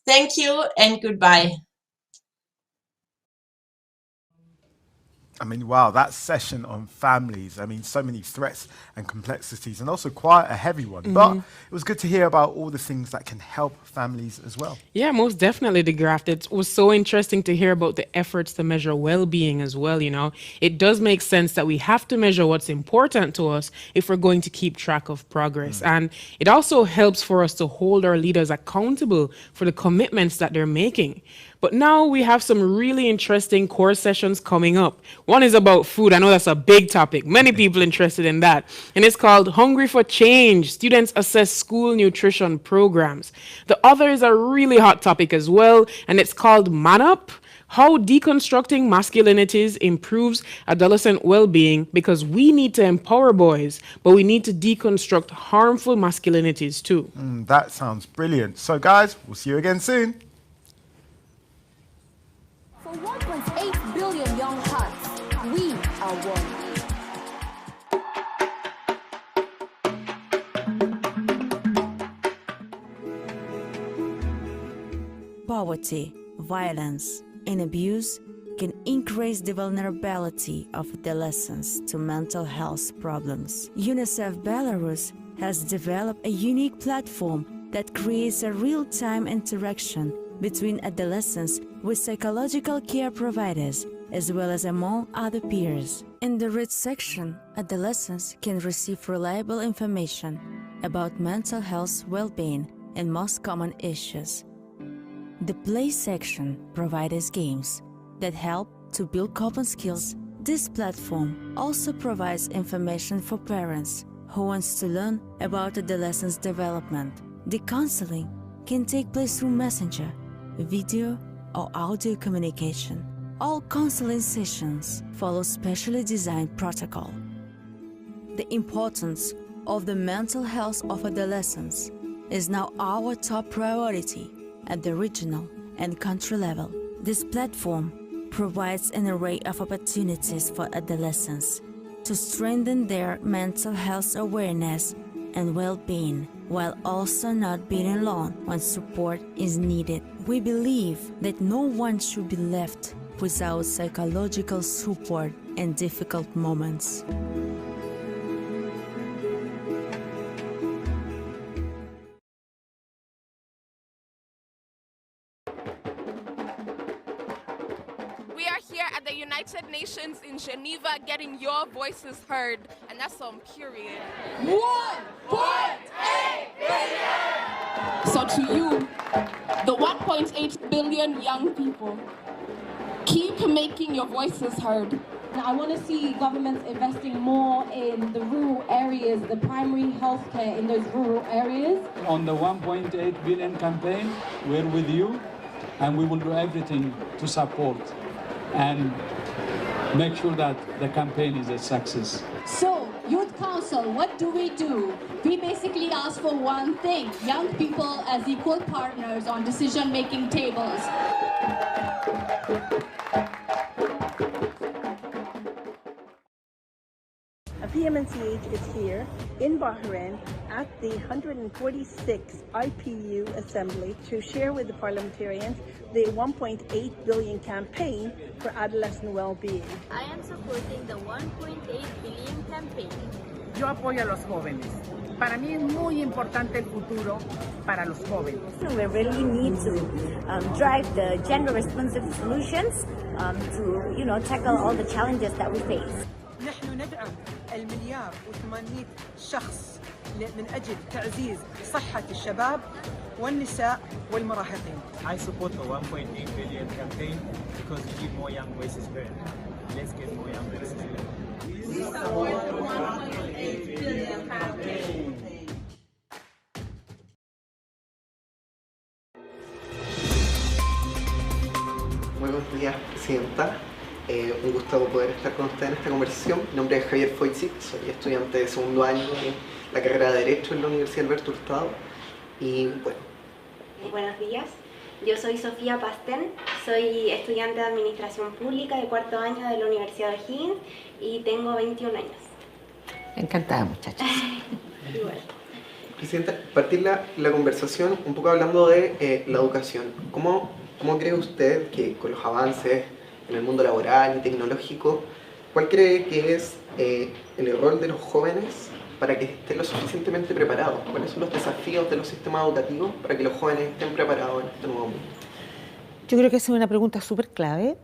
Thank you and goodbye. I mean, wow, that session on families, I mean, so many threats and complexities, and also quite a heavy one. But it was good to hear about all the things that can help families as well. Yeah, most definitely, DeGraft. It was so interesting to hear about the efforts to measure well-being as well, you know. It does make sense that we have to measure what's important to us if we're going to keep track of progress. And it also helps for us to hold our leaders accountable for the commitments that they're making. But now we have some really interesting core sessions coming up. One is about food. I know that's a big topic. Many people interested in that. And it's called Hungry for Change. Students assess school nutrition programs. The other is a really hot topic as well, and it's called Man Up. How deconstructing masculinities improves adolescent well-being, because we need to empower boys, but we need to deconstruct harmful masculinities too. That sounds brilliant. So guys, we'll see you again soon. For 1.8 billion young hearts, we are one. Poverty, violence, and abuse can increase the vulnerability of adolescents to mental health problems. UNICEF Belarus has developed a unique platform that creates a real-time interaction between adolescents with psychological care providers, as well as among other peers. In the Read section, adolescents can receive reliable information about mental health, well-being, and most common issues. The Play section provides games that help to build coping skills. This platform also provides information for parents who want to learn about adolescents' development. The counseling can take place through Messenger, video, or audio communication. All counseling sessions follow specially designed protocol. The importance of the mental health of adolescents is now our top priority at the regional and country level. This platform provides an array of opportunities for adolescents to strengthen their mental health awareness and well-being, while also not being alone when support is needed. We believe that no one should be left without psychological support in difficult moments. We are here at the United Nations in Geneva getting your voices heard, and that's on period. 1.8 billion! So to you, the 1.8 billion young people, keep making your voices heard. I want to see governments investing more in the rural areas, the primary healthcare in those rural areas. On the 1.8 billion campaign, we're with you, and we will do everything to support and make sure that the campaign is a success. So, Youth Council, what do? We basically ask for one thing: young people as equal partners on decision-making tables. PMNCH is here in Bahrain at the 146th IPU Assembly to share with the parliamentarians the 1.8 billion campaign for adolescent well-being. I am supporting the 1.8 billion campaign. Yo apoyo a los jóvenes. Para mí es muy importante el futuro para los jóvenes. We really need to drive the gender-responsive solutions to, tackle all the challenges that we face. نحن ندعم المليار و800 شخص من أجل تعزيز صحة الشباب والنساء والمراهقين. I support the 1.8 billion campaign because we need more young voices heard. Let's get more young voices heard. We support the 1.8 billion campaign. Buenos días, Presidenta. Un gusto poder estar con usted en esta conversación. Mi nombre es Javier Foitzik, soy estudiante de segundo año de la carrera de Derecho en la Universidad Alberto Hurtado. Y bueno. Buenos días, yo soy Sofía Pastén, soy estudiante de Administración Pública de cuarto año de la Universidad de O'Higgins y tengo 21 años. Encantada, muchachas. Igual. Presidenta, partir la conversación un poco hablando de la educación. ¿Cómo cree usted que con los avances en el mundo laboral y tecnológico, cuál cree que es el rol de los jóvenes para que estén lo suficientemente preparados? ¿Cuáles son los desafíos de los sistemas educativos para que los jóvenes estén preparados en este nuevo mundo? Yo creo que esa es una pregunta súper clave,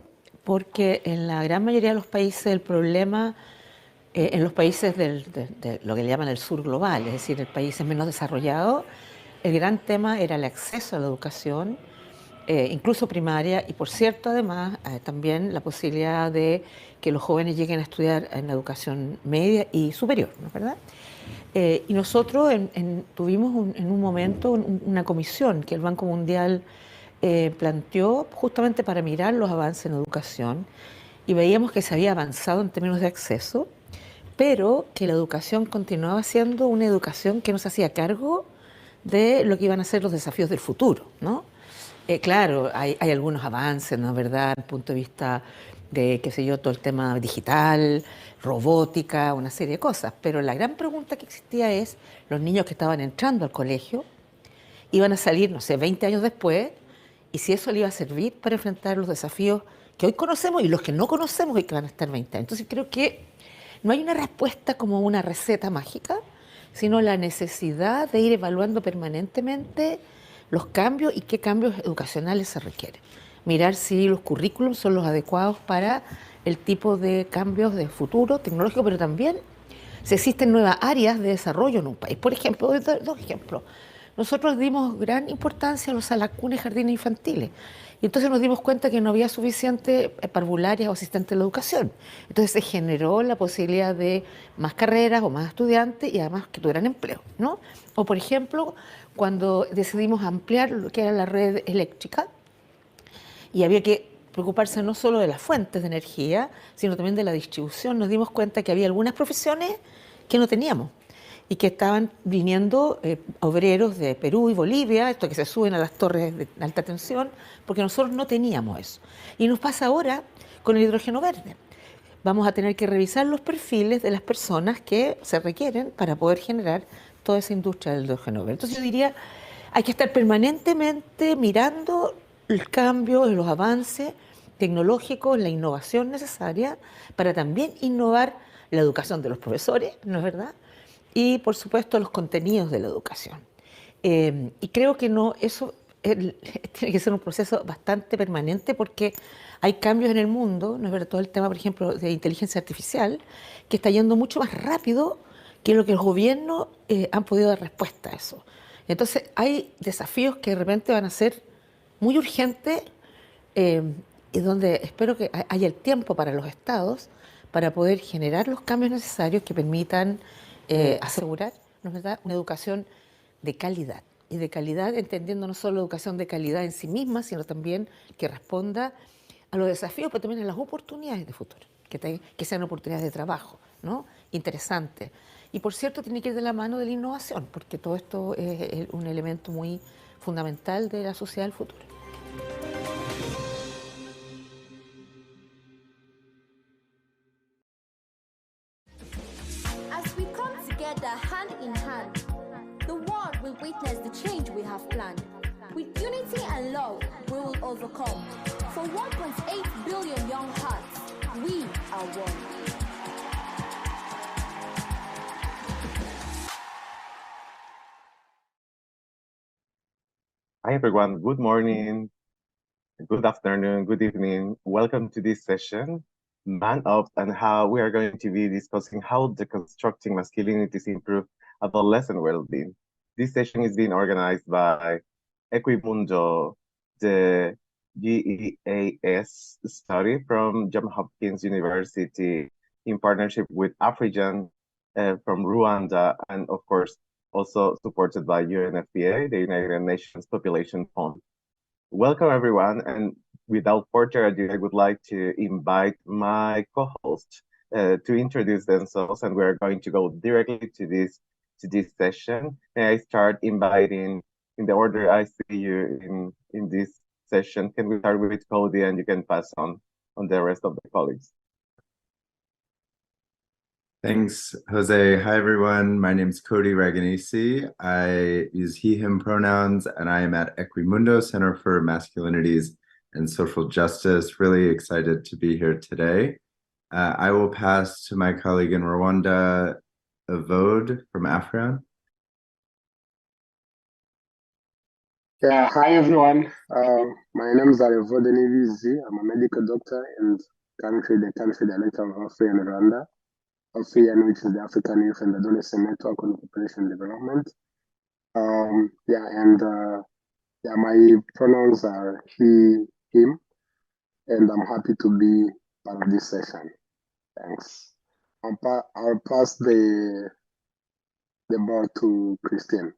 porque en la gran mayoría de los países el problema, en los países de lo que le llaman el sur global, es decir, el países menos desarrollados, el gran tema era el acceso a la educación, incluso primaria, y por cierto además también la posibilidad de que los jóvenes lleguen a estudiar en la educación media y superior, ¿no es verdad? Y nosotros tuvimos en un momento una comisión que el Banco Mundial planteó justamente para mirar los avances en educación, y veíamos que se había avanzado en términos de acceso, pero que la educación continuaba siendo una educación que no se hacía cargo de lo que iban a ser los desafíos del futuro, ¿no? Claro, hay algunos avances, ¿no es verdad?, desde el punto de vista de, qué sé yo, todo el tema digital, robótica, una serie de cosas. Pero la gran pregunta que existía es, los niños que estaban entrando al colegio iban a salir, no sé, 20 años después, y si eso le iba a servir para enfrentar los desafíos que hoy conocemos y los que no conocemos y que van a estar 20 años. Entonces creo que no hay una respuesta como una receta mágica, sino la necesidad de ir evaluando permanentemente los cambios y qué cambios educacionales se requieren. Mirar si los currículums son los adecuados para el tipo de cambios de futuro tecnológico, pero también si existen nuevas áreas de desarrollo en un país. Por ejemplo, dos ejemplos. Nosotros dimos gran importancia a los salacunes y jardines infantiles. Y entonces nos dimos cuenta que no había suficiente parvularias o asistentes de la educación. Entonces se generó la posibilidad de más carreras o más estudiantes y además que tuvieran empleo, ¿no? O por ejemplo, cuando decidimos ampliar lo que era la red eléctrica, y había que preocuparse no solo de las fuentes de energía, sino también de la distribución, nos dimos cuenta que había algunas profesiones que no teníamos y que estaban viniendo obreros de Perú y Bolivia, esto que se suben a las torres de alta tensión, porque nosotros no teníamos eso. Y nos pasa ahora con el hidrógeno verde. Vamos a tener que revisar los perfiles de las personas que se requieren para poder generar toda esa industria del hidrógeno verde. Entonces yo diría, hay que estar permanentemente mirando el cambio, los avances tecnológicos, la innovación necesaria para también innovar la educación de los profesores, ¿no es verdad?, y por supuesto los contenidos de la educación. Y creo que eso tiene que ser un proceso bastante permanente, porque hay cambios en el mundo, ¿no es verdad? Todo el tema, por ejemplo, de inteligencia artificial, que está yendo mucho más rápido que lo que los gobiernos han podido dar respuesta a eso. Entonces hay desafíos que de repente van a ser muy urgentes, y donde espero que haya el tiempo para los estados para poder generar los cambios necesarios que permitan asegurar, ¿no es verdad?, una educación de calidad. Y de calidad entendiendo no solo educación de calidad en sí misma, sino también que responda a los desafíos, pero también a las oportunidades de futuro, que sean oportunidades de trabajo, ¿no?, interesante. Y por cierto, tiene que ir de la mano de la innovación, porque todo esto es un elemento muy fundamental de la sociedad del futuro. As we come together hand in hand, the world will witness the change we have planned. With unity and love, we will overcome. For 1.8 billion young hearts, we are one. Hi everyone, good morning, good afternoon, good evening. Welcome to this session, Man Up, and how we are going to be discussing how deconstructing masculinities improve adolescent well-being. This session is being organized by Equimundo, the GEAS study from Johns Hopkins University in partnership with Afrigen from Rwanda, and of course, also supported by UNFPA, the United Nations Population Fund. Welcome everyone, and without further ado, I would like to invite my co-host to introduce themselves, and we're going to go directly to this session. May I start inviting, in the order I see you in this session, can we start with Cody, and you can pass on the rest of the colleagues. Thanks, Jose. Hi, everyone. My name is Cody Raganisi. I use he, him pronouns, and I am at Equimundo Center for Masculinities and Social Justice. Really excited to be here today. I will pass to my colleague in Rwanda, Evode from Afrian. Yeah, hi, everyone. My name is Evode Nivizi. I'm a medical doctor in the country director of Afrian Rwanda. AFRIAN, which is the African Youth and Adolescent Network on Population Development. My pronouns are he, him, and I'm happy to be part of this session. Thanks. I'll pass the ball to Christine.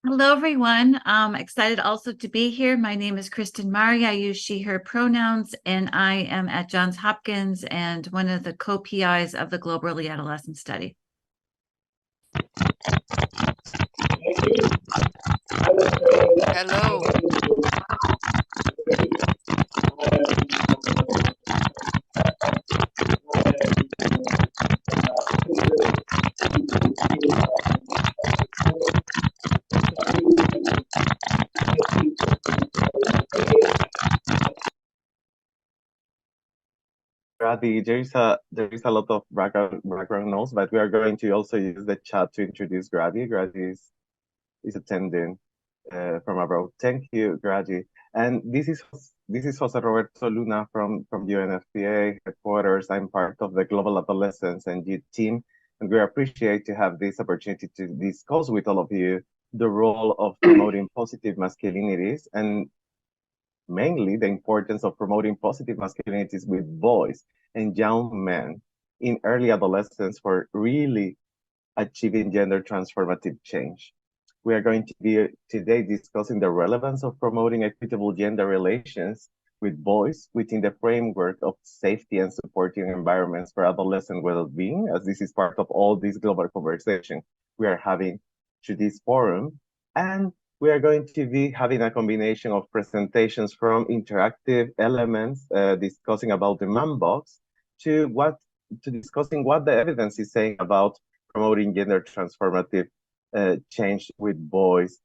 Hello, everyone. I'm excited also to be here. My name is Kristen Mari. I use she, her pronouns, and I am at Johns Hopkins and one of the co-PIs of the Global Early Adolescent Study. Hello. Grady, there is a lot of background noise, but we are going to also use the chat to introduce Grady. Grady is attending from abroad. Thank you, Grady. And this is Jose Roberto Luna from UNFPA headquarters. I'm part of the Global Adolescents and Youth team, and we appreciate to have this opportunity to discuss with all of you the role of promoting positive masculinities, and mainly the importance of promoting positive masculinities with boys and young men in early adolescence for really achieving gender transformative change. We are going to be today discussing the relevance of promoting equitable gender relations with boys within the framework of safety and supporting environments for adolescent well-being, as this is part of all this global conversation we are having through this forum. And we are going to be having a combination of presentations from interactive elements discussing about the man box to discussing what the evidence is saying about promoting gender transformative change with boys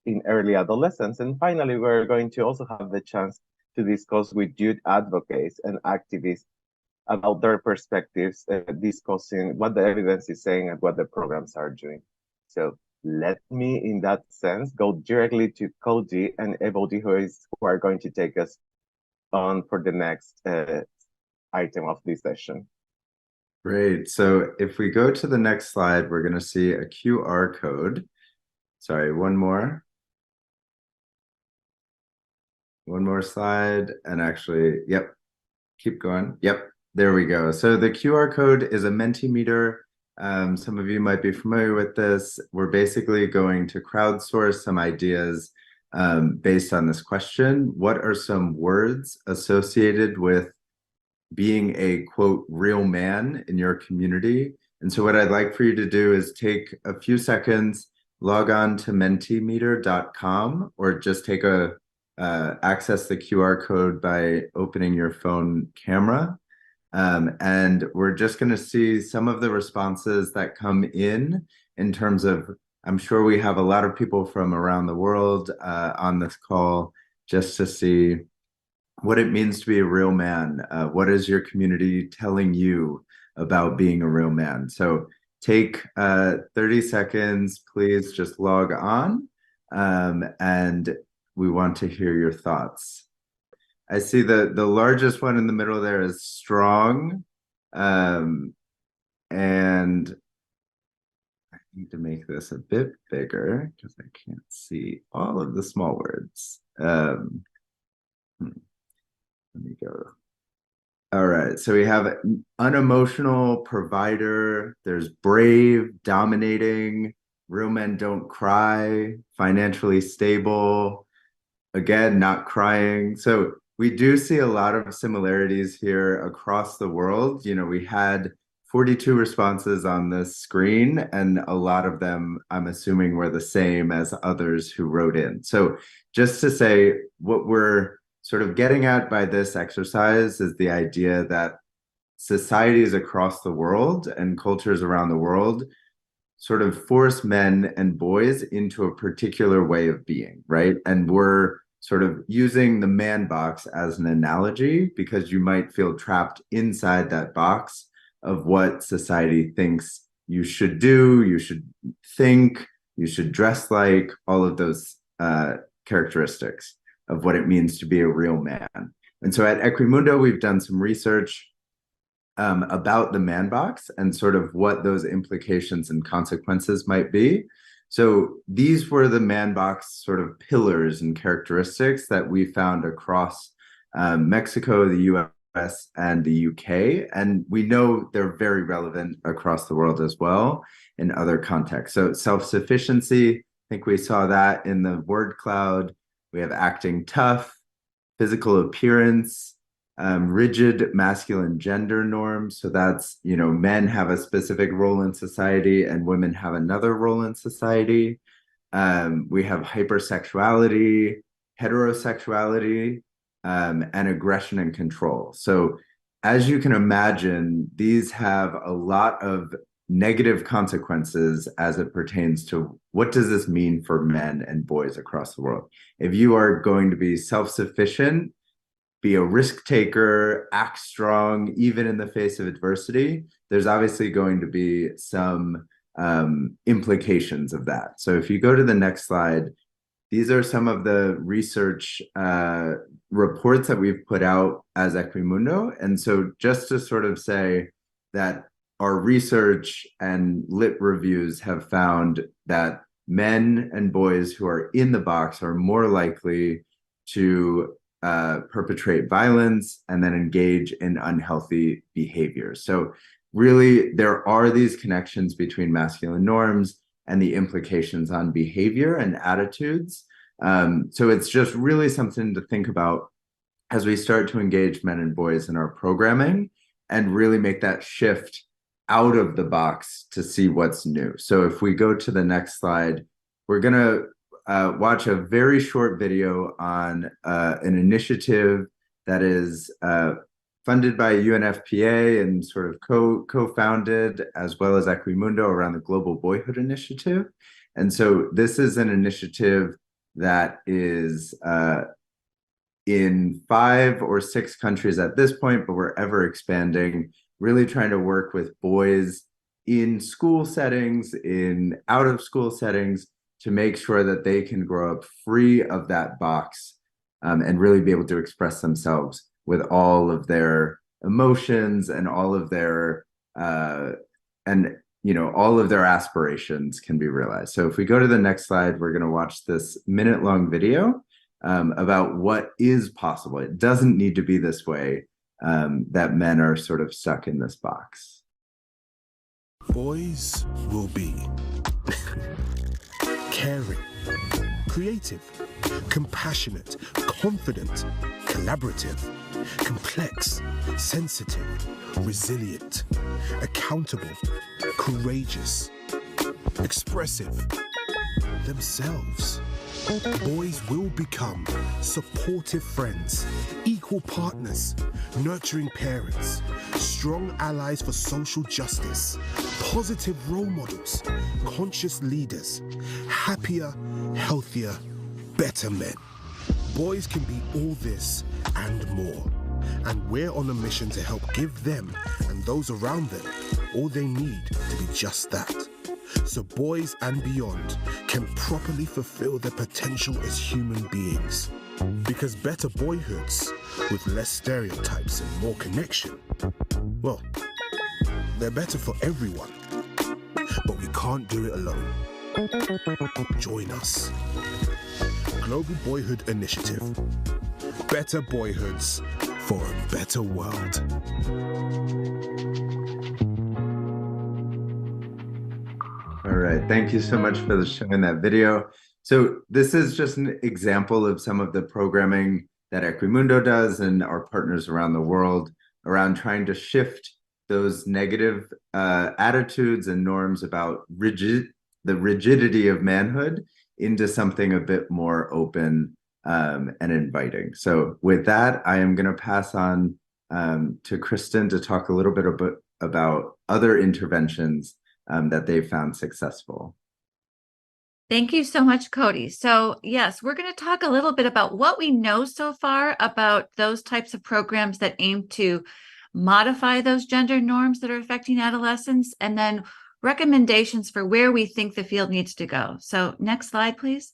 in early adolescence. And finally, we're going to also have the chance to discuss with youth advocates and activists about their perspectives, discussing what the evidence is saying and what the programs are doing. So let me, in that sense, go directly to Cody and Evode, who are going to take us on for the next item of this session. Great. So if we go to the next slide, we're going to see a QR code. Sorry, one more slide. And actually, yep, keep going. Yep, there we go. So the QR code is a Mentimeter. Some of you might be familiar with this. We're basically going to crowdsource some ideas based on this question. What are some words associated with being a, quote, real man in your community. And so what I'd like for you to do is take a few seconds, log on to mentimeter.com, or just take access the QR code by opening your phone camera. And we're just going to see some of the responses that come in terms of, I'm sure we have a lot of people from around the world on this call, just to see what it means to be a real man. What is your community telling you about being a real man? So take 30 seconds, please just log on, and we want to hear your thoughts. I see the largest one in the middle there is strong, and I need to make this a bit bigger because I can't see all of the small words. Let me go. All right, so we have unemotional, provider, there's brave, dominating, real men don't cry, financially stable, again, not crying. So we do see a lot of similarities here across the world. You know, we had 42 responses on this screen, and a lot of them, I'm assuming, were the same as others who wrote in. So just to say, what we're sort of getting at by this exercise is the idea that societies across the world and cultures around the world sort of force men and boys into a particular way of being, right? And we're sort of using the man box as an analogy because you might feel trapped inside that box of what society thinks you should do, you should think, you should dress like, all of those characteristics of what it means to be a real man. And so at Equimundo, we've done some research about the man box and sort of what those implications and consequences might be. So these were the man box sort of pillars and characteristics that we found across Mexico, the US, and the UK. And we know they're very relevant across the world as well in other contexts. So self-sufficiency, I think we saw that in the word cloud. We have acting tough, physical appearance, rigid masculine gender norms. So that's, you know, men have a specific role in society and women have another role in society. We have hypersexuality, heterosexuality, and aggression and control. So as you can imagine, these have a lot of negative consequences as it pertains to what does this mean for men and boys across the world. If you are going to be self-sufficient, be a risk taker, act strong, even in the face of adversity, there's obviously going to be some implications of that. So if you go to the next slide, these are some of the research reports that we've put out as Equimundo. And so just to sort of say that our research and lit reviews have found that men and boys who are in the box are more likely to perpetrate violence and then engage in unhealthy behaviors. So really, there are these connections between masculine norms and the implications on behavior and attitudes. So it's just really something to think about as we start to engage men and boys in our programming and really make that shift out of the box to see what's new. So if we go to the next slide, we're going to watch a very short video on an initiative that is funded by UNFPA and sort of co-founded as well as Equimundo around the Global Boyhood Initiative. And so this is an initiative that is in 5 or 6 countries at this point, but we're ever expanding, really trying to work with boys in school settings, in out of school settings, to make sure that they can grow up free of that box and really be able to express themselves with all of their emotions and all of their all of their aspirations can be realized. So if we go to the next slide, we're going to watch this minute-long video about what is possible. It doesn't need to be this way, that men are sort of stuck in this box. Boys will be caring, creative, compassionate, confident, collaborative, complex, sensitive, resilient, accountable, courageous, expressive, themselves. Boys will become supportive friends, equal partners, nurturing parents, strong allies for social justice, positive role models, conscious leaders, happier, healthier, better men. Boys can be all this and more. And we're on a mission to help give them and those around them all they need to be just that. So boys and beyond can properly fulfill their potential as human beings. Because better boyhoods with less stereotypes and more connection, well, they're better for everyone. But we can't do it alone. Join us. Global Boyhood Initiative. Better boyhoods for a better world. All right, thank you so much for showing that video. So this is just an example of some of the programming that Equimundo does and our partners around the world around trying to shift those negative attitudes and norms about the rigidity of manhood into something a bit more open and inviting. So with that, I am going to pass on to Kristen to talk a little bit about other interventions that they've found successful. Thank you so much, Cody. So yes, we're going to talk a little bit about what we know so far about those types of programs that aim to modify those gender norms that are affecting adolescents, and then recommendations for where we think the field needs to go. So next slide, please.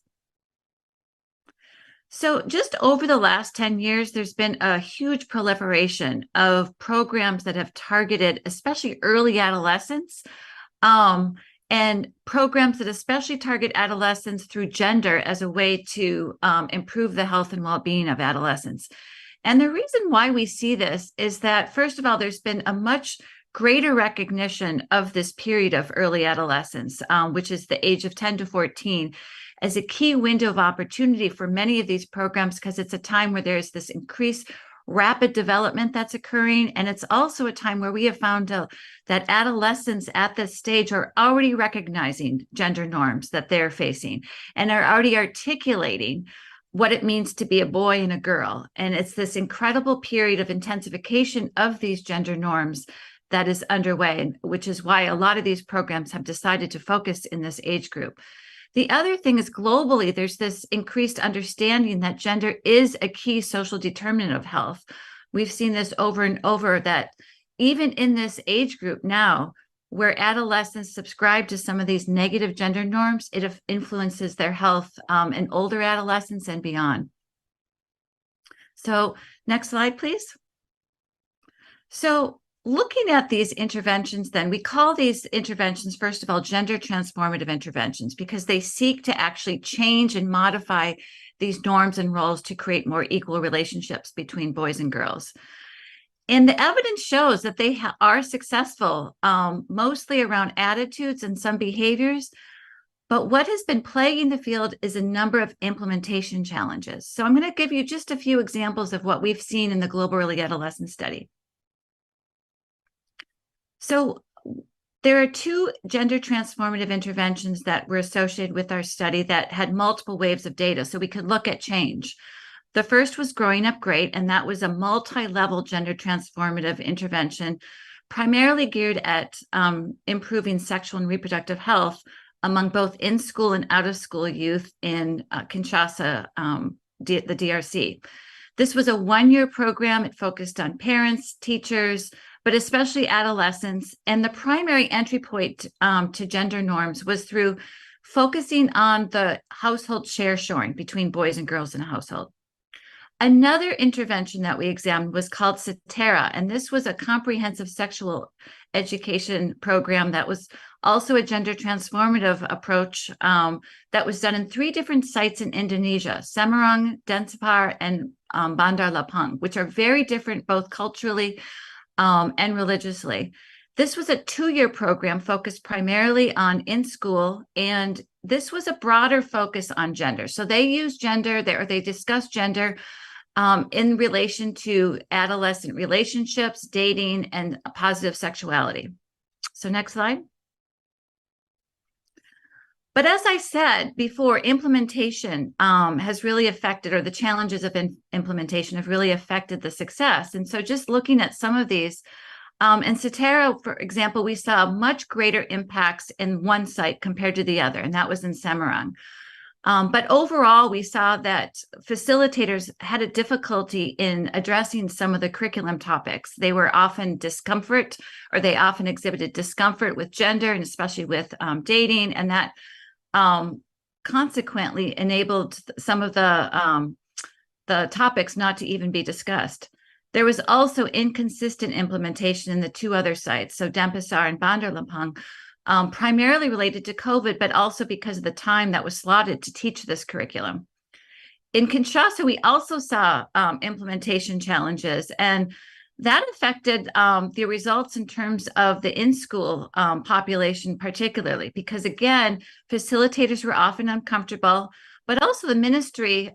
So just over the last 10 years, there's been a huge proliferation of programs that have targeted especially early adolescents, and programs that especially target adolescents through gender as a way to improve the health and well-being of adolescents. And the reason why we see this is that, first of all, there's been a much greater recognition of this period of early adolescence, which is the age of 10 to 14, as a key window of opportunity for many of these programs, because it's a time where there's this increased rapid development that's occurring. And it's also a time where we have found that adolescents at this stage are already recognizing gender norms that they're facing and are already articulating what it means to be a boy and a girl. And it's this incredible period of intensification of these gender norms that is underway, which is why a lot of these programs have decided to focus in this age group. The other thing is, globally, there's this increased understanding that gender is a key social determinant of health. We've seen this over and over, that even in this age group now, where adolescents subscribe to some of these negative gender norms, it influences their health in older adolescents and beyond. So next slide, please. So looking at these interventions, then, we call these interventions, first of all, gender transformative interventions, because they seek to actually change and modify these norms and roles to create more equal relationships between boys and girls. And the evidence shows that they are successful, mostly around attitudes and some behaviors. But what has been plaguing the field is a number of implementation challenges. So I'm going to give you just a few examples of what we've seen in the Global Early Adolescent Study. So there are two gender transformative interventions that were associated with our study that had multiple waves of data, so we could look at change. The first was Growing Up Great, and that was a multi-level gender transformative intervention, primarily geared at improving sexual and reproductive health among both in-school and out-of-school youth in Kinshasa, the DRC. This was a one-year program. It focused on parents, teachers, but especially adolescents. And the primary entry point to gender norms was through focusing on the household share shoring between boys and girls in a household. Another intervention that we examined was called Cetera, and this was a comprehensive sexual education program that was also a gender transformative approach that was done in 3 different sites in Indonesia: Semarang, Denpasar, and Bandar Lampung, which are very different both culturally and religiously. This was a 2-year program focused primarily on in-school and this was a broader focus on gender. So they use gender, they discuss gender in relation to adolescent relationships, dating, and positive sexuality. So next slide. But as I said before, implementation has really affected, or the challenges of implementation have really affected the success. And so just looking at some of these, in Cetera, for example, we saw much greater impacts in one site compared to the other, and that was in Semarang. But overall, we saw that facilitators had a difficulty in addressing some of the curriculum topics. They were often they often exhibited discomfort with gender, and especially with dating, and that consequently enabled some of the topics not to even be discussed. There was also inconsistent implementation in the two other sites, so Denpasar and Bandar Lampung, primarily related to COVID, but also because of the time that was slotted to teach this curriculum. In Kinshasa, we also saw implementation challenges, and that affected the results in terms of the in-school population particularly, because again, facilitators were often uncomfortable, but also the ministry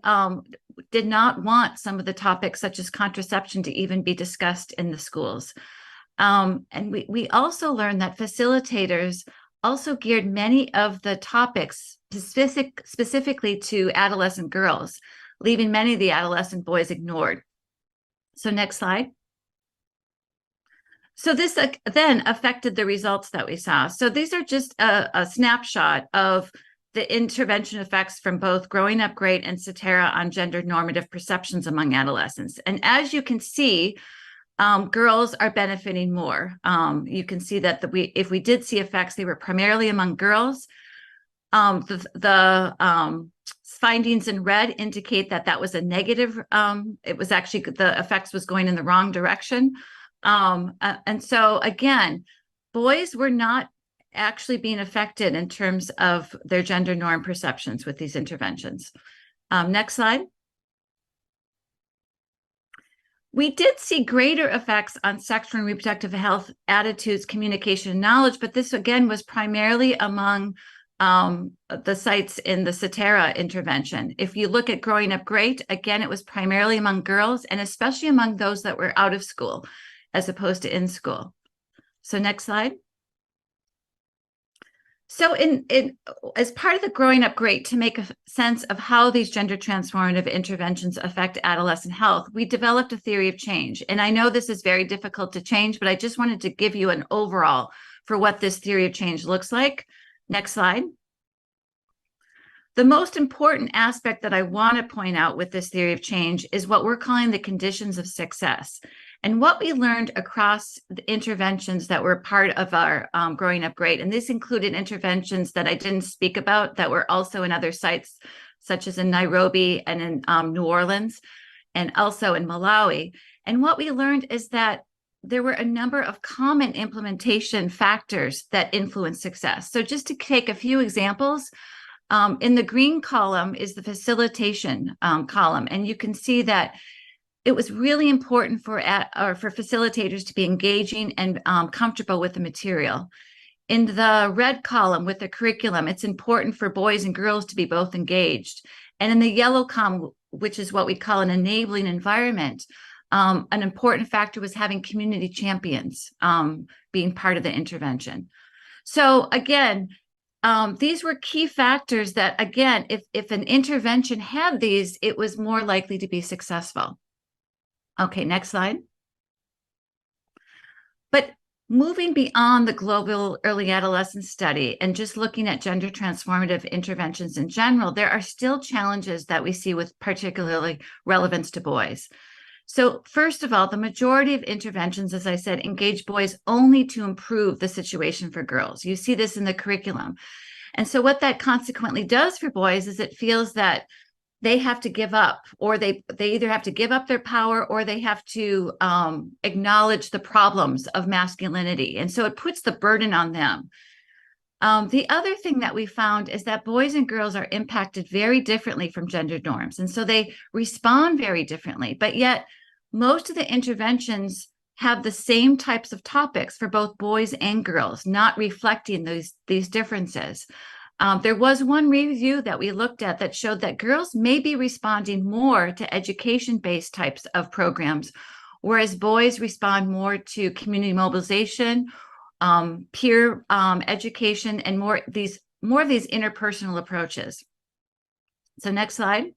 did not want some of the topics such as contraception to even be discussed in the schools. And we also learned that facilitators also geared many of the topics specifically to adolescent girls, leaving many of the adolescent boys ignored. So next slide. So this then affected the results that we saw. So these are just a snapshot of the intervention effects from both Growing Up Great and Cetera on gender normative perceptions among adolescents. And as you can see, girls are benefiting more. You can see that if we did see effects, they were primarily among girls. The findings in red indicate that was a negative. It was actually the effects was going in the wrong direction. And so again, boys were not actually being affected in terms of their gender norm perceptions with these interventions. Next slide. We did see greater effects on sexual and reproductive health, attitudes, communication, and knowledge, but this again was primarily among the sites in the Cetera intervention. If you look at Growing Up Great, again, it was primarily among girls, and especially among those that were out of school as opposed to in school. So next slide. So as part of the Growing Up Great, to make a sense of how these gender transformative interventions affect adolescent health, we developed a theory of change. And I know this is very difficult to change, but I just wanted to give you an overall for what this theory of change looks like. Next slide. The most important aspect that I want to point out with this theory of change is what we're calling the conditions of success. And what we learned across the interventions that were part of our Growing Up Great, and this included interventions that I didn't speak about that were also in other sites, such as in Nairobi and in New Orleans, and also in Malawi. And what we learned is that there were a number of common implementation factors that influence success. So just to take a few examples, in the green column is the facilitation column, and you can see that it was really important for facilitators to be engaging and comfortable with the material. In the red column with the curriculum, it's important for boys and girls to be both engaged. And in the yellow column, which is what we call an enabling environment, an important factor was having community champions being part of the intervention. So again, these were key factors that, again, if an intervention had these, it was more likely to be successful. Okay, next slide. But moving beyond the global early adolescence study and just looking at gender transformative interventions in general, there are still challenges that we see with particularly relevance to boys. So first of all, the majority of interventions, as I said, engage boys only to improve the situation for girls. You see this in the curriculum. And so what that consequently does for boys is it feels that they have to give up, or they either have to give up their power or they have to acknowledge the problems of masculinity. And so it puts the burden on them. The other thing that we found is that boys and girls are impacted very differently from gender norms. And so they respond very differently, but yet most of the interventions have the same types of topics for both boys and girls, not reflecting these differences. There was one review that we looked at that showed that girls may be responding more to education-based types of programs, whereas boys respond more to community mobilization, peer education, and more of these interpersonal approaches. So next slide.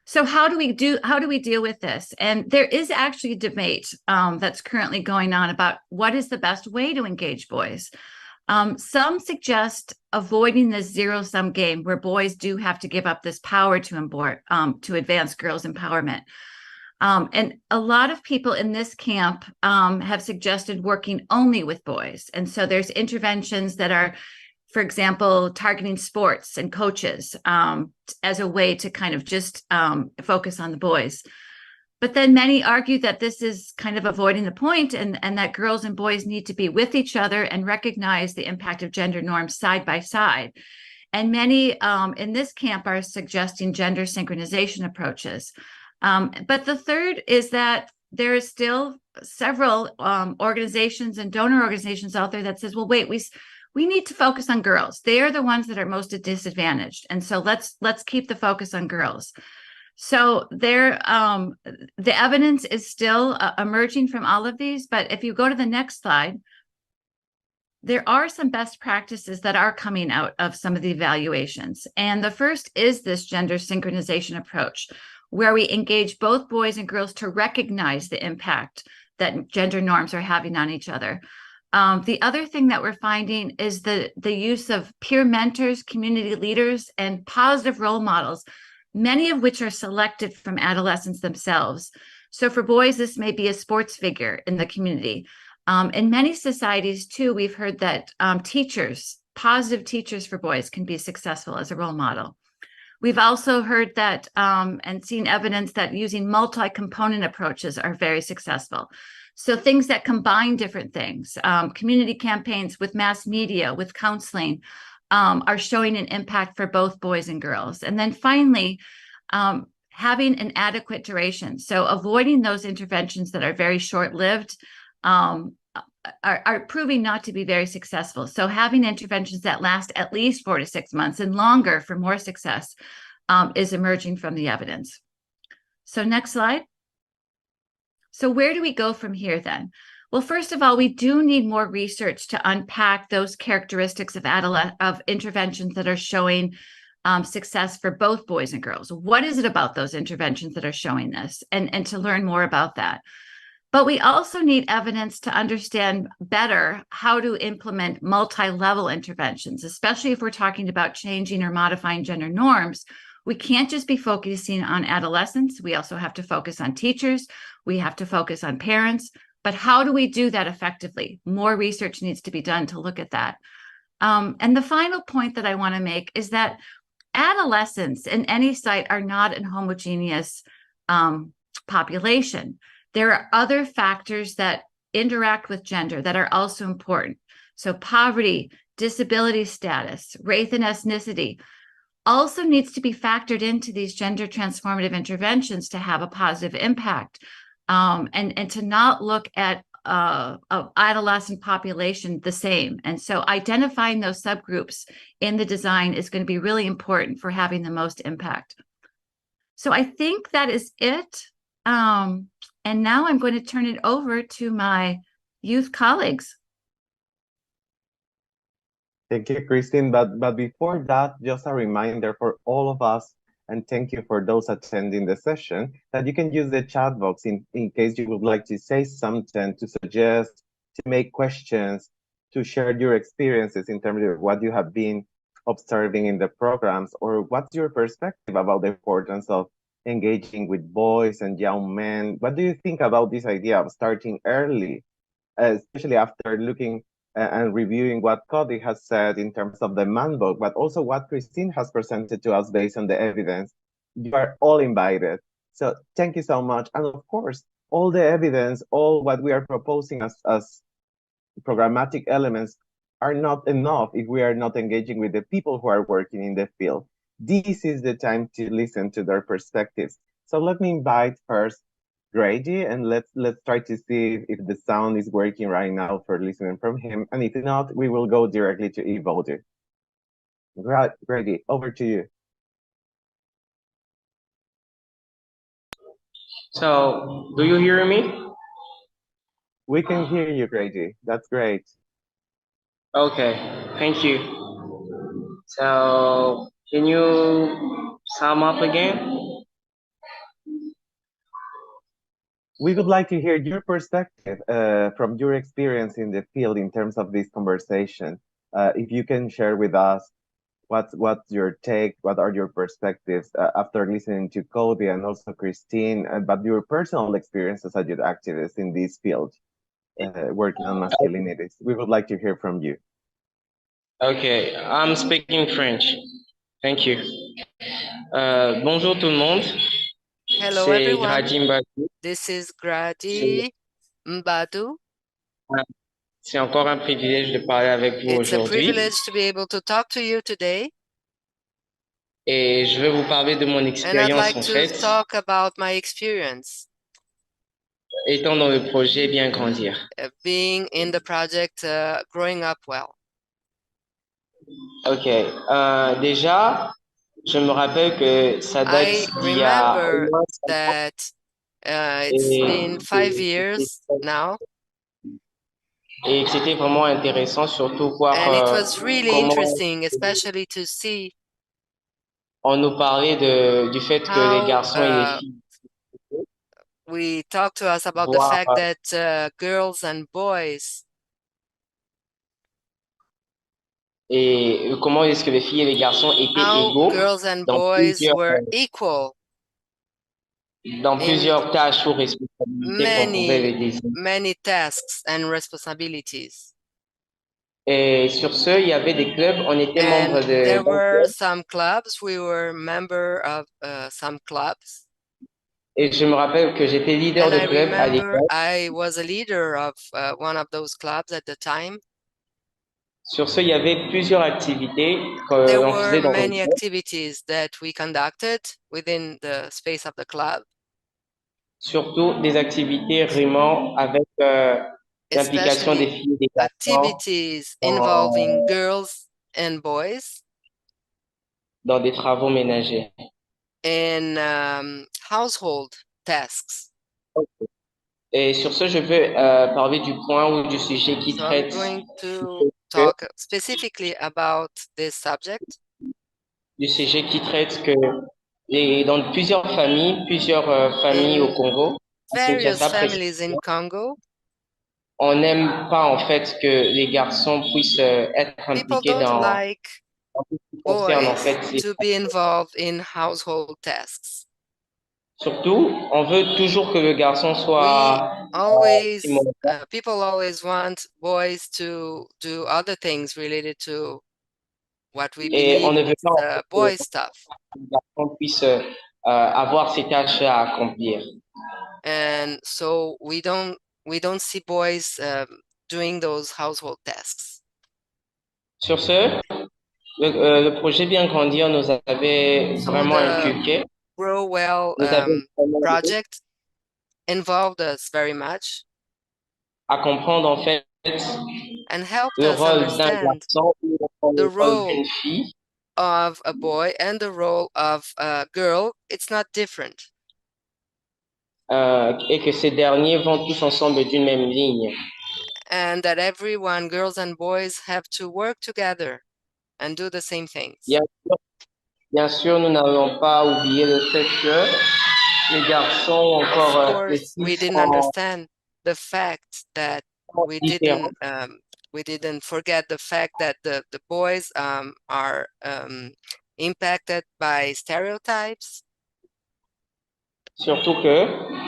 So how do we deal with this? And there is actually a debate that's currently going on about what is the best way to engage boys. Some suggest avoiding this zero-sum game where boys do have to give up this power to advance girls' empowerment. And a lot of people in this camp have suggested working only with boys. And so there's interventions that are, for example, targeting sports and coaches as a way to kind of just focus on the boys. But then many argue that this is kind of avoiding the point, and that girls and boys need to be with each other and recognize the impact of gender norms side by side. And many in this camp are suggesting gender synchronization approaches. But the third is that there is still several organizations and donor organizations out there that says, well, wait, we need to focus on girls. They are the ones that are most disadvantaged. And so let's keep the focus on girls. So the evidence is still emerging from all of these. But if you go to the next slide, there are some best practices that are coming out of some of the evaluations. And the first is this gender synchronization approach, where we engage both boys and girls to recognize the impact that gender norms are having on each other. The other thing that we're finding is the use of peer mentors, community leaders, and positive role models, many of which are selected from adolescents themselves. So for boys, this may be a sports figure in the community. In many societies, too, we've heard that positive teachers for boys can be successful as a role model. We've also heard that and seen evidence that using multi-component approaches are very successful. So things that combine different things, community campaigns with mass media, with counseling, are showing an impact for both boys and girls. And then finally, having an adequate duration. So avoiding those interventions that are very short-lived are proving not to be very successful. So having interventions that last at least 4 to 6 months and longer for more success is emerging from the evidence. So next slide. So where do we go from here then? Well, first of all, we do need more research to unpack those characteristics of interventions that are showing success for both boys and girls. What is it about those interventions that are showing this? And to learn more about that. But we also need evidence to understand better how to implement multi-level interventions, especially if we're talking about changing or modifying gender norms. We can't just be focusing on adolescents. We also have to focus on teachers. We have to focus on parents. But how do we do that effectively? More research needs to be done to look at that. And the final point that I want to make is that adolescents in any site are not a homogeneous population. There are other factors that interact with gender that are also important. So poverty, disability status, race and ethnicity also needs to be factored into these gender transformative interventions to have a positive impact, and to not look at an adolescent population the same. And so identifying those subgroups in the design is going to be really important for having the most impact. So I think that is it. And now I'm going to turn it over to my youth colleagues. Thank you, Christine. But before that, just a reminder for all of us, and thank you for those attending the session, that you can use the chat box in case you would like to say something, to suggest, to make questions, to share your experiences in terms of what you have been observing in the programs, or what's your perspective about the importance of engaging with boys and young men. What do you think about this idea of starting early, especially after looking and reviewing what Cody has said in terms of the man book, but also what Christine has presented to us based on the evidence? You are all invited. So thank you so much. And of course, all the evidence, all what we are proposing as programmatic elements are not enough if we are not engaging with the people who are working in the field. This is the time to listen to their perspectives. So let me invite first Grady, and let's try to see if the sound is working right now for listening from him. And if not, we will go directly to Evolde. Grady, over to you. So, do you hear me? We can hear you, Grady. That's great. Okay, thank you. So, can you sum up again? We would like to hear your perspective from your experience in the field in terms of this conversation. If you can share with us what's your take, what are your perspectives after listening to Cody and also Christine, but your personal experiences as a youth activist in this field, working on masculinities. We would like to hear from you. Okay, I'm speaking French. Thank you. Bonjour tout le monde. Hello C'est everyone. Grady Mbadou. This is Grady Mbadou. C'est encore un privilège de parler avec vous It's a aujourd'hui. privilege to be able to talk to you today. Et je vais vous parler de mon And I'd expérience like en to fait, talk about my experience étant dans le projet Bien Grandir. being in the project Growing Up Well. Ok, déjà, je me rappelle que ça date I d'il y a au remember moins 5 ans. that it's been 5 years now, Et que c'était vraiment intéressant, surtout voir and it was really comment interesting, especially to see on nous parlait du fait que les how garçons et les filles we talked to us about the voient fact that girls and boys et comment est-ce que les filles et les garçons étaient how égaux girls and dans boys were equal plusieurs tâches ou responsabilités qu'on pouvait les désigner. many tasks and responsibilities. Et sur ce, il y avait des clubs, on était membre de There d'un were club. some clubs, we were member of some clubs. Et je me rappelle que j'étais leader And de I club à remember l'époque. I was a leader of one of those clubs at the time. Sur ce, il y avait plusieurs activités There qu'on were faisait dans le many club. activities that we conducted within the space of the club. Surtout des activités vraiment avec l'implication des filles et des garçons Activities involving girls and boys dans des travaux ménagers. in household tasks. Et sur ce, je veux parler du point ou du sujet qui So I'm traite going to talk specifically about this subject. du sujet qui traite que dans plusieurs familles au Congo, à Various Kinshasa families in précisément, Congo, on n'aime pas en fait que les garçons puissent être people impliqués don't dans like ce qui concerne en boys fait ces to be involved in household tasks. Surtout, on veut toujours que le garçon soit People always want boys to do other things related to what we et on ne believe veut is pas en fait, boy stuff. que le garçon puisse avoir ces tâches à accomplir. And so we don't see boys doing those household tasks. Sur ce, le projet Bien Grandir nous avait vraiment inculqué. Grow Well project involved us very much. À comprendre en fait and helped le us rôle d'un understand garçon et the le rôle role d'une fille. of a boy and the role of a girl. It's not different. Et que ces derniers vont tous ensemble d'une même ligne. And that everyone, girls and boys, have to work together and do the same things. Bien sûr, nous n'avons pas oublié le fait que les garçons encore Of course, we didn't understand the fact that we didn't forget the fact that the boys are impacted by stereotypes. Surtout que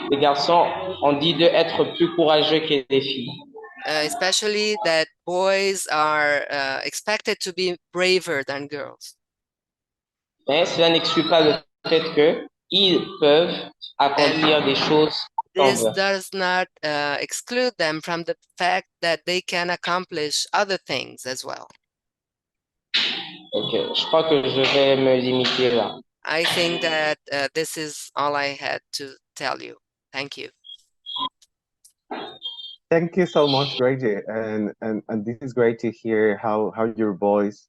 les garçons, on dit d'être plus courageux que les filles. Especially that boys are expected to be braver than girls. Mais cela n'exclut pas le fait qu'ils peuvent accomplir des choses This does not exclude them from the fact that they can accomplish other things as well. Ok, je crois que je vais me limiter là. I think that this is all I had to tell you. Thank you. Thank you so much, Grady. And this is great to hear how your voice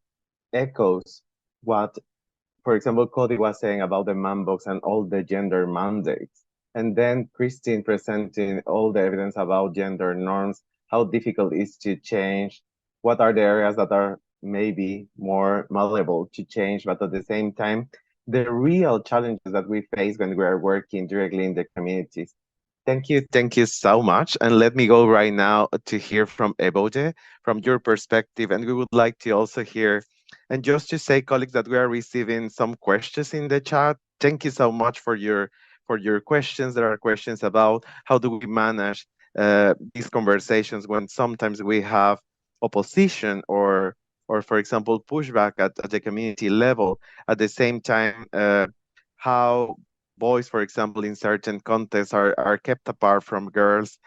echoes what, for example, Cody was saying about the man box and all the gender mandates. And then Christine presenting all the evidence about gender norms, how difficult it is to change, what are the areas that are maybe more malleable to change, but at the same time, the real challenges that we face when we are working directly in the communities. Thank you so much. And let me go right now to hear from Eboje, from your perspective. And we would like to also hear, and just to say, colleagues, that we are receiving some questions in the chat. Thank you so much for your questions. There are questions about how do we manage these conversations when sometimes we have opposition or for example, pushback at the community level. At the same time, how boys, for example, in certain contexts are kept apart from girls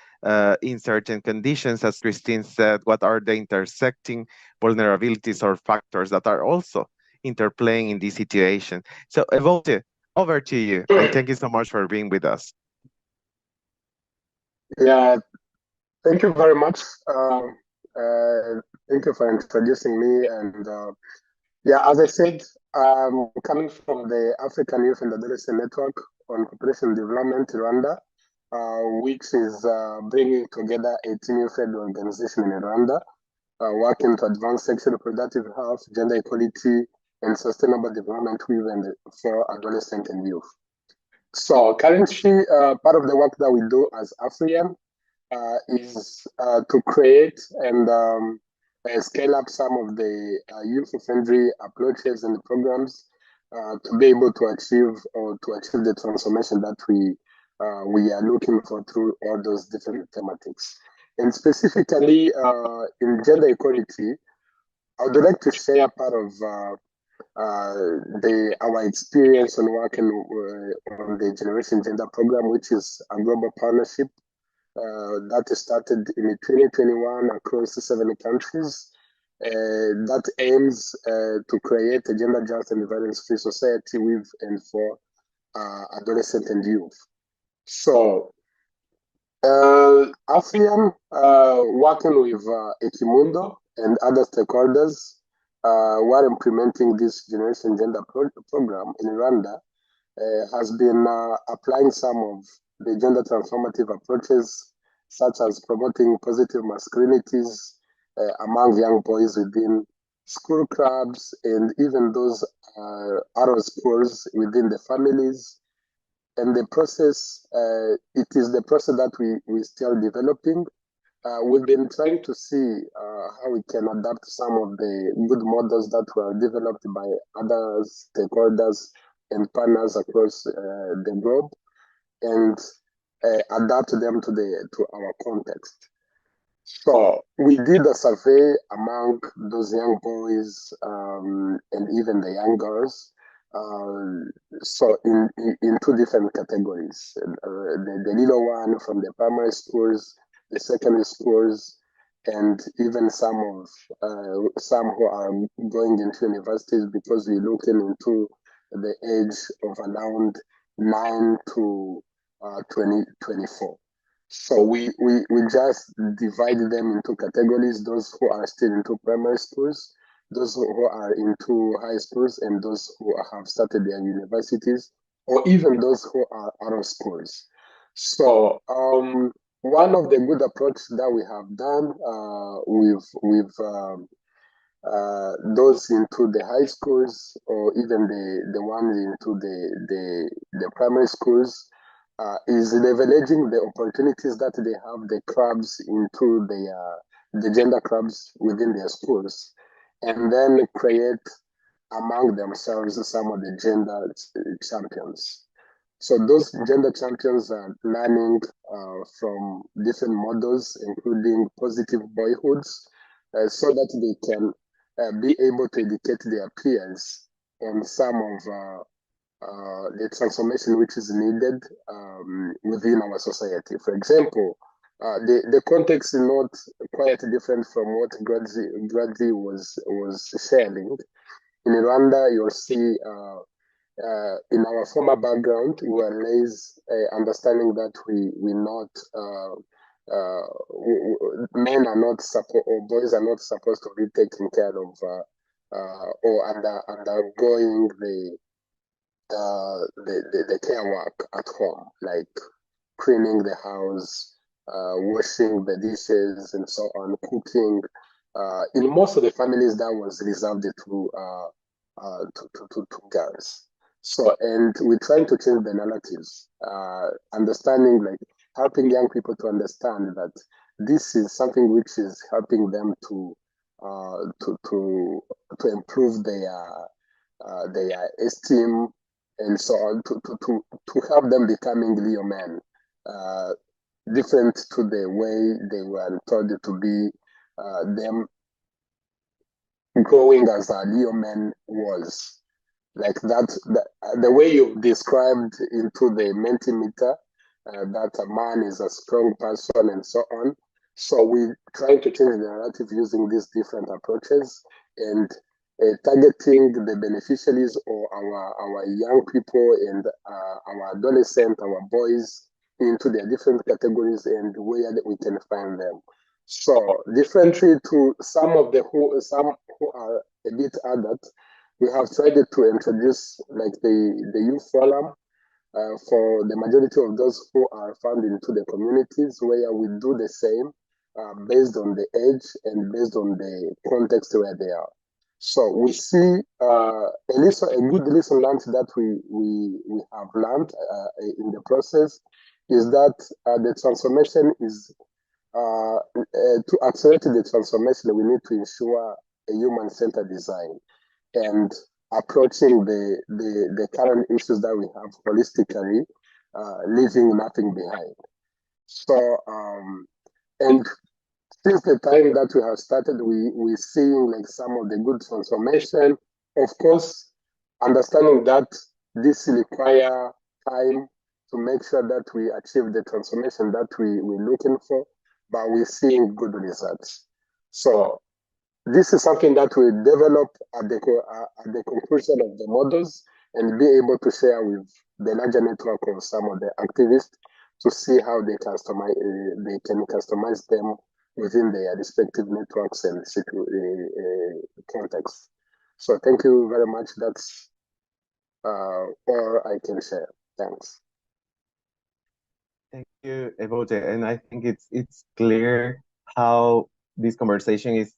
in certain conditions. As Christine said, what are the intersecting vulnerabilities or factors that are also interplaying in this situation? So, Evolte, over to you, and thank you so much for being with us. Yeah, thank you very much. Thank you for introducing me. And yeah, as I said, coming from the African Youth and Adolescent Network on Population Development, Rwanda, which is bringing together 18 youth-led organizations in Rwanda, working to advance sexual reproductive health, gender equality, and sustainable development for adolescent and youth. So currently, part of the work that we do as AFRIAN is to create and scale up some of the youth-friendly approaches and programs to be able to achieve the transformation that we are looking for through all those different thematics. And specifically in gender equality, I would like to share part of our experience on working on the Generation Gender Program, which is a global partnership that started in 2021 across 7 countries that aims to create a gender just and violence-free society with and for adolescent and youth. So, AFRIAN, working with Equimundo and other stakeholders, while implementing this Generation Gender Program in Rwanda, has been applying some of the gender transformative approaches, such as promoting positive masculinities among young boys within school clubs and even those adult schools within the families. And the process, it is the process that we're still developing. We've been trying to see how we can adapt some of the good models that were developed by other stakeholders and partners across the globe, and adapt them to our context. So we did a survey among those young boys and even the young girls. So in 2 different categories, the little one from the primary schools, the secondary schools, and even some who are going into universities, because we're looking into the age of around 9 to 24. So we just divided them into categories: those who are still into primary schools, those who are into high schools, and those who have started their universities, or even those who are out of schools. So one of the good approaches that we have done with those into the high schools, or even the ones into the primary schools, is leveraging the opportunities that they have, the clubs into the gender clubs within their schools, and then create among themselves some of the gender champions. So those gender champions are learning from different models, including positive boyhoods, so that they can be able to educate their peers on some of the transformation which is needed within our society. For example, the context is not quite different from what Grady was sharing. In Rwanda, you'll see in our former background, we were raised understanding that we're not men are not supposed, or boys are not supposed to be taken care of or undergoing the care work at home, like cleaning the house, washing the dishes, and so on, cooking. In most of the families, that was reserved to girls. So, and we're trying to change the narratives, understanding, like helping young people to understand that this is something which is helping them to improve their esteem and so on, to help them becoming real men, different to the way they were told to be, them growing as a real man was. Like that, the way you've described into the Mentimeter, that a man is a strong person and so on. So we're trying to change the narrative using these different approaches and targeting the beneficiaries or our young people and our adolescents, our boys, into their different categories and where we can find them. So differently to some who are a bit adult, we have tried to introduce like the youth forum for the majority of those who are found into the communities, where we do the same based on the age and based on the context where they are. So we see a good lesson learned that we have learned in the process is that the transformation is to accelerate the transformation, we need to ensure a human-centered design and approaching the current issues that we have holistically, leaving nothing behind. So, and since the time that we have started, we're seeing like some of the good transformation. Of course, understanding that this requires time to make sure that we achieve the transformation that we're looking for, but we're seeing good results. So this is something that we develop at the conclusion of the models and be able to share with the larger network of some of the activists to see how they can customize them within their respective networks and contexts. So thank you very much. That's all I can share. Thanks. Thank you, Evote. And I think it's clear how this conversation is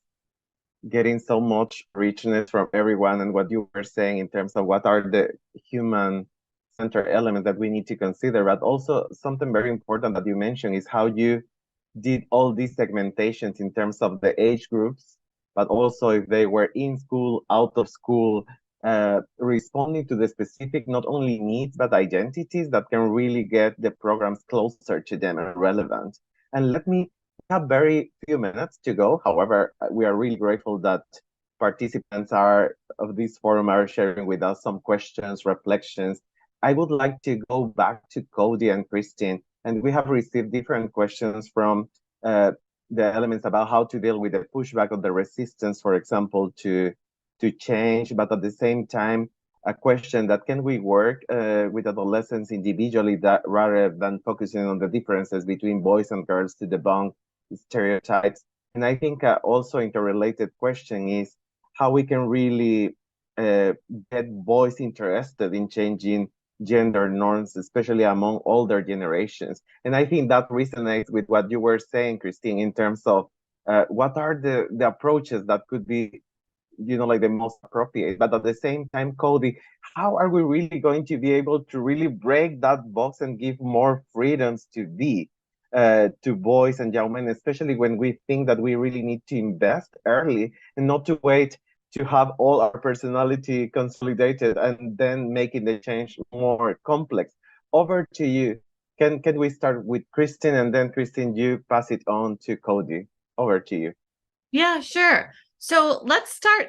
getting so much richness from everyone, and what you were saying in terms of what are the human-centered elements that we need to consider. But also something very important that you mentioned is how you did all these segmentations in terms of the age groups, but also if they were in school, out of school, responding to the specific not only needs but identities that can really get the programs closer to them and relevant. And we have very few minutes to go. However, we are really grateful that participants of this forum are sharing with us some questions, reflections. I would like to go back to Cody and Christine, and we have received different questions from the elements about how to deal with the pushback of the resistance, for example, to change, but at the same time, a question that can we work with adolescents individually that rather than focusing on the differences between boys and girls to debunk stereotypes. And I think also interrelated question is how we can really get boys interested in changing gender norms, especially among older generations. And I think that resonates with what you were saying, Christine, in terms of what are the approaches that could be, like the most appropriate. But at the same time, Cody, how are we really going to be able to really break that box and give more freedoms to boys and young men, especially when we think that we really need to invest early and not to wait to have all our personality consolidated and then making the change more complex. Over to you. Can we start with Christine, and then Christine, you pass it on to Cody. Over to you. Yeah, sure. So let's start.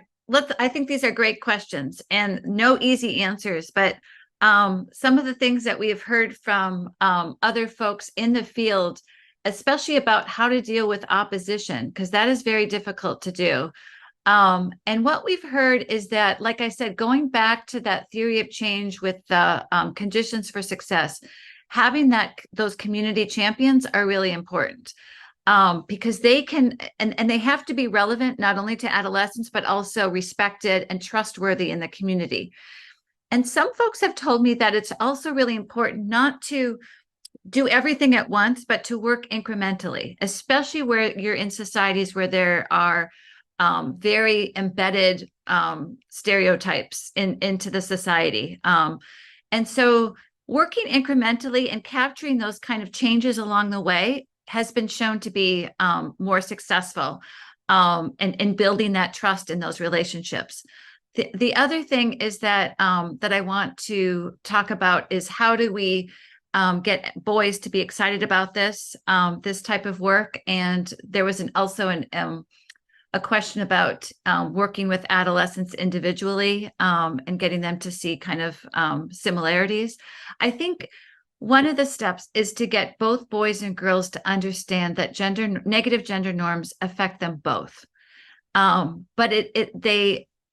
I think these are great questions and no easy answers, but some of the things that we have heard from other folks in the field, especially about how to deal with opposition, because that is very difficult to do. And what we've heard is that, like I said, going back to that theory of change with the conditions for success, having those community champions are really important. Because they can, and they have to be relevant not only to adolescents, but also respected and trustworthy in the community. And some folks have told me that it's also really important not to do everything at once, but to work incrementally, especially where you're in societies where there are very embedded stereotypes into the society. And so working incrementally and capturing those kind of changes along the way has been shown to be more successful in building that trust in those relationships. The other thing is that that I want to talk about is how do we get boys to be excited about this type of work. And there was also a question about working with adolescents individually and getting them to see kind of similarities. I think one of the steps is to get both boys and girls to understand that negative gender norms affect them both. But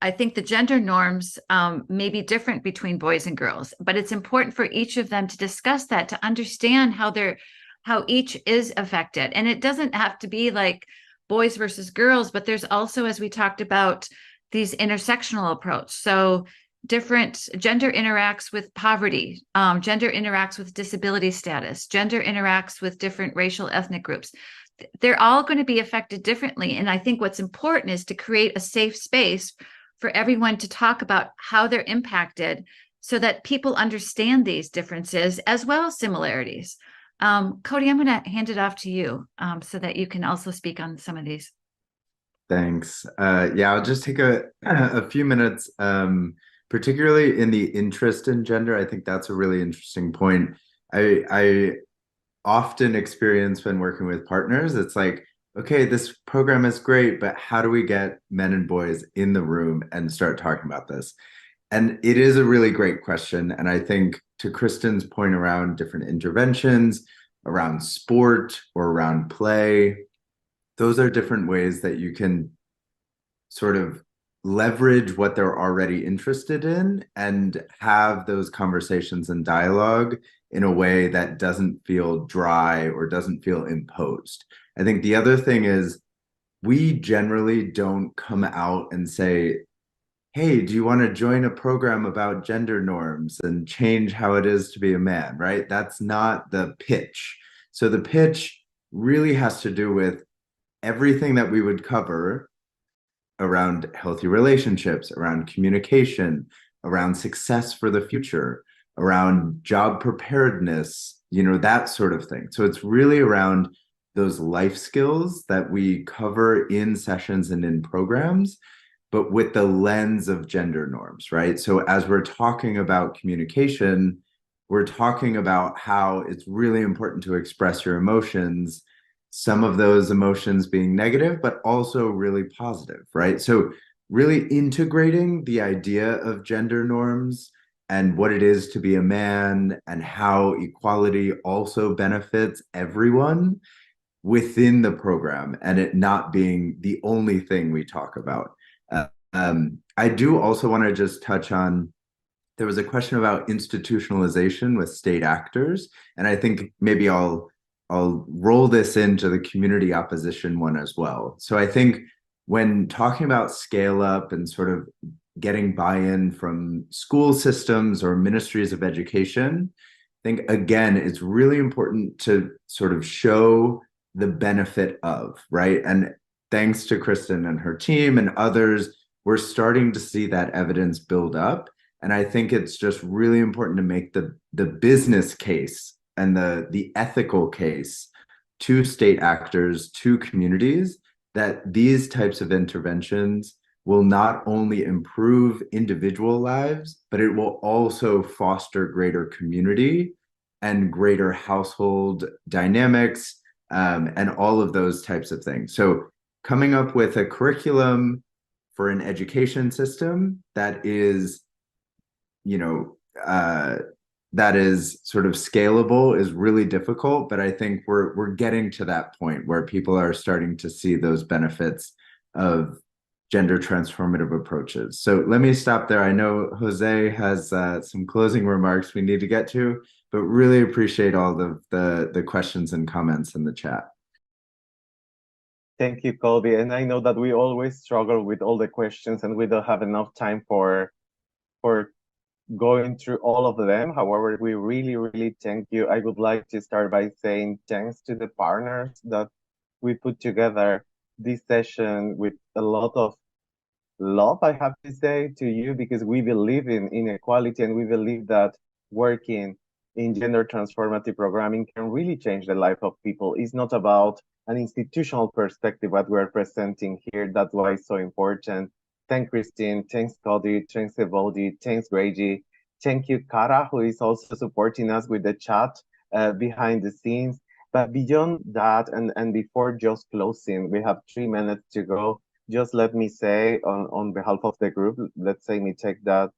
I think the gender norms may be different between boys and girls, but it's important for each of them to discuss that, to understand how each is affected. And it doesn't have to be like boys versus girls, but there's also, as we talked about, these intersectional approach. So different gender interacts with poverty, gender interacts with disability status, gender interacts with different racial ethnic groups. They're all going to be affected differently. And I think what's important is to create a safe space for everyone to talk about how they're impacted so that people understand these differences as well as similarities. Cody, I'm going to hand it off to you so that you can also speak on some of these. Thanks. Yeah, I'll just take a few minutes, particularly in the interest in gender. I think that's a really interesting point. I often experience when working with partners, it's like, okay, this program is great, but how do we get men and boys in the room and start talking about this? And it is a really great question. And I think to Kristen's point around different interventions, around sport or around play, those are different ways that you can sort of leverage what they're already interested in and have those conversations and dialogue in a way that doesn't feel dry or doesn't feel imposed. I think the other thing is we generally don't come out and say, hey, do you want to join a program about gender norms and change how it is to be a man, right? That's not the pitch. So the pitch really has to do with everything that we would cover around healthy relationships, around communication, around success for the future, around job preparedness, that sort of thing. So it's really around those life skills that we cover in sessions and in programs, but with the lens of gender norms, right? So as we're talking about communication, we're talking about how it's really important to express your emotions, some of those emotions being negative, but also really positive, right? So really integrating the idea of gender norms and what it is to be a man and how equality also benefits everyone within the program and it not being the only thing we talk about. I do also want to just touch on, there was a question about institutionalization with state actors, and I think maybe I'll roll this into the community opposition one as well. So I think when talking about scale up and sort of getting buy-in from school systems or ministries of education, I think, again, it's really important to sort of show the benefit of, right? And thanks to Kristen and her team and others, we're starting to see that evidence build up. And I think it's just really important to make the business case and the ethical case to state actors, to communities, that these types of interventions will not only improve individual lives, but it will also foster greater community and greater household dynamics, and all of those types of things. So coming up with a curriculum for an education system that is, that is sort of scalable is really difficult, but I think we're getting to that point where people are starting to see those benefits of gender transformative approaches. So let me stop there. I know Jose has some closing remarks we need to get to, but really appreciate all the questions and comments in the chat. Thank you, Colby. And I know that we always struggle with all the questions and we don't have enough time for going through all of them. However, we really, really thank you. I would like to start by saying thanks to the partners that we put together this session with a lot of love, I have to say, to you, because we believe in inequality and we believe that working in gender transformative programming can really change the life of people. It's not about an institutional perspective what we're presenting here. That's why it's so important. Thanks, Christine. Thanks, Cody. Thanks, Evoldi. Thanks, Reggie. Thank you, Kara, who is also supporting us with the chat behind the scenes. But beyond that, and before just closing, we have 3 minutes to go. Just let me say on behalf of the group, let's say me take that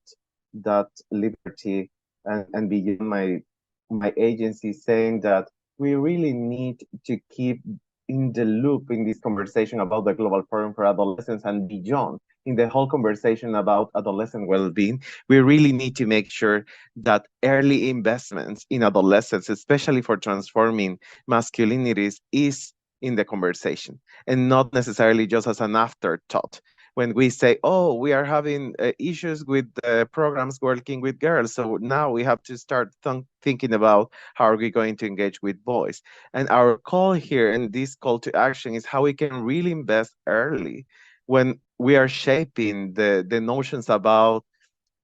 liberty and beyond my agency, saying that we really need to keep in the loop in this conversation about the Global Forum for Adolescents and beyond, in the whole conversation about adolescent well-being. We really need to make sure that early investments in adolescents, especially for transforming masculinities, is in the conversation and not necessarily just as an afterthought. When we say, oh, we are having issues with programs working with girls, so now we have to start thinking about how are we going to engage with boys. And our call here and this call to action is how we can really invest early when we are shaping the notions about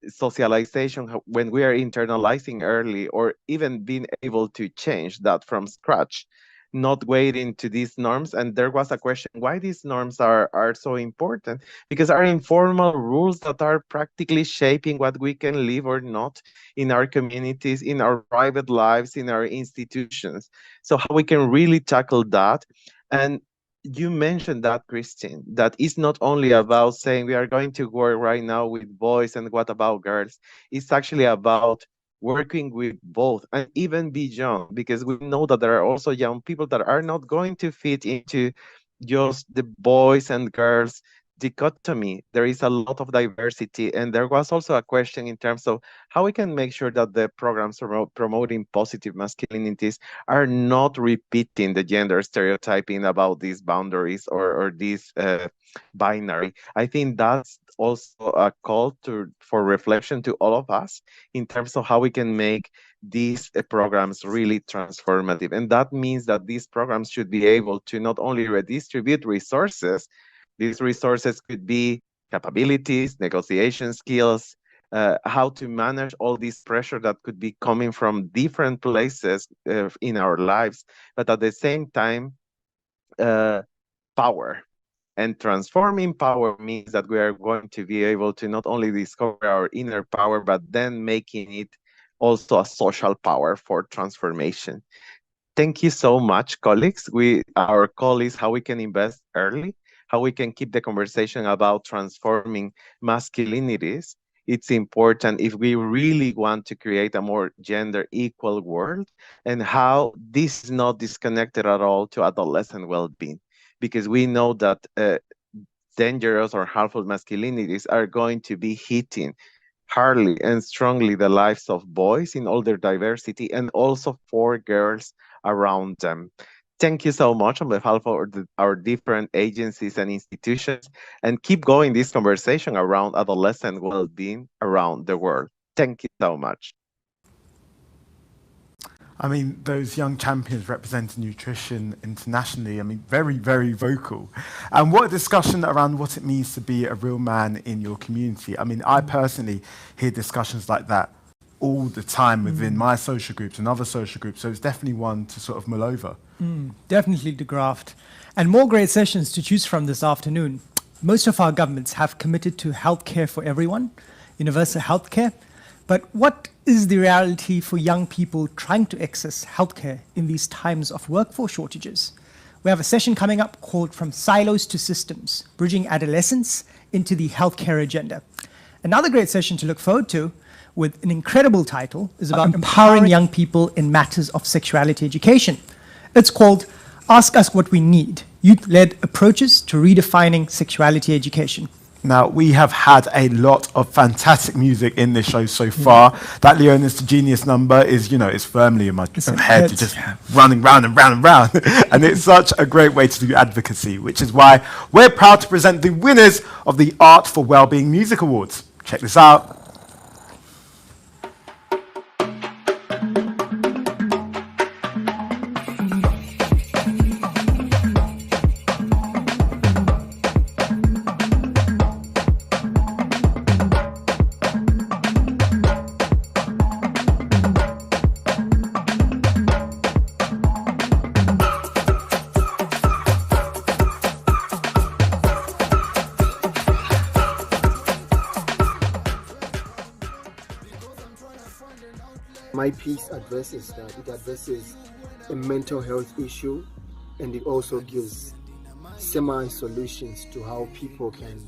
socialization, when we are internalizing early, or even being able to change that from scratch, not waiting to these norms. And there was a question why these norms are so important, because our informal rules that are practically shaping what we can live or not in our communities, in our private lives, in our institutions. So how we can really tackle that. And you mentioned that, Christine, that it's not only about saying we are going to work right now with boys and what about girls. It's actually about working with both and even beyond, because we know that there are also young people that are not going to fit into just the boys and girls dichotomy. There is a lot of diversity. And there was also a question in terms of how we can make sure that the programs promoting positive masculinities are not repeating the gender stereotyping about these boundaries or this binary. I think that's also a call for reflection to all of us in terms of how we can make these programs really transformative. And that means that these programs should be able to not only redistribute resources. These resources could be capabilities, negotiation skills, how to manage all this pressure that could be coming from different places in our lives, but at the same time, power. And transforming power means that we are going to be able to not only discover our inner power, but then making it also a social power for transformation. Thank you so much, colleagues. Our call is how we can invest early, how we can keep the conversation about transforming masculinities. It's important if we really want to create a more gender equal world, and how this is not disconnected at all to adolescent well-being, because we know that dangerous or harmful masculinities are going to be hitting hardly and strongly the lives of boys in all their diversity, and also for girls around them. Thank you so much on behalf of our different agencies and institutions, and keep going this conversation around adolescent well-being around the world. Thank you so much. I mean, those young champions representing nutrition internationally, I mean, very, very vocal. And what a discussion around what it means to be a real man in your community. I mean, I personally hear discussions like that all the time within my social groups and other social groups. So it's definitely one to sort of mull over. Definitely, De Graft. And more great sessions to choose from this afternoon. Most of our governments have committed to healthcare for everyone, universal healthcare. But what is the reality for young people trying to access healthcare in these times of workforce shortages? We have a session coming up called From Silos to Systems, Bridging Adolescence into the Healthcare Agenda. Another great session to look forward to, with an incredible title, is about empowering young people in matters of sexuality education. It's called Ask Us What We Need, Youth-Led Approaches to Redefining Sexuality Education. Now, we have had a lot of fantastic music in this show so far. That Leonis the Genius number is, it's firmly in my head. You're just running round and round and round. And it's such a great way to do advocacy, which is why we're proud to present the winners of the Art for Wellbeing Music Awards. Check this out. My piece addresses that. It addresses a mental health issue, and it also gives semi-solutions to how people can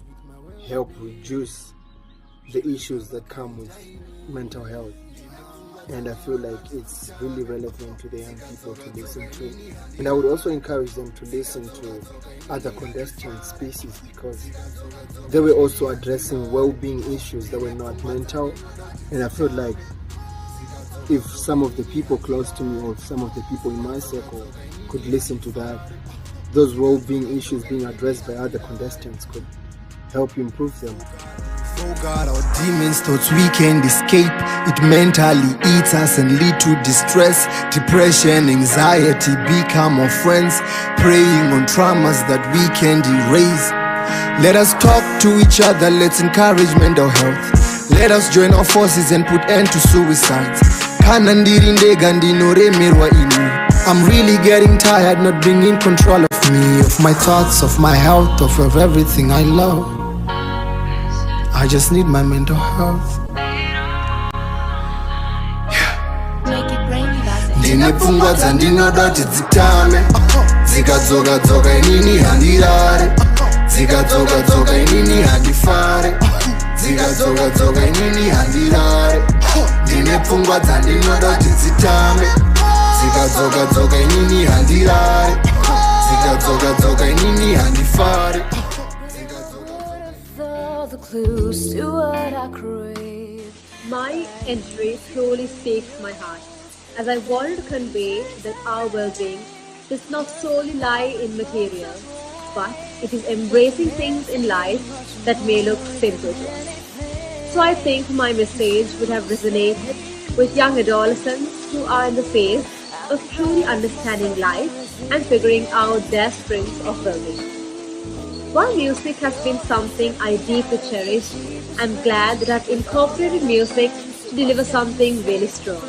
help reduce the issues that come with mental health. And I feel like it's really relevant to the young people to listen to. And I would also encourage them to listen to other contestant species, because they were also addressing well-being issues that were not mental. And I feel like if some of the people close to me or some of the people in my circle could listen to that, those well-being issues being addressed by other contestants could help improve them. Oh God, our demons, thoughts we can't escape. It mentally eats us and lead to distress, depression, anxiety, become our friends, preying on traumas that we can't erase. Let us talk to each other, let's encourage mental health. Let us join our forces and put end to suicides. I'm really getting tired not being in control of me, of my thoughts, of my health, of everything I love. I just need my mental health. Ndine pfungwa dzandinoda kuti dzitame, dzikadzoka inini handirare, dzikadzoka inini handifare, dzikadzoka inini handirare. Ndine pfungwa dzandinoda kuti dzitame, dzikadzoka inini handirare, dzikadzoka inini handifare. The clues to what I crave. My entry truly speaks my heart, as I want to convey that our well-being does not solely lie in material, but it is embracing things in life that may look simple to us. So I think my message would have resonated with young adolescents who are in the phase of truly understanding life and figuring out their strengths of well-being. While music has been something I deeply cherish, I'm glad that I've incorporated music to deliver something really strong.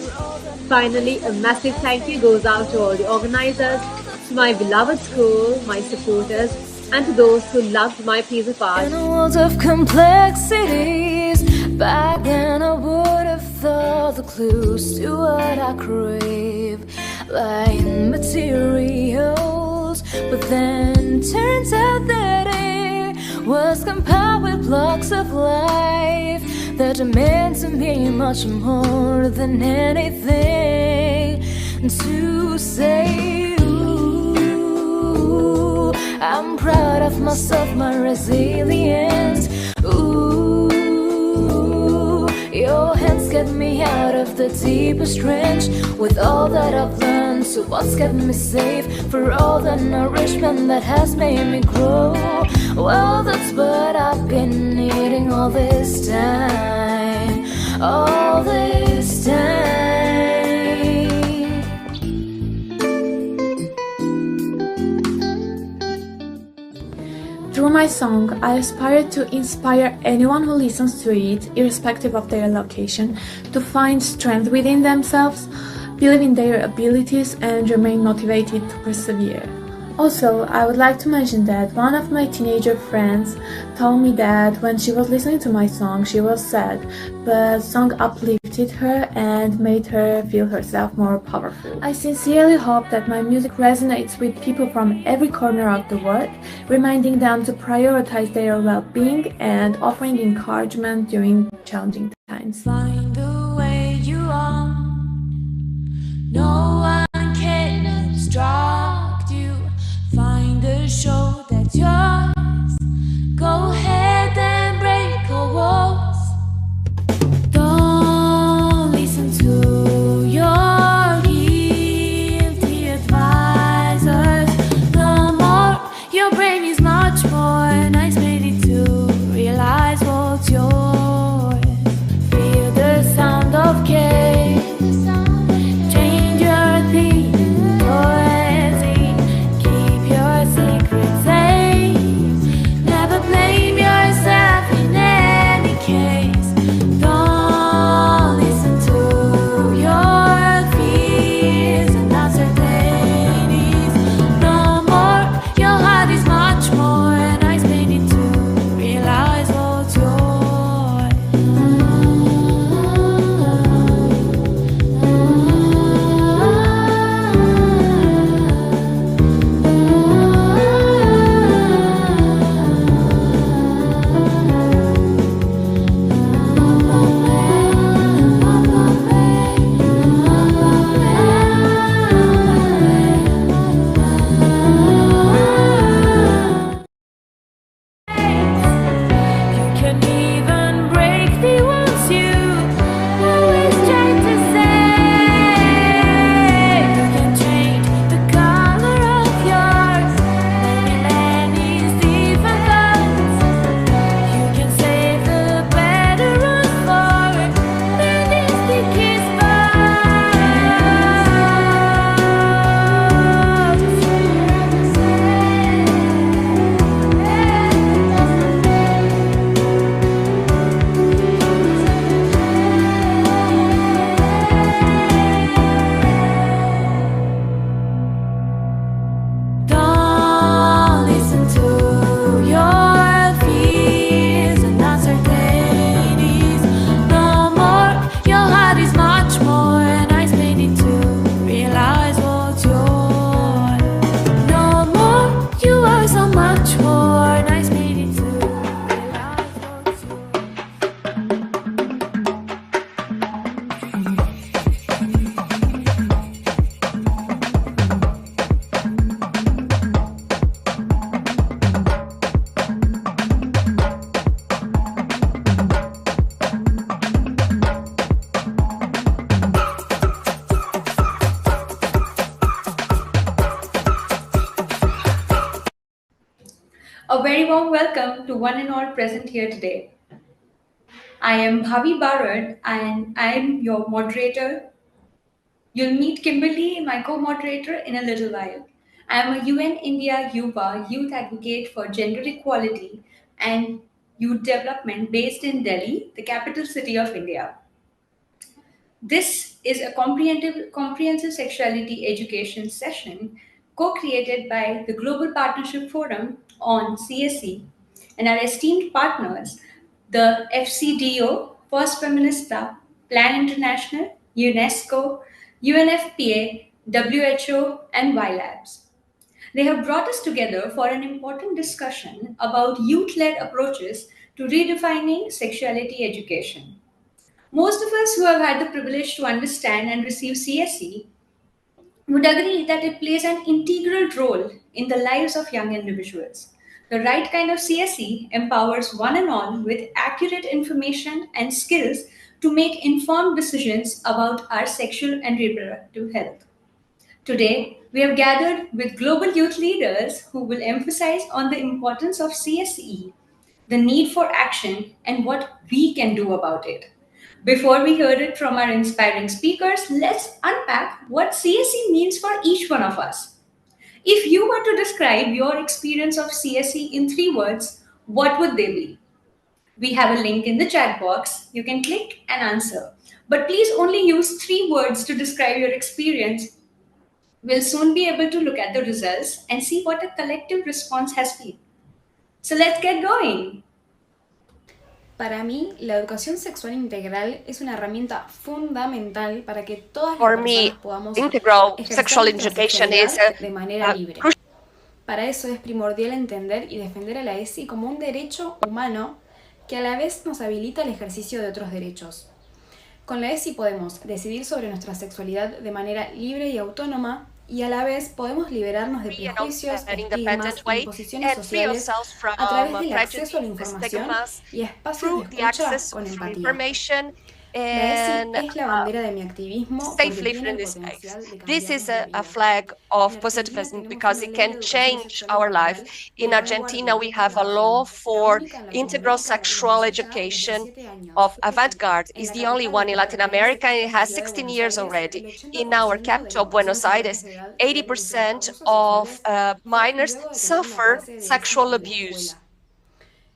Finally, a massive thank you goes out to all the organizers, to my beloved school, my supporters, and to those who loved my piece of art. In a world of complexities, back then I would have thought the clues to what I crave lie in materials, but then turns out that it was compiled with blocks of life that are meant to be much more than anything to say. Ooh, I'm proud of myself, my resilience. Ooh, your hands get me out of the deepest trench with all that I've learned. So what's kept me safe for all the nourishment that has made me grow? Well, that's what I've been needing all this time, all this time. Through my song, I aspire to inspire anyone who listens to it, irrespective of their location, to find strength within themselves, believe in their abilities, and remain motivated to persevere. Also, I would like to mention that one of my teenager friends told me that when she was listening to my song, she was sad, but the song uplifted her and made her feel herself more powerful. I sincerely hope that my music resonates with people from every corner of the world, reminding them to prioritize their well-being and offering encouragement during challenging times. Find the way you are. No one can instruct you. Find a show that's yours. Go ahead and much more, nice maybe to realize what's yours. Feel the sound of care. Change your theme towards it. Keep your secrets safe. Never blame yourself in any case. Don't listen to your fears and uncertainties. No more, your heart is much more, and I need to realize what's yours. You can even break the ones you always try to say. You can change the color of yours, many different colors. You can save the better ones for many sticky Don't listen to your fears and uncertainties. No more, your heart is much more, and I need to realize what's yours. No more, you are so much more, and I need to realize what's yours. A very warm welcome to one and all present here today. I am Bhavi Barad and I am your moderator. You'll meet Kimberly, my co-moderator, in a little while. I am a UN India Yuva youth advocate for gender equality and youth development based in Delhi, the capital city of India. This is a comprehensive sexuality education session co-created by the Global Partnership Forum on CSE and our esteemed partners, the FCDO, First Feminista, Plan International, UNESCO, UNFPA, WHO, and YLabs. They have brought us together for an important discussion about youth-led approaches to redefining sexuality education. Most of us who have had the privilege to understand and receive CSE would agree that it plays an integral role in the lives of young individuals. The right kind of CSE empowers one and all with accurate information and skills to make informed decisions about our sexual and reproductive health. Today, we have gathered with global youth leaders who will emphasize on the importance of CSE, the need for action, and what we can do about it. Before we hear it from our inspiring speakers, let's unpack what CSE means for each one of us. If you were to describe your experience of CSE in 3 words, what would they be? We have a link in the chat box. You can click and answer. But please only use 3 words to describe your experience. We'll soon be able to look at the results and see what a collective response has been. So let's get going. Para mí, la educación sexual integral es una herramienta fundamental para que todas For las me, personas podamos integral ejercer sexual nuestra education sexualidad is de manera libre. crucial. Para eso es primordial entender y defender a la ESI como un derecho humano que a la vez nos habilita el ejercicio de otros derechos. Con la ESI podemos decidir sobre nuestra sexualidad de manera libre y autónoma, y a la vez podemos liberarnos de prejuicios, estigmas y imposiciones sociales a través del acceso a la información y espacios de escucha con empatía. and es la bandera de mi activismo safe porque living tiene in el this space. potencial de This cambiarnos is la a vida. flag of En positivism Argentina because tenemos it una can ley de educación change sexual our integral life. de In Argentina, we have a law for integral sexual education of avant-garde. It's the only one in Latin America, and it has 16 years already. In our capital, Buenos Aires, 80% of minors suffer sexual abuse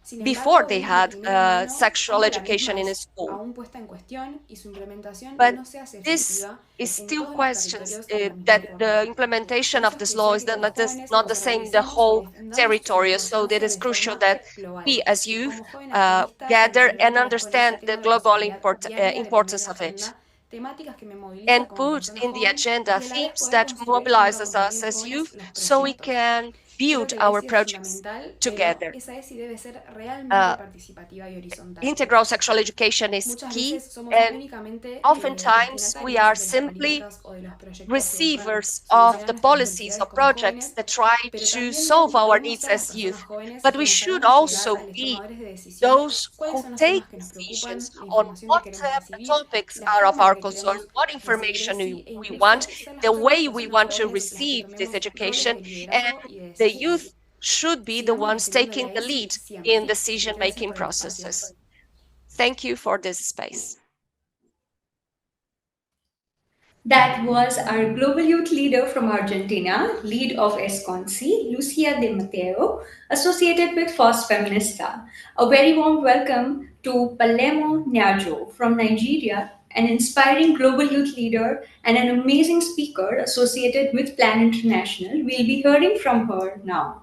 Sin before embargo, they vemos de had primera mano sexual cómo la education misma in a es school. aún puesta en cuestión y su implementación But no se hace this efectiva is en still todos los questions territorios de la misma that forma. the implementation Por of eso this es law crucial is que los jóvenes not the nos same in the organicemos y whole entendamos su territory. So that importancia is de crucial forma that global. we as Y youth como joven activista, gather también and reto a los jóvenes understand que the tengan la global posibilidad diaria de poner importance en of it, agenda temáticas que me movilizan and como put persona in the joven agenda y a la vez themes poder that construir junto mobilizes con us compañeros as jóvenes youth los so we proyectos. can Creo build que la our ESI es projects fundamental, together. pero esa ESI debe ser realmente participativa y horizontal. Integral sexual education is Muchas key, veces somos and únicamente oftentimes we are destinatarios de las simply políticas o de los proyectos que buscan receivers of the solucionar nuestras policies necesidades or como projects jóvenes, that try pero to también solve our debemos needs ser las as personas youth. jóvenes But we quienes should hagamos llegar also a los be tomadores de decisión those cuáles who son los take temas que nos preocupan, decisions la on información que what queremos recibir, topics la are of forma en our que concern, queremos what recibir information ESI e we incluso want, ser the las way propias we personas want to jóvenes las que receive this tomemos education, roles de and liderazgo y de the decisión. youth should be the Sigamos ones defendiendo taking la the ESI lead siempre. in Gracias decision-making por el espacio. processes. Thank you for this space. That was our global youth leader from Argentina, lead of ESCONCI, Lucia de Mateo, associated with First Feminista. A very warm welcome to Palemo Nyajo from Nigeria, an inspiring global youth leader and an amazing speaker associated with Plan International. We'll be hearing from her now.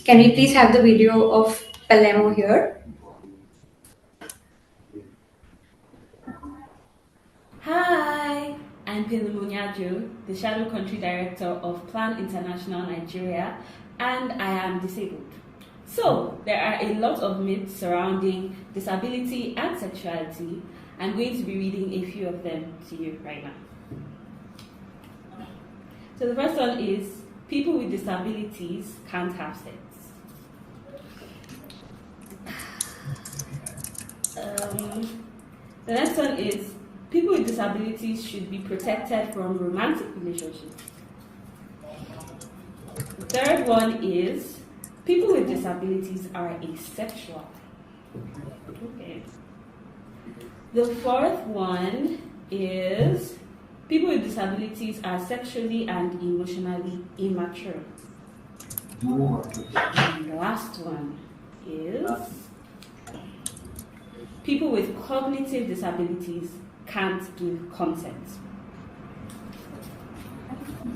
Can we please have the video of Palemo here? Hi, I'm Palemo Nyajo, the Shadow Country Director of Plan International Nigeria, and I am disabled. So, there are a lot of myths surrounding disability and sexuality. I'm going to be reading a few of them to you right now. So the first one is, people with disabilities can't have sex. The next one is, people with disabilities should be protected from romantic relationships. The third one is, people with disabilities are asexual. Okay. The fourth one is, people with disabilities are sexually and emotionally immature. And the last one is, people with cognitive disabilities can't give consent.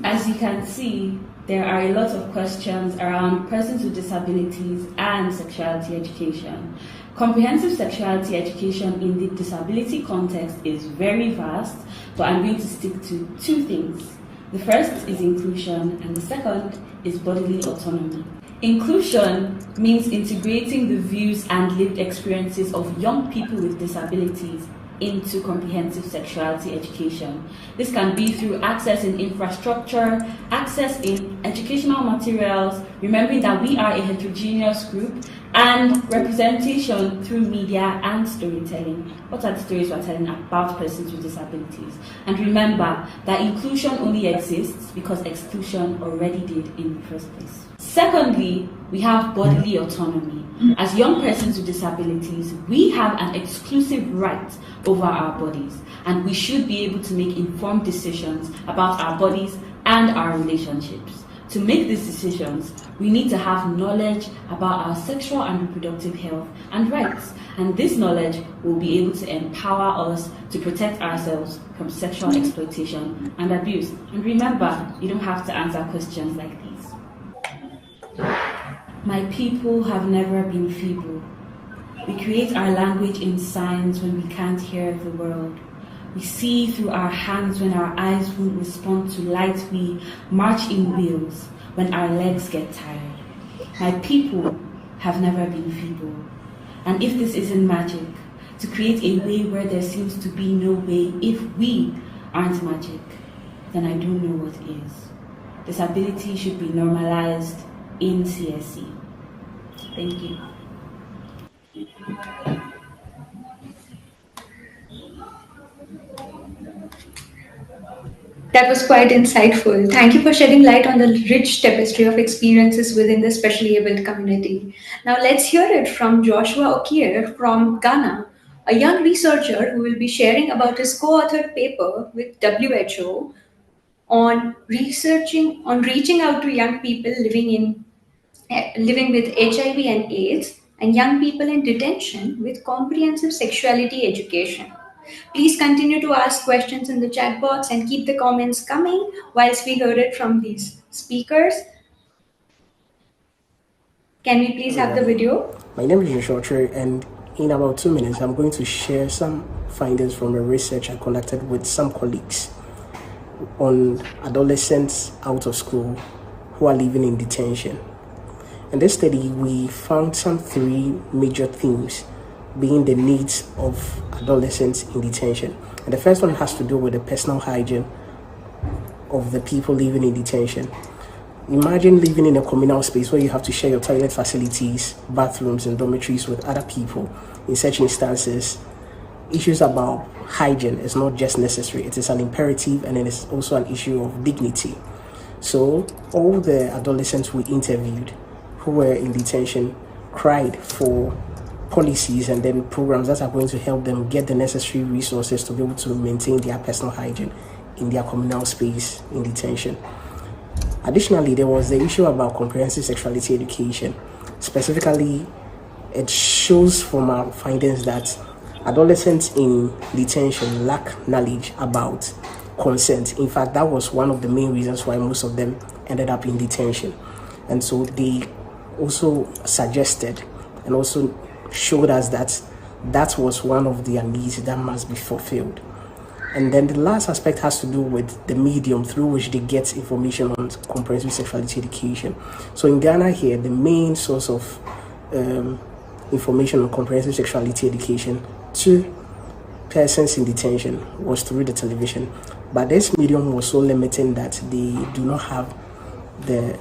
As you can see, there are a lot of questions around persons with disabilities and sexuality education. Comprehensive sexuality education in the disability context is very vast, but I'm going to stick to two things. The first is inclusion, and the second is bodily autonomy. Inclusion means integrating the views and lived experiences of young people with disabilities into comprehensive sexuality education. This can be through access in infrastructure, access in educational materials, remembering that we are a heterogeneous group, and representation through media and storytelling. What are the stories we're telling about persons with disabilities? And remember that inclusion only exists because exclusion already did in the first place. Secondly, we have bodily autonomy. As young persons with disabilities, we have an exclusive right over our bodies, and we should be able to make informed decisions about our bodies and our relationships. To make these decisions, we need to have knowledge about our sexual and reproductive health and rights, and this knowledge will be able to empower us to protect ourselves from sexual exploitation and abuse. And remember, you don't have to answer questions like these. My people have never been feeble. We create our language in signs when we can't hear the world. We see through our hands when our eyes won't respond to light. We march in wheels when our legs get tired. My people have never been feeble. And if this isn't magic, to create a way where there seems to be no way, if we aren't magic, then I don't know what is. Disability should be normalized in CSE. Thank you. That was quite insightful. Thank you for shedding light on the rich tapestry of experiences within the specially abled community. Now let's hear it from Joshua Okier from Ghana, a young researcher who will be sharing about his co-authored paper with WHO on reaching out to young people living with HIV and AIDS and young people in detention with comprehensive sexuality education. Please continue to ask questions in the chat box and keep the comments coming whilst we heard it from these speakers. Can we please have the video? My name is Joshua Okier, and in about 2 minutes, I'm going to share some findings from a research I conducted with some colleagues on adolescents out of school who are living in detention. In this study, we found some 3 major themes, being the needs of adolescents in detention. And the first one has to do with the personal hygiene of the people living in detention. Imagine living in a communal space where you have to share your toilet facilities, bathrooms, and dormitories with other people. In such instances, issues about hygiene is not just necessary, it is an imperative, and it is also an issue of dignity. So all the adolescents we interviewed who were in detention cried for policies and then programs that are going to help them get the necessary resources to be able to maintain their personal hygiene in their communal space in detention. Additionally, there was the issue about comprehensive sexuality education. Specifically, it shows from our findings that adolescents in detention lack knowledge about consent. In fact, that was one of the main reasons why most of them ended up in detention. And so they also suggested and also showed us that that was one of their needs that must be fulfilled. And then the last aspect has to do with the medium through which they get information on comprehensive sexuality education. So in Ghana here, the main source of information on comprehensive sexuality education to persons in detention was through the television. But this medium was so limiting that they do not have the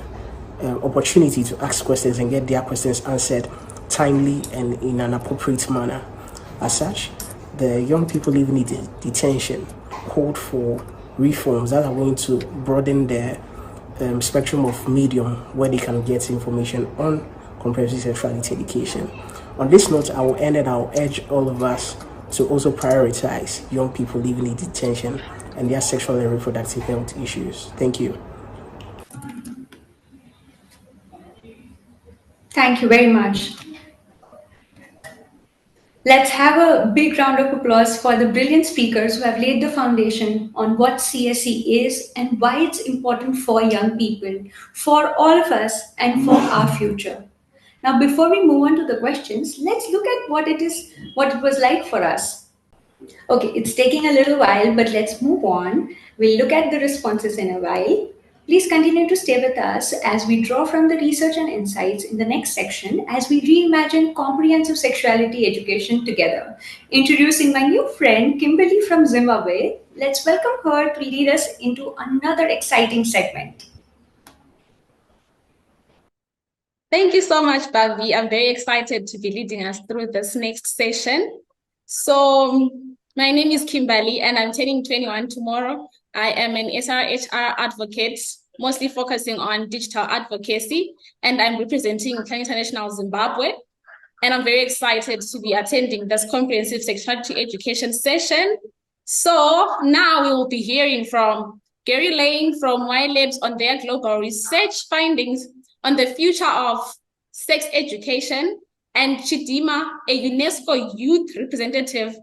opportunity to ask questions and get their questions answered timely and in an appropriate manner. As such, the young people living in detention called for reforms that are going to broaden the spectrum of medium where they can get information on comprehensive sexuality education. On this note, I will end it. I will urge all of us to also prioritize young people living in detention and their sexual and reproductive health issues. Thank you. Thank you very much. Let's have a big round of applause for the brilliant speakers who have laid the foundation on what CSE is and why it's important for young people, for all of us, and for our future. Now, before we move on to the questions, let's look at what it was like for us. Okay, it's taking a little while, but let's move on. We'll look at the responses in a while. Please continue to stay with us as we draw from the research and insights in the next section as we reimagine comprehensive sexuality education together. Introducing my new friend, Kimberly from Zimbabwe. Let's welcome her to lead us into another exciting segment. Thank you so much, Bhavi. I'm very excited to be leading us through this next session. So my name is Kimberly and I'm turning 21 tomorrow. I am an SRHR advocate, mostly focusing on digital advocacy, and I'm representing Plan International Zimbabwe. And I'm very excited to be attending this comprehensive sexuality education session. So now we will be hearing from Gary Lane from YLabs on their global research findings on the future of sex education, and Chidima, a UNESCO youth representative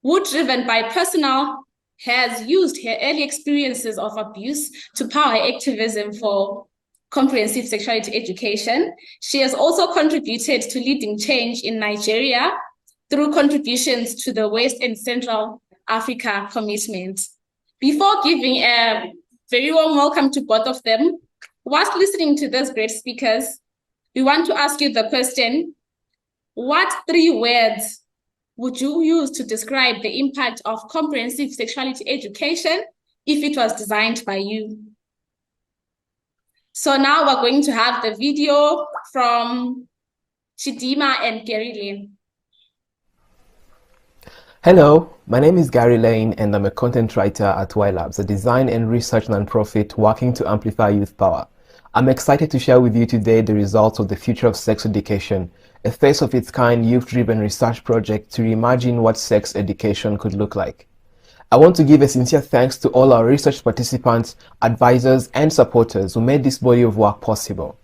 who, driven by personal, has used her early experiences of abuse to power activism for comprehensive sexuality education. She has also contributed to leading change in Nigeria through contributions to the West and Central Africa commitment. Before giving a very warm welcome to both of them, whilst listening to these great speakers, we want to ask you the question, what 3 words would you use to describe the impact of comprehensive sexuality education if it was designed by you? So now we're going to have the video from Chidima and Gary Lane. Hello, my name is Gary Lane and I'm a content writer at Y Labs, a design and research nonprofit working to amplify youth power. I'm excited to share with you today the results of the Future of Sex Education, a first-of-its-kind youth-driven research project to reimagine what sex education could look like. I want to give a sincere thanks to all our research participants, advisors, and supporters who made this body of work possible.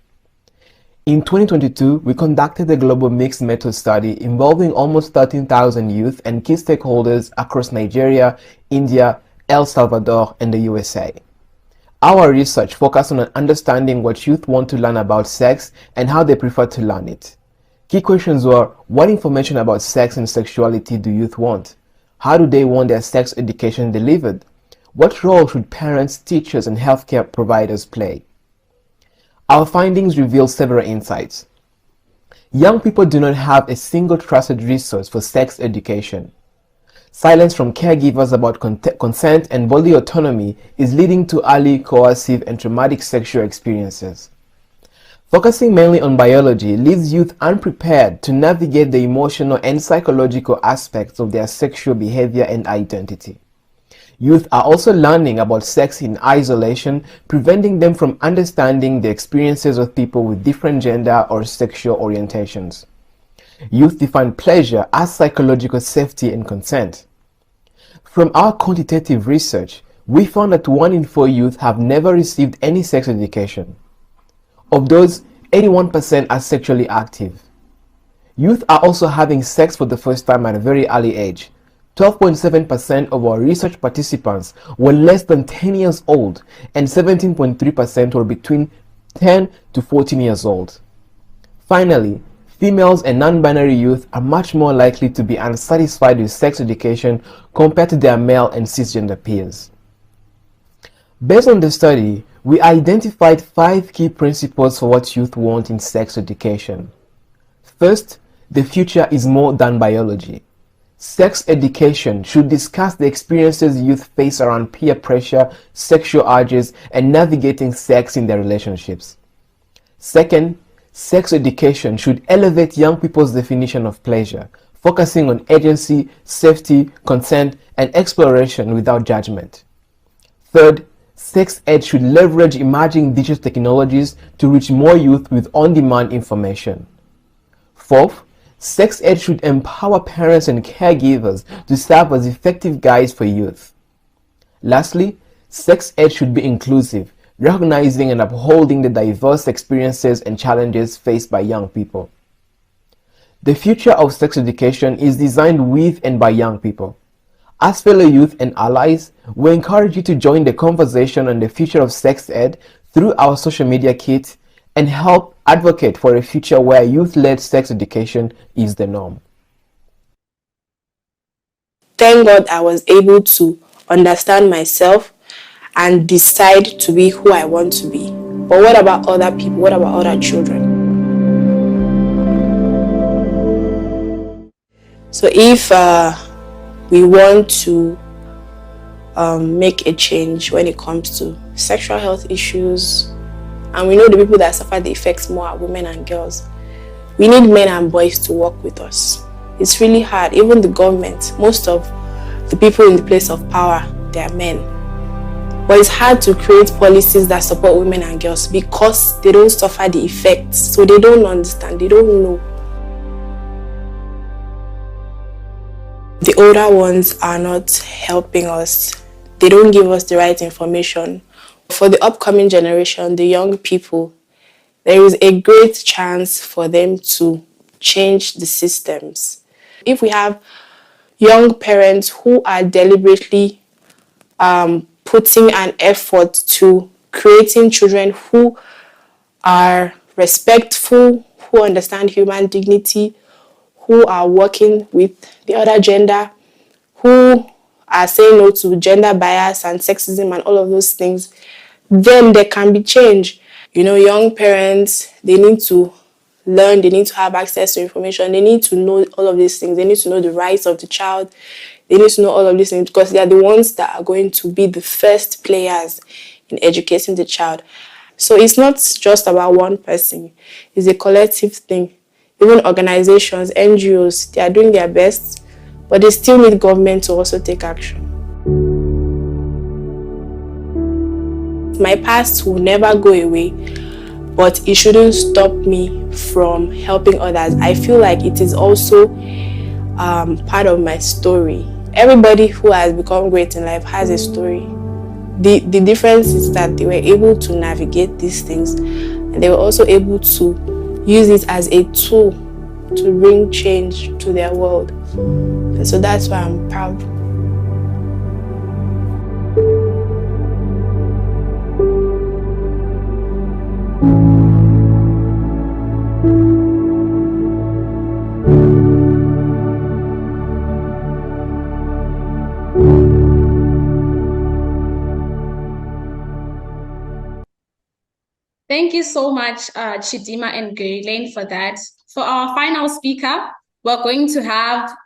In 2022, we conducted a global mixed method study involving almost 13,000 youth and key stakeholders across Nigeria, India, El Salvador, and the USA. Our research focused on understanding what youth want to learn about sex and how they prefer to learn it. Key questions were: what information about sex and sexuality do youth want? How do they want their sex education delivered? What role should parents, teachers, and healthcare providers play? Our findings reveal several insights. Young people do not have a single trusted resource for sex education. Silence from caregivers about consent and body autonomy is leading to early, coercive, and traumatic sexual experiences. Focusing mainly on biology leaves youth unprepared to navigate the emotional and psychological aspects of their sexual behavior and identity. Youth are also learning about sex in isolation, preventing them from understanding the experiences of people with different gender or sexual orientations. Youth define pleasure as psychological safety and consent. From our quantitative research, we found that 1 in 4 youth have never received any sex education. Of those, 81% are sexually active. Youth are also having sex for the first time at a very early age. 12.7% of our research participants were less than 10 years old, and 17.3% were between 10 to 14 years old. Finally, females and non-binary youth are much more likely to be unsatisfied with sex education compared to their male and cisgender peers. Based on the study, we identified 5 key principles for what youth want in sex education. First, the future is more than biology. Sex education should discuss the experiences youth face around peer pressure, sexual urges, and navigating sex in their relationships. Second, sex education should elevate young people's definition of pleasure, focusing on agency, safety, consent, and exploration without judgment. Third, sex ed should leverage emerging digital technologies to reach more youth with on-demand information. Fourth, sex ed should empower parents and caregivers to serve as effective guides for youth. Lastly, sex ed should be inclusive, recognizing and upholding the diverse experiences and challenges faced by young people. The future of sex education is designed with and by young people. As fellow youth and allies, we encourage you to join the conversation on the future of sex ed through our social media kit and help advocate for a future where youth-led sex education is the norm. Thank God I was able to understand myself and decide to be who I want to be. But what about other people? What about other children? So if we want to make a change when it comes to sexual health issues, and we know the people that suffer the effects more are women and girls, we need men and boys to work with us. It's really hard. Even the government, most of the people in the place of power, they are men. But it's hard to create policies that support women and girls because they don't suffer the effects. So they don't understand, they don't know. The older ones are not helping us. They don't give us the right information. For the upcoming generation, the young people, there is a great chance for them to change the systems. If we have young parents who are deliberately putting an effort to creating children who are respectful, who understand human dignity, who are working with the other gender, who are saying no to gender bias and sexism and all of those things, then there can be change. You know, young parents, they need to learn, they need to have access to information, they need to know all of these things, they need to know the rights of the child, they need to know all of these things because they are the ones that are going to be the first players in educating the child. So it's not just about one person, it's a collective thing. Even organizations, NGOs, they are doing their best, but they still need government to also take action. My past will never go away, but it shouldn't stop me from helping others. I feel like it is also part of my story. Everybody who has become great in life has a story. The difference is that they were able to navigate these things and they were also able to use it as a tool to bring change to their world. And so that's why I'm proud. Thank you so much, Chidima and Gurlane, for that. For our final speaker, we're going to have,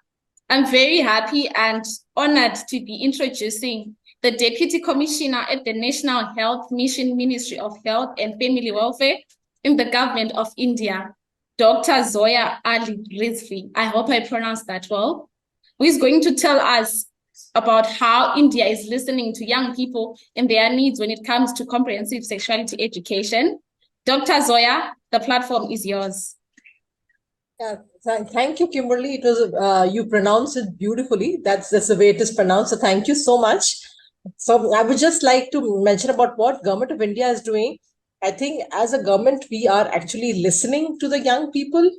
I'm very happy and honored to be introducing the Deputy Commissioner at the National Health Mission Ministry of Health and Family Welfare in the Government of India, Dr. Zoya Ali Rizvi. I hope I pronounced that well. Who is going to tell us about how India is listening to young people and their needs when it comes to comprehensive sexuality education. Dr. Zoya, the platform is yours. Yeah, thank you, Kimberly. It was you pronounced it beautifully. That's the way it is pronounced. So thank you so much. So I would just like to mention about what Government of India is doing. I think as a government, we are actually listening to the young people,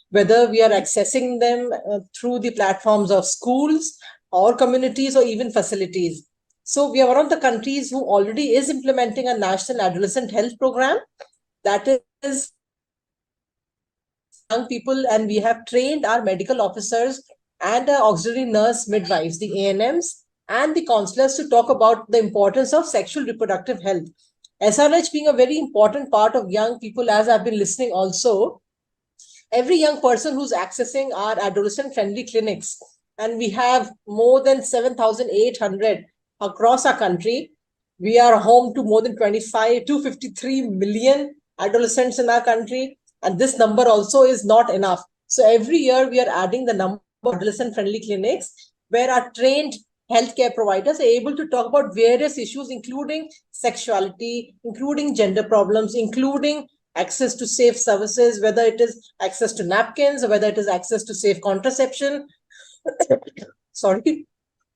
whether we are accessing them through the platforms of schools or communities or even facilities. So we are one of the countries who already is implementing a national adolescent health program that is young people, and we have trained our medical officers and auxiliary nurse midwives, the ANMs, and the counselors to talk about the importance of sexual reproductive health. SRH being a very important part of young people, as I've been listening also, every young person who's accessing our adolescent-friendly clinics, and we have more than 7,800 across our country. We are home to more than 253 million adolescents in our country, and this number also is not enough. So every year we are adding the number of adolescent-friendly clinics where our trained healthcare providers are able to talk about various issues, including sexuality, including gender problems, including access to safe services, whether it is access to napkins, or whether it is access to safe contraception, sorry,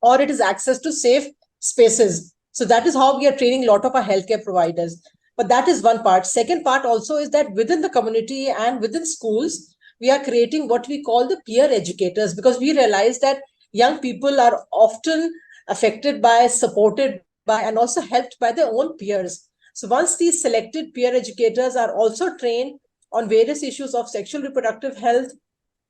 or it is access to safe spaces. So that is how we are training a lot of our healthcare providers. But that is one part. Second part also is that within the community and within schools, we are creating what we call the peer educators, because we realize that young people are often affected by, supported by, and also helped by their own peers. So once these selected peer educators are also trained on various issues of sexual reproductive health,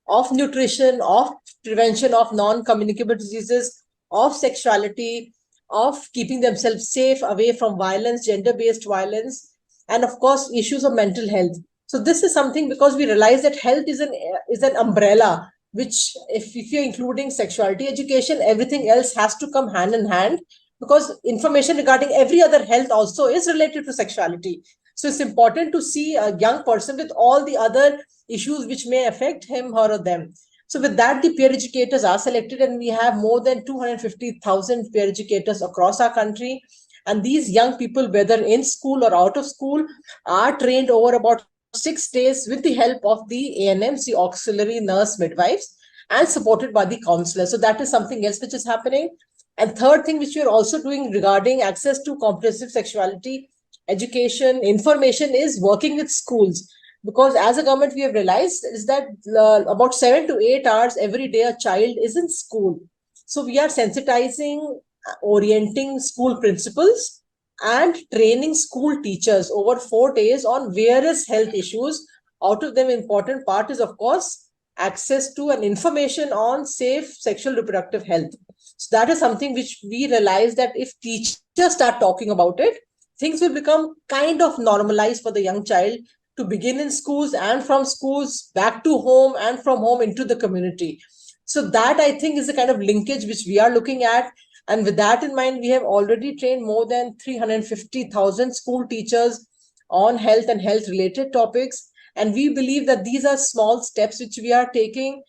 of nutrition, of prevention of non-communicable diseases, of sexuality, of keeping themselves safe away from violence, gender-based violence, and of course, issues of mental health. So this is something, because we realize that health is an umbrella, which if you're including sexuality education, everything else has to come hand in hand, because information regarding every other health also is related to sexuality. So it's important to see a young person with all the other issues which may affect him, her, or them. So with that, the peer educators are selected, and we have more than 250,000 peer educators across our country. And these young people, whether in school or out of school, are trained over about 6 days with the help of the ANMs, the auxiliary nurse midwives, and supported by the counselors. So that is something else which is happening. And third thing which we are also doing regarding access to comprehensive sexuality education information is working with schools. Because as a government, we have realized is that about 7 to 8 hours every day a child is in school. So we are sensitizing, orienting school principals and training school teachers over 4 days on various health issues. Out of them, important part is, of course, access to and information on safe sexual reproductive health. So that is something which we realize that if teachers start talking about it, things will become kind of normalized for the young child to begin in schools, and from schools back to home, and from home into the community. So that, I think, is the kind of linkage which we are looking at. And with that in mind, we have already trained more than 350,000 school teachers on health and health related topics. And we believe that these are small steps which we are taking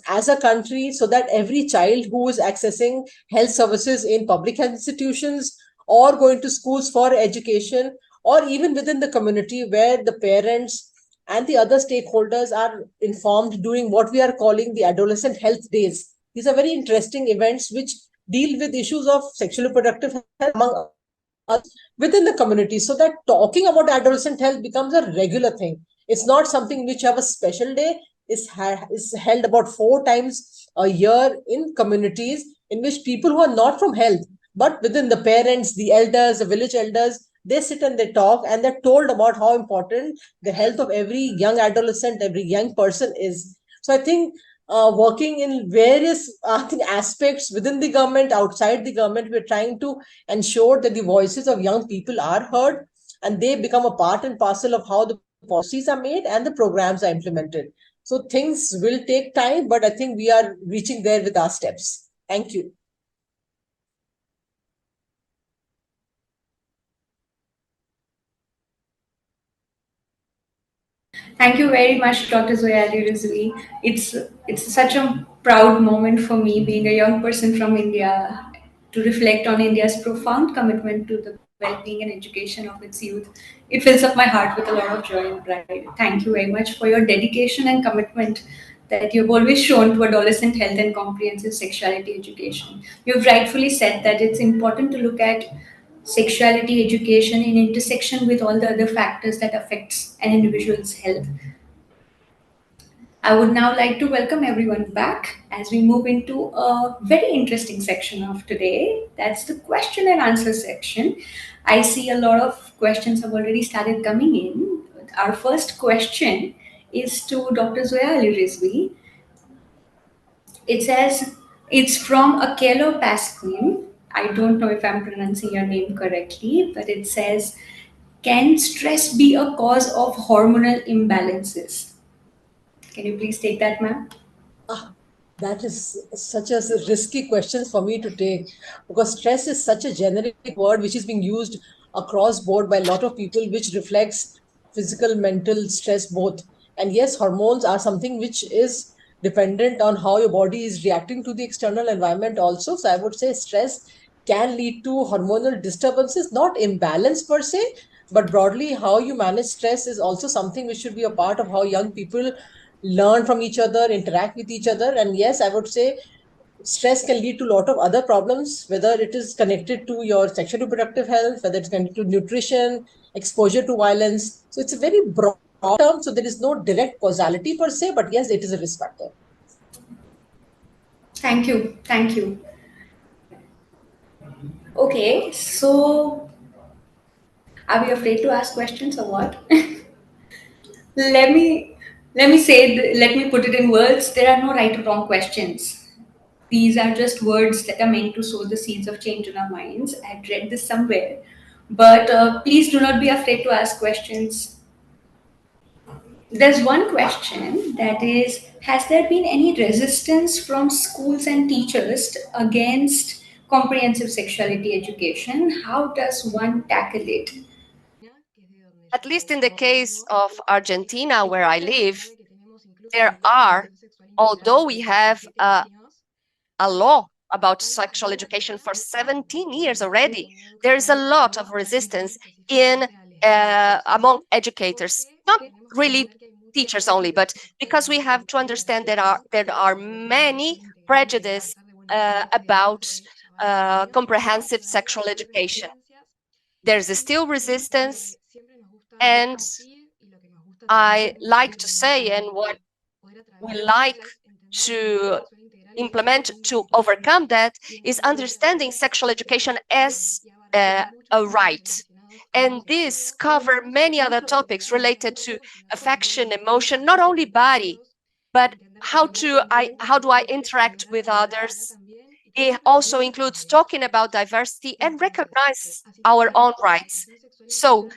as a country, so that every child who is accessing health services in public health institutions or going to schools for education, or even within the community where the parents and the other stakeholders are informed during what we are calling the Adolescent Health Days. These are very interesting events which deal with issues of sexually productive health among others within the community, so that talking about adolescent health becomes a regular thing. It's not something which have a special day. Is held about 4 times a year in communities in which people who are not from health, but within the parents, the elders, the village elders, they sit and they talk, and they're told about how important the health of every young adolescent, every young person is. So I think working in various aspects within the government, outside the government, we're trying to ensure that the voices of young people are heard and they become a part and parcel of how the policies are made and the programs are implemented. So things will take time, but I think we are reaching there with our steps. Thank you. Thank you very much, Dr. Zoyali Rizvi. It's such a proud moment for me, being a young person from India, to reflect on India's profound commitment to the well-being and education of its youth. It fills up my heart with a lot of joy and pride. Thank you very much for your dedication and commitment that you've always shown to adolescent health and comprehensive sexuality education. You've rightfully said that it's important to look at sexuality education in intersection with all the other factors that affects an individual's health. I would now like to welcome everyone back as we move into a very interesting section of today. That's the question and answer section. I see a lot of questions have already started coming in. Our first question is to Dr. Zoya Ali Rizvi. It says, it's from Akelo Pasquin. I don't know if I'm pronouncing your name correctly, but it says, can stress be a cause of hormonal imbalances? Can you please take that, ma'am? That is such a risky question for me to take, because stress is such a generic word which is being used across board by a lot of people, which reflects physical, mental stress both. And yes, hormones are something which is dependent on how your body is reacting to the external environment also. So I would say stress can lead to hormonal disturbances, not imbalance per se, but broadly how you manage stress is also something which should be a part of how young people learn from each other, interact with each other. And yes, I would say stress can lead to a lot of other problems, whether it is connected to your sexual reproductive health, whether it's connected to nutrition, exposure to violence. So it's a very broad term. So there is no direct causality per se, but yes, it is a risk factor. Thank you. Thank you. Okay, so are we afraid to ask questions or what? let me let me put it in words. There are no right or wrong questions. These are just words that are meant to sow the seeds of change in our minds. I had read this somewhere, but please do not be afraid to ask questions. There's one question that is, has there been any resistance from schools and teachers against comprehensive sexuality education? How does one tackle it? At least in the case of Argentina, where I live, there are, although we have a law about sexual education for 17 years already, there is a lot of resistance in among educators, not really teachers only, but because we have to understand that there are many prejudices about comprehensive sexual education. There's still resistance, and I like to say, and what we like to implement to overcome that is understanding sexual education as a right. And this covers many other topics related to affection, emotion, not only body, but how do I interact with others. It also includes talking about diversity and recognize our own rights. So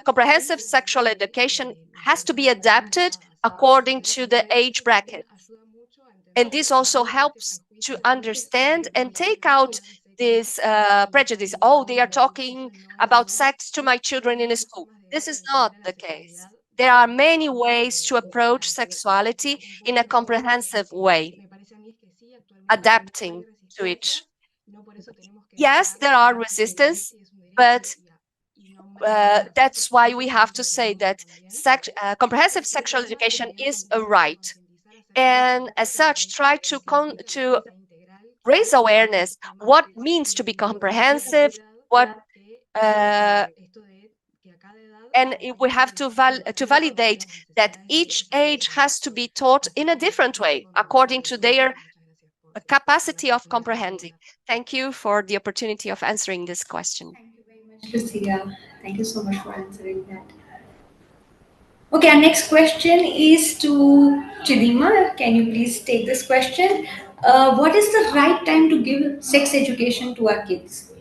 comprehensive sexual education has to be adapted according to the age bracket. And this also helps to understand and take out this prejudice. Oh, they are talking about sex to my children in school. This is not the case. There are many ways to approach sexuality in a comprehensive way, adapting to it. Yes, there are resistance, but that's why we have to say that comprehensive sexual education is a right. And as such, try to raise awareness what means to be comprehensive, and we have to validate that each age has to be taught in a different way according to their capacity of comprehending. Thank you for the opportunity of answering this question. Thank you very much, Lucia. Thank you so much for answering that. Okay, our next question is to Chidima. Can you please take this question? What is the right time to give sex education to our kids?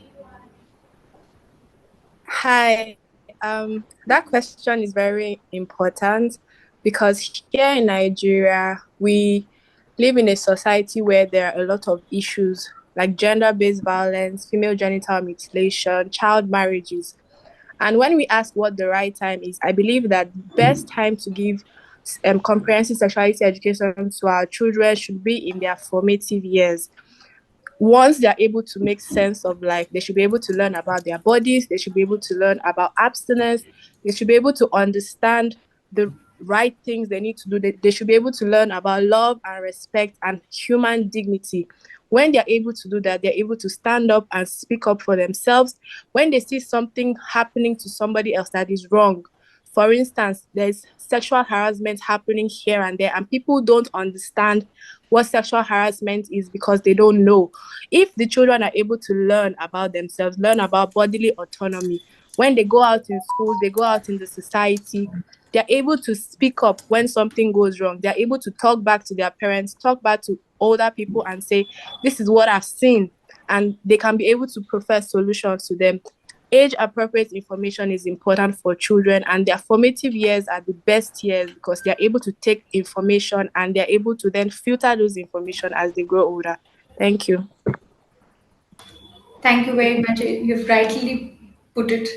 Hi, that question is very important because here in Nigeria, we live in a society where there are a lot of issues like gender-based violence, female genital mutilation, child marriages. And when we ask what the right time is, I believe that the best time to give comprehensive sexuality education to our children should be in their formative years. Once they're able to make sense of life, they should be able to learn about their bodies, they should be able to learn about abstinence, they should be able to understand the right things they need to do. They should be able to learn about love and respect and human dignity. When they're able to do that, they're able to stand up and speak up for themselves. When they see something happening to somebody else that is wrong, for instance, there's sexual harassment happening here and there, and people don't understand what sexual harassment is because they don't know. If the children are able to learn about themselves, learn about bodily autonomy, when they go out in schools, they go out in the society, they're able to speak up when something goes wrong. They're able to talk back to their parents, talk back to older people and say, this is what I've seen. And they can be able to profess solutions to them. Age-appropriate information is important for children, and their formative years are the best years because they're able to take information and they're able to then filter those information as they grow older. Thank you. Thank you very much. You've rightly put it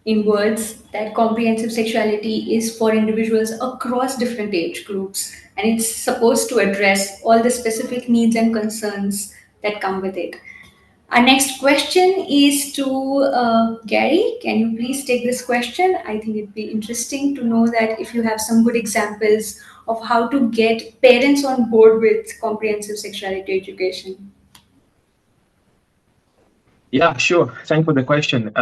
in words that comprehensive sexuality is for individuals across different age groups, and it's supposed to address all the specific needs and concerns that come with it. Our next question is to Gary. Can you please take this question? I think it'd be interesting to know that if you have some good examples of how to get parents on board with comprehensive sexuality education. Yeah, sure. Thanks for the question.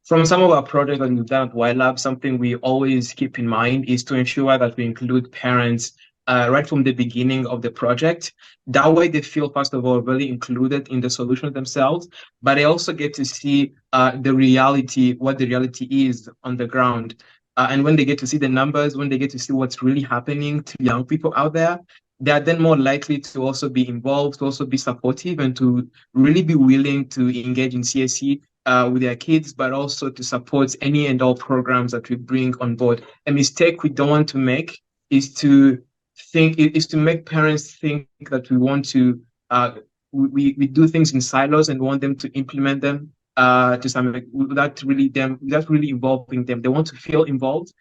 From some of our projects that we've done at YLab, something we always keep in mind is to ensure that we include parents right from the beginning of the project. That way they feel, first of all, really included in the solution themselves, but they also get to see the reality, what the reality is on the ground. And when they get to see the numbers, when they get to see what's really happening to young people out there, they are then more likely to also be involved, to also be supportive, and to really be willing to engage in CSE with their kids, but also to support any and all programs that we bring on board. A mistake we don't want to make is to make parents think that we want to we do things in silos and want them to implement them to some without really involving them. They want to feel involved.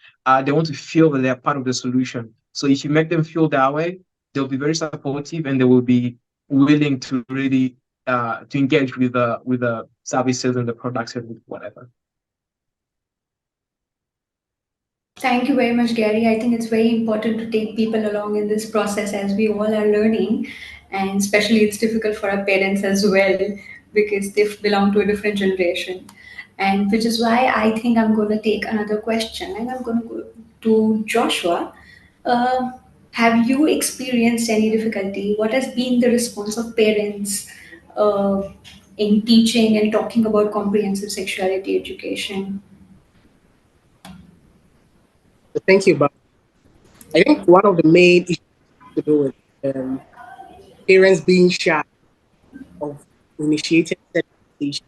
They want to feel that they're part of the solution. So if you make them feel that way, they'll be very supportive and they will be willing to really to engage with the services and the products and whatever. Thank you very much, Gary. I think it's very important to take people along in this process as we all are learning, and especially it's difficult for our parents as well because they belong to a different generation. And which is why I think I'm going to take another question and I'm going to go to Joshua. Have you experienced any difficulty? What has been the response of parents in teaching and talking about comprehensive sexuality education? Thank you, Bob. I think one of the main issues to do with parents being shy of initiating education.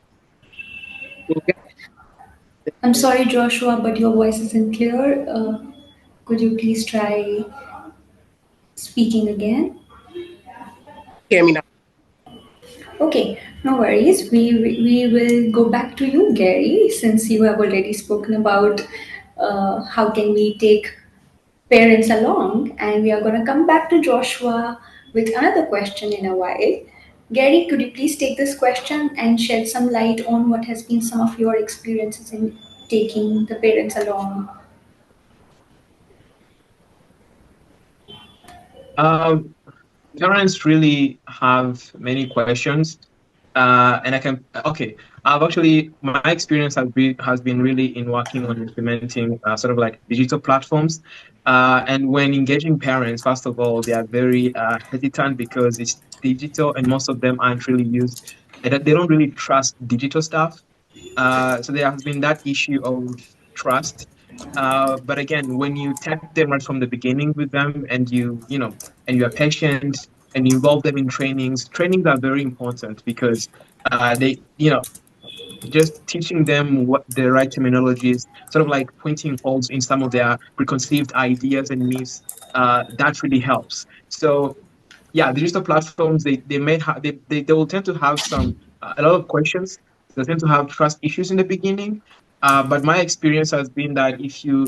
I'm sorry, Joshua, but your voice isn't clear. Could you please try speaking again? Hear me now. Okay, no worries. We will go back to you, Gary, since you have already spoken about how can we take parents along, and we are going to come back to Joshua with another question in a while. Gary, could you please take this question and shed some light on what has been some of your experiences in taking the parents along? Parents really have many questions, and I can okay. I've actually my experience has been really in working on implementing sort of like digital platforms, and when engaging parents, first of all, they are very hesitant because it's digital, and most of them aren't really used. They don't really trust digital stuff. So there has been that issue of trust. But again, when you tap them right from the beginning with them, and and you are patient and you involve them in trainings are very important because just teaching them what the right terminology is, sort of like pointing holes in some of their preconceived ideas and myths, that really helps. So yeah, digital platforms they may have they will tend to have a lot of questions. They tend to have trust issues in the beginning. But my experience has been that if you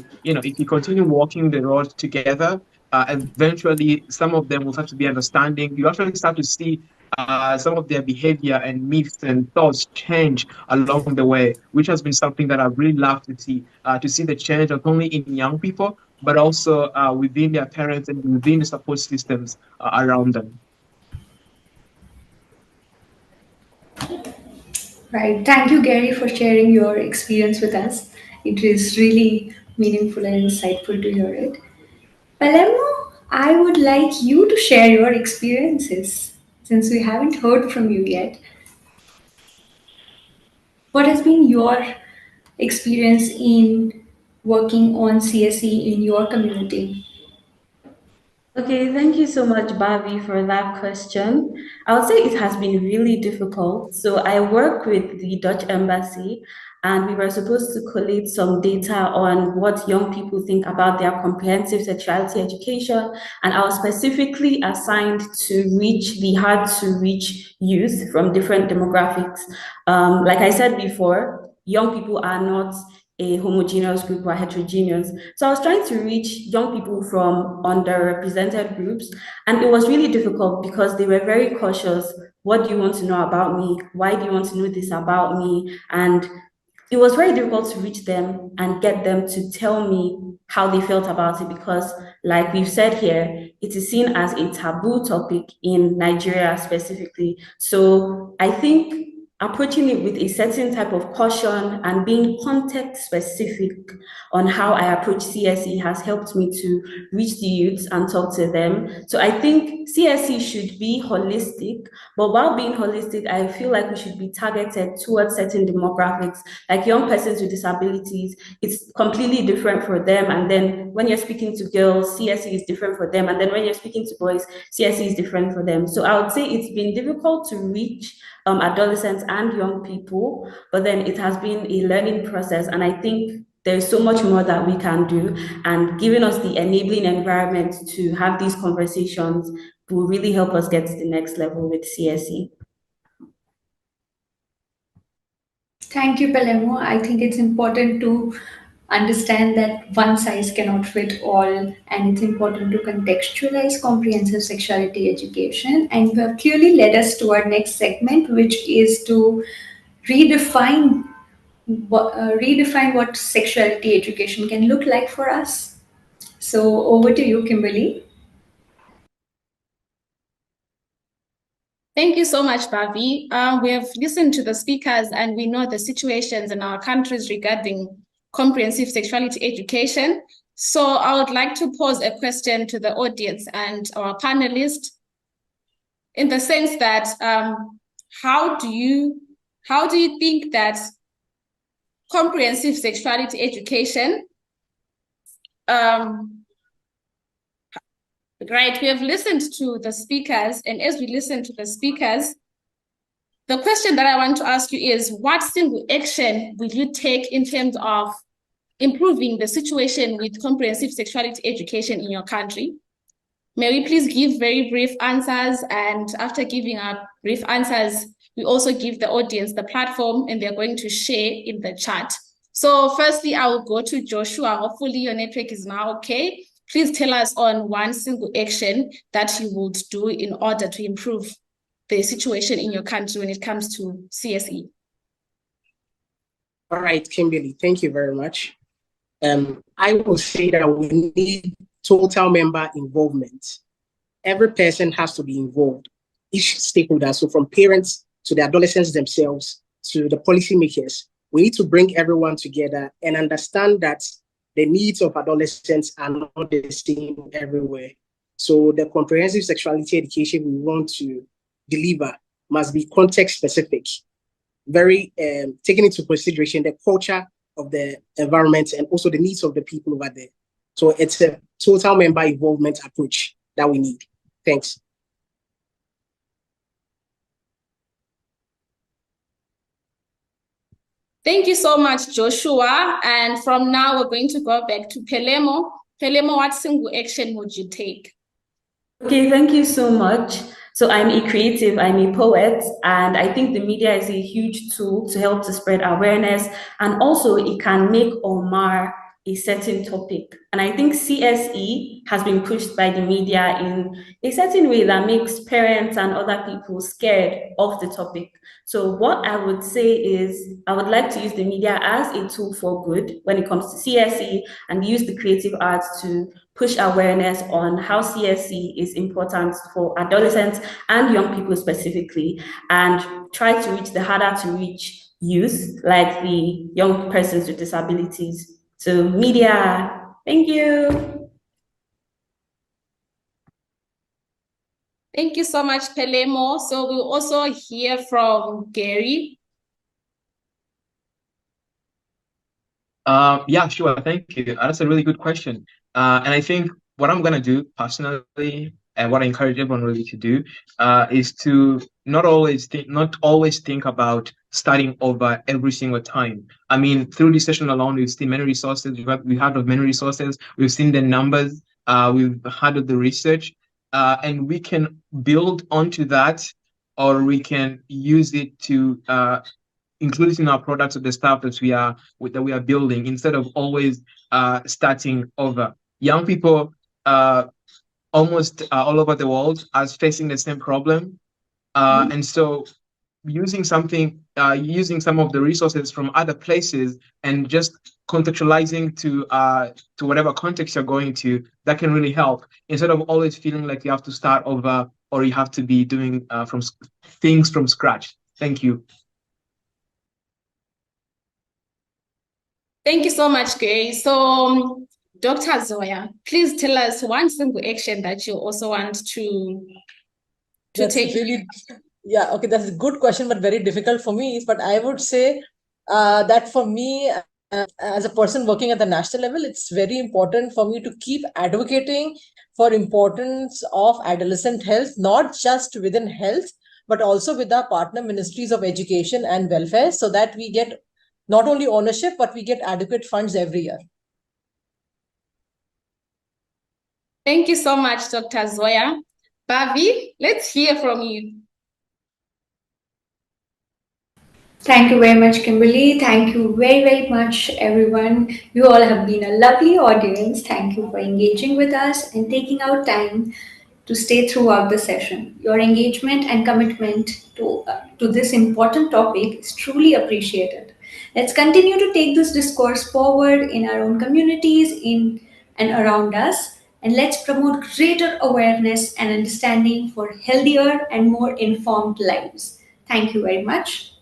continue walking the road together, eventually some of them will start to be understanding. You actually start to see some of their behavior and myths and thoughts change along the way, which has been something that I've really loved to see the change not only in young people, but also within their parents and within the support systems around them. Right. Thank you, Gary, for sharing your experience with us. It is really meaningful and insightful to hear it. Palermo, I would like you to share your experiences since we haven't heard from you yet. What has been your experience in working on CSE in your community? Okay, thank you so much, Bobby, for that question. I would say it has been really difficult. So I work with the Dutch Embassy, and we were supposed to collate some data on what young people think about their comprehensive sexuality education. And I was specifically assigned to reach the hard to reach youth from different demographics. Like I said before, young people are not a homogeneous group or heterogeneous. So I was trying to reach young people from underrepresented groups, and it was really difficult because they were very cautious. What do you want to know about me? Why do you want to know this about me? And it was very difficult to reach them and get them to tell me how they felt about it because, like we've said here, it is seen as a taboo topic in Nigeria specifically. So I think approaching it with a certain type of caution and being context specific on how I approach CSE has helped me to reach the youths and talk to them. So I think CSE should be holistic, but while being holistic, I feel like we should be targeted towards certain demographics, like young persons with disabilities. It's completely different for them. And then when you're speaking to girls, CSE is different for them. And then when you're speaking to boys, CSE is different for them. So I would say it's been difficult to reach adolescents and young people, but then it has been a learning process. And I think there's so much more that we can do, and giving us the enabling environment to have these conversations will really help us get to the next level with CSE. Thank you, Palermo. I think it's important to understand that one size cannot fit all, and it's important to contextualize comprehensive sexuality education. And you have clearly led us to our next segment, which is to redefine redefine what sexuality education can look like for us. So over to you, Kimberly. Thank you so much, Bobby. We have listened to the speakers and we know the situations in our countries regarding comprehensive sexuality education. So I would like to pose a question to the audience and our panelists in the sense that how do you think that comprehensive sexuality education right, we have listened to the speakers, and as we listen to the speakers, the question that I want to ask you is, what single action will you take in terms of improving the situation with comprehensive sexuality education in your country? May we please give very brief answers, and after giving our brief answers, we also give the audience the platform and they're going to share in the chat. So firstly, I will go to Joshua. Hopefully your network is now okay. Please tell us on one single action that you would do in order to improve the situation in your country when it comes to CSE. All right, Kimberly, thank you very much. I will say that we need total member involvement. Every person has to be involved, each stakeholder, so from parents to the adolescents themselves, to the policymakers. We need to bring everyone together and understand that the needs of adolescents are not the same everywhere. So the comprehensive sexuality education we want to deliver must be context specific, very taking into consideration the culture of the environment and also the needs of the people over there. So it's a total member involvement approach that we need. Thanks. Thank you so much, Joshua. And from now, we're going to go back to Pelemo. Pelemo, what single action would you take? Okay, thank you so much. So I'm a creative, I'm a poet, and I think the media is a huge tool to help to spread awareness, and also it can make or mar a certain topic. And I think CSE has been pushed by the media in a certain way that makes parents and other people scared of the topic. So what I would say is I would like to use the media as a tool for good when it comes to CSE, and use the creative arts to push awareness on how CSE is important for adolescents and young people specifically, and try to reach the harder to reach youth, like the young persons with disabilities. So media, thank you. Thank you so much, Pelemo. So we'll also hear from Gary. Yeah, sure. Thank you. That's a really good question. And I think what I'm going to do personally, and what I encourage everyone really to do, is to not always think about starting over every single time. I mean, through this session alone, we've seen many resources. We've heard of many resources. We've seen the numbers. We've heard of the research, and we can build onto that, or we can use it to include it in our products or the stuff that we are building, instead of always starting over. Young people almost all over the world are facing the same problem, and so using some of the resources from other places and just contextualizing to whatever context you're going to, that can really help, instead of always feeling like you have to start over or you have to be doing things from scratch. Thank you. Thank you so much, Gary. So, Dr. Zoya, please tell us one single action that you also want to take. Really, yeah, okay, that's a good question, but very difficult for me. But I would say that for me, as a person working at the national level, it's very important for me to keep advocating for importance of adolescent health, not just within health, but also with our partner ministries of education and welfare, so that we get not only ownership, but we get adequate funds every year. Thank you so much, Dr. Zoya. Bavi, let's hear from you. Thank you very much, Kimberly. Thank you very, very much, everyone. You all have been a lovely audience. Thank you for engaging with us and taking out time to stay throughout the session. Your engagement and commitment to this important topic is truly appreciated. Let's continue to take this discourse forward in our own communities, in and around us, and let's promote greater awareness and understanding for healthier and more informed lives. Thank you very much.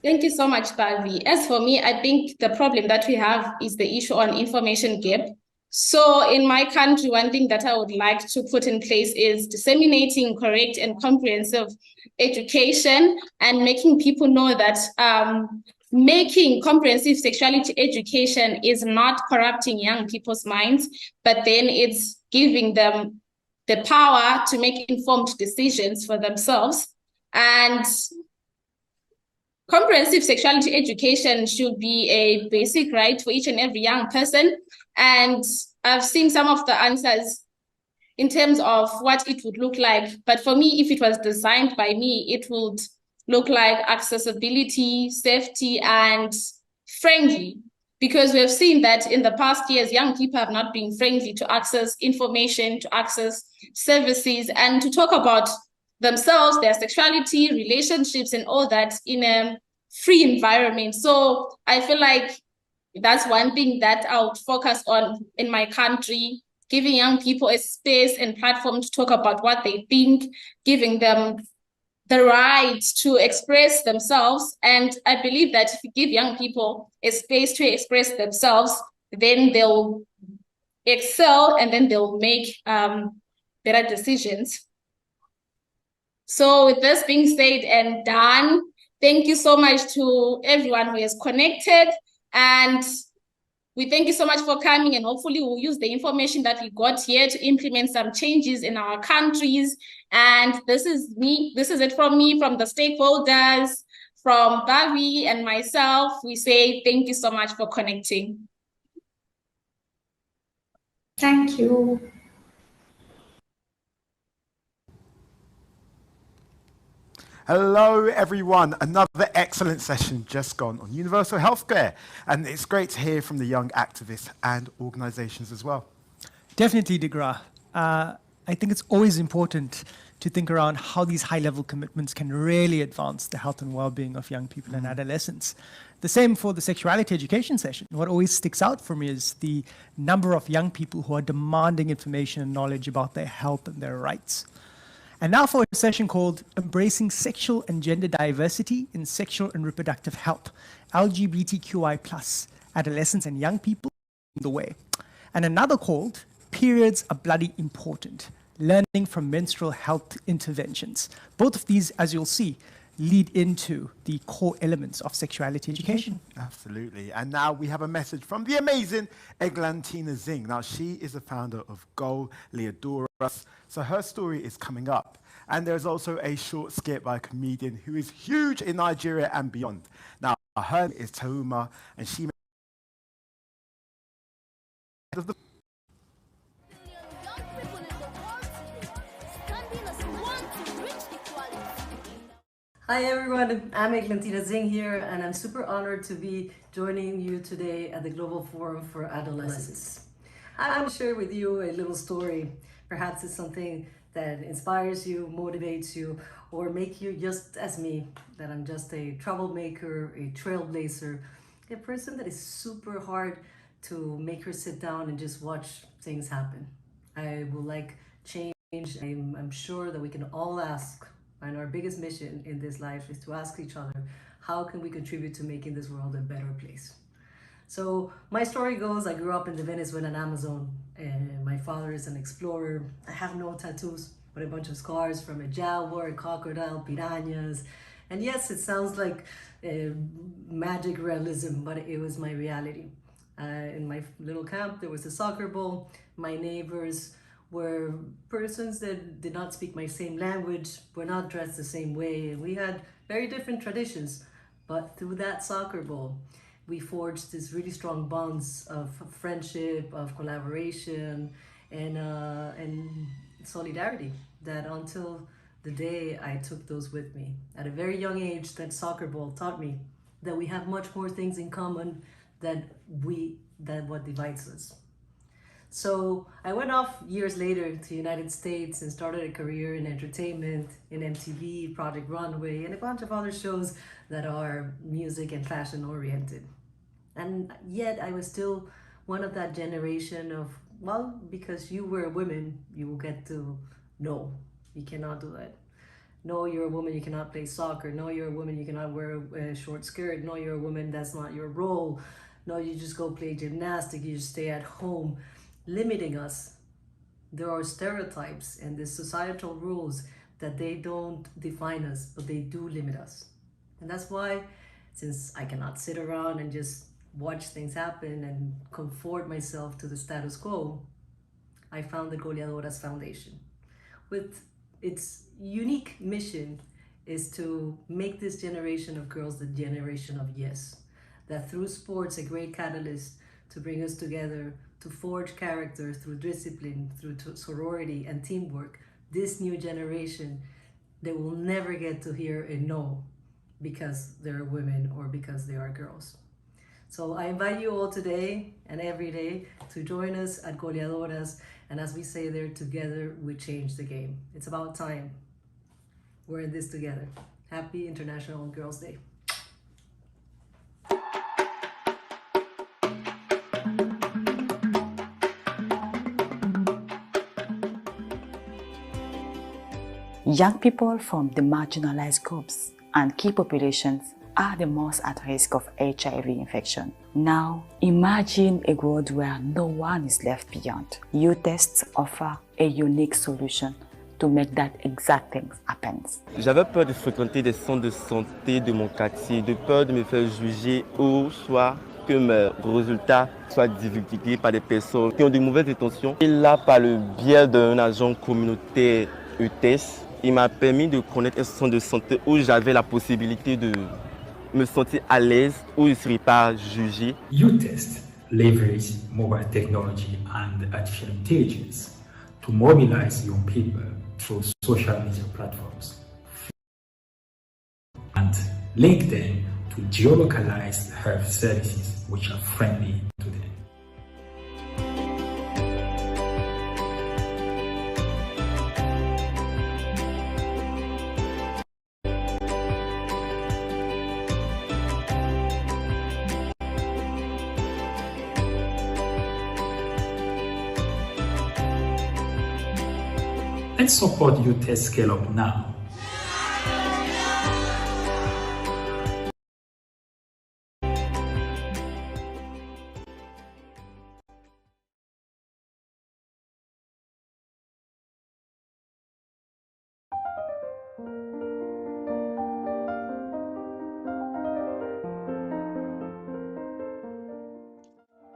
Thank you so much, Bavi. As for me, I think the problem that we have is the issue on information gap. So in my country, one thing that I would like to put in place is disseminating correct and comprehensive education, and making people know that making comprehensive sexuality education is not corrupting young people's minds, but then it's giving them the power to make informed decisions for themselves. And comprehensive sexuality education should be a basic right for each and every young person. And I've seen some of the answers in terms of what it would look like. But for me, if it was designed by me, it would look like accessibility, safety, and friendly. Because we've seen that in the past years, young people have not been friendly to access information, to access services, and to talk about themselves, their sexuality, relationships, and all that in a free environment. So I feel like that's one thing that I would focus on in my country, giving young people a space and platform to talk about what they think, giving them the right to express themselves. And I believe that if you give young people a space to express themselves, then they'll excel and then they'll make better decisions. So with this being said and done, thank you so much to everyone who is connected. And we thank you so much for coming, and hopefully we'll use the information that we got here to implement some changes in our countries. And this is it from me, from the stakeholders, from Bavi and myself. We say thank you so much for connecting. Thank you. Hello, everyone. Another excellent session just gone on universal healthcare. And it's great to hear from the young activists and organizations as well. Definitely, Degra. I think it's always important to think around how these high-level commitments can really advance the health and well-being of young people and adolescents. The same for the sexuality education session. What always sticks out for me is the number of young people who are demanding information and knowledge about their health and their rights. And now for a session called Embracing Sexual and Gender Diversity in Sexual and Reproductive Health, LGBTQI+, Adolescents and Young People in the Way. And another called Periods Are Bloody Important, Learning from Menstrual Health Interventions. Both of these, as you'll see, lead into the core elements of sexuality education. Absolutely. And now we have a message from the amazing Eglantina Zing. Now, she is the founder of Go Leodoras. So her story is coming up. And there's also a short skit by a comedian who is huge in Nigeria and beyond. Now, her name is Tauma, and she Hi everyone, I'm Eglantina Zing here, and I'm super honored to be joining you today at the Global Forum for Adolescents. I want to share with you a little story. Perhaps it's something that inspires you, motivates you, or make you just as me, that I'm just a troublemaker, a trailblazer, a person that is super hard to make her sit down and just watch things happen. I will like change. I'm sure that we can all ask, and our biggest mission in this life is to ask each other, how can we contribute to making this world a better place? So my story goes, I grew up in the Venezuelan Amazon, and my father is an explorer. I have no tattoos, but a bunch of scars from a jaguar, a crocodile, piranhas. And yes, it sounds like magic realism, but it was my reality. In my little camp, there was a soccer ball. My neighbors were persons that did not speak my same language, were not dressed the same way, and we had very different traditions. But through that soccer ball, we forged these really strong bonds of friendship, of collaboration, and solidarity, that until the day I took those with me. At a very young age, that soccer ball taught me that we have much more things in common than what divides us. So I went off years later to the United States and started a career in entertainment, in MTV, Project Runway, and a bunch of other shows that are music and fashion oriented. And yet I was still one of that generation of, well, because you were a woman, you will get to, no, you cannot do that. No, you're a woman, you cannot play soccer. No, you're a woman, you cannot wear a short skirt. No, you're a woman, that's not your role. No, you just go play gymnastics, you just stay at home. Limiting us. There are stereotypes and the societal rules that they don't define us, but they do limit us. And that's why, since I cannot sit around and just watch things happen and conform myself to the status quo, I found the Goleadoras Foundation with its unique mission is to make this generation of girls the generation of yes. That through sports, a great catalyst to bring us together, to forge character through discipline, through sorority and teamwork, this new generation, they will never get to hear a no because they're women or because they are girls. So I invite you all today and every day to join us at Goleadoras, and as we say there, together we change the game. It's about time. We're in this together. Happy International Girls' Day. Young people from the marginalized groups and key populations are the most at risk of HIV infection. Now, imagine a world where no one is left behind. U-Tests offer a unique solution to make that exact thing happen. J'avais peur de fréquenter des centres de santé de mon quartier, de peur de me faire juger ou soit que mes résultats soient divulgués par des personnes qui ont de mauvaises intentions. Et là, par le biais d'un agent communautaire U-Test, il m'a permis de connaître un centre de santé où j'avais la possibilité de me sentir à l'aise, où je ne serais pas jugé. U-Test leverage mobile technology and artificial intelligence to mobilize young people through social media platforms and link them to geolocalized health services which are friendly to them. Let's support U-Test Scale Up now.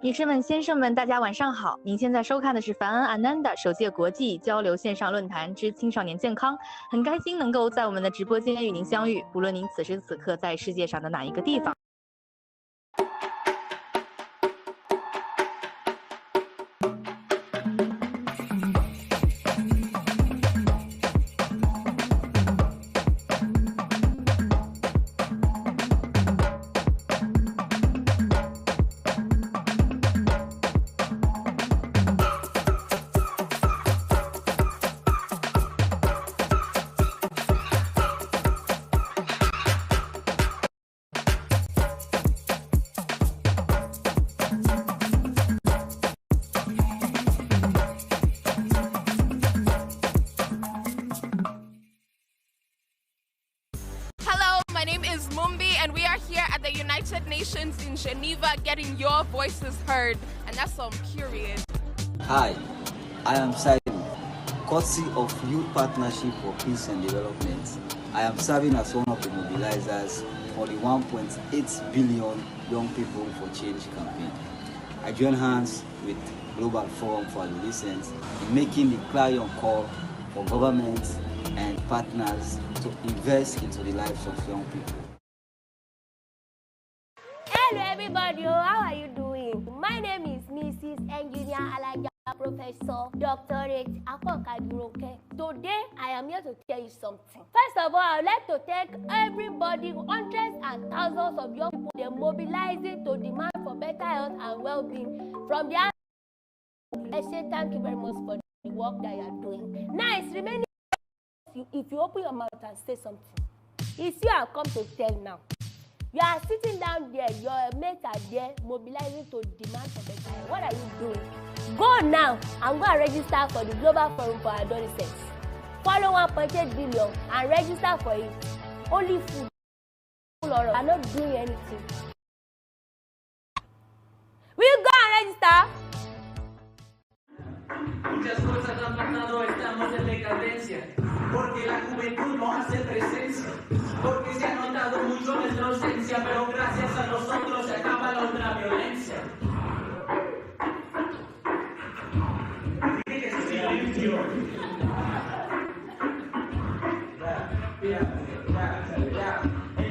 女士们、先生们，大家晚上好！您现在收看的是凡恩安南的首届国际交流线上论坛之青少年健康。很开心能够在我们的直播间与您相遇，不论您此时此刻在世界上的哪一个地方。In Geneva, getting your voices heard, and that's so I'm curious. Hi, I am Simon, courtesy of Youth Partnership for Peace and Development. I am serving as one of the mobilizers for the 1.8 billion Young People for Change campaign. I join hands with Global Forum for Adolescents in making the clarion call for governments and partners to invest into the lives of young people. Hello everybody, how are you doing? My name is Mrs. Engineer Alaja Professor Doctorate Akokaduroke. Today I am here to tell you something. First of all, I would like to thank everybody, hundreds and thousands of young people, they're mobilizing to demand for better health and well-being from the I say thank you very much for the work that you are doing. Now it's remaining if you open your mouth and say something. It's you I come to tell now. You are sitting down there, your mates are there, mobilizing to demand for better. What are you doing? Go now and go and register for the Global Forum for Adolescents. Follow 1.8 billion and register for it. Only food. You are not doing anything. Will you go and register? Muchas cosas han pasado, estamos en decadencia, porque la juventud no hace presencia, porque se ha notado mucho nuestra ausencia, pero gracias a nosotros se acaba la ultraviolencia. Silencio. El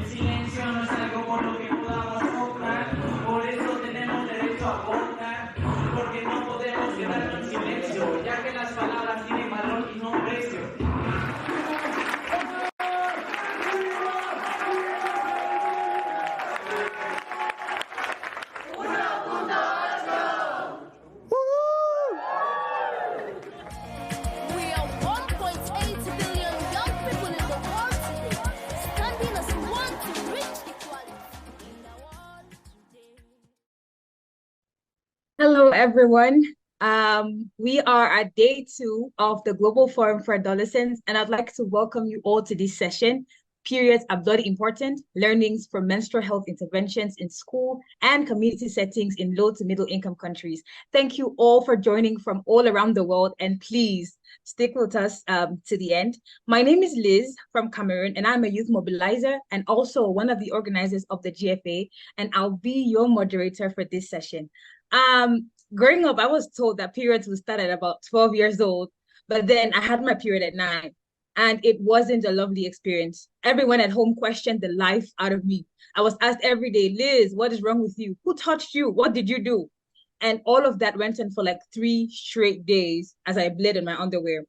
silencio no es algo por lo que podamos optar, por eso tenemos derecho a votar, porque no podemos quedarnos en silencio, ya que las palabras tienen valor y no precio. Hello, everyone. We are at day 2 of the Global Forum for Adolescents, and I'd like to welcome you all to this session. Periods are bloody important, learnings from menstrual health interventions in school and community settings in low to middle income countries. Thank you all for joining from all around the world, and please stick with us to the end. My name is Liz from Cameroon, and I'm a youth mobilizer and also one of the organizers of the GFA, and I'll be your moderator for this session. Growing up, I was told that periods would start at about 12 years old, but then I had my period at 9, and it wasn't a lovely experience. Everyone at home questioned the life out of me. I was asked every day, Liz, what is wrong with you? Who touched you? What did you do? And all of that went on for like 3 straight days as I bled in my underwear.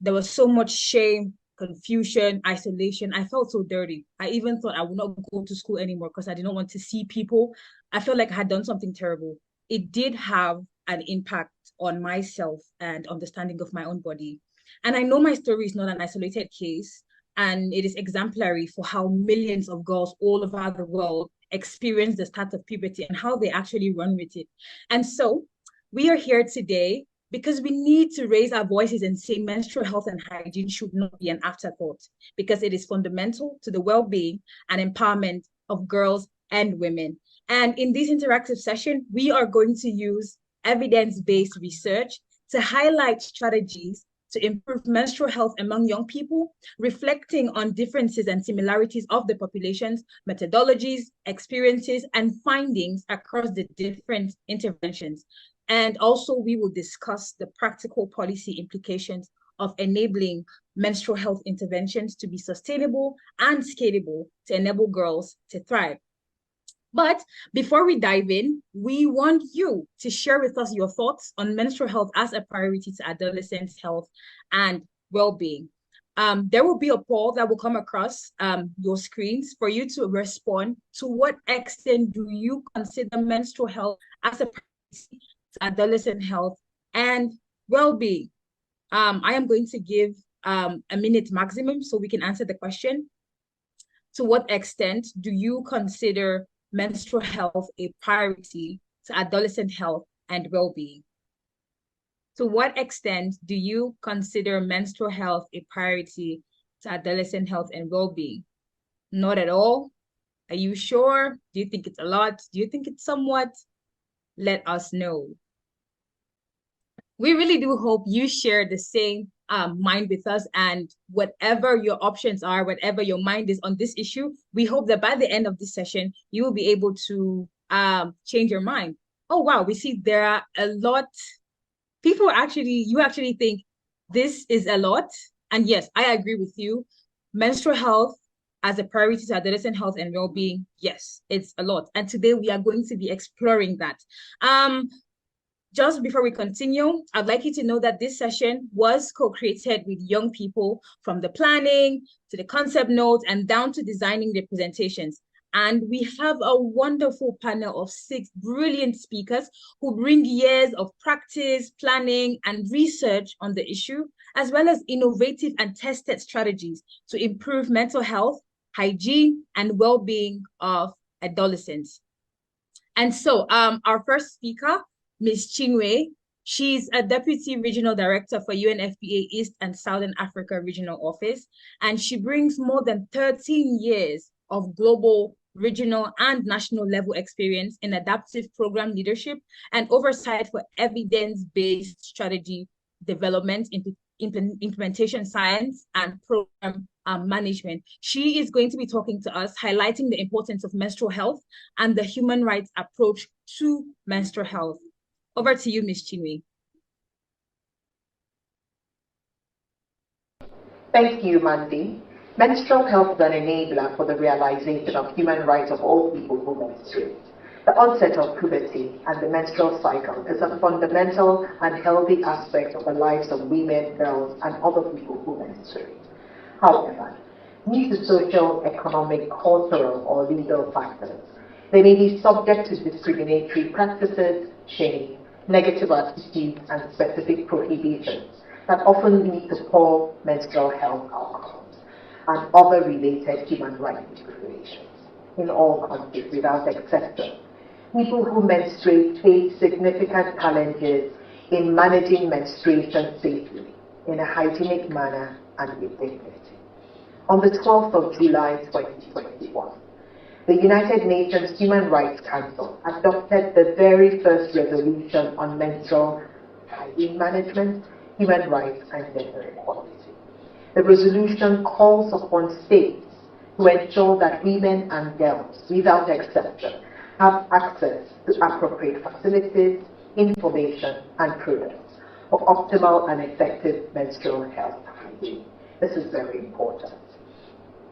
There was so much shame, confusion, isolation. I felt so dirty. I even thought I would not go to school anymore because I did not want to see people. I felt like I had done something terrible. It did have an impact on myself and understanding of my own body. And I know my story is not an isolated case, and it is exemplary for how millions of girls all over the world experience the start of puberty and how they actually run with it. And so we are here today because we need to raise our voices and say menstrual health and hygiene should not be an afterthought, because it is fundamental to the well-being and empowerment of girls and women. And in this interactive session, we are going to use evidence-based research to highlight strategies to improve menstrual health among young people, reflecting on differences and similarities of the populations, methodologies, experiences, and findings across the different interventions. And also, we will discuss the practical policy implications of enabling menstrual health interventions to be sustainable and scalable to enable girls to thrive. But before we dive in, we want you to share with us your thoughts on menstrual health as a priority to adolescents' health and well-being. There will be a poll that will come across your screens for you to respond. To what extent do you consider menstrual health as a priority to adolescent health and well-being? I am going to give a minute maximum so we can answer the question. To what extent do you consider menstrual health a priority to adolescent health and well-being? To what extent do you consider menstrual health a priority to adolescent health and well-being? Not at all? Are you sure? Do you think it's a lot? Do you think it's somewhat? Let us know. We really do hope you share the same mind with us, and whatever your options are, whatever your mind is on this issue, we hope that by the end of this session, you will be able to change your mind. Oh, wow, we see there are a lot. People you actually think this is a lot. And yes, I agree with you. Menstrual health as a priority to adolescent health and well-being, yes, it's a lot. And today we are going to be exploring that. Just before we continue, I'd like you to know that this session was co-created with young people, from the planning to the concept notes and down to designing the presentations. And we have a wonderful panel of 6 brilliant speakers who bring years of practice, planning, and research on the issue, as well as innovative and tested strategies to improve mental health, hygiene, and well-being of adolescents. And so our first speaker, Ms. Chinwe, she's a Deputy Regional Director for UNFPA East and Southern Africa Regional Office, and she brings more than 13 years of global, regional, and national level experience in adaptive program leadership and oversight for evidence-based strategy development, implementation science, and program management. She is going to be talking to us, highlighting the importance of menstrual health and the human rights approach to menstrual health. Over to you, Ms. Chinwe. Thank you, Mandy. Menstrual health is an enabler for the realization of human rights of all people who menstruate. The onset of puberty and the menstrual cycle is a fundamental and healthy aspect of the lives of women, girls, and other people who menstruate. However, due to social, economic, cultural, or legal factors, they may be subject to discriminatory practices, shame, negative attitudes, and specific prohibitions that often lead to poor menstrual health outcomes and other related human rights deprivations in all countries without exception. People who menstruate face significant challenges in managing menstruation safely, in a hygienic manner, and with dignity. On the 12th of July 2021, the United Nations Human Rights Council adopted the very first resolution on menstrual hygiene management, human rights, and gender equality. The resolution calls upon states to ensure that women and girls, without exception, have access to appropriate facilities, information, and products for optimal and effective menstrual health hygiene. This is very important.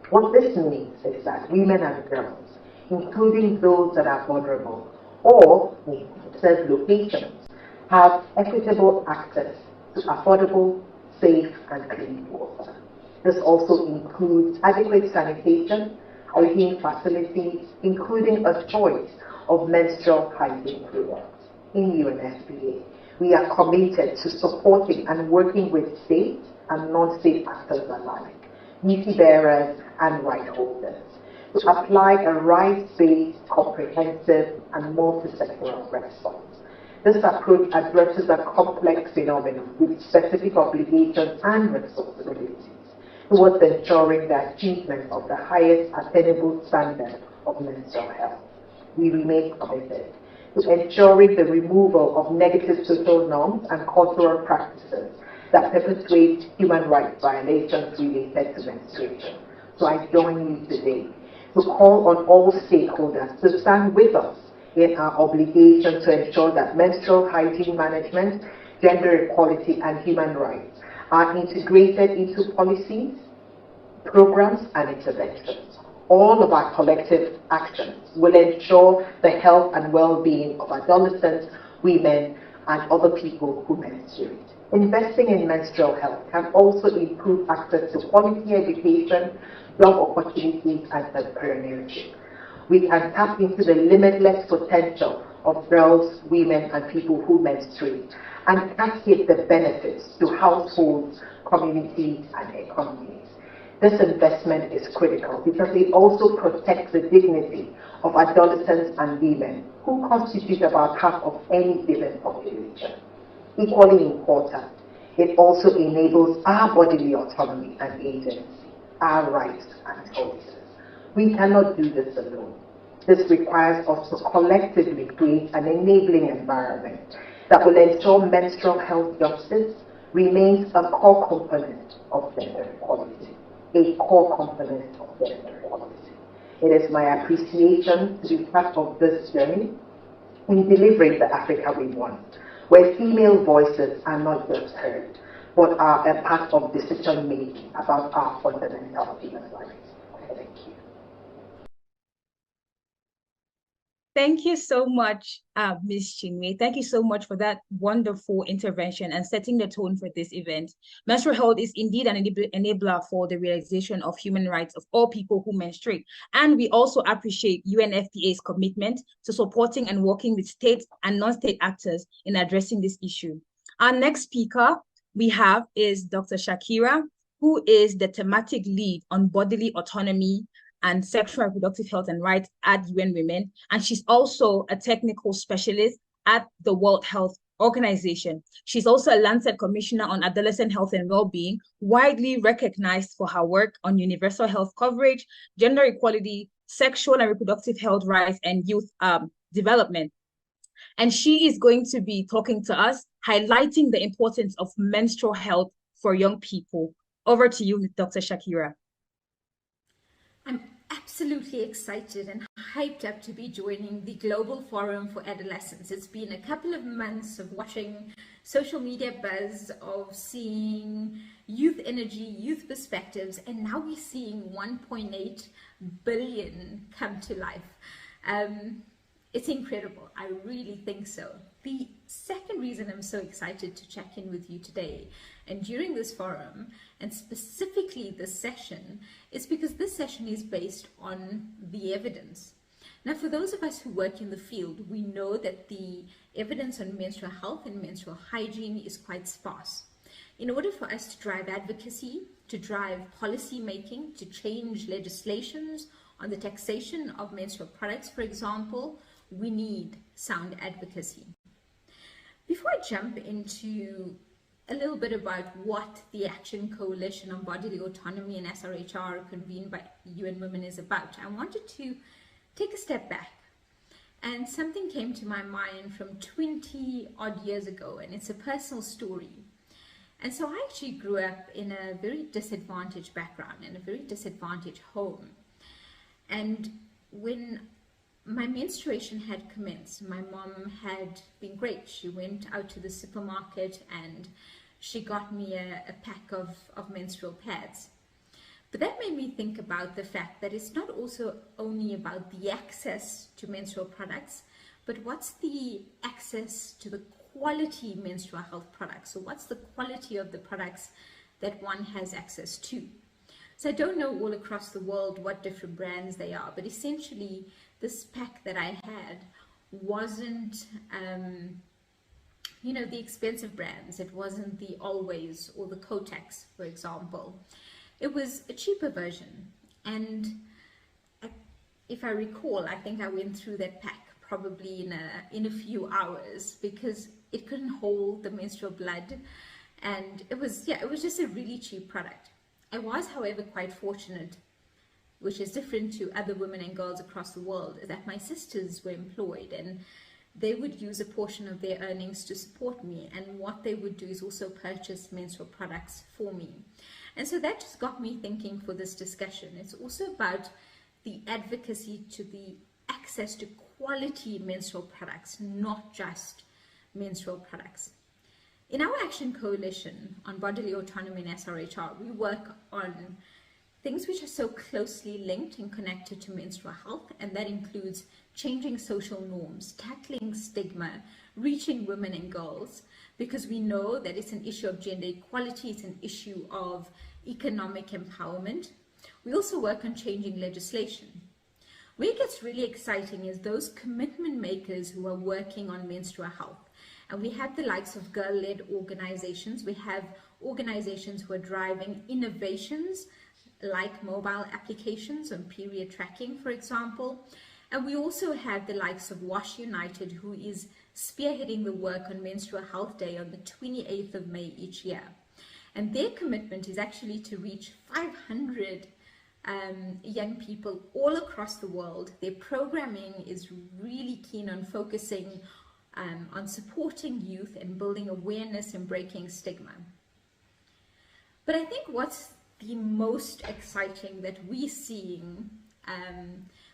What this means is that women and girls, including those that are vulnerable or in certain locations, have equitable access to affordable, safe, and clean water. This also includes adequate sanitation, hygiene facilities, including a choice of menstrual hygiene products. In UNFPA, we are committed to supporting and working with state and non-state actors alike, duty bearers and right holders, to apply a rights-based, comprehensive, and multi-sectoral response. This approach addresses a complex phenomenon with specific obligations and responsibilities towards ensuring the achievement of the highest attainable standard of menstrual health. We remain committed to ensuring the removal of negative social norms and cultural practices that perpetuate human rights violations related to menstruation. So I join you today to call on all stakeholders to stand with us in our obligation to ensure that menstrual hygiene management, gender equality, and human rights are integrated into policies, programs, and interventions. All of our collective actions will ensure the health and well-being of adolescents, women, and other people who menstruate. Investing in menstrual health can also improve access to quality education, job opportunities, and entrepreneurship. We can tap into the limitless potential of girls, women, and people who menstruate and cascade the benefits to households, communities, and economies. This investment is critical because it also protects the dignity of adolescents and women who constitute about half of any given population. Equally important, it also enables our bodily autonomy and agency, our rights and choices. We cannot do this alone. This requires us to collectively create an enabling environment that will ensure menstrual health justice remains a core component of gender equality. A core component of gender equality. It is my appreciation to be part of this journey in delivering the Africa we want, where female voices are not just heard, but are a part of decision making about our fundamental human rights. Thank you. Thank you so much, Ms. Chinwe. Thank you so much for that wonderful intervention and setting the tone for this event. Menstrual health is indeed an enabler for the realization of human rights of all people who menstruate. And we also appreciate UNFPA's commitment to supporting and working with state and non-state actors in addressing this issue. Our next speaker we have is Dr. Shakira, who is the thematic lead on bodily autonomy and sexual and reproductive health and rights at UN Women. And she's also a technical specialist at the World Health Organization. She's also a Lancet Commissioner on Adolescent Health and Wellbeing, widely recognized for her work on universal health coverage, gender equality, sexual and reproductive health rights, and youth development. And she is going to be talking to us, highlighting the importance of menstrual health for young people. Over to you, Dr. Shakira. I'm absolutely excited and hyped up to be joining the Global Forum for Adolescents. It's been a couple of months of watching social media buzz of seeing youth energy, youth perspectives, and now we're seeing 1.8 billion come to life. It's incredible. I really think so. The second reason I'm so excited to check in with you today and during this forum, and specifically this session, is because this session is based on the evidence. Now, for those of us who work in the field, we know that the evidence on menstrual health and menstrual hygiene is quite sparse. In order for us to drive advocacy, to drive policy making, to change legislations on the taxation of menstrual products, for example, we need sound advocacy. Before I jump into a little bit about what the Action Coalition on Bodily Autonomy and SRHR convened by UN Women is about, I wanted to take a step back. And something came to my mind from 20 odd years ago, and it's a personal story. And so I actually grew up in a very disadvantaged background, in a very disadvantaged home. And when my menstruation had commenced, my mom had been great. She went out to the supermarket and she got me a pack of menstrual pads. But that made me think about the fact that it's not also only about the access to menstrual products, but what's the access to the quality menstrual health products? So what's the quality of the products that one has access to? So I don't know all across the world what different brands they are, but essentially this pack that I had wasn't, the expensive brands. It wasn't the Always or the Kotex, for example. It was a cheaper version. And if I recall, I think I went through that pack probably in a few hours because it couldn't hold the menstrual blood. And it was just a really cheap product. I was, however, quite fortunate, which is different to other women and girls across the world, is that my sisters were employed and they would use a portion of their earnings to support me. And what they would do is also purchase menstrual products for me. And so that just got me thinking for this discussion. It's also about the advocacy to the access to quality menstrual products, not just menstrual products. In our Action Coalition on Bodily Autonomy and SRHR, we work on things which are so closely linked and connected to menstrual health, and that includes changing social norms, tackling stigma, reaching women and girls, because we know that it's an issue of gender equality, it's an issue of economic empowerment. We also work on changing legislation. Where it gets really exciting is those commitment makers who are working on menstrual health. And we have the likes of girl-led organizations. We have organizations who are driving innovations like mobile applications on period tracking, for example. And we also have the likes of Wash United, who is spearheading the work on Menstrual Health Day on the 28th of May each year. And their commitment is actually to reach 500 young people all across the world. Their programming is really keen on focusing on supporting youth and building awareness and breaking stigma. But I think what's the most exciting that we're seeing,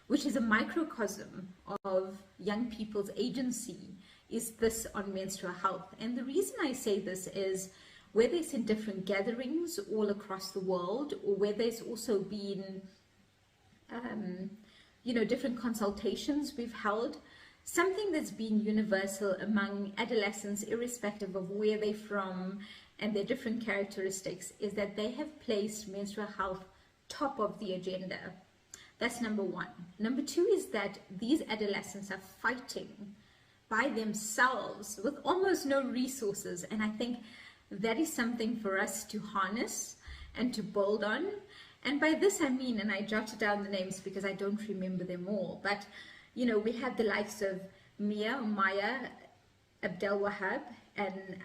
which is a microcosm of young people's agency, is this on menstrual health. And the reason I say this is whether it's in different gatherings all across the world, or whether it's also been, different consultations we've held, something that's been universal among adolescents, irrespective of where they're from and their different characteristics, is that they have placed menstrual health top of the agenda. That's number one. Number two is that these adolescents are fighting by themselves with almost no resources. And I think that is something for us to harness and to build on. And by this I mean, and I jotted down the names because I don't remember them all, but we have the likes of Maya Abdel Wahab, and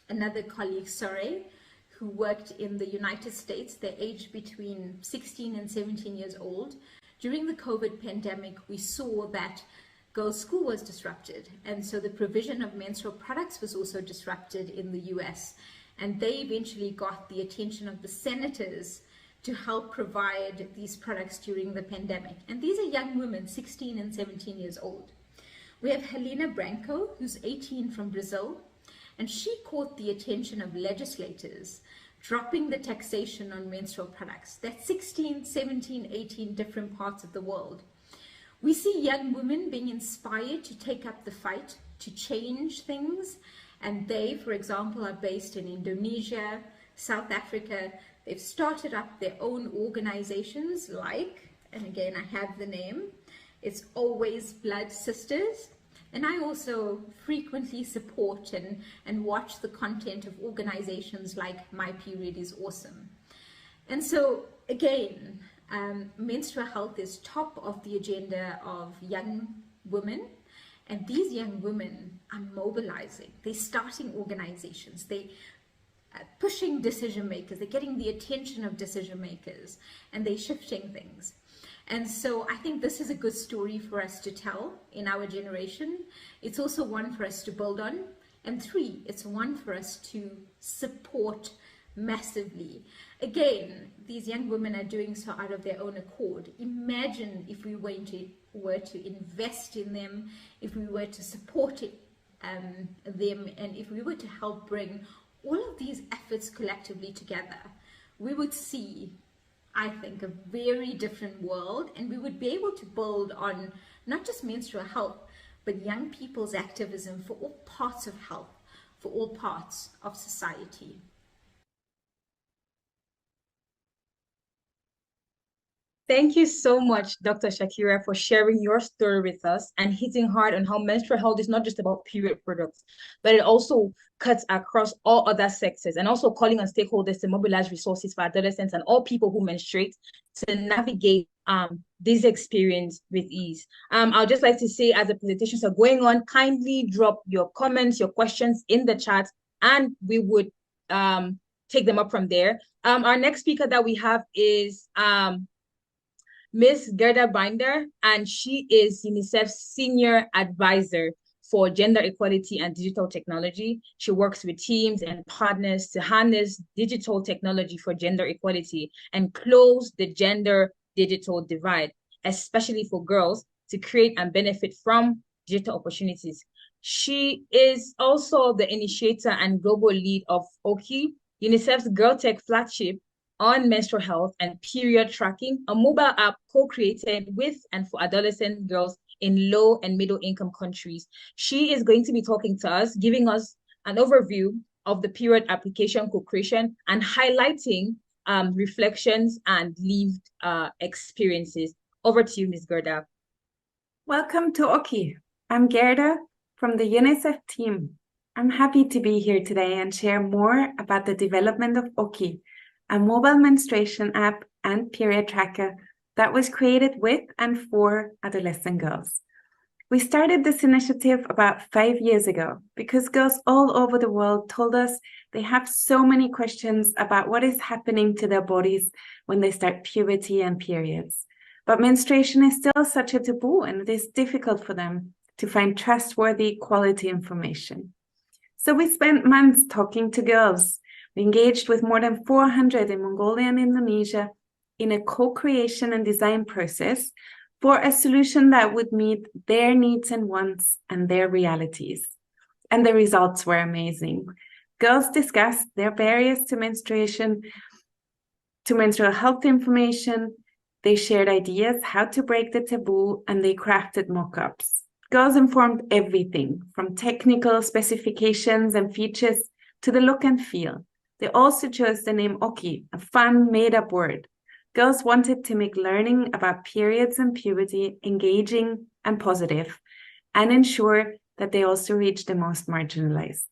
another colleague, Sore, who worked in the United States. They're aged between 16 and 17 years old. During the COVID pandemic, we saw that girls' school was disrupted, and so the provision of menstrual products was also disrupted in the US. And they eventually got the attention of the senators to help provide these products during the pandemic. And these are young women, 16 and 17 years old. We have Helena Branco, who's 18, from Brazil, And she caught the attention of legislators dropping the taxation on menstrual products. That's 16, 17, 18 different parts of the world. We see young women being inspired to take up the fight, to change things. And they, for example, are based in Indonesia, South Africa. They've started up their own organizations like, and again, I have the name, it's Always Blood Sisters. And I also frequently support and watch the content of organizations like My Period is Awesome. And so, again, menstrual health is top of the agenda of young women. And these young women are mobilizing. They're starting organizations. They're pushing decision makers. They're getting the attention of decision makers. And they're shifting things. And so I think this is a good story for us to tell in our generation. It's also one for us to build on. And 3, it's one for us to support massively. Again, these young women are doing so out of their own accord. Imagine if we were to invest in them, if we were to support them, and if we were to help bring all of these efforts collectively together, we would see, I think, a very different world, and we would be able to build on not just menstrual health, but young people's activism for all parts of health, for all parts of society. Thank you so much, Dr. Shakira, for sharing your story with us and hitting hard on how menstrual health is not just about period products, but it also cuts across all other sectors, and also calling on stakeholders to mobilize resources for adolescents and all people who menstruate to navigate this experience with ease. I'd just like to say, as the presentations are going on, kindly drop your comments, your questions in the chat, and we would take them up from there. Our next speaker that we have is Ms. Gerda Binder, and she is UNICEF's Senior Advisor for Gender Equality and Digital Technology. She works with teams and partners to harness digital technology for gender equality and close the gender digital divide, especially for girls, to create and benefit from digital opportunities. She is also the initiator and global lead of OKI, UNICEF's Girl Tech flagship on menstrual health and period tracking, a mobile app co-created with and for adolescent girls in low and middle income countries. She is going to be talking to us, giving us an overview of the period application co-creation and highlighting reflections and lived experiences. Over to you, Ms. Gerda. Welcome to OKI. I'm Gerda from the UNICEF team. I'm happy to be here today and share more about the development of OKI, a mobile menstruation app and period tracker that was created with and for adolescent girls. We started this initiative about 5 years ago because girls all over the world told us they have so many questions about what is happening to their bodies when they start puberty and periods. But menstruation is still such a taboo, and it is difficult for them to find trustworthy, quality information. So we spent months talking to girls. We engaged with more than 400 in Mongolia and Indonesia in a co-creation and design process for a solution that would meet their needs and wants and their realities. And the results were amazing. Girls discussed their barriers to menstruation, to menstrual health information. They shared ideas how to break the taboo, and they crafted mock-ups. Girls informed everything from technical specifications and features to the look and feel. They also chose the name OKI, a fun, made-up word. Girls wanted to make learning about periods and puberty engaging and positive, and ensure that they also reach the most marginalized.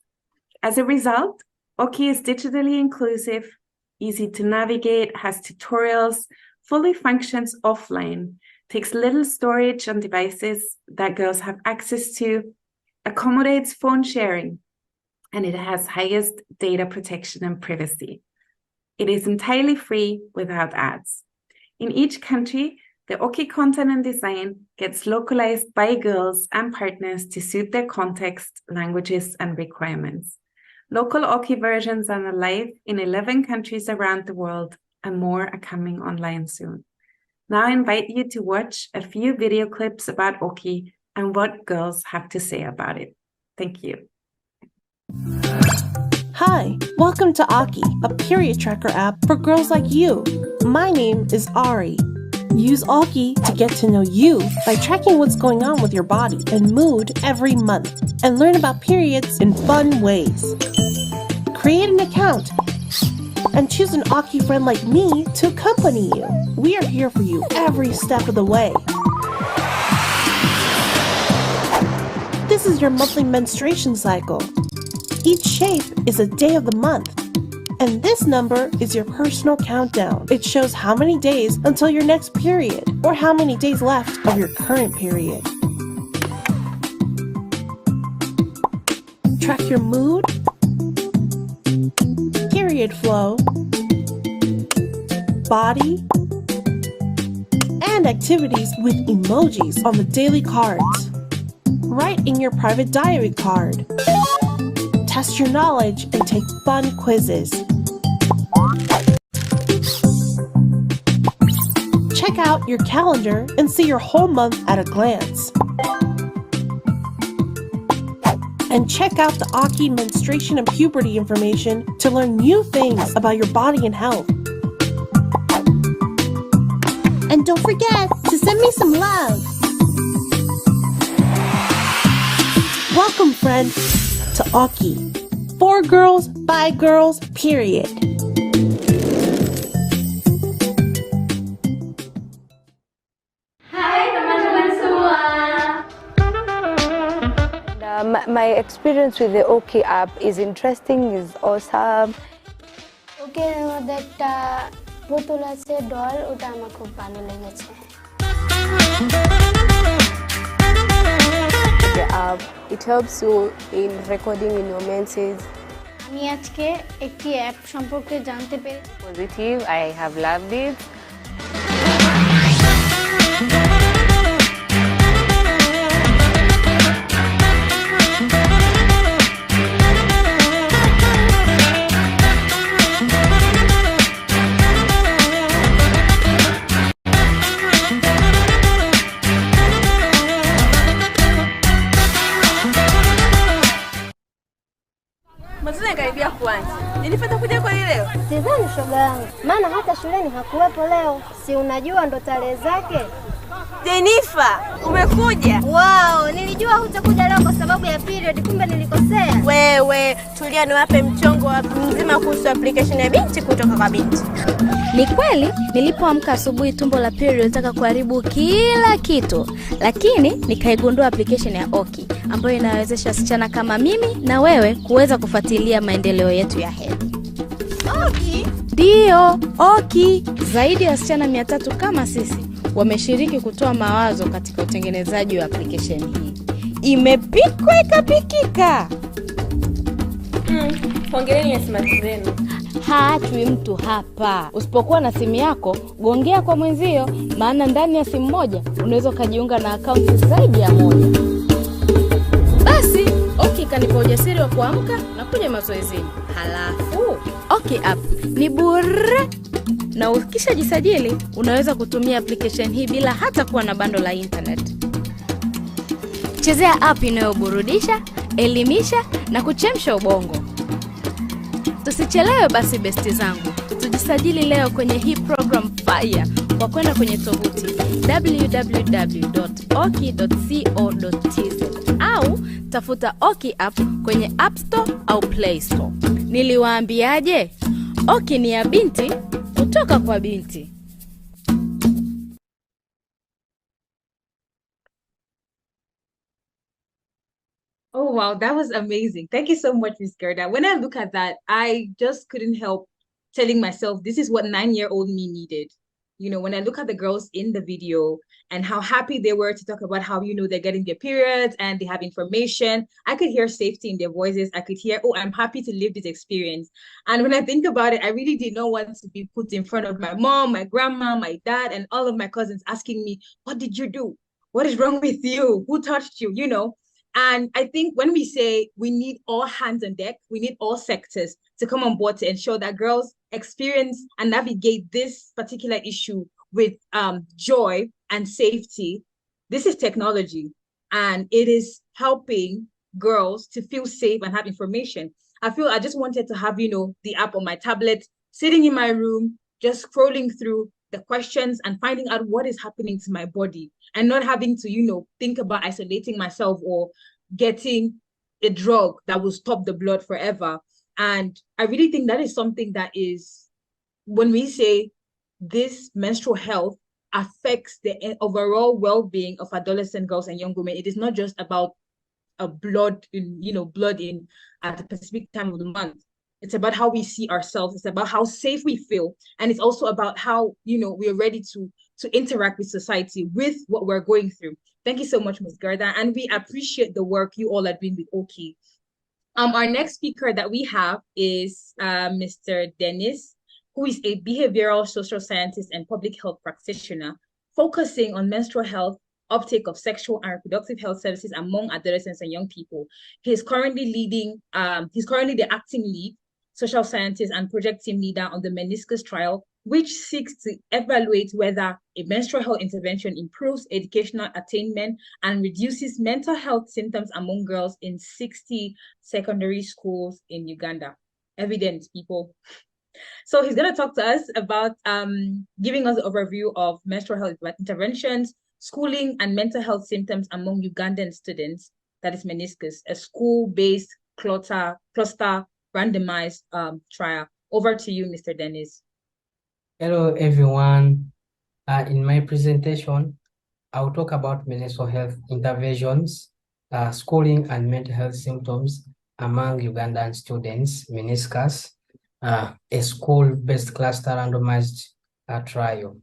As a result, OKI is digitally inclusive, easy to navigate, has tutorials, fully functions offline, takes little storage on devices that girls have access to, accommodates phone sharing, and it has highest data protection and privacy. It is entirely free without ads. In each country, the OKI content and design gets localized by girls and partners to suit their context, languages, and requirements. Local OKI versions are live in 11 countries around the world, and more are coming online soon. Now I invite you to watch a few video clips about OKI and what girls have to say about it. Thank you. Hi, welcome to Aki, a period tracker app for girls like you. My name is Ari. Use Aki to get to know you by tracking what's going on with your body and mood every month, and learn about periods in fun ways. Create an account and choose an Aki friend like me to accompany you. We are here for you every step of the way. This is your monthly menstruation cycle. Each shape is a day of the month, and this number is your personal countdown. It shows how many days until your next period, or how many days left of your current period. Track your mood, period flow, body, and activities with emojis on the daily cards. Write in your private diary card. Test your knowledge and take fun quizzes. Check out your calendar and see your whole month at a glance. And check out the Aki menstruation and puberty information to learn new things about your body and health. And don't forget to send me some love. Welcome, friend, to Aki. For girls, by girls, period. Hai teman-teman semua. My experience with the Oki app is interesting, is awesome. ওকে আমাদের একটা পুতুল আছে doll, ওটা আমার খুব ভালো লেগেছে। The app, it helps you in recording in your menses. আমি আজকে একটি অ্যাপ সম্পর্কে জানতে পেরে Positive, I have loved it. Mazuri karibia kuanza. Nilipata kuja kwa leo. Sidhani shoga yangu. Maana hata shuleni hakuwepo leo. Si unajua ndo tarehe zake? Jennifer, umekuja? Wow, nilijua hutakuja leo kwa sababu ya period, kumbe nilikosea. Wewe, tulia niwape mchongo mzima kuhusu application ya binti kutoka kwa binti. Ni kweli nilipoamka asubuhi tumbo la period litaka kuharibu kila kitu, lakini nikaigundua application ya Oki ambayo inawezesha wasichana kama mimi na wewe kuweza kufuatilia maendeleo yetu ya hedhi. Oki? Ndio, Oki. Zaidi ya wasichana 300 kama sisi wameshiriki kutoa mawazo katika utengenezaji wa application hii. Imepikwa ikapikika. Hongereni ya smart zenu. Haatwi mtu hapa. Usipokuwa na simu yako, gongea kwa mwenzio, maana ndani ya simu moja unaweza kujiunga na akaunti zaidi ya moja. Basi, Oki kanipa ujasiri wa kuamka na kuja mazoezini. Halafu, Oki app ni bure. Na ukishajisajili, unaweza kutumia application hii bila hata kuwa na bando la internet. Chezea app inayoburudisha, elimisha na kuchemsha ubongo. Tusichelewe basi besti zangu. Tujisajili leo kwenye hii program fire kwa kwenda kwenye tovuti www.oki.co.tz au tafuta Oki app kwenye App Store au Play Store. Niliwaambiaje? Oki ni ya binti kutoka kwa binti. Oh, wow, that was amazing. Thank you so much, Ms. Gerda. When I look at that, I just couldn't help telling myself, this is what 9-year-old me needed. You know, when I look at the girls in the video and how happy they were to talk about how, you know, they're getting their periods and they have information, I could hear safety in their voices. I could hear, oh, I'm happy to live this experience. And when I think about it, I really did not want to be put in front of my mom, my grandma, my dad, and all of my cousins asking me, what did you do? What is wrong with you? Who touched you? You know? And I think when we say we need all hands on deck, we need all sectors to come on board to ensure that girls experience and navigate this particular issue with joy and safety. This is technology, and it is helping girls to feel safe and have information. I just wanted to have, the app on my tablet, sitting in my room, just scrolling through the questions and finding out what is happening to my body, and not having to, think about isolating myself or getting a drug that will stop the blood forever. And I really think that is something that is, when we say this menstrual health affects the overall well-being of adolescent girls and young women, it is not just about blood in at a specific time of the month. It's about how we see ourselves. It's about how safe we feel. And it's also about how, we are ready to interact with society with what we're going through. Thank you so much, Ms. Gerda. And we appreciate the work you all are doing with Oki. Our next speaker that we have is Mr. Dennis, who is a behavioral social scientist and public health practitioner, focusing on menstrual health, uptake of sexual and reproductive health services among adolescents and young people. He's currently the acting lead, social scientist and project team leader on the meniscus trial, which seeks to evaluate whether a menstrual health intervention improves educational attainment and reduces mental health symptoms among girls in 60 secondary schools in Uganda. Evidence, people. So he's going to talk to us about giving us an overview of menstrual health interventions, schooling, and mental health symptoms among Ugandan students, that is meniscus, a school-based cluster randomized trial. Over to you, Mr. Dennis. Hello, everyone. In my presentation, I'll talk about menstrual health interventions, schooling, and mental health symptoms among Ugandan students, meniscus, a school-based cluster randomized trial.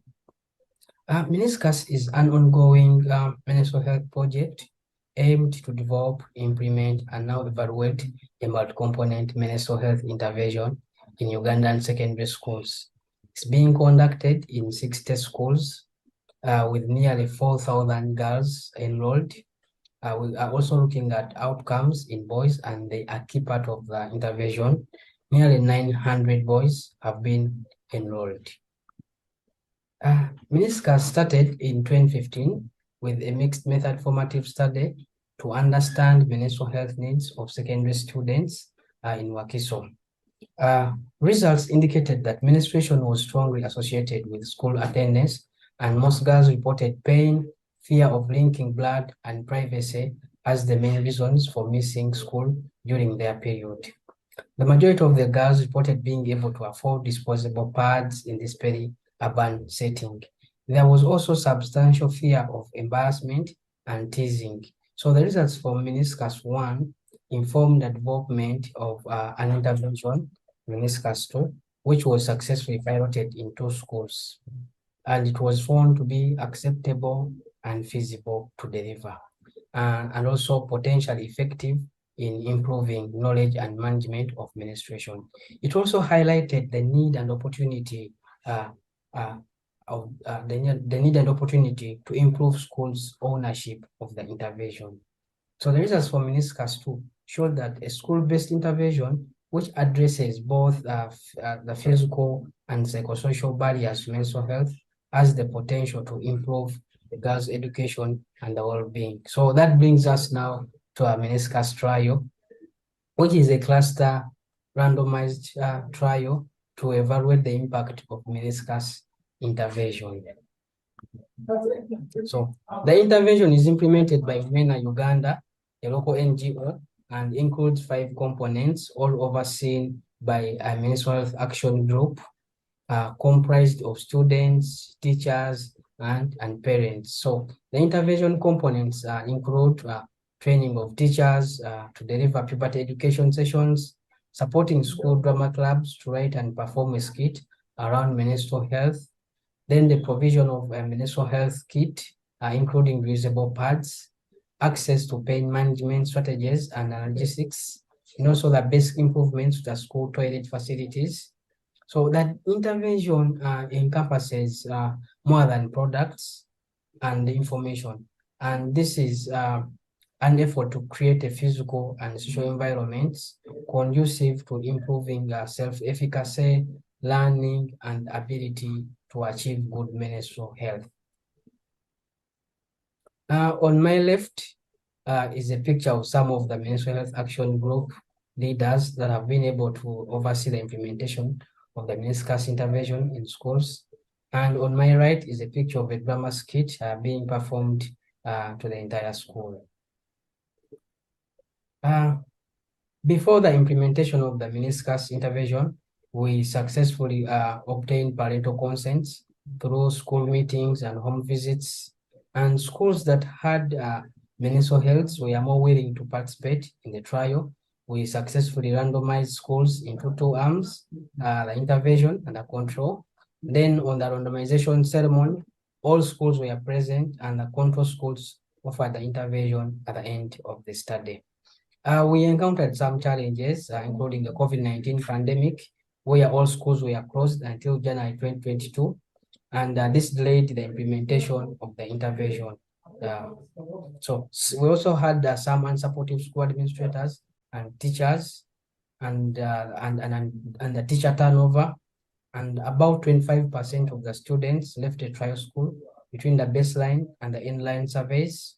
Meniscus is an ongoing menstrual health project aimed to develop, implement, and now evaluate a multi-component menstrual health intervention in Ugandan secondary schools. It's being conducted in 60 schools with nearly 4,000 girls enrolled. We are also looking at outcomes in boys, and they are key part of the intervention. Nearly 900 boys have been enrolled. Meniscus started in 2015 with a mixed method formative study to understand menstrual health needs of secondary students in Wakiso. Results indicated that menstruation was strongly associated with school attendance, and most girls reported pain, fear of linking blood, and privacy as the main reasons for missing school during their period. The majority of the girls reported being able to afford disposable pads in this peri-urban setting. There was also substantial fear of embarrassment and teasing. So the results from meniscus 1 informed the development of an intervention, meniscus 2, which was successfully piloted in 2 schools. And it was found to be acceptable and feasible to deliver, and also potentially effective in improving knowledge and management of menstruation. It also highlighted the need and opportunity to improve schools' ownership of the intervention. So the results for meniscus 2 showed that a school-based intervention, which addresses both the physical and psychosocial barriers to menstrual health, has the potential to improve the girls' education and the well-being. So that brings us now to our meniscus trial, which is a cluster randomized trial to evaluate the impact of meniscus intervention. So the intervention is implemented by MENA Uganda, a local NGO, and includes 5 components, all overseen by a menstrual health action group, comprised of students, teachers, and parents. So the intervention components include training of teachers to deliver puberty education sessions, supporting school drama clubs to write and perform a skit around menstrual health, then the provision of a menstrual health kit, including reusable pads, access to pain management strategies and analgesics, and also the basic improvements to the school toilet facilities. So that intervention encompasses more than products and information. And this is an effort to create a physical and social environment conducive to improving self-efficacy, learning, and ability to achieve good menstrual health. On my left, is a picture of some of the menstrual health action group leaders that have been able to oversee the implementation of the meniscus intervention in schools. And on my right is a picture of a drama skit being performed to the entire school. Before the implementation of the meniscus intervention, we successfully obtained parental consents through school meetings and home visits. And schools that had menstrual health were more willing to participate in the trial. We successfully randomized schools into two arms, the intervention and the control. Then on the randomization ceremony, all schools were present and the control schools offered the intervention at the end of the study. We encountered some challenges, including the COVID-19 pandemic, where all schools were closed until January 2022, and this delayed the implementation of the intervention. So we also had some unsupportive school administrators and teachers, and the teacher turnover, and about 25% of the students left a trial school between the baseline and the inline surveys.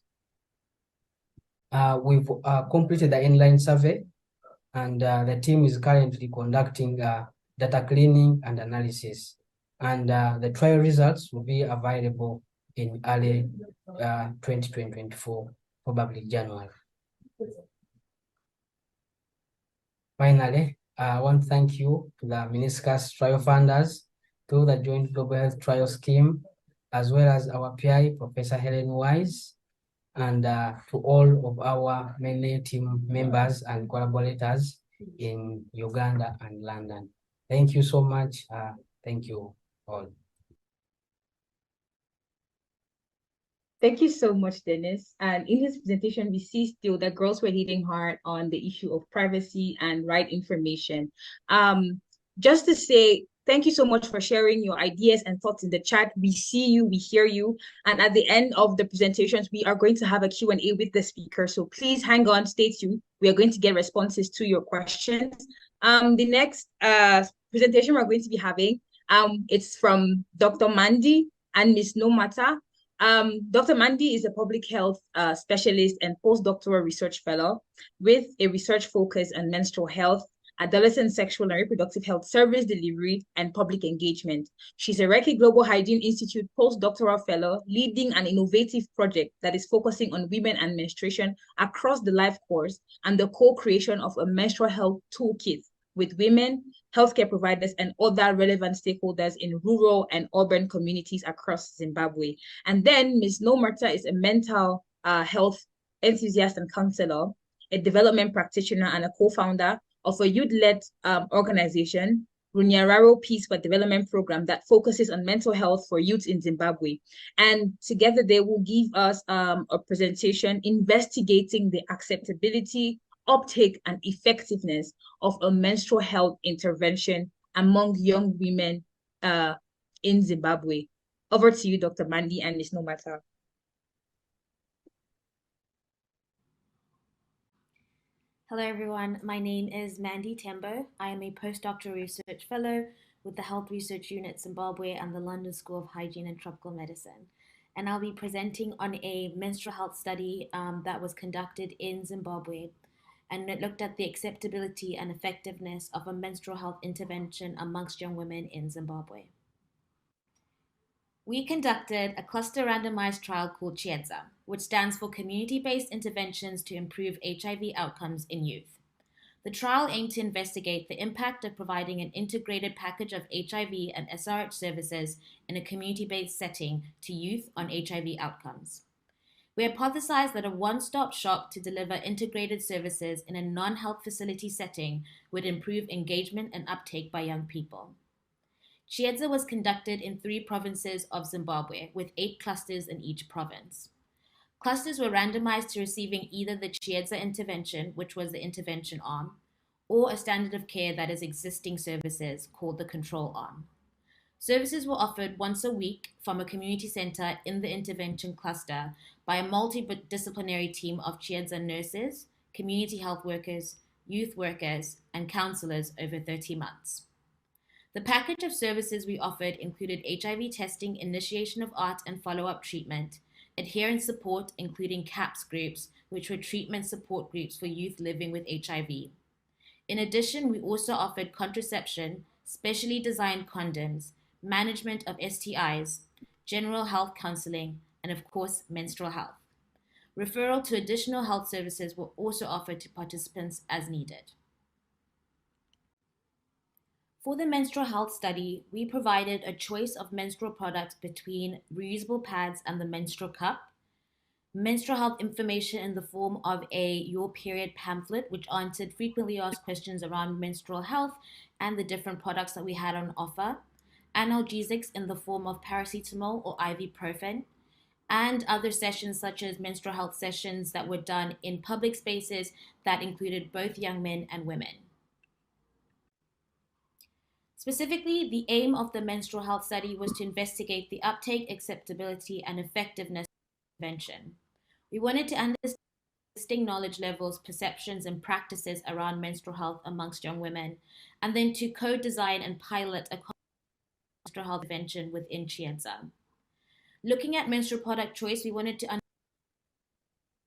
We've completed the inline survey, and the team is currently conducting data cleaning and analysis. And the trial results will be available in early 2024, probably January. Finally, I want to thank you to the meniscus trial funders, to the Joint Global Health Trial Scheme, as well as our PI, Professor Helen Wise, and to all of our many team members and collaborators in Uganda and London. Thank you so much. Thank you all. Thank you so much, Dennis. And in his presentation, we see still that girls were hitting hard on the issue of privacy and right information. Just to say, thank you so much for sharing your ideas and thoughts in the chat. We see you, we hear you. And at the end of the presentations, we are going to have a Q&A with the speaker. So please hang on, stay tuned. We are going to get responses to your questions. The next presentation we're going to be having, it's from Dr. Mandy and Ms. Nomata. Dr. Mandy is a public health specialist and postdoctoral research fellow with a research focus on menstrual health, adolescent sexual and reproductive health service delivery, and public engagement. She's a Reckitt Global Hygiene Institute postdoctoral fellow leading an innovative project that is focusing on women and menstruation across the life course and the co-creation of a menstrual health toolkit with women, healthcare providers, and other relevant stakeholders in rural and urban communities across Zimbabwe. And then Ms. Nomata is a mental health enthusiast and counselor, a development practitioner, and a co-founder of a youth-led organization, Runyararo Peace for Development Program, that focuses on mental health for youth in Zimbabwe. And together they will give us a presentation investigating the acceptability, uptake, and effectiveness of a menstrual health intervention among young women in Zimbabwe. Over to you, Dr. Mandy and Ms. Nomata. Hello everyone, my name is Mandy Tembo. I am a postdoctoral research fellow with the Health Research Unit Zimbabwe and the London School of Hygiene and Tropical Medicine. And I'll be presenting on a menstrual health study that was conducted in Zimbabwe, and it looked at the acceptability and effectiveness of a menstrual health intervention amongst young women in Zimbabwe. We conducted a cluster randomized trial called CHIEDZA, which stands for Community-Based Interventions to Improve HIV Outcomes in Youth. The trial aimed to investigate the impact of providing an integrated package of HIV and SRH services in a community-based setting to youth on HIV outcomes. We hypothesized that a one-stop shop to deliver integrated services in a non-health facility setting would improve engagement and uptake by young people. CHIEDZA was conducted in 3 provinces of Zimbabwe, with 8 clusters in each province. Clusters were randomized to receiving either the CHIEDZA intervention, which was the intervention arm, or a standard of care that is existing services called the control arm. Services were offered once a week from a community center in the intervention cluster by a multidisciplinary team of CHIEDZA nurses, community health workers, youth workers, and counselors over 30 months. The package of services we offered included HIV testing, initiation of ART and follow-up treatment, adherence support, including CAPS groups, which were treatment support groups for youth living with HIV. In addition, we also offered contraception, specially designed condoms, management of STIs, general health counseling, and of course, menstrual health. Referral to additional health services were also offered to participants as needed. For the menstrual health study, we provided a choice of menstrual products between reusable pads and the menstrual cup, menstrual health information in the form of a Your Period pamphlet, which answered frequently asked questions around menstrual health and the different products that we had on offer, analgesics in the form of paracetamol or ibuprofen, and other sessions such as menstrual health sessions that were done in public spaces that included both young men and women. Specifically, the aim of the menstrual health study was to investigate the uptake, acceptability, and effectiveness of intervention. We wanted to understand existing knowledge levels, perceptions, and practices around menstrual health amongst young women, and then to co-design and pilot a menstrual health intervention within Chienza. Looking at menstrual product choice, we wanted to understand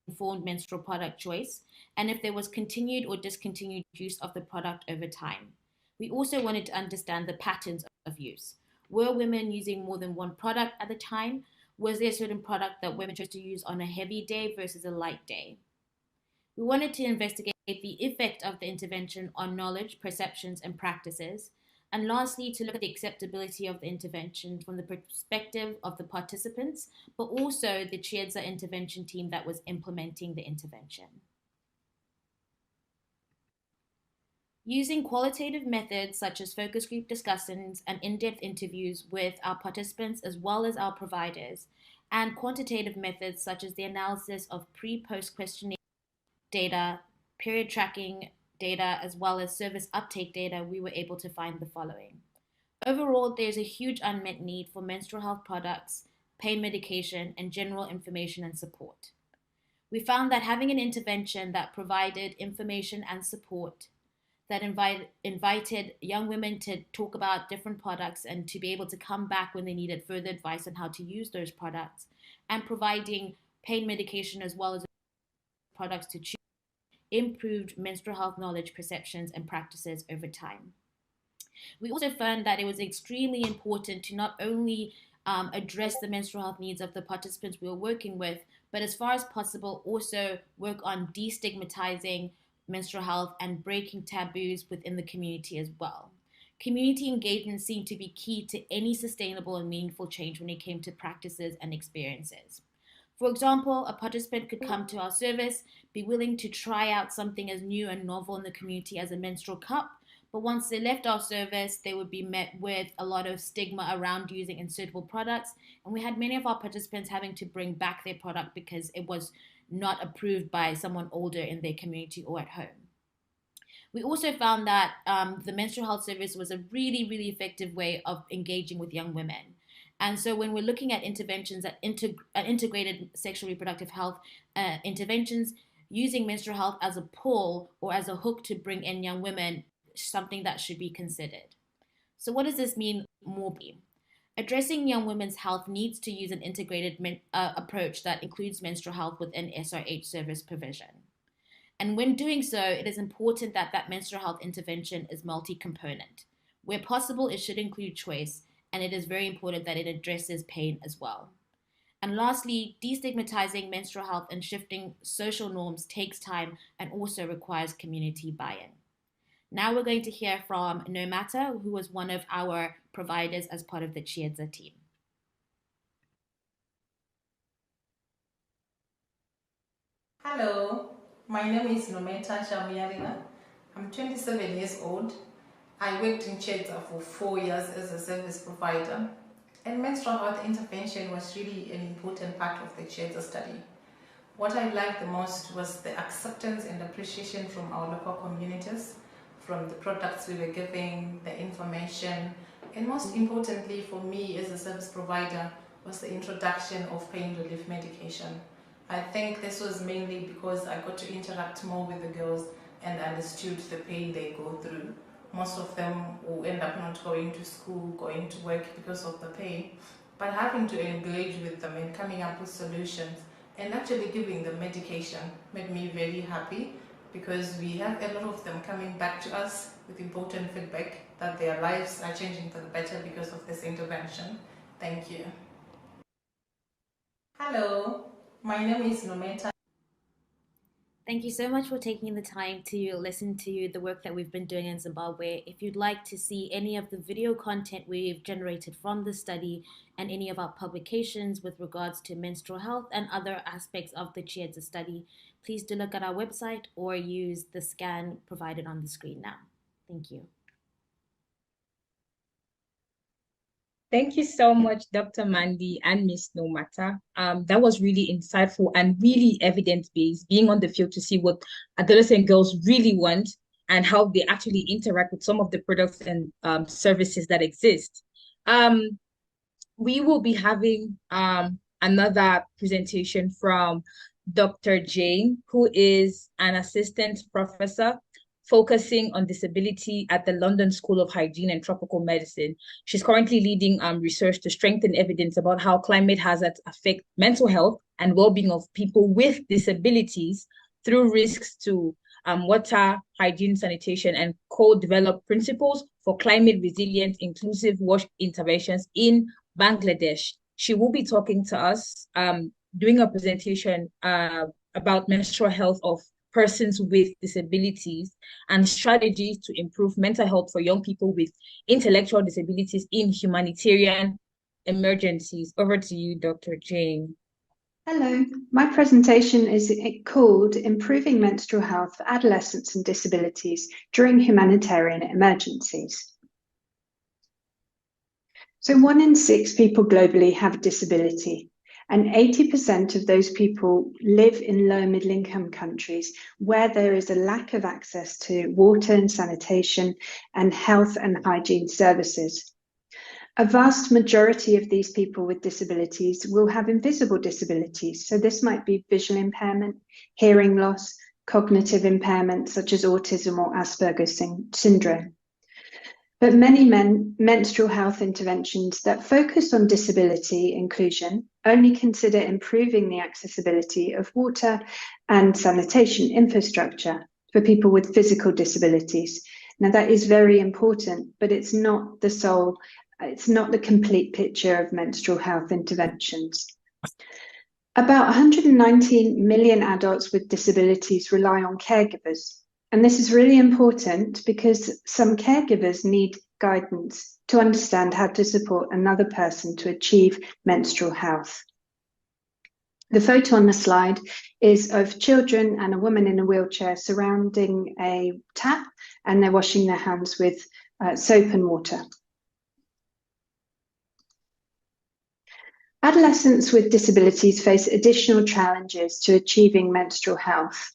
informed menstrual product choice, and if there was continued or discontinued use of the product over time. We also wanted to understand the patterns of use. Were women using more than one product at the time? Was there a certain product that women chose to use on a heavy day versus a light day? We wanted to investigate the effect of the intervention on knowledge, perceptions, and practices. And lastly, to look at the acceptability of the intervention from the perspective of the participants, but also the Chienza intervention team that was implementing the intervention. Using qualitative methods such as focus group discussions and in-depth interviews with our participants as well as our providers, and quantitative methods such as the analysis of pre-post questionnaire data, period tracking data, as well as service uptake data, we were able to find the following. Overall, there's a huge unmet need for menstrual health products, pain medication, and general information and support. We found that having an intervention that provided information and support, that invited young women to talk about different products and to be able to come back when they needed further advice on how to use those products, and providing pain medication as well as products to choose, improved menstrual health knowledge, perceptions, and practices over time. We also found that it was extremely important to not only address the menstrual health needs of the participants we were working with, but as far as possible also work on destigmatizing menstrual health and breaking taboos within the community as well. Community engagement seemed to be key to any sustainable and meaningful change when it came to practices and experiences. For example, a participant could come to our service, be willing to try out something as new and novel in the community as a menstrual cup, but once they left our service, they would be met with a lot of stigma around using unsuitable products, and we had many of our participants having to bring back their product because it was not approved by someone older in their community or at home. We also found that the menstrual health service was a really, really effective way of engaging with young women. And so when we're looking at interventions that integrated sexual reproductive health interventions, using menstrual health as a pull or as a hook to bring in young women, something that should be considered. So what does this mean more? Addressing young women's health needs to use an integrated approach that includes menstrual health within SRH service provision. And when doing so, it is important that that menstrual health intervention is multi-component. Where possible, it should include choice, and it is very important that it addresses pain as well. And lastly, destigmatizing menstrual health and shifting social norms takes time and also requires community buy-in. Now we're going to hear from No Matter, who was one of our providers as part of the Chienza team. Hello, my name is Nometa Shamiarina. I'm 27 years old. I worked in Chienza for 4 years as a service provider, and menstrual health intervention was really an important part of the Chienza study. What I liked the most was the acceptance and appreciation from our local communities, from the products we were giving, the information, and most importantly for me as a service provider was the introduction of pain relief medication. I think this was mainly because I got to interact more with the girls and understood the pain they go through. Most of them will end up not going to school, going to work because of the pain. but having to engage with them and coming up with solutions and actually giving them medication made me very happy, because we have a lot of them coming back to us with important feedback that their lives are changing for the better because of this intervention. Thank you. Hello, my name is Nometa. Thank you so much for taking the time to listen to the work that we've been doing in Zimbabwe. If you'd like to see any of the video content we've generated from the study and any of our publications with regards to menstrual health and other aspects of the Chiedza study, please do look at our website or use the scan provided on the screen now. Thank you. Thank you so much, Dr. Mandy and Ms. Nomata. That was really insightful and really evidence-based, being on the field to see what adolescent girls really want and how they actually interact with some of the products and services that exist. We will be having another presentation from Dr. Jane, who is an assistant professor focusing on disability at the London School of Hygiene and Tropical Medicine. She's currently leading research to strengthen evidence about how climate hazards affect mental health and well-being of people with disabilities through risks to water, hygiene, sanitation, and co-develop principles for climate-resilient, inclusive wash interventions in Bangladesh. She will be talking to us, doing a presentation about menstrual health of persons with disabilities and strategies to improve mental health for young people with intellectual disabilities in humanitarian emergencies. Over to you, Dr. Jane. Hello, my presentation is called Improving Menstrual Health for Adolescents and Disabilities During Humanitarian Emergencies. So 1 in 6 people globally have a disability, and 80% of those people live in low middle income countries where there is a lack of access to water and sanitation and health and hygiene services. A vast majority of these people with disabilities will have invisible disabilities. So this might be visual impairment, hearing loss, cognitive impairment such as autism or Asperger's syndrome. But many menstrual health interventions that focus on disability inclusion only consider improving the accessibility of water and sanitation infrastructure for people with physical disabilities. Now that is very important, but it's not the sole, it's not the complete picture of menstrual health interventions. About 119 million adults with disabilities rely on caregivers. And this is really important because some caregivers need guidance to understand how to support another person to achieve menstrual health. The photo on the slide is of children and a woman in a wheelchair surrounding a tap, and they're washing their hands with soap and water. Adolescents with disabilities face additional challenges to achieving menstrual health.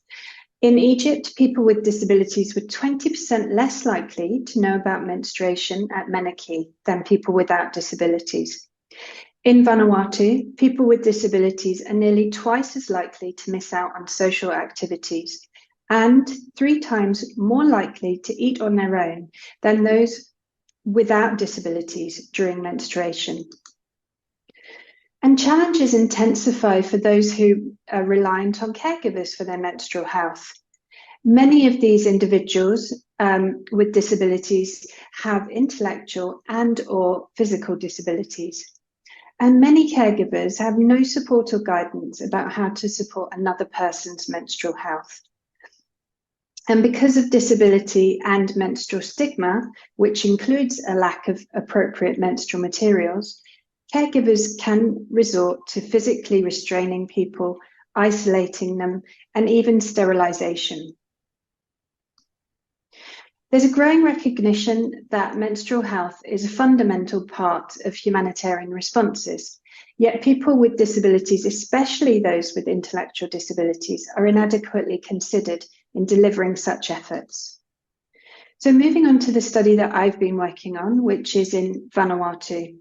In Egypt, people with disabilities were 20% less likely to know about menstruation at menarche than people without disabilities. In Vanuatu, people with disabilities are nearly twice as likely to miss out on social activities and 3 times more likely to eat on their own than those without disabilities during menstruation. And challenges intensify for those who are reliant on caregivers for their menstrual health. Many of these individuals with disabilities have intellectual and/or physical disabilities. And many caregivers have no support or guidance about how to support another person's menstrual health. And because of disability and menstrual stigma, which includes a lack of appropriate menstrual materials, caregivers can resort to physically restraining people, isolating them, and even sterilization. There's a growing recognition that menstrual health is a fundamental part of humanitarian responses, yet people with disabilities, especially those with intellectual disabilities, are inadequately considered in delivering such efforts. So moving on to the study that I've been working on, which is in Vanuatu.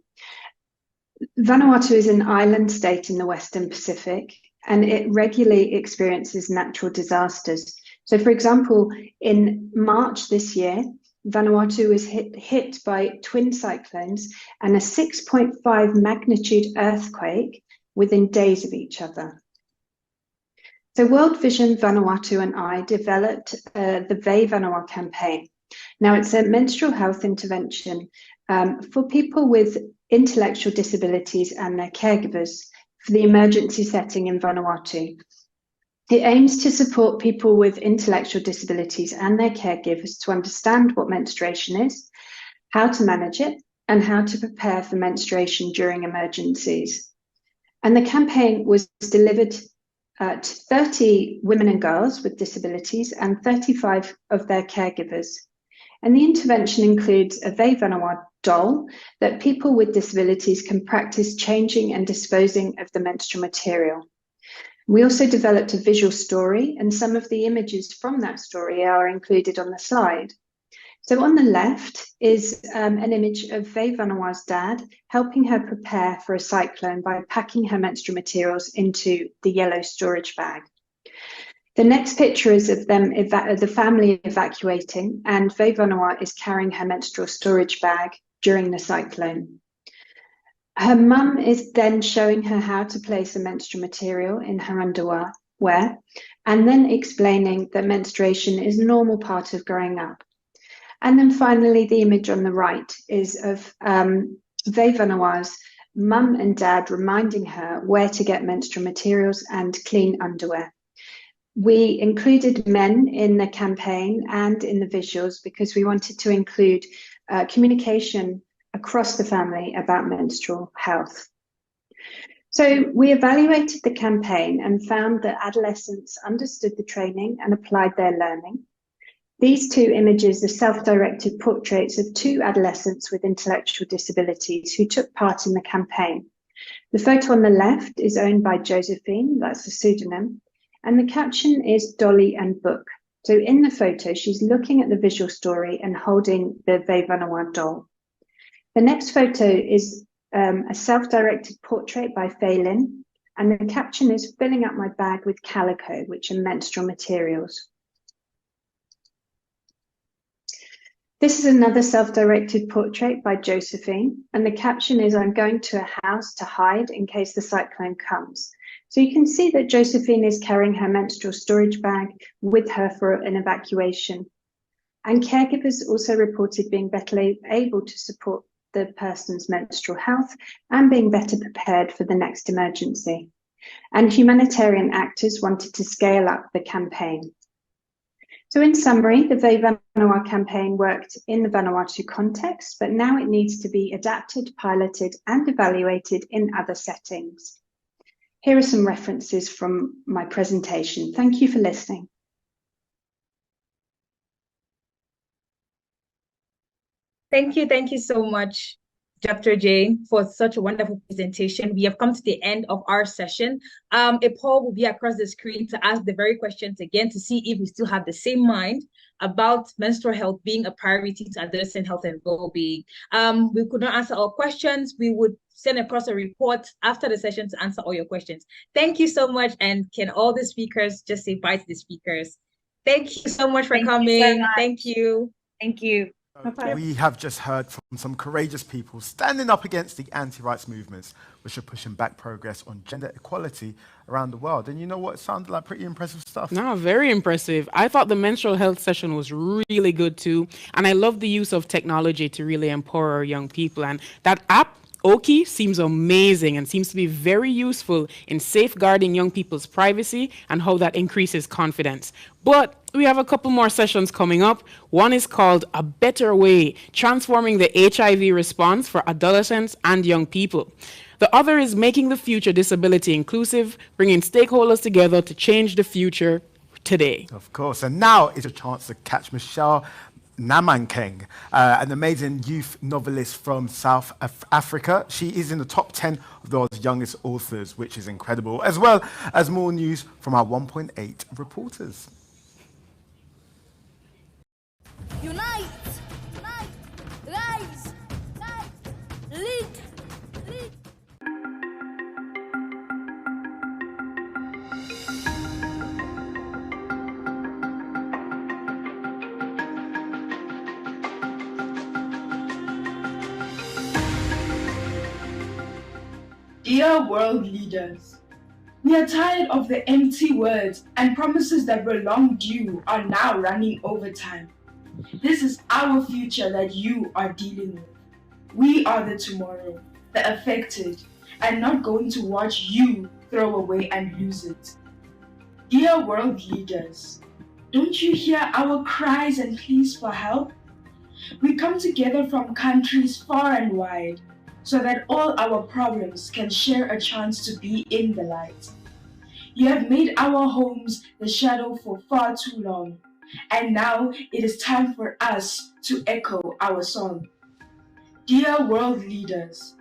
Vanuatu is an island state in the Western Pacific, and it regularly experiences natural disasters. So for example, in March this year, Vanuatu was hit by twin cyclones and a 6.5 magnitude earthquake within days of each other. So World Vision Vanuatu and I developed the Ve Vanua campaign. Now it's a menstrual health intervention for people with intellectual disabilities and their caregivers for the emergency setting in Vanuatu. It aims to support people with intellectual disabilities and their caregivers to understand what menstruation is, how to manage it, and how to prepare for menstruation during emergencies. And the campaign was delivered to 30 women and girls with disabilities and 35 of their caregivers. And the intervention includes a Ve Vanua doll that people with disabilities can practice changing and disposing of the menstrual material. We also developed a visual story, and some of the images from that story are included on the slide. So on the left is an image of Ve Vanua's dad helping her prepare for a cyclone by packing her menstrual materials into the yellow storage bag. The next picture is of them, the family evacuating, and Ve Vanua is carrying her menstrual storage bag during the cyclone. Her mum is then showing her how to place a menstrual material in her underwear, and then explaining that menstruation is a normal part of growing up. And then finally, the image on the right is of Ve Vanua's mum and dad reminding her where to get menstrual materials and clean underwear. We included men in the campaign and in the visuals because we wanted to include communication across the family about menstrual health. So we evaluated the campaign and found that adolescents understood the training and applied their learning. These two images are self-directed portraits of two adolescents with intellectual disabilities who took part in the campaign. The photo on the left is owned by Josephine, that's a pseudonym, and the caption is Dolly and Book. So in the photo, she's looking at the visual story and holding the Ve Vanua doll. The next photo is a self-directed portrait by Helen, and the caption is filling up my bag with calico, which are menstrual materials. This is another self-directed portrait by Josephine, and the caption is I'm going to a house to hide in case the cyclone comes. So you can see that Josephine is carrying her menstrual storage bag with her for an evacuation. And caregivers also reported being better able to support the person's menstrual health and being better prepared for the next emergency. And humanitarian actors wanted to scale up the campaign. So in summary, the Ve Vanua campaign worked in the Vanuatu context, but now it needs to be adapted, piloted, and evaluated in other settings. Here are some references from my presentation. Thank you for listening. Thank you so much, Dr. Jane, for such a wonderful presentation. We have come to the end of our session. A poll will be across the screen to ask the very questions again to see if we still have the same mind about menstrual health being a priority to adolescent health and well-being. We could not answer all questions. We would send across a report after the session to answer all your questions. Thank you so much. And can all the speakers just say bye to the speakers? Thank you so much for coming. Thank you. Thank you. We have just heard from some courageous people standing up against the anti-rights movements, which are pushing back progress on gender equality around the world. And you know what? It sounded like pretty impressive stuff. No, very impressive. I thought the menstrual health session was really good too. And I love the use of technology to really empower our young people. And that app, Oki, seems amazing and seems to be very useful in safeguarding young people's privacy and how that increases confidence. But we have a couple more sessions coming up. One is called A Better Way, Transforming the HIV Response for Adolescents and Young People. The other is Making the Future Disability Inclusive, bringing stakeholders together to change the future today. Of course. And now is a chance to catch Michelle Namankeng, an amazing youth novelist from South Africa. She is in the top 10 of the world's youngest authors, which is incredible, as well as more news from our 1.8 reporters. Unite! Unite! Rise! Rise! Lead! Lead! Dear world leaders, we are tired of the empty words and promises that were long due are now running over time. This is our future that you are dealing with. We are the tomorrow, the affected, and not going to watch you throw away and lose it. Dear world leaders, don't you hear our cries and pleas for help? We come together from countries far and wide so that all our problems can share a chance to be in the light. You have made our homes the shadow for far too long, and now it is time for us to echo our song. Dear world leaders,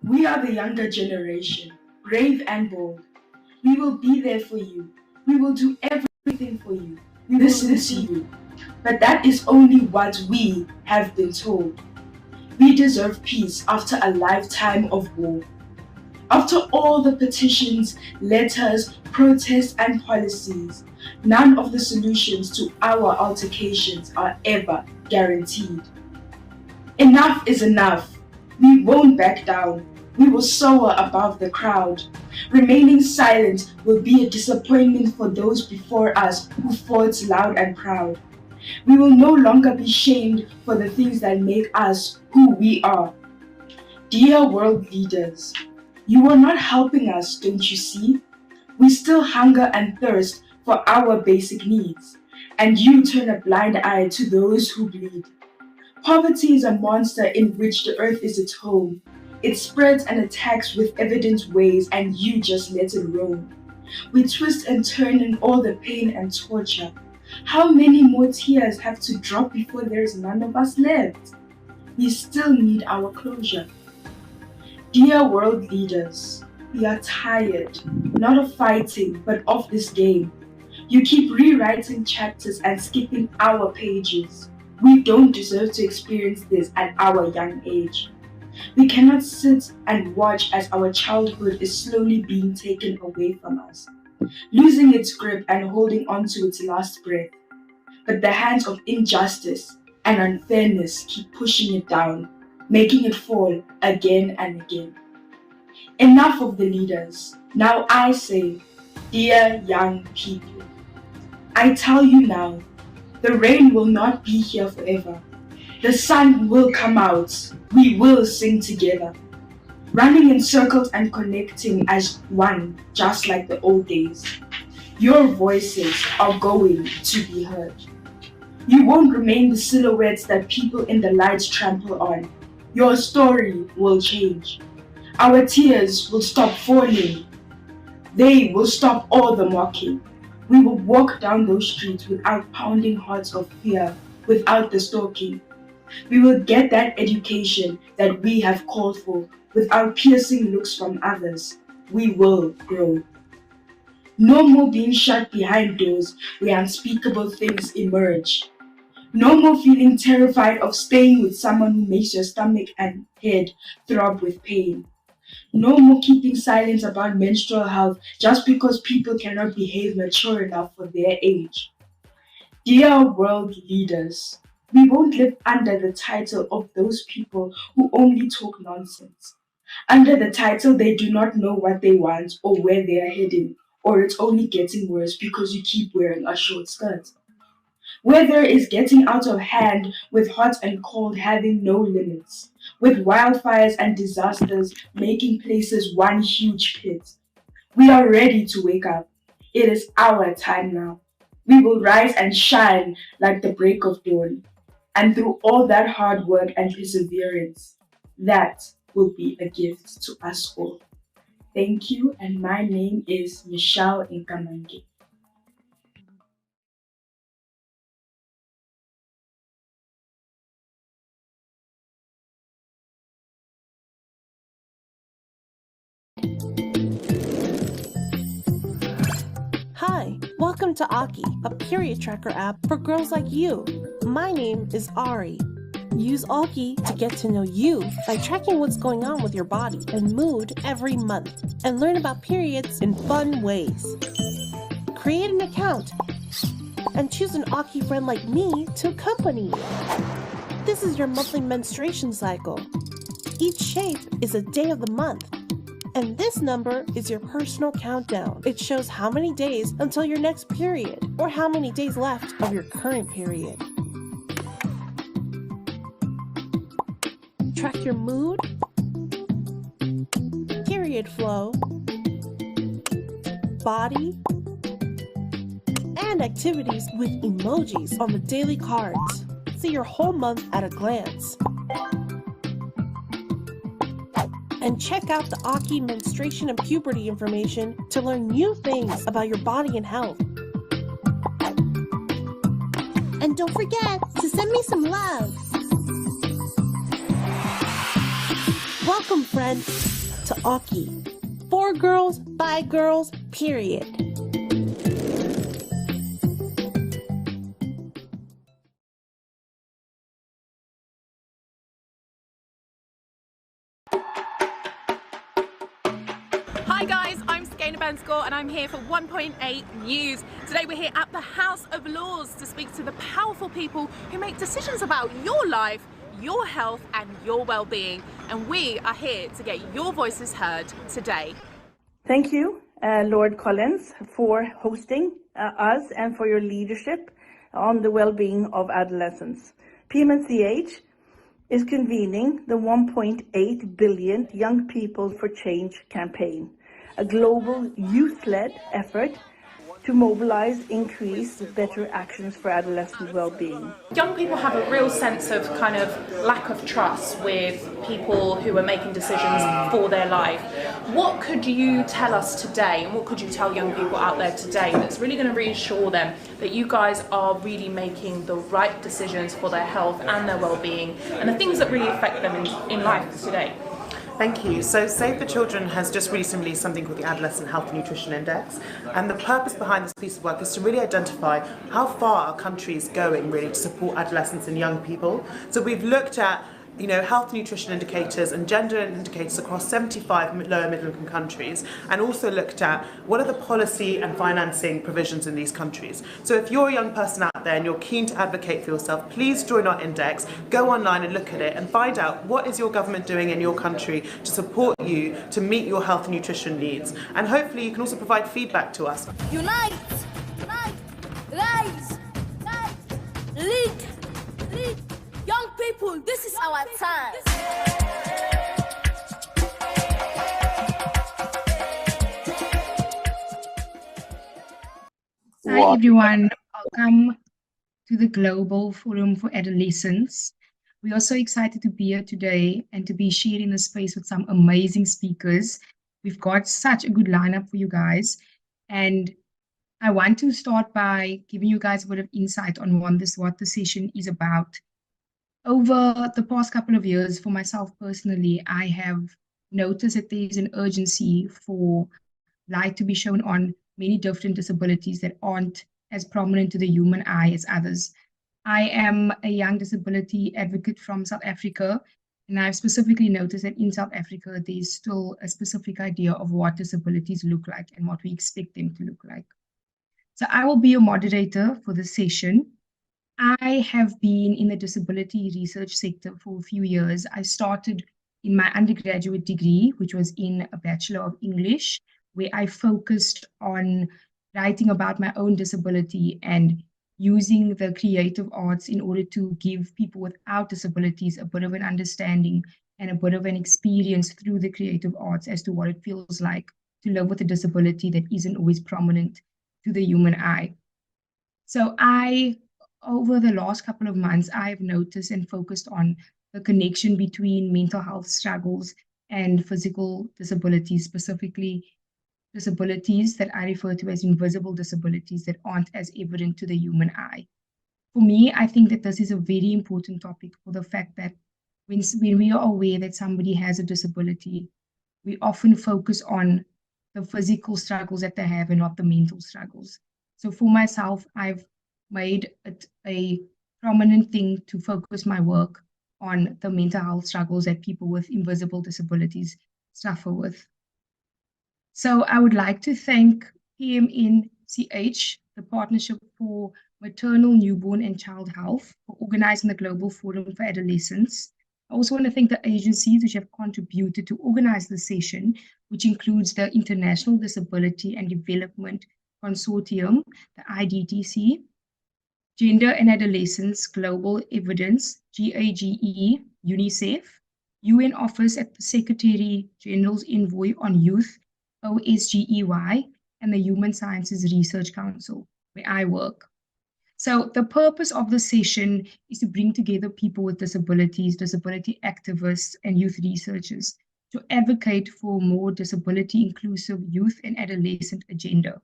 we are the younger generation, brave and bold. We will be there for you. We will do everything for you. We listen to you. But that is only what we have been told. We deserve peace after a lifetime of war. After all the petitions, letters, protests, and policies, none of the solutions to our altercations are ever guaranteed. Enough is enough. We won't back down. We will soar above the crowd. Remaining silent will be a disappointment for those before us who fought loud and proud. We will no longer be shamed for the things that make us who we are. Dear world leaders, you are not helping us, don't you see? We still hunger and thirst for our basic needs, and you turn a blind eye to those who bleed. Poverty is a monster in which the earth is its home. It spreads and attacks with evident ways, and you just let it roam. We twist and turn in all the pain and torture. How many more tears have to drop before there is none of us left? We still need our closure. Dear world leaders, we are tired, not of fighting, but of this game. You keep rewriting chapters and skipping our pages. We don't deserve to experience this at our young age. We cannot sit and watch as our childhood is slowly being taken away from us, losing its grip and holding on to its last breath. But the hands of injustice and unfairness keep pushing it down, making it fall again and again. Enough of the leaders. Now I say, dear young people, I tell you now, the rain will not be here forever. The sun will come out. We will sing together, running in circles and connecting as one, just like the old days. Your voices are going to be heard. You won't remain the silhouettes that people in the lights trample on. Your story will change. Our tears will stop falling. They will stop all the mocking. We will walk down those streets without pounding hearts of fear, without the stalking. We will get that education that we have called for without piercing looks from others. We will grow. No more being shut behind doors where unspeakable things emerge. No more feeling terrified of staying with someone who makes your stomach and head throb with pain. No more keeping silence about menstrual health just because people cannot behave mature enough for their age. Dear world leaders, we won't live under the title of those people who only talk nonsense. Under the title they do not know what they want or where they are heading, or it's only getting worse because you keep wearing a short skirt. Weather is getting out of hand with hot and cold having no limits, with wildfires and disasters making places one huge pit. We are ready to wake up. It is our time now. We will rise and shine like the break of dawn. And through all that hard work and perseverance, that will be a gift to us all. Thank you, and my name is Michelle Nkamange. Hi, welcome to Aki, a period tracker app for girls like you. My name is Ari. Use Aki to get to know you by tracking what's going on with your body and mood every month, and learn about periods in fun ways. Create an account and choose an Aki friend like me to accompany you. This is your monthly menstruation cycle. Each shape is a day of the month, And this number is your personal countdown. It shows how many days until your next period, or how many days left of your current period. Track your mood, period flow, body, and activities with emojis on the daily cards. See your whole month at a glance. And check out the Aki menstruation and puberty information to learn new things about your body and health. And don't forget to send me some love. Welcome, friend, to Aki. For girls, by girls, period. Hi guys, I'm and I'm here for 1.8 News. Today we're here at the House of Lords to speak to the powerful people who make decisions about your life, your health and your well-being, and we are here to get your voices heard today. Thank you, Lord Collins, for hosting us and for your leadership on the well-being of adolescents. PMNCH is convening the 1.8 billion Young People for Change campaign, a global youth-led effort to mobilize, increase better actions for adolescent well-being. Young people have a real sense of kind of lack of trust with people who are making decisions for their life. What could you tell us today, and what could you tell young people out there today that's really going to reassure them that you guys are really making the right decisions for their health and their well-being and the things that really affect them in life today? Thank you. So Save the Children has just recently released something called the Adolescent Health and Nutrition Index, and the purpose behind this piece of work is to really identify how far our country is going really to support adolescents and young people. So we've looked at health and nutrition indicators and gender indicators across 75 lower and middle income countries, and also looked at what are the policy and financing provisions in these countries. So if you're a young person out there and you're keen to advocate for yourself, please join our index, go online and look at it and find out what is your government doing in your country to support you to meet your health and nutrition needs. And hopefully you can also provide feedback to us. Unite! Unite! Rise! Rise! Lead! Lead! Young people, this is our time. Hi everyone, welcome to the Global Forum for Adolescents. We are so excited to be here today and to be sharing the space with some amazing speakers. We've got such a good lineup for you guys, and I want to start by giving you guys a bit of insight on what the session is about. Over the past couple of years, for myself personally, I have noticed that there is an urgency for light to be shown on many different disabilities that aren't as prominent to the human eye as others. I am a young disability advocate from South Africa, and I've specifically noticed that in South Africa, there's still a specific idea of what disabilities look like and what we expect them to look like. So I will be your moderator for the session. I have been in the disability research sector for a few years. I started in my undergraduate degree, which was in a Bachelor of English, where I focused on writing about my own disability and using the creative arts in order to give people without disabilities a bit of an understanding and a bit of an experience through the creative arts as to what it feels like to live with a disability that isn't always prominent to the human eye. So over the last couple of months, I've noticed and focused on the connection between mental health struggles and physical disabilities, specifically disabilities that I refer to as invisible disabilities that aren't as evident to the human eye. For me, I think that this is a very important topic for the fact that when we are aware that somebody has a disability, we often focus on the physical struggles that they have and not the mental struggles. So for myself, I've made it a prominent thing to focus my work on the mental health struggles that people with invisible disabilities suffer with. So I would like to thank PMNCH, the Partnership for Maternal, Newborn and Child Health, for organizing the Global Forum for Adolescents. I also want to thank the agencies which have contributed to organize the session, which includes the International Disability and Development Consortium, the IDTC, Gender and Adolescents Global Evidence, GAGE, UNICEF, UN Office at the Secretary General's Envoy on Youth, OSGEY, and the Human Sciences Research Council, where I work. So the purpose of the session is to bring together people with disabilities, disability activists, and youth researchers to advocate for a more disability-inclusive youth and adolescent agenda.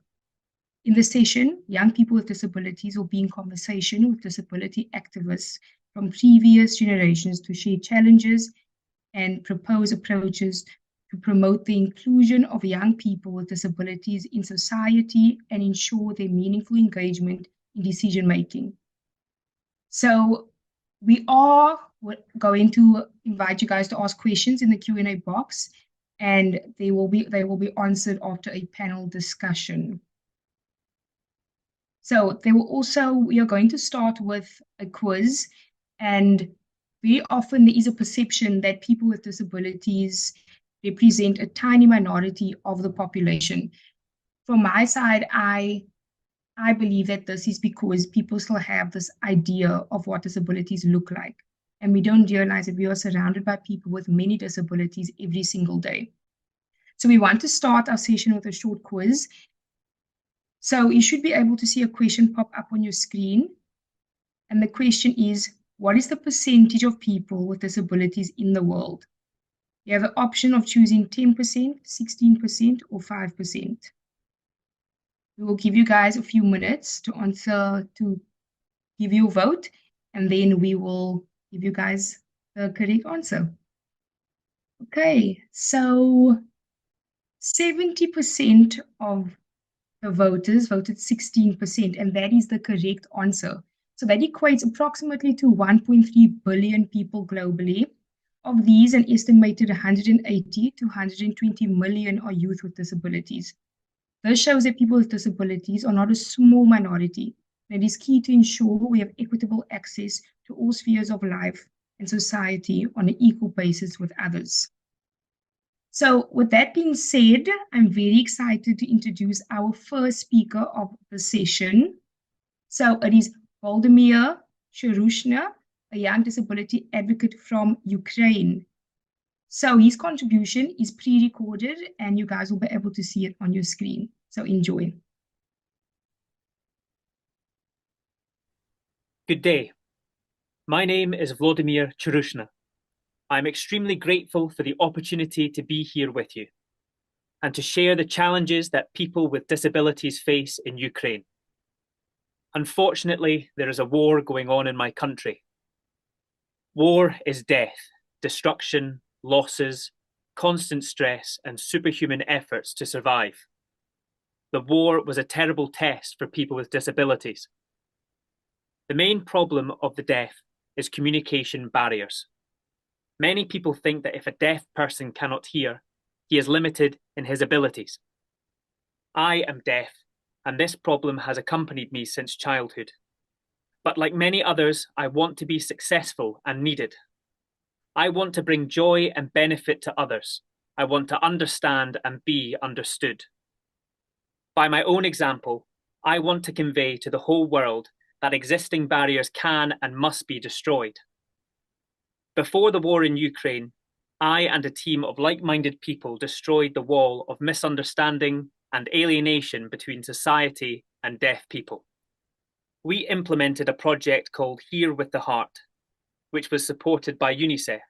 In the session, young people with disabilities will be in conversation with disability activists from previous generations to share challenges and propose approaches to promote the inclusion of young people with disabilities in society and ensure their meaningful engagement in decision-making. So we are going to invite you guys to ask questions in the Q&A box, and they will be answered after a panel discussion. So we are going to start with a quiz, and very often there is a perception that people with disabilities represent a tiny minority of the population. From my side, I believe that this is because people still have this idea of what disabilities look like, and we don't realize that we are surrounded by people with many disabilities every single day. So we want to start our session with a short quiz. So you should be able to see a question pop up on your screen. And the question is, what is the percentage of people with disabilities in the world? You have the option of choosing 10%, 16%, or 5%. We will give you guys a few minutes to answer, to give you a vote, and then we will give you guys the correct answer. Okay, so 70% of the voters voted 16%, and that is the correct answer. So that equates approximately to 1.3 billion people globally. Of these, an estimated 180 to 120 million are youth with disabilities. This shows that people with disabilities are not a small minority, and it is key to ensure we have equitable access to all spheres of life and society on an equal basis with others. So with that being said, I'm very excited to introduce our first speaker of the session. So it is Volodymyr Cherushna, a young disability advocate from Ukraine. So his contribution is pre-recorded and you guys will be able to see it on your screen. So enjoy. Good day. My name is Volodymyr Cherushna. I'm extremely grateful for the opportunity to be here with you and to share the challenges that people with disabilities face in Ukraine. Unfortunately, there is a war going on in my country. War is death, destruction, losses, constant stress, and superhuman efforts to survive. The war was a terrible test for people with disabilities. The main problem of the deaf is communication barriers. Many people think that if a deaf person cannot hear, he is limited in his abilities. I am deaf, and this problem has accompanied me since childhood. But like many others, I want to be successful and needed. I want to bring joy and benefit to others. I want to understand and be understood. By my own example, I want to convey to the whole world that existing barriers can and must be destroyed. Before the war in Ukraine, I and a team of like-minded people destroyed the wall of misunderstanding and alienation between society and deaf people. We implemented a project called Hear with the Heart, which was supported by UNICEF.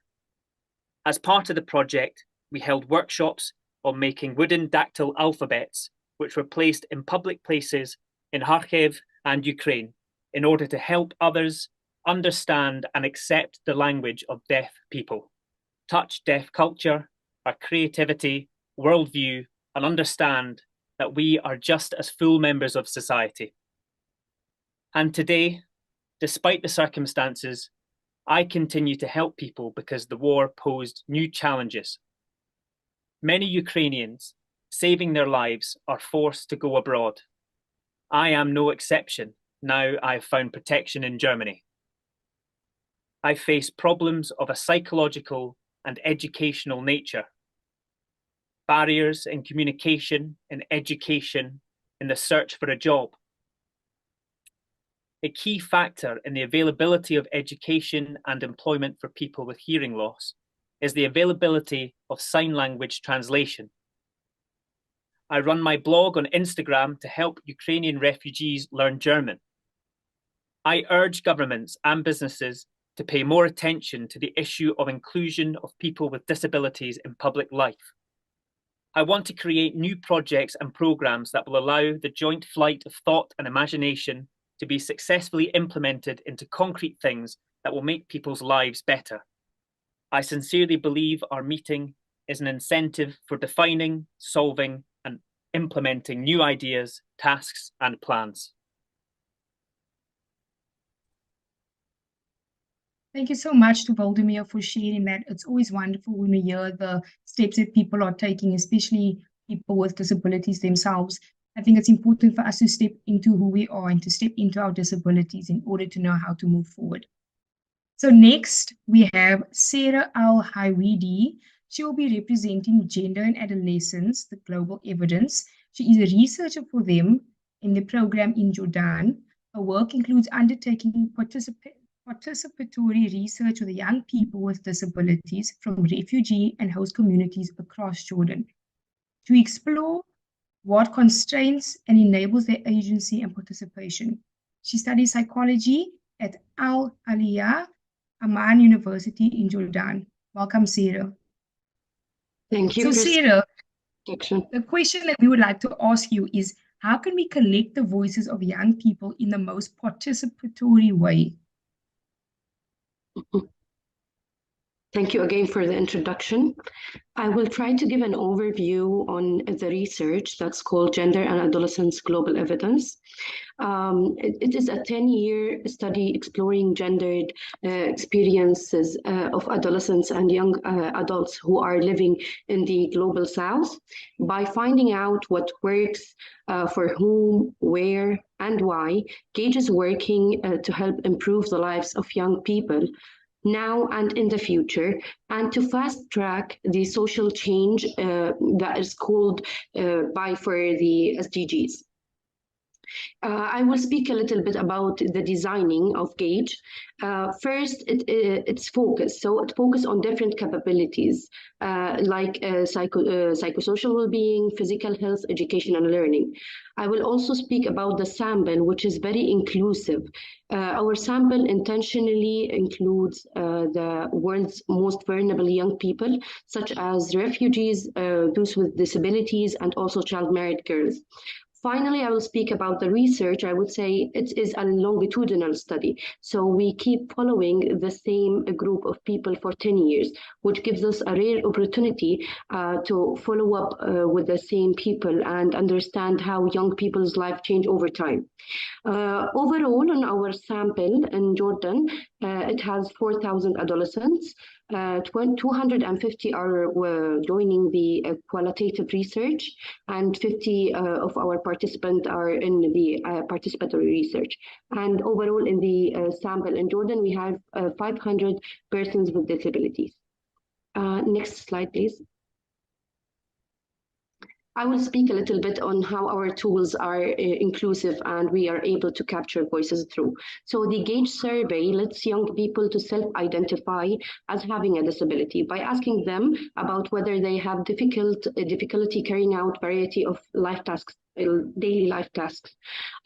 As part of the project, we held workshops on making wooden dactyl alphabets, which were placed in public places in Kharkiv and Ukraine in order to help others understand and accept the language of deaf people, touch deaf culture, our creativity, worldview, and understand that we are just as full members of society. And today, despite the circumstances, I continue to help people because the war posed new challenges. Many Ukrainians, saving their lives, are forced to go abroad. I am no exception. Now I've found protection in Germany. I face problems of a psychological and educational nature. Barriers in communication, in education, in the search for a job. A key factor in the availability of education and employment for people with hearing loss is the availability of sign language translation. I run my blog on Instagram to help Ukrainian refugees learn German. I urge governments and businesses to pay more attention to the issue of inclusion of people with disabilities in public life. I want to create new projects and programs that will allow the joint flight of thought and imagination to be successfully implemented into concrete things that will make people's lives better. I sincerely believe our meeting is an incentive for defining, solving, and implementing new ideas, tasks, and plans. Thank you so much to Valdemir for sharing that. It's always wonderful when we hear the steps that people are taking, especially people with disabilities themselves. I think it's important for us to step into who we are and to step into our disabilities in order to know how to move forward. So next, we have Sarah Al-Hawidi. She will be representing Gender and Adolescents, the Global Evidence. She is a researcher for them in the program in Jordan. Her work includes undertaking participatory research with young people with disabilities from refugee and host communities across Jordan to explore what constraints and enables their agency and participation. She studies psychology at Al Aliyah Amman University in Jordan. Welcome, Sarah. Thank you. So, Sarah, the question that we would like to ask you is, how can we collect the voices of young people in the most participatory way? Thank you again for the introduction. I will try to give an overview on the research that's called Gender and Adolescents Global Evidence. It is a 10-year study exploring gendered experiences of adolescents and young adults who are living in the Global South by finding out what works for whom, where, and why. GAGE is working to help improve the lives of young people now and in the future, and to fast track the social change that is called for the SDGs. I will speak a little bit about the designing of GAGE. First, it's focus. So it focuses on different capabilities like psychosocial well-being, physical health, education, and learning. I will also speak about the sample, which is very inclusive. Our sample intentionally includes the world's most vulnerable young people, such as refugees, those with disabilities, and also child-married girls. Finally, I will speak about the research. I would say it is a longitudinal study. So we keep following the same group of people for 10 years, which gives us a rare opportunity to follow up with the same people and understand how young people's life change over time. Overall, on our sample in Jordan, it has 4,000 adolescents. 250 are joining the qualitative research, and 50 of our participants are in the participatory research. And overall, in the sample in Jordan, we have 500 persons with disabilities. Next slide, please. I will speak a little bit on how our tools are inclusive and we are able to capture voices through. So the GAGE survey lets young people to self-identify as having a disability by asking them about whether they have difficulty carrying out variety of life tasks, daily life tasks.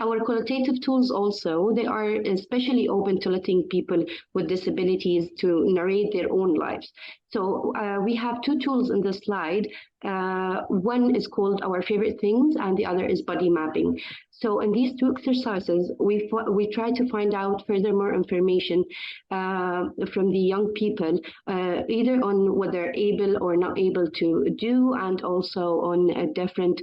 Our qualitative tools also, they are especially open to letting people with disabilities to narrate their own lives. So we have two tools in this slide. One is called Our Favorite Things and the other is Body Mapping. So in these two exercises, we try to find out furthermore information from the young people, either on what they're able or not able to do, and also on different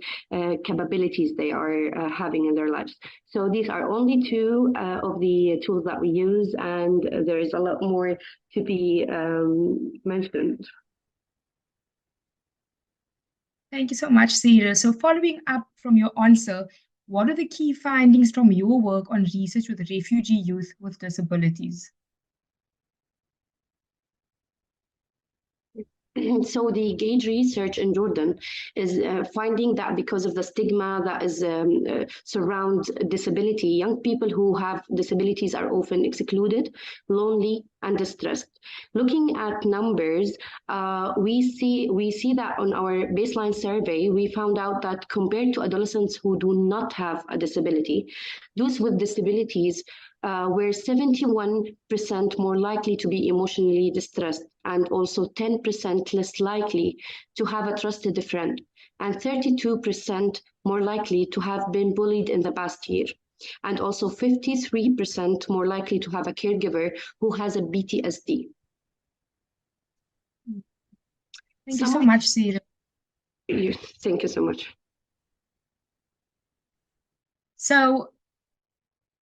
capabilities they are having in their lives. So these are only two of the tools that we use, and there is a lot more to be mentioned. Thank you so much, Sarah. So following up from your answer, what are the key findings from your work on research with refugee youth with disabilities? So the Gage research in Jordan is finding that because of the stigma that is surrounds disability, young people who have disabilities are often excluded, lonely, and distressed. Looking at numbers, we see that on our baseline survey, we found out that compared to adolescents who do not have a disability, those with disabilities were 71% more likely to be emotionally distressed, and also 10% less likely to have a trusted friend, and 32% more likely to have been bullied in the past year, and also 53% more likely to have a caregiver who has a PTSD. Thank you so much, Sarah. Thank you so much. So,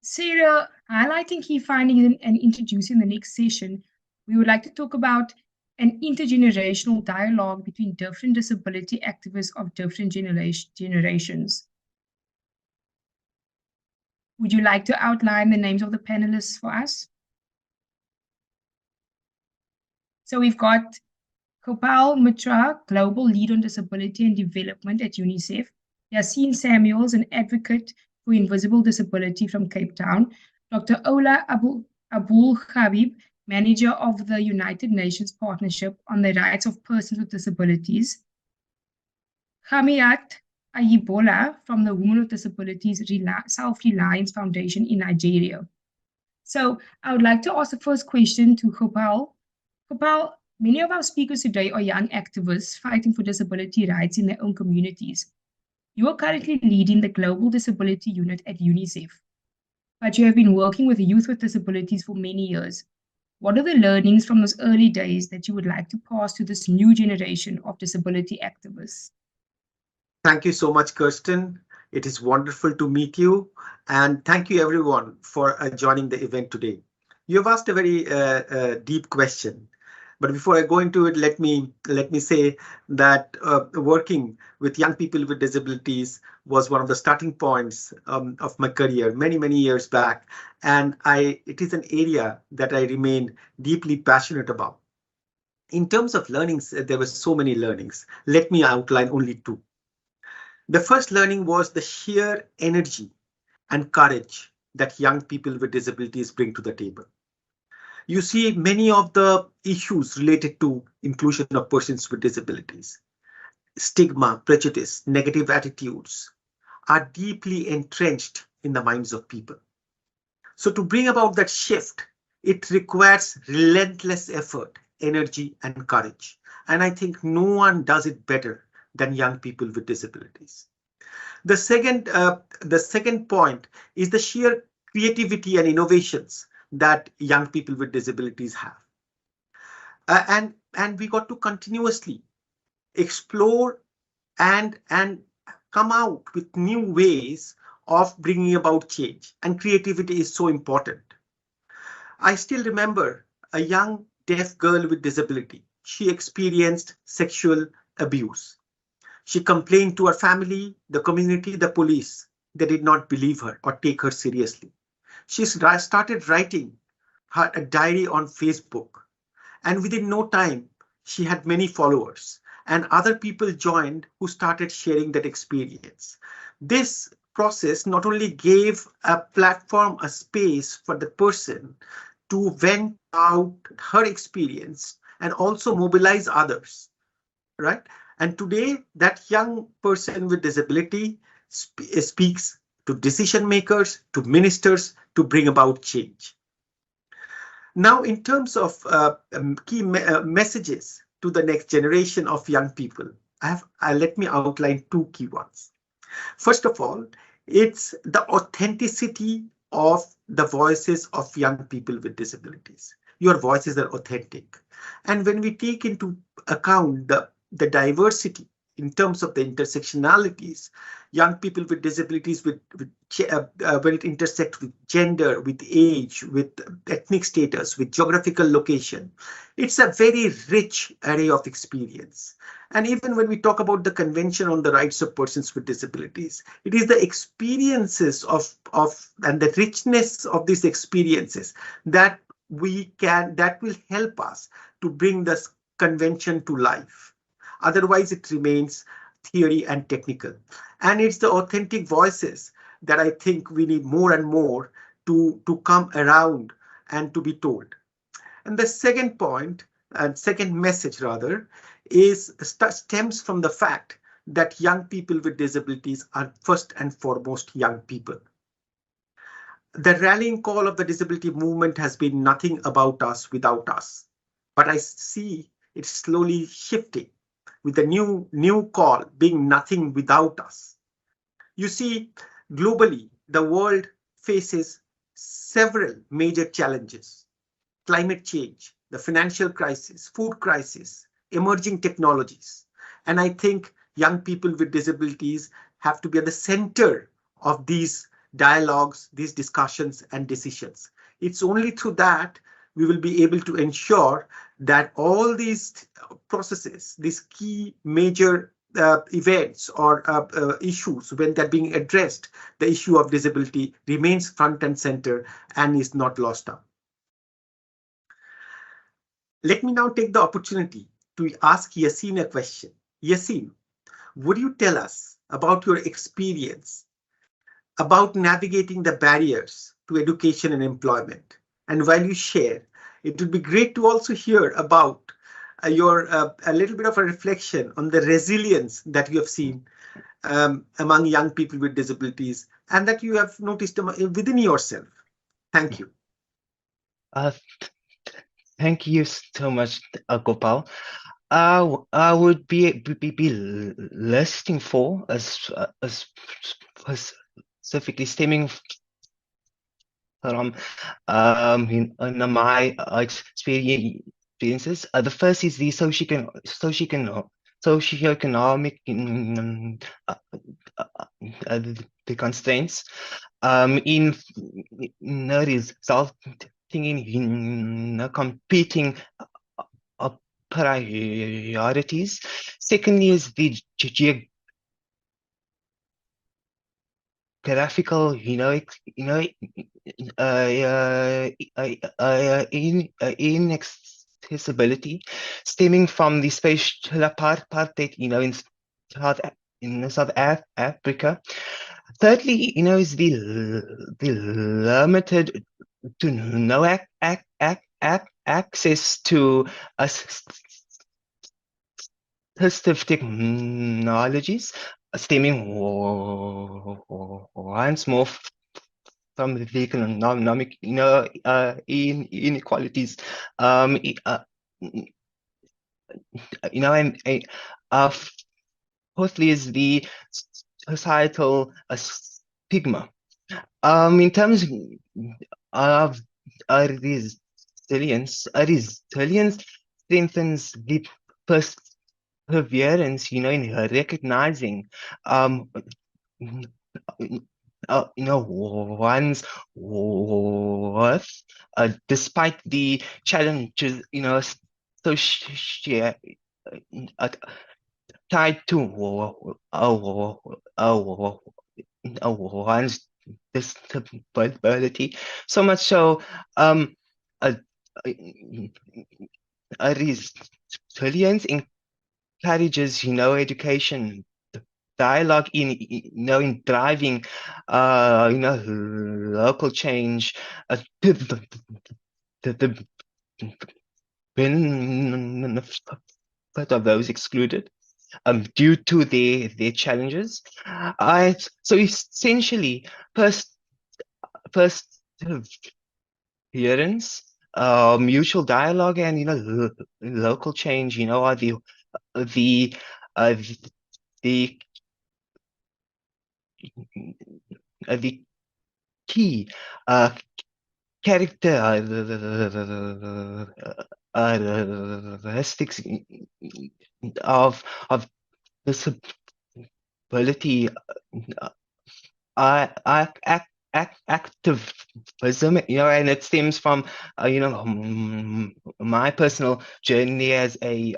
Sarah, highlighting key findings and introducing the next session, we would like to talk about an intergenerational dialogue between different disability activists of different generations. Would you like to outline the names of the panelists for us? So we've got Gopal Mitra, Global Lead on Disability and Development at UNICEF, Yassine Samuels, an advocate for invisible disability from Cape Town, Dr. Ola Abul Khabib, Manager of the United Nations Partnership on the Rights of Persons with Disabilities, Khamiat Ayibola from the Women with Disabilities Self-Reliance Foundation in Nigeria. So I would like to ask the first question to Gopal. Gopal, many of our speakers today are young activists fighting for disability rights in their own communities. You are currently leading the Global Disability Unit at UNICEF, but you have been working with youth with disabilities for many years. What are the learnings from those early days that you would like to pass to this new generation of disability activists? Thank you so much, Kirsten. It is wonderful to meet you. And thank you, everyone, for joining the event today. You have asked a very deep question. But before I go into it, let me say that working with young people with disabilities was one of the starting points of my career many years back. And it is an area that I remain deeply passionate about. In terms of learnings, there were so many learnings. Let me outline only two. The first learning was the sheer energy and courage that young people with disabilities bring to the table. You see, many of the issues related to inclusion of persons with disabilities, stigma, prejudice, negative attitudes are deeply entrenched in the minds of people. So to bring about that shift, it requires relentless effort, energy, and courage. And I think no one does it better than young people with disabilities. The second point is the sheer creativity and innovations that young people with disabilities have. And we got to continuously explore and come out with new ways of bringing about change. And creativity is so important. I still remember a young deaf girl with disability. She experienced sexual abuse. She complained to her family, the community, the police. They did not believe her or take her seriously. She started writing a diary on Facebook, and within no time, she had many followers, and other people joined who started sharing that experience. This process not only gave a platform, a space for the person to vent out her experience and also mobilize others, right? And today, that young person with disability speaks to decision makers, to ministers, to bring about change. Now, in terms of key messages to the next generation of young people, let me outline two key ones. First of all, it's the authenticity of the voices of young people with disabilities. Your voices are authentic. And when we take into account the diversity in terms of the intersectionalities, young people with disabilities when it intersects with gender, with age, with ethnic status, with geographical location, it's a very rich array of experience. And even when we talk about the Convention on the Rights of Persons with Disabilities, it is the experiences and the richness of these experiences that will help us to bring the convention to life. Otherwise, it remains theory and technical. And it's the authentic voices that I think we need more and more to come around and to be told. And the second point, and second message rather, stems from the fact that young people with disabilities are first and foremost young people. The rallying call of the disability movement has been nothing about us without us, but I see it slowly shifting with the new call being nothing without us. You see, globally, the world faces several major challenges: climate change, the financial crisis, food crisis, emerging technologies. And I think young people with disabilities have to be at the center of these dialogues, these discussions and decisions. It's only through that we will be able to ensure that all these processes, these key major events or issues, when they're being addressed, the issue of disability remains front and center and is not lost out. Let me now take the opportunity to ask Yassine a question. Yassine, would you tell us about your experience about navigating the barriers to education and employment? And while you share, it would be great to also hear about your a little bit of a reflection on the resilience that you have seen among young people with disabilities and that you have noticed within yourself. Thank you. Thank you so much, Gopal. I would be listing for specifically stemming from in my experiences. The first is the socioeconomic the constraints in resulting in competing priorities. Secondly is the geographical, inaccessibility stemming from the spatial apartheid, in South Africa. Thirdly, is the limited to no access to assistive technologies, stemming once more from the economic inequalities. Fourthly is the societal stigma. In terms of resilience strengthens the perseverance, in recognizing, one's worth, despite the challenges, tied to one's disability. So much so, resilience encourages, education, dialogue in driving, local change, the benefit of those excluded, due to their challenges. So essentially, perseverance, mutual dialogue, and local change, are the key characteristics of disability. Activism, and it stems from my personal journey as a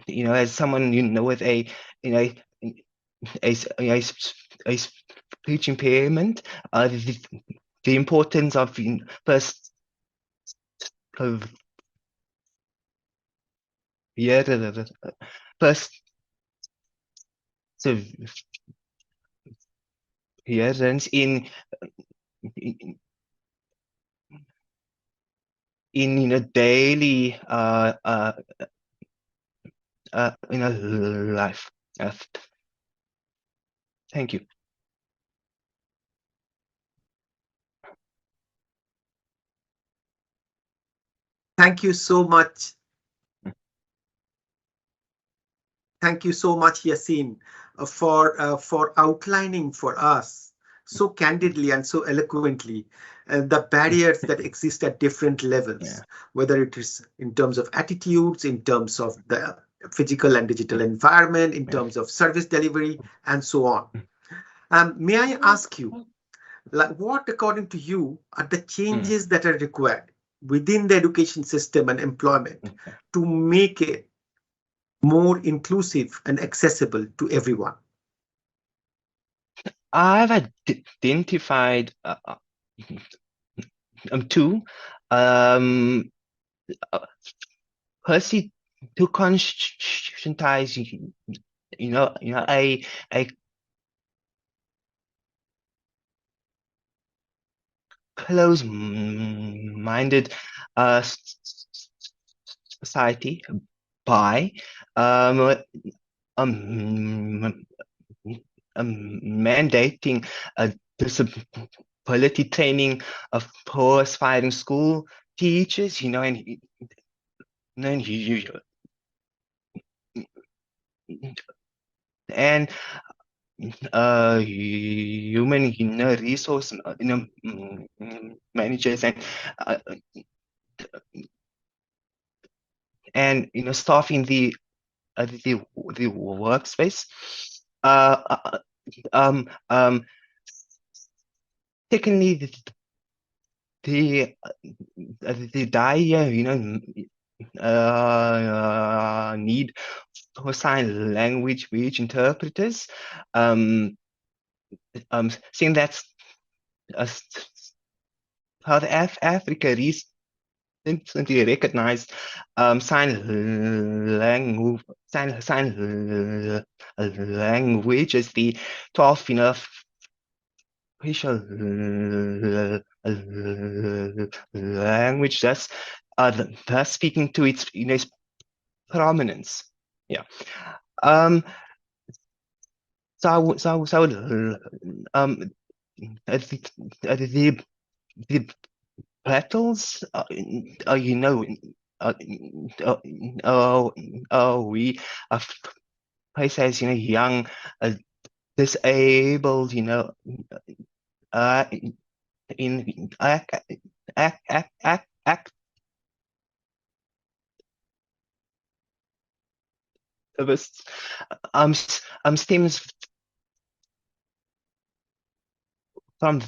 as someone with a speech impairment. The importance of perseverance in daily life. Thank you. Thank you so much. Thank you so much, Yassine, for outlining for us so candidly and so eloquently the barriers that exist at different levels, whether it is in terms of attitudes, in terms of the physical and digital environment, in terms of service delivery, and so on. May I ask you, like, what, according to you, are the changes that are required within the education system and employment to make it more inclusive and accessible to everyone? I've identified two. Firstly, to conscientize, a close-minded society by mandating disability training for aspiring school teachers, and human resource managers and staff in the workspace. Secondly, the dire need for sign language interpreters. Seeing that South Africa recently recognized sign language as the 12th official language, thus speaking to its its prominence. Yeah. So I would the battles, we face as young, disabled, in activists, stems from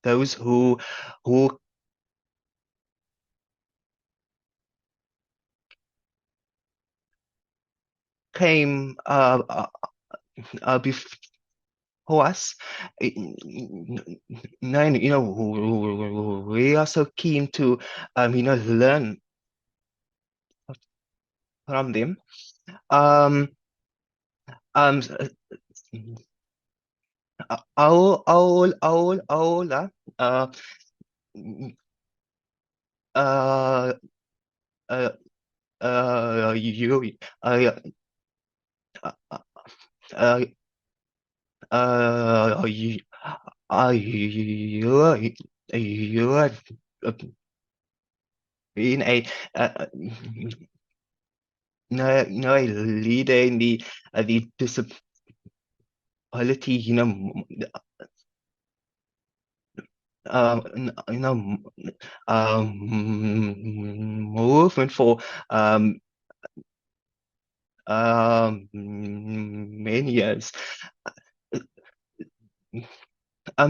those who came before us. We are so keen to learn from them. You're being a a leader in the disability movement for many years.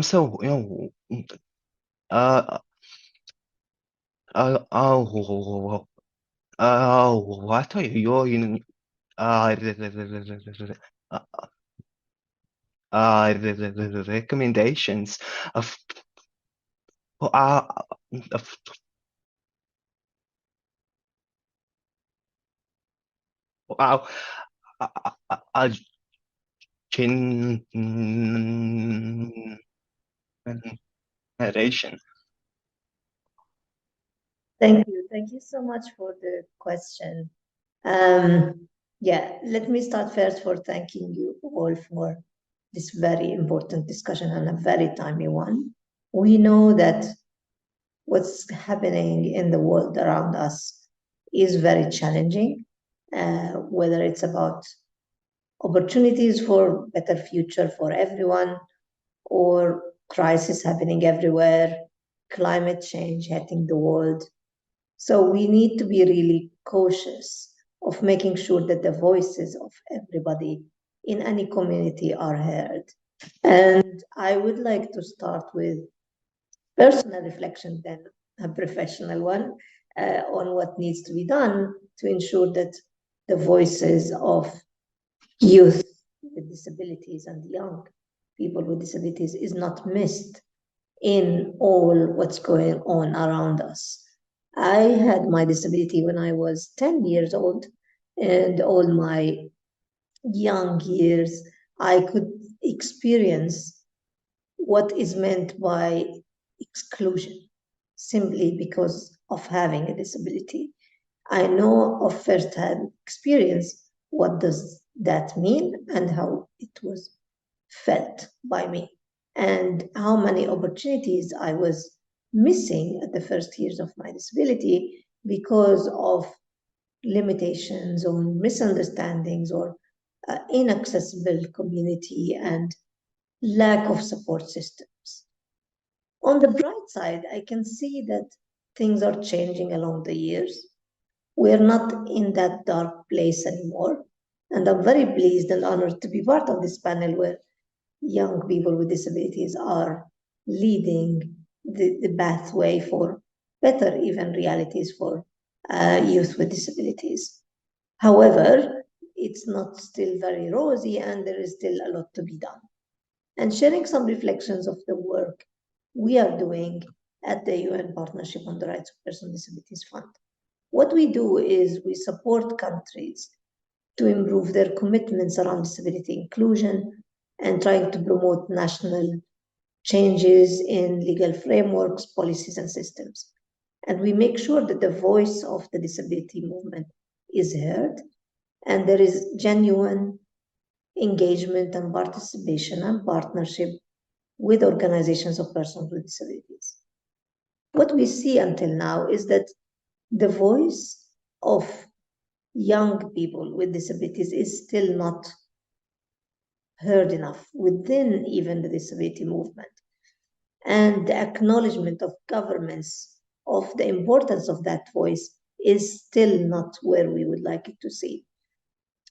So what are your recommendations of Wow. Generation. Thank you. Thank you so much for the question. Yeah, let me start first for thanking you all for this very important discussion and a very timely one. We know that what's happening in the world around us is very challenging, whether it's about opportunities for better future for everyone or crisis happening everywhere, climate change hitting the world. So we need to be really cautious of making sure that the voices of everybody in any community are heard. And I would like to start with personal reflection, then a professional one, on what needs to be done to ensure that the voices of youth with disabilities and young people with disabilities is not missed in all what's going on around us. I had my disability when I was 10 years old, and all my young years, I could experience what is meant by exclusion simply because of having a disability. I know of first-hand experience what does that mean and how it was felt by me, and how many opportunities I was missing at the first years of my disability because of limitations or misunderstandings or inaccessible community and lack of support systems. On the bright side, I can see that things are changing along the years. We're not in that dark place anymore. And I'm very pleased and honored to be part of this panel where young people with disabilities are leading the pathway for better even realities for youth with disabilities. However, it's not still very rosy and there is still a lot to be done. And sharing some reflections of the work we are doing at the UN Partnership on the Rights of Persons with Disabilities Fund. What we do is we support countries to improve their commitments around disability inclusion and trying to promote national changes in legal frameworks, policies, and systems. And we make sure that the voice of the disability movement is heard and there is genuine engagement and participation and partnership with organizations of persons with disabilities. What we see until now is that the voice of young people with disabilities is still not heard enough within even the disability movement. And the acknowledgement of governments of the importance of that voice is still not where we would like it to see.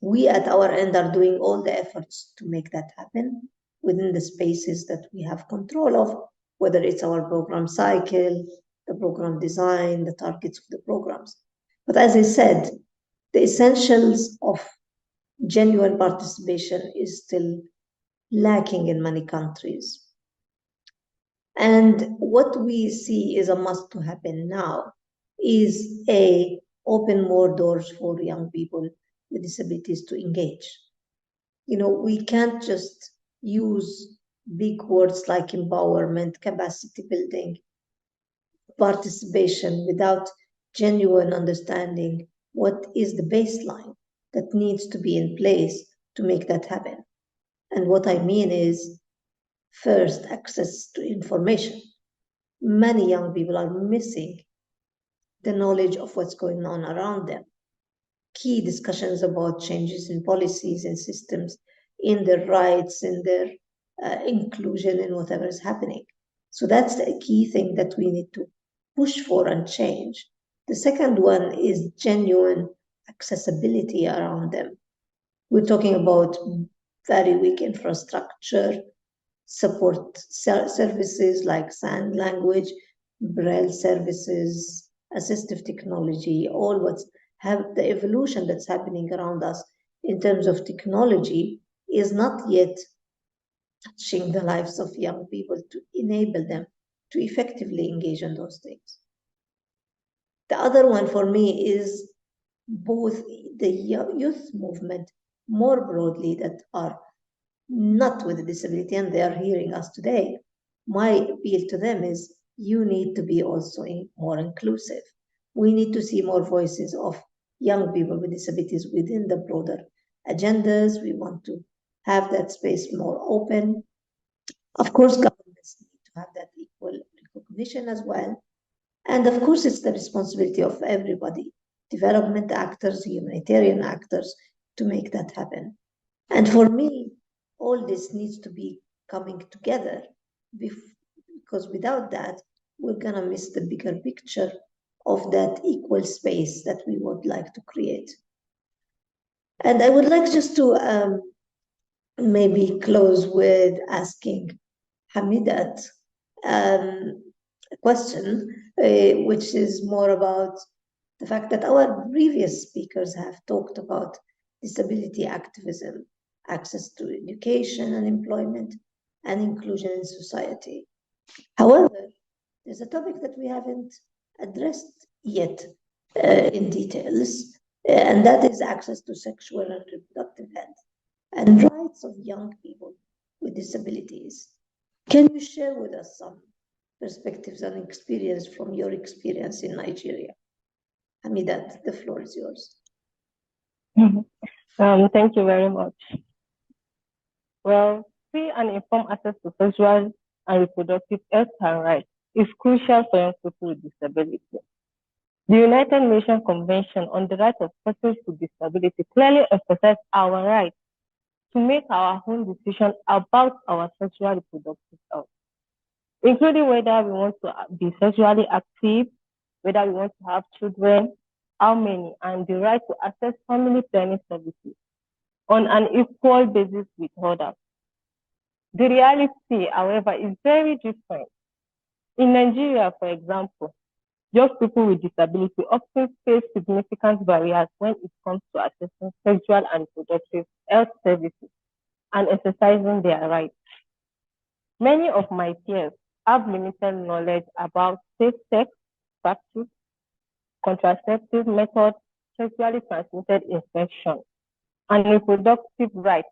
We at our end are doing all the efforts to make that happen within the spaces that we have control of, whether it's our program cycle, the program design, the targets of the programs. But as I said, the essentials of genuine participation is still lacking in many countries. And what we see is a must to happen now is open more doors for young people with disabilities to engage. You know, we can't just use big words like empowerment, capacity building, participation without genuine understanding what is the baseline that needs to be in place to make that happen. And what I mean is, first, access to information. Many young people are missing the knowledge of what's going on around them. Key discussions about changes in policies and systems, in their rights, in their inclusion in whatever is happening. So that's the key thing that we need to push for and change. The second one is genuine accessibility around them. We're talking about very weak infrastructure, support services like sign language, braille services, assistive technology, all what's have the evolution that's happening around us in terms of technology is not yet touching the lives of young people to enable them to effectively engage in those things. The other one for me is both the youth movement more broadly that are not with a disability and they are hearing us today. My appeal to them is you need to be also more inclusive. We need to see more voices of young people with disabilities within the broader agendas. We want to have that space more open. Of course, governments need to have that equal recognition as well. And of course, it's the responsibility of everybody, development actors, humanitarian actors, to make that happen. And for me, all this needs to be coming together, because without that, we're going to miss the bigger picture of that equal space that we would like to create. And I would like just to maybe close with asking Hamidat a question, which is more about the fact that our previous speakers have talked about disability activism, access to education and employment, and inclusion in society. However, there's a topic that we haven't addressed yet in details, and that is access to sexual and reproductive health and rights of young people with disabilities. Can you share with us some perspectives and experience from your experience in Nigeria? Hamidat, the floor is yours. Thank you very much. Well, free and informed access to sexual and reproductive health and rights is crucial for young people with disability. The United Nations Convention on the Rights of Persons with Disability clearly emphasizes our right to make our own decisions about our sexual reproductive health, including whether we want to be sexually active, whether we want to have children, how many, and the right to access family planning services on an equal basis with others. The reality, however, is very different. In Nigeria, for example, young people with disability often face significant barriers when it comes to accessing sexual and reproductive health services and exercising their rights. Many of my peers have limited knowledge about safe sex practice, contraceptive methods, sexually transmitted infections, and reproductive rights.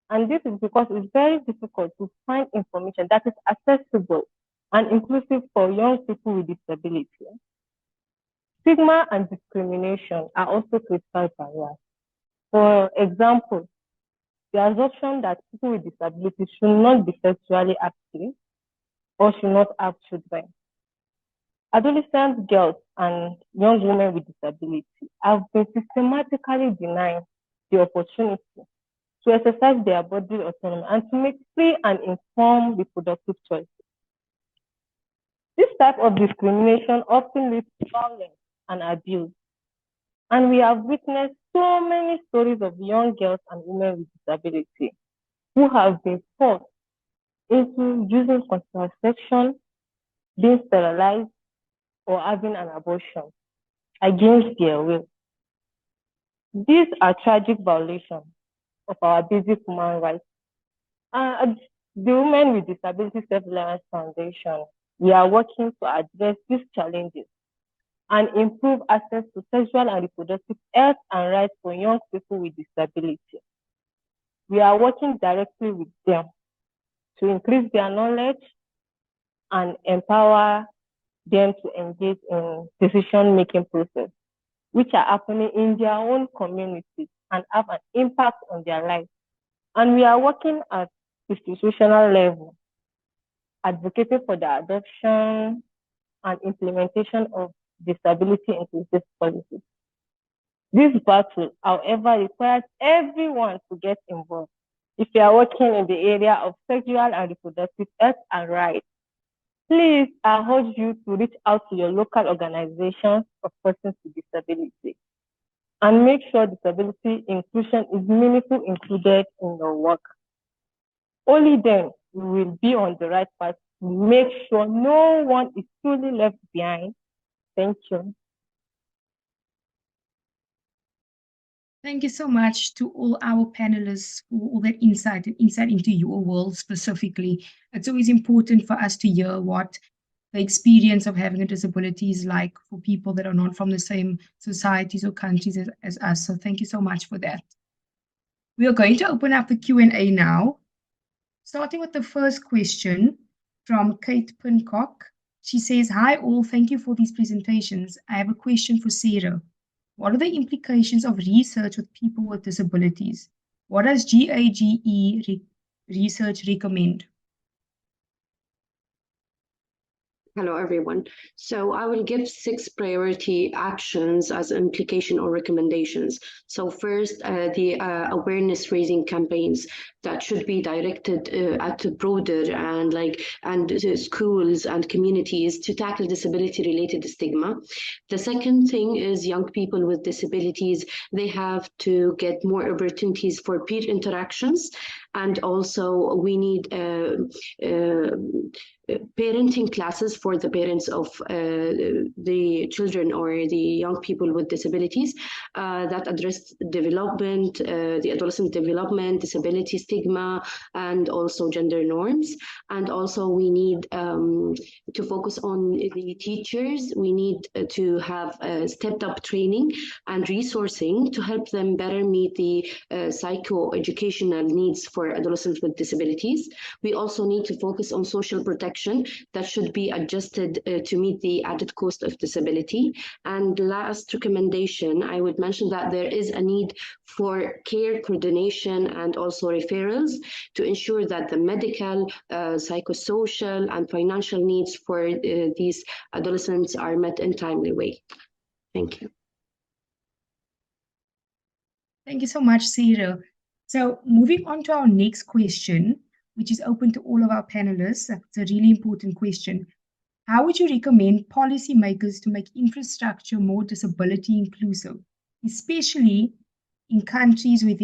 And this is because it's very difficult to find information that is accessible and inclusive for young people with disability. Stigma and discrimination are also critical barriers. For example, the assumption that people with disabilities should not be sexually active or should not have children. Adolescent girls and young women with disability have been systematically denied the opportunity to exercise their body autonomy and to make free and informed reproductive choices. This type of discrimination often leads to violence and abuse. And we have witnessed so many stories of young girls and women with disability who have been forced into using contraception, being sterilized, or having an abortion against their will. These are tragic violations of our basic human rights. The Women with Disability Self-Reliance Foundation, we are working to address these challenges and improve access to sexual and reproductive health and rights for young people with disability. We are working directly with them to increase their knowledge and empower them to engage in decision-making process, which are happening in their own communities and have an impact on their lives. And we are working at institutional level, advocating for the adoption and implementation of disability inclusive policies. This battle, however, requires everyone to get involved. If you are working in the area of sexual and reproductive health and rights, please, I urge you to reach out to your local organizations of persons with disability and make sure disability inclusion is meaningfully included in your work. Only then we will be on the right path to make sure no one is truly left behind. Thank you. Thank you so much to all our panelists for all that insight into your world specifically. It's always important for us to hear what the experience of having a disability is like for people that are not from the same societies or countries as us. So thank you so much for that. We are going to open up the Q&A now, starting with the first question from Kate Pincock. She says, "Hi all, thank you for these presentations. I have a question for Sarah. What are the implications of research with people with disabilities? What does GAGE research recommend?" Hello, everyone. So I will give 6 priority actions as implication or recommendations. So first, the awareness raising campaigns that should be directed at broader and schools and communities to tackle disability related stigma. The second thing is young people with disabilities, they have to get more opportunities for peer interactions. And also we need parenting classes for the parents of the children or the young people with disabilities that address development, the adolescent development, disability stigma, and also gender norms. And also we need to focus on the teachers. We need to have stepped up training and resourcing to help them better meet the psychoeducational needs for adolescents with disabilities. We also need to focus on social protection that should be adjusted to meet the added cost of disability. And last recommendation, I would mention that there is a need for care coordination and also referrals to ensure that the medical, psychosocial, and financial needs for these adolescents are met in a timely way. Thank you. Thank you so much, Sarah. So moving on to our next question, which is open to all of our panelists. It's a really important question. How would you recommend policymakers to make infrastructure more disability inclusive, especially in countries where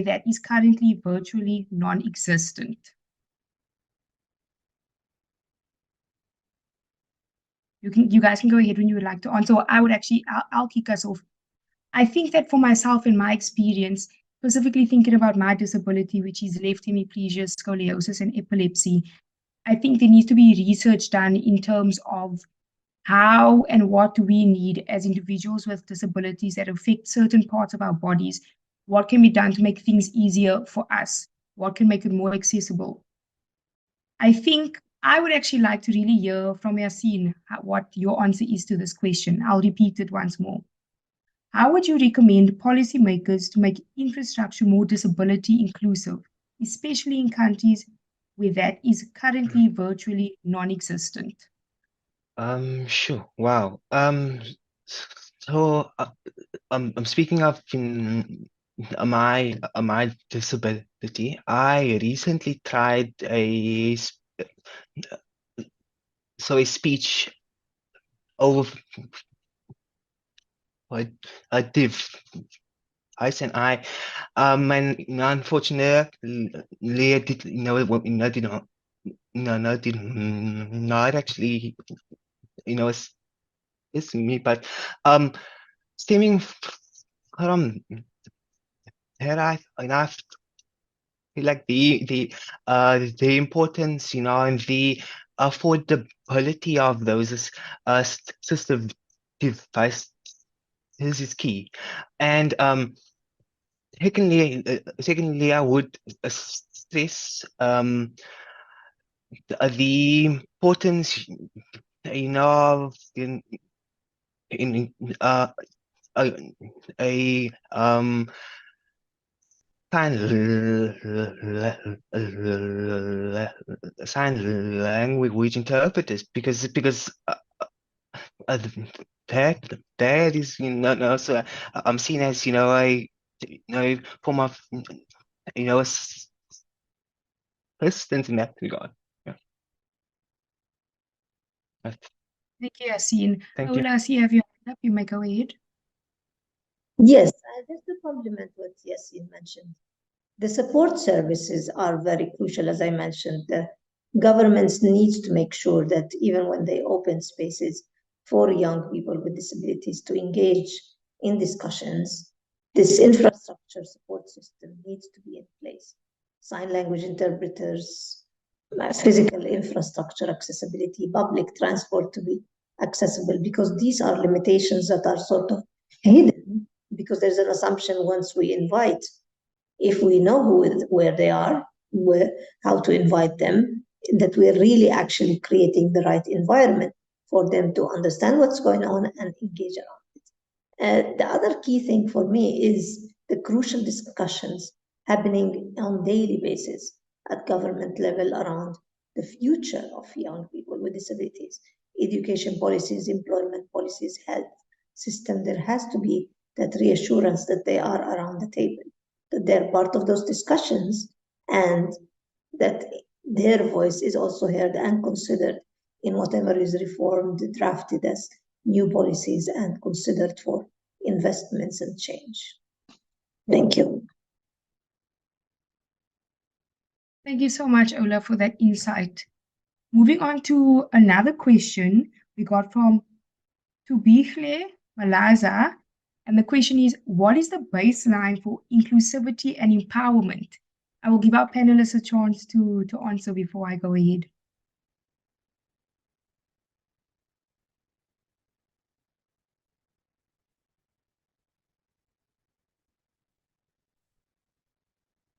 that is currently virtually non-existent? You guys can go ahead when you would like to answer. I would actually, I'll kick us off. I think that for myself and my experience, specifically thinking about my disability, which is left hemiplegia, scoliosis, and epilepsy, I think there needs to be research done in terms of how and what do we need as individuals with disabilities that affect certain parts of our bodies. What can be done to make things easier for us? What can make it more accessible? I think I would actually like to really hear from Yassine what your answer is to this question. I'll repeat it once more. How would you recommend policymakers to make infrastructure more disability inclusive, especially in countries where that is currently virtually non-existent? Sure. Wow. So I'm speaking of my disability. I recently tried a speech over a div. I said and unfortunately I did not actually it's me, but stemming from there, I feel like the importance, and the affordability of those assistive devices is key. And secondly, I would stress the importance, of sign language interpreters, because that is so I'm seen as a form of assistance in that regard. Yeah. Thank you, Yassine. Thank you. I see you have your hand up. You may go ahead. Yes, just to complement what Yassine mentioned, the support services are very crucial. As I mentioned, the governments need to make sure that even when they open spaces for young people with disabilities to engage in discussions, this infrastructure support system needs to be in place. Sign language interpreters, physical infrastructure accessibility, public transport to be accessible, because these are limitations that are sort of hidden, because there's an assumption once we invite, if we know where they are, how to invite them, that we're really actually creating the right environment for them to understand what's going on and engage around it. The other key thing for me is the crucial discussions happening on daily basis at government level around the future of young people with disabilities, education policies, employment policies, health system. There has to be that reassurance that they are around the table, that they're part of those discussions, and that their voice is also heard and considered in whatever is reformed, drafted as new policies, and considered for investments and change. Thank you. Thank you so much, Ola, for that insight. Moving on to another question we got from Tubihle Malaza. And the question is, what is the baseline for inclusivity and empowerment? I will give our panelists a chance to answer before I go ahead.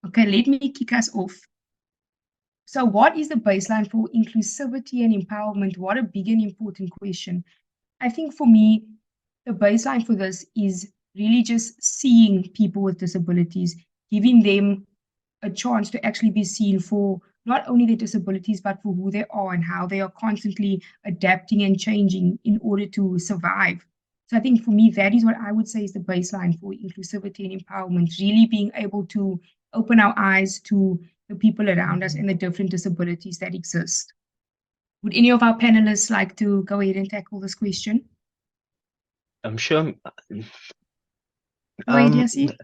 Okay, let me kick us off. So what is the baseline for inclusivity and empowerment? What a big and important question. I think for me, the baseline for this is really just seeing people with disabilities, giving them a chance to actually be seen for not only their disabilities, but for who they are and how they are constantly adapting and changing in order to survive. So I think for me, that is what I would say is the baseline for inclusivity and empowerment, really being able to open our eyes to the people around us and the different disabilities that exist. Would any of our panelists like to go ahead and tackle this question? I'm sure. Go ahead, Yassi.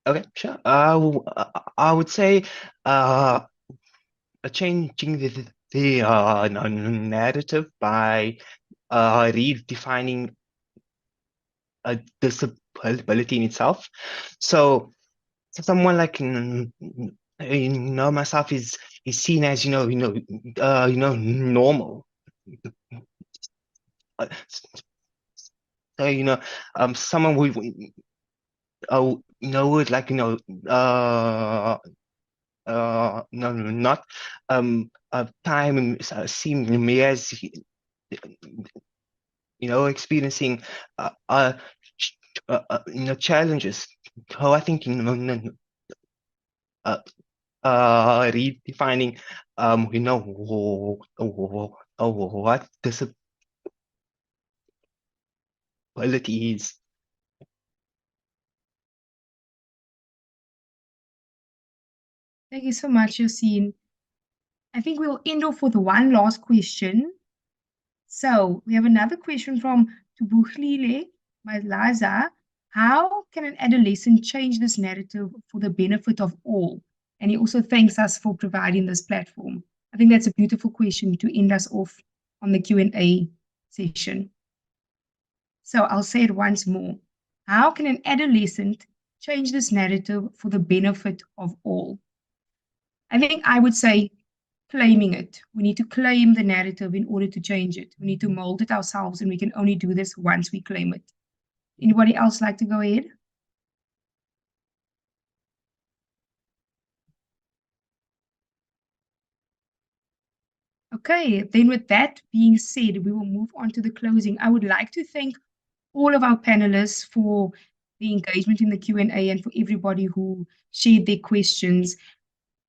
Okay, sure. I would say changing the narrative by redefining a disability in itself. So someone like myself is seen as normal. So someone would would like not time seeing me as experiencing challenges. So I think redefining what disability is. Thank you so much, Yassine. I think we'll end off with one last question. So we have another question from Tubuhlile Malaza. How can an adolescent change this narrative for the benefit of all? And he also thanks us for providing this platform. I think that's a beautiful question to end us off on the Q&A session. So I'll say it once more. How can an adolescent change this narrative for the benefit of all? I think I would say claiming it. We need to claim the narrative in order to change it. We need to mold it ourselves, and we can only do this once we claim it. Anybody else like to go ahead? Okay, then with that being said, we will move on to the closing. I would like to thank all of our panelists for the engagement in the Q&A and for everybody who shared their questions.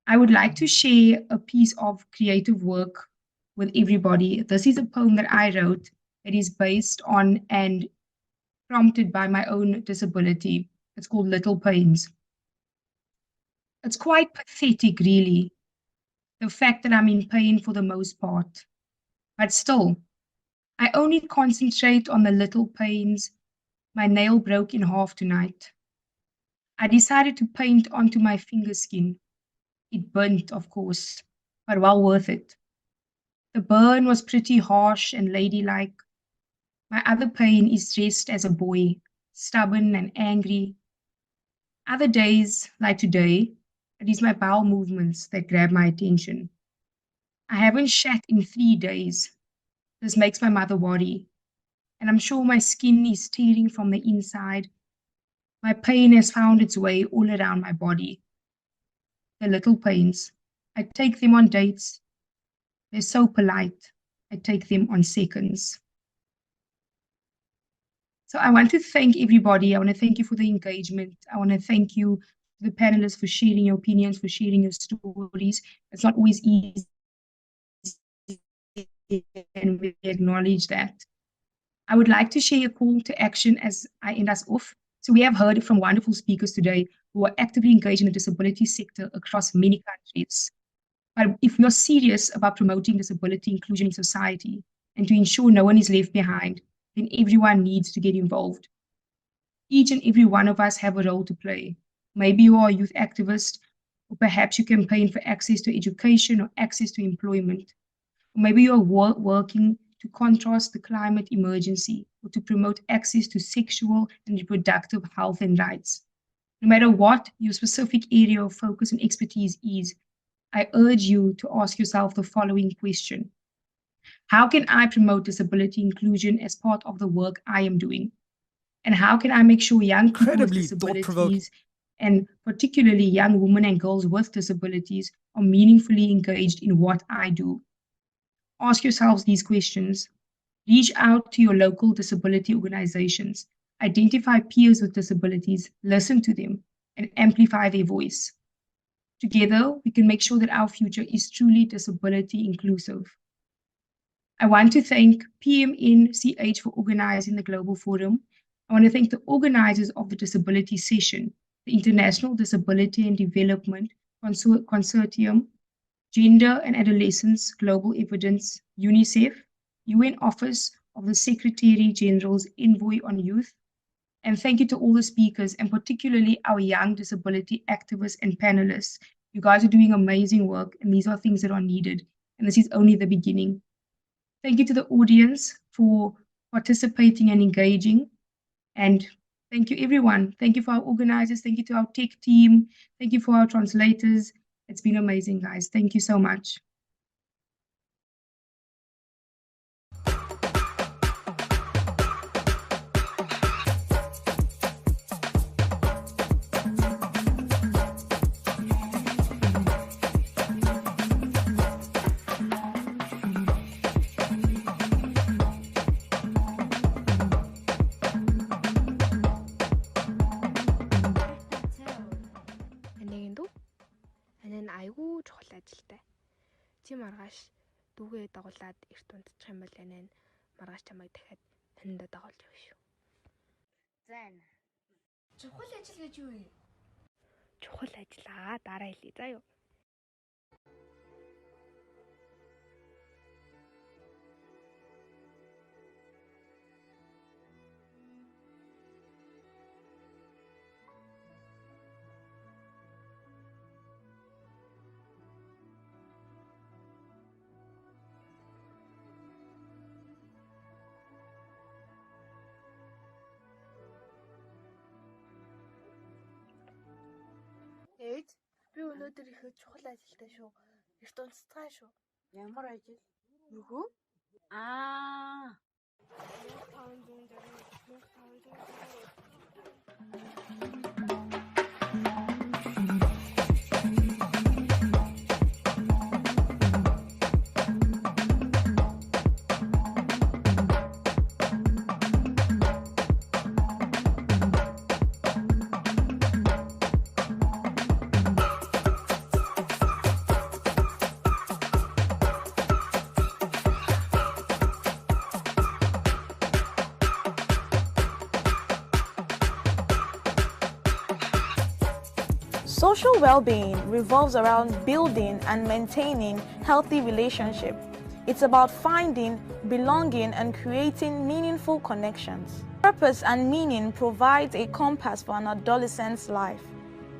I would like to share a piece of creative work with everybody. This is a poem that I wrote that is based on and prompted by my own disability. It's called Little Pains. It's quite pathetic, really, the fact that I'm in pain for the most part. But still, I only concentrate on the little pains. My nail broke in half tonight. I decided to paint onto my finger skin. It burnt, of course, but well worth it. The burn was pretty harsh and ladylike. My other pain is dressed as a boy, stubborn and angry. Other days, like today, it is my bowel movements that grab my attention. I haven't shat in 3 days. This makes my mother worry. And I'm sure my skin is tearing from the inside. My pain has found its way all around my body. The little pains. I take them on dates. They're so polite. I take them on seconds. So I want to thank everybody. I want to thank you for the engagement. I want to thank you, the panelists, for sharing your opinions, for sharing your stories. It's not always easy, and we acknowledge that. I would like to share a call to action as I end us off. So we have heard from wonderful speakers today who are actively engaged in the disability sector across many countries. But if we are serious about promoting disability inclusion in society and to ensure no one is left behind, then everyone needs to get involved. Each and every one of us have a role to play. Maybe you are a youth activist, or perhaps you campaign for access to education or access to employment. Or maybe you are working to contrast the climate emergency or to promote access to sexual and reproductive health and rights. No matter what your specific area of focus and expertise is, I urge you to ask yourself the following question. How can I promote disability inclusion as part of the work I am doing? And how can I make sure young people with disabilities, and particularly young women and girls with disabilities, are meaningfully engaged in what I do? Ask yourselves these questions. Reach out to your local disability organizations. Identify peers with disabilities, listen to them, and amplify their voice. Together, we can make sure that our future is truly disability inclusive. I want to thank PMNCH for organizing the Global Forum. I want to thank the organizers of the disability session, the International Disability and Development Consortium, Gender and Adolescents Global Evidence, UNICEF, UN Office of the Secretary General's Envoy on Youth. And thank you to all the speakers, and particularly our young disability activists and panelists. You guys are doing amazing work, and these are things that are needed. And this is only the beginning. Thank you to the audience for participating and engaging. And thank you, everyone. Thank you for our organizers. Thank you to our tech team. Thank you for our translators. It's been amazing, guys. Thank you so much. Айгүй чухал ажилтай. Чи маргааш дүүгээ дагуулад эрт унтчих юм бол энэ маргааш чамайг дахиад таньдаа дагуулж явах шүү. Зайн. Чухал ажил гэж юу юм? Чухал ажиллаа дараа хэлье заа юу. Ээж, би өнөөдөр их чухал ажилтай шүү. Эрт унццгаа шүү. Ямар ажил? Нүгөө? Аа. Social well-being revolves around building and maintaining healthy relationships. It's about finding, belonging, and creating meaningful connections. Purpose and meaning provides a compass for an adolescent's life.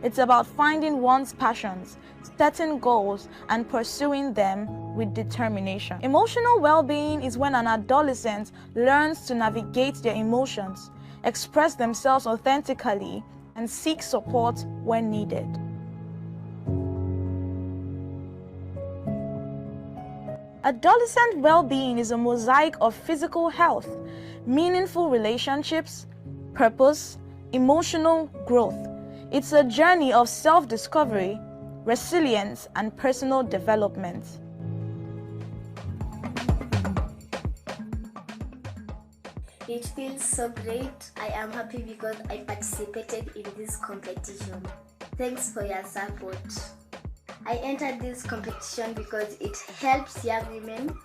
It's about finding one's passions, setting goals, and pursuing them with determination. Emotional well-being is when an adolescent learns to navigate their emotions, express themselves authentically, and seek support when needed. Adolescent well-being is a mosaic of physical health, meaningful relationships, purpose, emotional growth. It's a journey of self-discovery, resilience, and personal development. It feels so great. I am happy because I participated in this competition. Thanks for your support. I entered this competition because it helps young women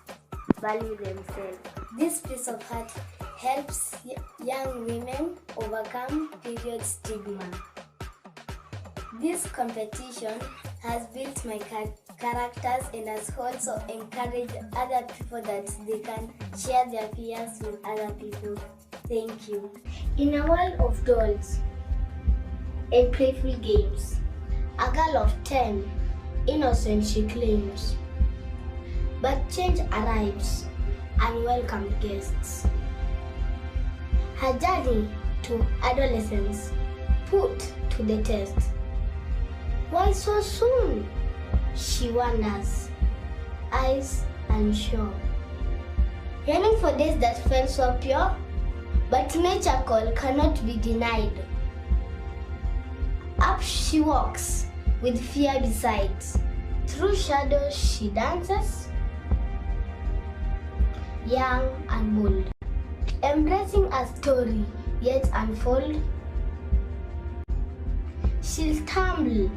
value themselves. This piece of art helps young women overcome period stigma. This competition has built my characters and has also encouraged other people that they can share their fears with other people. Thank you. In a world of dolls and playful games, a girl of 10, innocent she claims. But change arrives, unwelcome guests. Her journey to adolescence put to the test. Why so soon? She wonders, eyes unsure. Yearning for days that felt so pure, but nature call cannot be denied. Up she walks, with fear beside. Through shadows she dances, young and bold. Embracing a story yet unfold, she'll stumble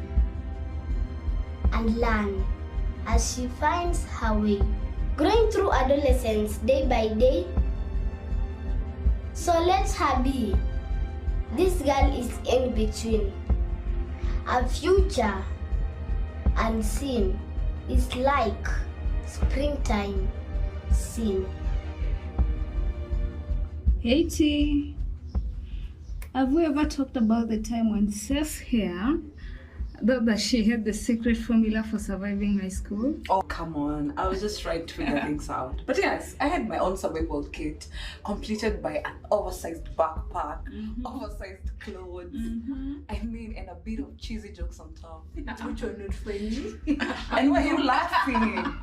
and learn as she finds her way, growing through adolescence day by day. So let her be. This girl is in between. A future unseen is like springtime seen. Hey T, have we ever talked about the time when Sis here thought that she had the secret formula for surviving high school? Oh, come on. I was just trying to figure things out. But yes, I had my own survival kit completed by an oversized backpack, oversized clothes, I mean, and a bit of cheesy jokes on top. Which are not funny. And why are you laughing?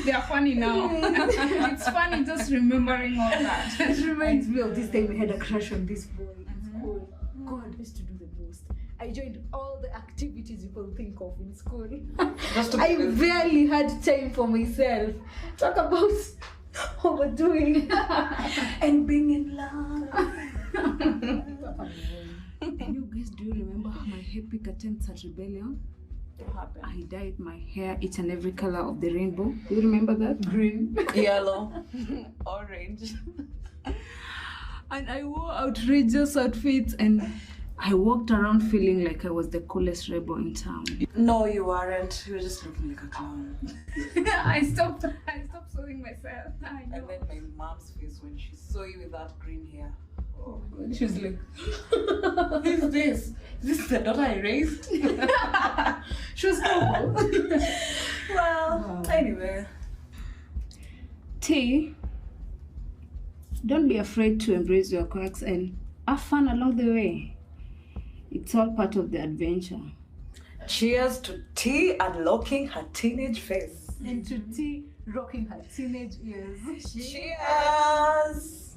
They are funny now. It's funny just remembering all that. It reminds me of this day we had a crush on this boy in school. God, I used to do the most. I joined all the activities you can think of in school. I barely had time for myself. Talk about overdoing and being in love. And you guys, do you remember my epic attempts at rebellion? What happened? I dyed my hair each and every color of the rainbow. Do you remember that? Green, yellow, orange. And I wore outrageous outfits and I walked around feeling like I was the coolest rebel in town. No, you weren't. You were just looking like a clown. I stopped sewing myself. I know. And then my mom's face when she saw you with that green hair. Oh God, she was like, who is this? Is this the daughter I raised? She was cool. Well, anyway. T, don't be afraid to embrace your quirks and have fun along the way. It's all part of the adventure. Cheers to T unlocking her teenage face. And to T rocking her teenage ears. Cheers!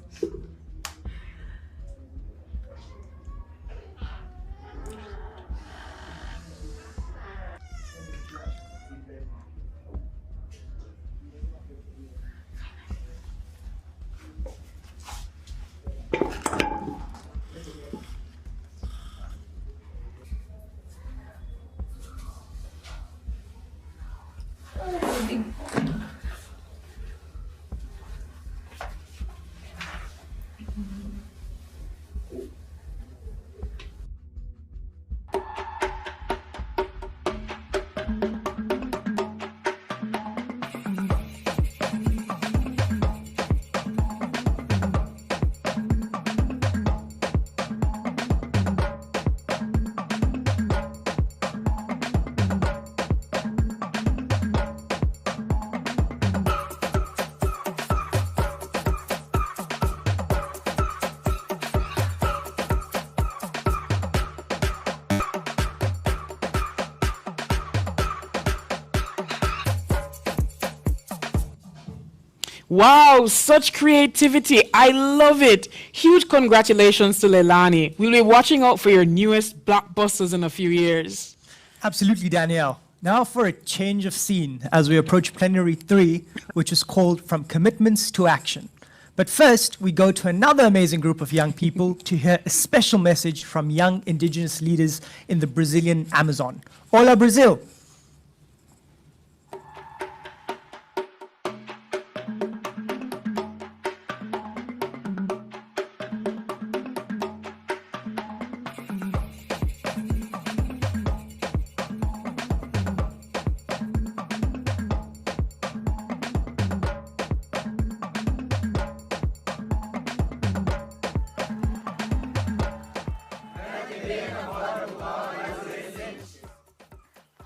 Wow, such creativity. I love it. Huge congratulations to Leilani. We'll be watching out for your newest blockbusters in a few years. Absolutely, Danielle. Now for a change of scene as we approach Plenary 3, which is called From Commitments to Action. But first, we go to another amazing group of young people to hear a special message from young indigenous leaders in the Brazilian Amazon. Hola, Brazil!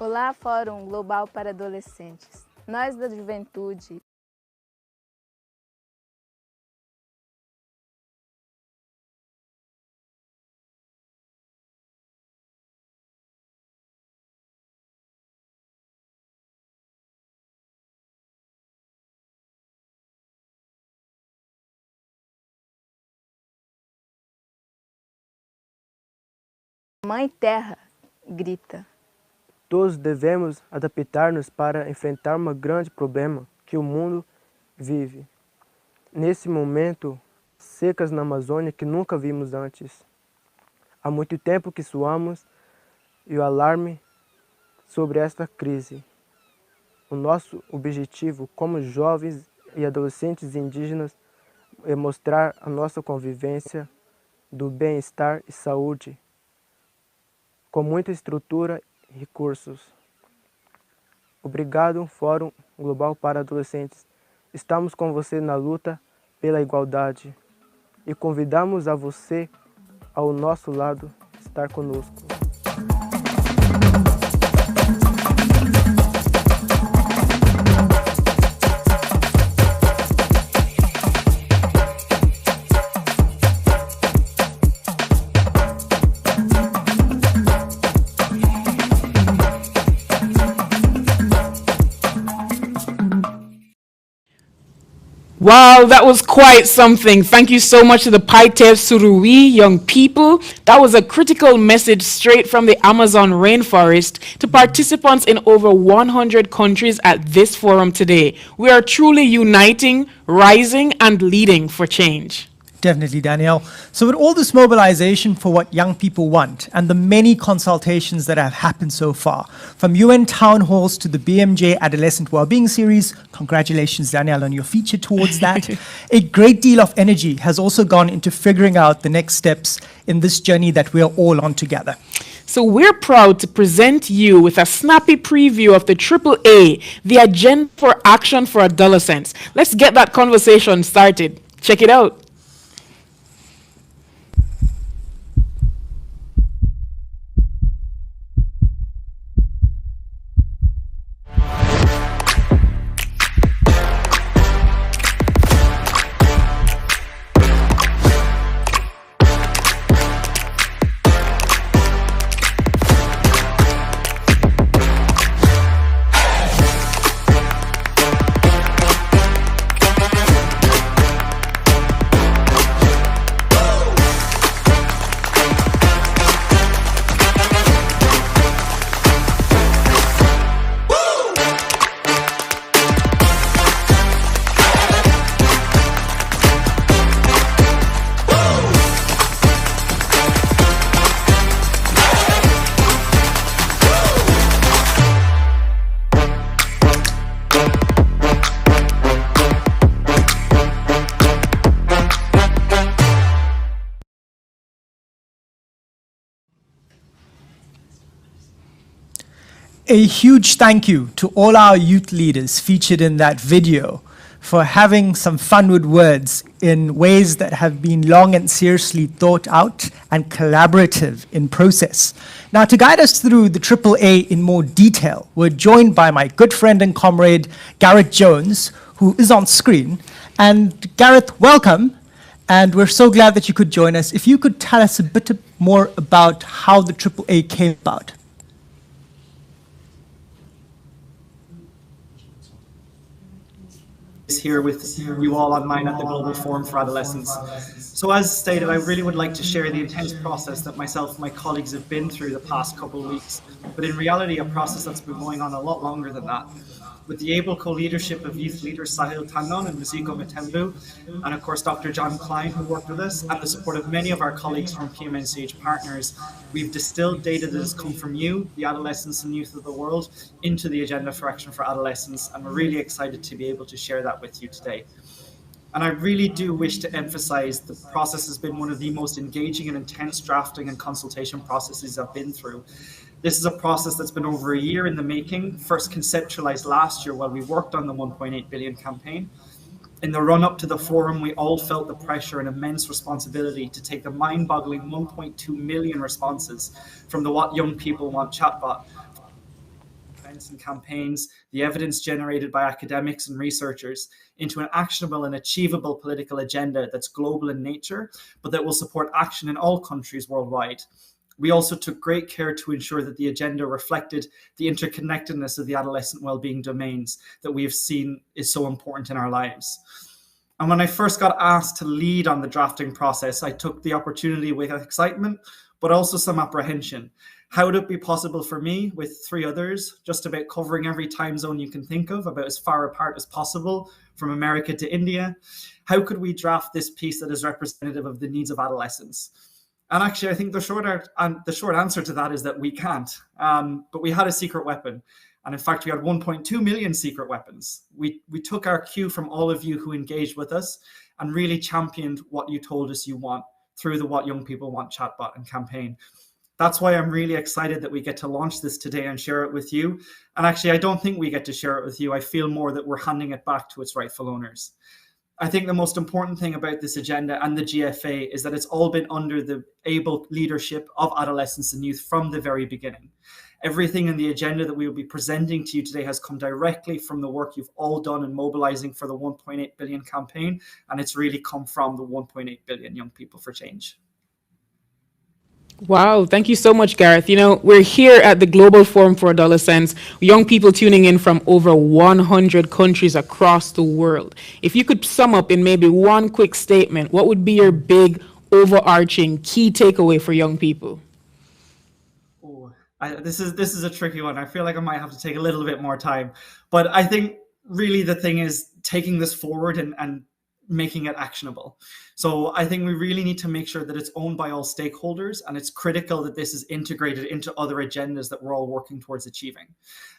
Olá, Fórum Global para Adolescentes. Nós da juventude. Mãe Terra grita. Todos devemos adaptar-nos para enfrentar um grande problema que o mundo vive. Nesse momento, secas na Amazônia que nunca vimos antes. Há muito tempo que soamos e o alarme sobre esta crise. O nosso objetivo como jovens e adolescentes indígenas é mostrar a nossa convivência do bem-estar e saúde, com muita estrutura e recursos. Obrigado, Fórum Global para Adolescentes. Estamos com você na luta pela igualdade e convidamos a você ao nosso lado estar conosco. Wow, that was quite something. Thank you so much to the Paitev Surui young people. That was a critical message straight from the Amazon rainforest to participants in over 100 countries at this forum today. We are truly uniting, rising, and leading for change. Definitely, Danielle. So with all this mobilization for what young people want and the many consultations that have happened so far, from UN town halls to the BMJ Adolescent Wellbeing Series, congratulations, Danielle, on your feature towards that, a great deal of energy has also gone into figuring out the next steps in this journey that we're all on together. So we're proud to present you with a snappy preview of the AAA, the Agenda for Action for Adolescents. Let's get that conversation started. Check it out. A huge thank you to all our youth leaders featured in that video for having some fun with words in ways that have been long and seriously thought out and collaborative in process. Now, to guide us through the AAA in more detail, we're joined by my good friend and comrade, Gareth Jones, who is on screen. And Gareth, welcome. And we're so glad that you could join us. If you could tell us a bit more about how the AAA came about. here with you all online at the Global Forum for Adolescents. So as stated, I really would like to share the intense process that myself and my colleagues have been through the past couple of weeks, but in reality a process that's been going on a lot longer than that. With the able co-leadership of youth leaders Sahil Tannon and Masiko Matembu, and of course Dr. John Klein, who worked with us, and the support of many of our colleagues from PMNCH partners, we've distilled data that has come from you, the adolescents and youth of the world, into the Agenda for Action for Adolescents, and we're really excited to be able to share that with you today. And I really do wish to emphasize the process has been one of the most engaging and intense drafting and consultation processes I've been through. This is a process that's been over a year in the making, first conceptualized last year while we worked on the 1.8 billion campaign. In the run-up to the forum, we all felt the pressure and immense responsibility to take the mind-boggling 1.2 million responses from the What Young People Want chatbot, events and campaigns, the evidence generated by academics and researchers, into an actionable and achievable political agenda that's global in nature, but that will support action in all countries worldwide. We also took great care to ensure that the agenda reflected the interconnectedness of the adolescent well-being domains that we have seen is so important in our lives. And when I first got asked to lead on the drafting process, I took the opportunity with excitement, but also some apprehension. How would it be possible for me, with 3 others, just about covering every time zone you can think of, about as far apart as possible, from America to India? How could we draft this piece that is representative of the needs of adolescents? And actually, I think the short answer to that is that we can't. But we had a secret weapon. And in fact, we had 1.2 million secret weapons. We took our cue from all of you who engaged with us and really championed what you told us you want through the What Young People Want chatbot and campaign. That's why I'm really excited that we get to launch this today and share it with you. And actually, I don't think we get to share it with you. I feel more that we're handing it back to its rightful owners. I think the most important thing about this agenda and the GFA is that it's all been under the able leadership of adolescents and youth from the very beginning. Everything in the agenda that we will be presenting to you today has come directly from the work you've all done in mobilizing for the 1.8 billion campaign, and it's really come from the 1.8 billion Young People for Change. Wow, thank you so much, Gareth. You know, we're here at the Global Forum for Adolescents, young people tuning in from over 100 countries across the world. If you could sum up in maybe one quick statement, what would be your big, overarching key takeaway for young people? This is a tricky one. I feel like I might have to take a little bit more time. But I think really the thing is taking this forward and making it actionable. So I think we really need to make sure that it's owned by all stakeholders, and it's critical that this is integrated into other agendas that we're all working towards achieving,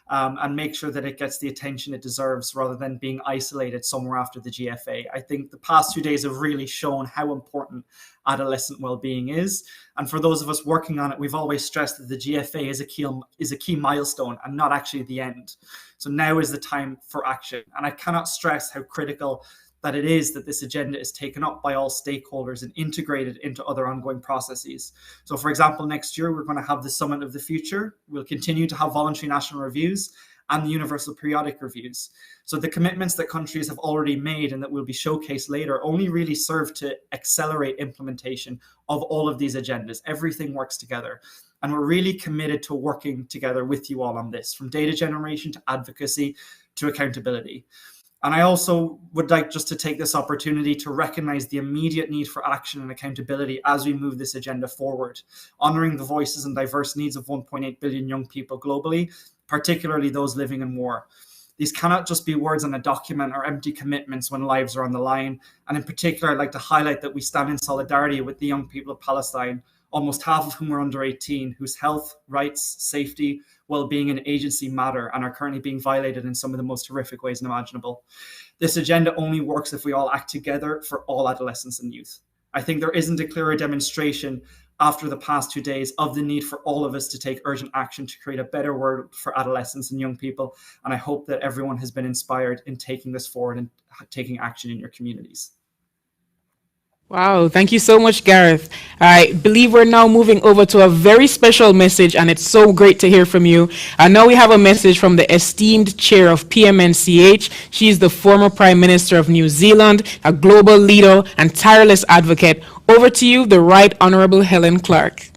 and make sure that it gets the attention it deserves rather than being isolated somewhere after the GFA. I think the past 2 days have really shown how important adolescent well-being is. And for those of us working on it, we've always stressed that the GFA is a key milestone and not actually the end. So now is the time for action. And I cannot stress how critical that it is that this agenda is taken up by all stakeholders and integrated into other ongoing processes. So for example, next year, we're going to have the Summit of the Future. We'll continue to have voluntary national reviews and the universal periodic reviews. So the commitments that countries have already made and that will be showcased later only really serve to accelerate implementation of all of these agendas. Everything works together. And we're really committed to working together with you all on this, from data generation to advocacy to accountability. And I also would like just to take this opportunity to recognize the immediate need for action and accountability as we move this agenda forward, honoring the voices and diverse needs of 1.8 billion young people globally, particularly those living in war. These cannot just be words on a document or empty commitments when lives are on the line. And in particular, I'd like to highlight that we stand in solidarity with the young people of Palestine, almost half of whom are under 18, whose health, rights, safety, well-being and agency matter and are currently being violated in some of the most horrific ways imaginable. This agenda only works if we all act together for all adolescents and youth. I think there isn't a clearer demonstration after the past 2 days of the need for all of us to take urgent action to create a better world for adolescents and young people. And I hope that everyone has been inspired in taking this forward and taking action in your communities. Wow, thank you so much, Gareth. I believe we're now moving over to a very special message, and it's so great to hear from you. I know we have a message from the esteemed chair of PMNCH. She is the former Prime Minister of New Zealand, a global leader and tireless advocate. Over to you, the Right Honourable Helen Clark.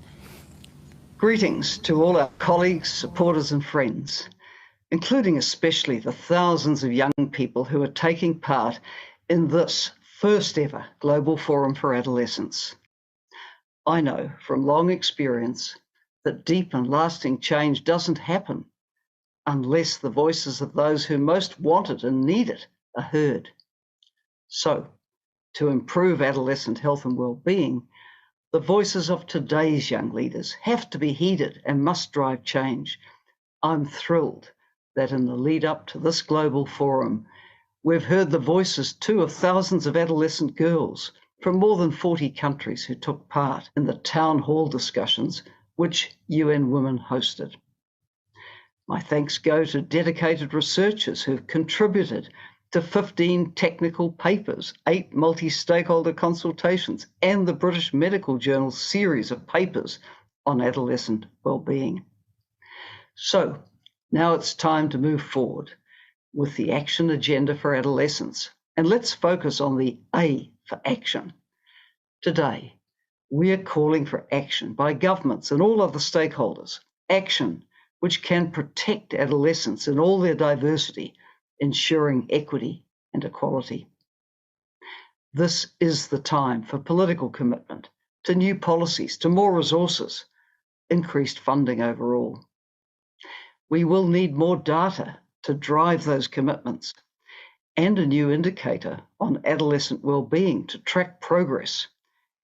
Greetings to all our colleagues, supporters and friends. including especially the thousands of young people who are taking part in this first ever Global Forum for Adolescents. I know from long experience that deep and lasting change doesn't happen unless the voices of those who most want it and need it are heard. So, to improve adolescent health and well-being, the voices of today's young leaders have to be heeded and must drive change. I'm thrilled that in the lead up to this global forum, we've heard the voices too of thousands of adolescent girls from more than 40 countries who took part in the town hall discussions which UN Women hosted. My thanks go to dedicated researchers who've contributed to 15 technical papers, 8 multi-stakeholder consultations, and the British Medical Journal's series of papers on adolescent well-being. So now it's time to move forward with the action agenda for adolescents, and let's focus on the A for action. Today, we are calling for action by governments and all other stakeholders, action which can protect adolescents in all their diversity, ensuring equity and equality. This is the time for political commitment to new policies, to more resources, increased funding overall. We will need more data to drive those commitments and a new indicator on adolescent well-being to track progress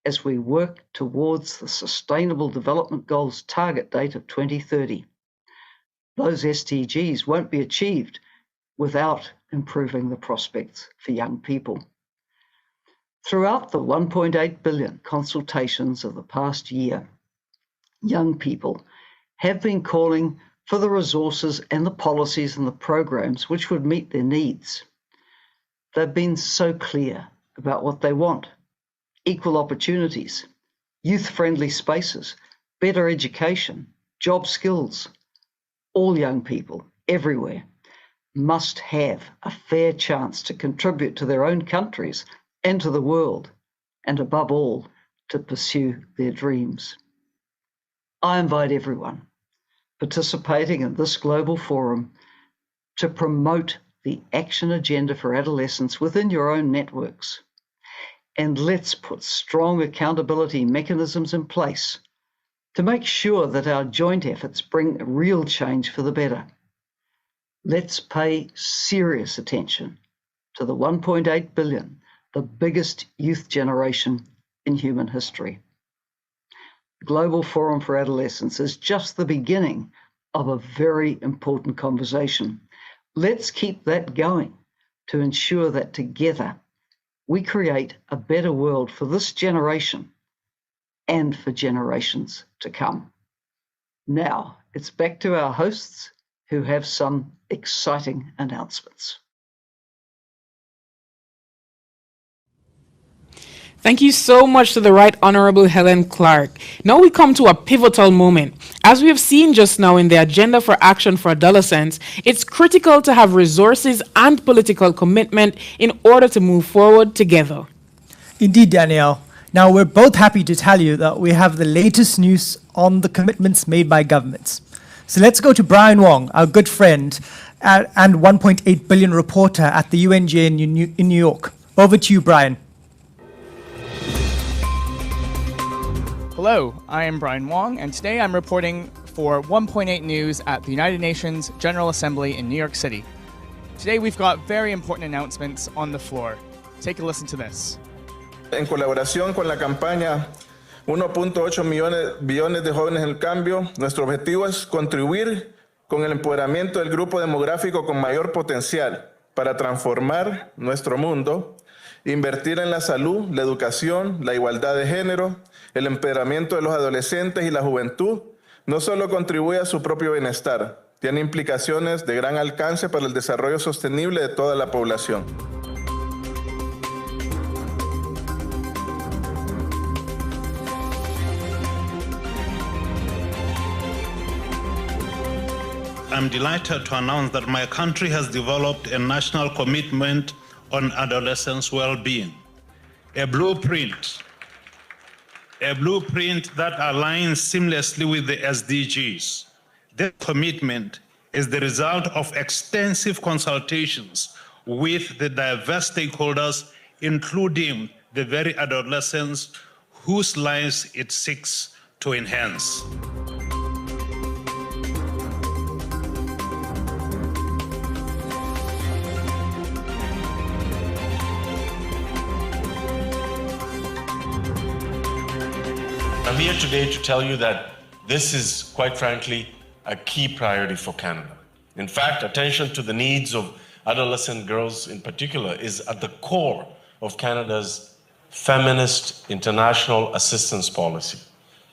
as we work towards the Sustainable Development Goals target date of 2030. Those SDGs won't be achieved without improving the prospects for young people. Throughout the 1.8 billion consultations of the past year, young people have been calling for the resources and the policies and the programs which would meet their needs. They've been so clear about what they want: equal opportunities, youth-friendly spaces, better education, job skills. All young people, everywhere, must have a fair chance to contribute to their own countries and to the world, and above all, to pursue their dreams. I invite everyone participating in this global forum to promote the action agenda for adolescents within your own networks. And let's put strong accountability mechanisms in place to make sure that our joint efforts bring real change for the better. Let's pay serious attention to the 1.8 billion, the biggest youth generation in human history. The Global Forum for Adolescents is just the beginning of a very important conversation. Let's keep that going to ensure that together we create a better world for this generation and for generations to come. Now it's back to our hosts who have some exciting announcements. Thank you so much to the Right Honourable Helen Clark. Now we come to a pivotal moment. As we have seen just now in the Agenda for Action for Adolescents, it's critical to have resources and political commitment in order to move forward together. Indeed, Danielle. Now, we're both happy to tell you that we have the latest news on the commitments made by governments. So let's go to Brian Wong, our good friend and 1.8 billion reporter at the UNJ in New York. Over to you, Brian. Hello, I am Brian Wong, and today I'm reporting for 1.8 News at the United Nations General Assembly in New York City. Today we've got very important announcements on the floor. Take a listen to this. En colaboración con la campaña 1.8 billones de jóvenes en el cambio, nuestro objetivo es contribuir con el empoderamiento del grupo demográfico con mayor potencial para transformar nuestro mundo, invertir en la salud, la educación, la igualdad de género, el empoderamiento de los adolescentes y la juventud. No solo contribuye a su propio bienestar, tiene implicaciones de gran alcance para el desarrollo sostenible de toda la población. I'm delighted to announce that my country has developed a national commitment on adolescents' well-being, a blueprint that aligns seamlessly with the SDGs. This commitment is the result of extensive consultations with the diverse stakeholders, including the very adolescents whose lives it seeks to enhance. I'm here today to tell you that this is, quite frankly, a key priority for Canada. In fact, attention to the needs of adolescent girls in particular is at the core of Canada's feminist international assistance policy.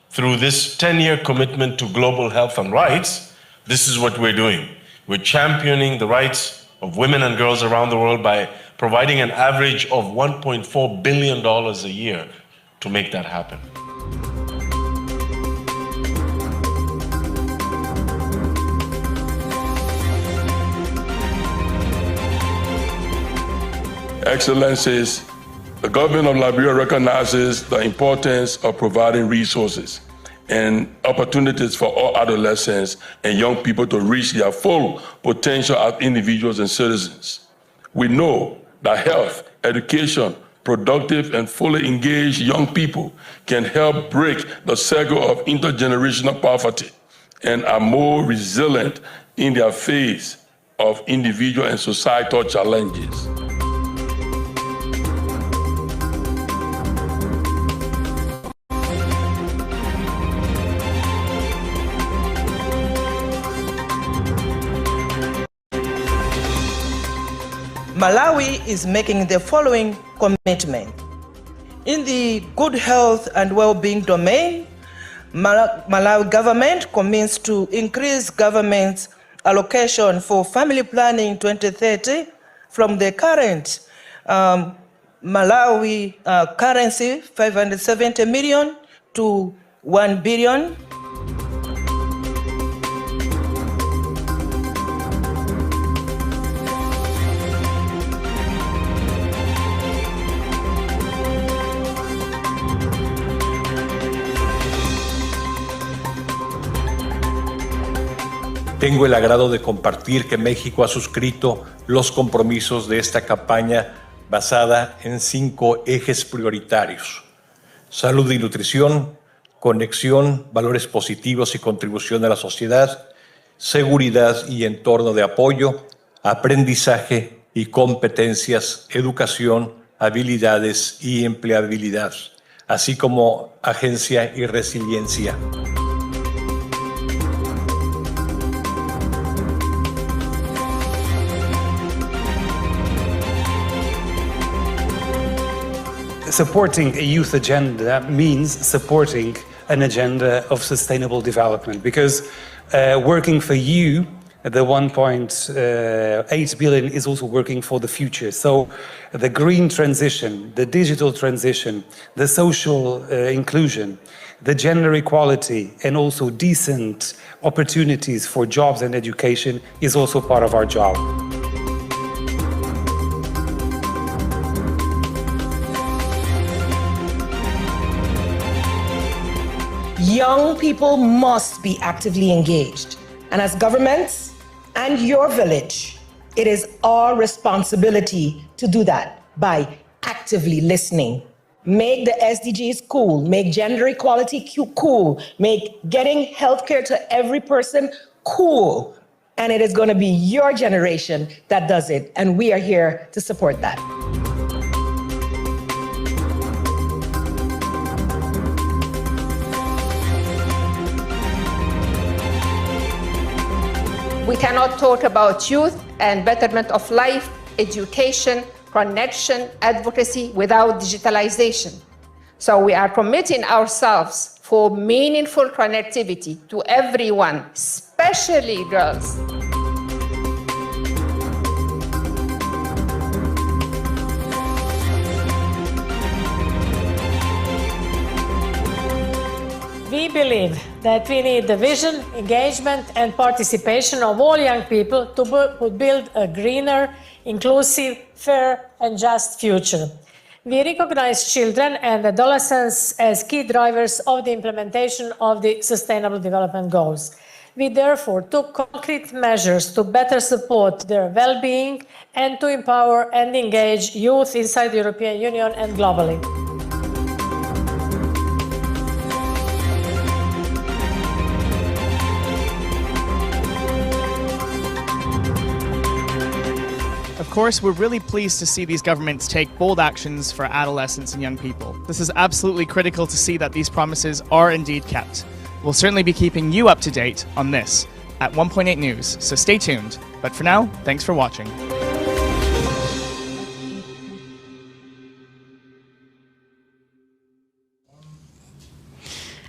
Through this 10-year commitment to global health and rights, this is what we're doing. We're championing the rights of women and girls around the world by providing an average of $1.4 billion a year to make that happen. Excellencies, the government of Liberia recognizes the importance of providing resources and opportunities for all adolescents and young people to reach their full potential as individuals and citizens. We know that health, education, productive and fully engaged young people can help break the cycle of intergenerational poverty and are more resilient in their face of individual and societal challenges. Malawi is making the following commitment. In the good health and well-being domain, Malawi government commits to increase government's allocation for family planning 2030 from the current Malawi currency 570 million to 1 billion. Tengo el agrado de compartir que México ha suscrito los compromisos de esta campaña basada en 5 ejes prioritarios: salud y nutrición, conexión, valores positivos y contribución a la sociedad, seguridad y entorno de apoyo, aprendizaje y competencias, educación, habilidades y empleabilidad, así como agencia y resiliencia. Supporting a youth agenda means supporting an agenda of sustainable development, because working for you, the 1.8 billion is also working for the future. So the green transition, the digital transition, the social inclusion, the gender equality, and also decent opportunities for jobs and education is also part of our job. Young people must be actively engaged. And as governments and your village, it is our responsibility to do that by actively listening. Make the SDGs cool, make gender equality cool, make getting healthcare to every person cool. And it is going to be your generation that does it. And we are here to support that. We cannot talk about youth and betterment of life, education, connection, advocacy without digitalization. So we are committing ourselves for meaningful connectivity to everyone, especially girls. We believe that we need the vision, engagement, and participation of all young people to build a greener, inclusive, fair, and just future. We recognize children and adolescents as key drivers of the implementation of the Sustainable Development Goals. We therefore took concrete measures to better support their well-being and to empower and engage youth inside the European Union and globally. Of course, we're really pleased to see these governments take bold actions for adolescents and young people. This is absolutely critical to see that these promises are indeed kept. We'll certainly be keeping you up to date on this at 1.8 News, so stay tuned. But for now, thanks for watching.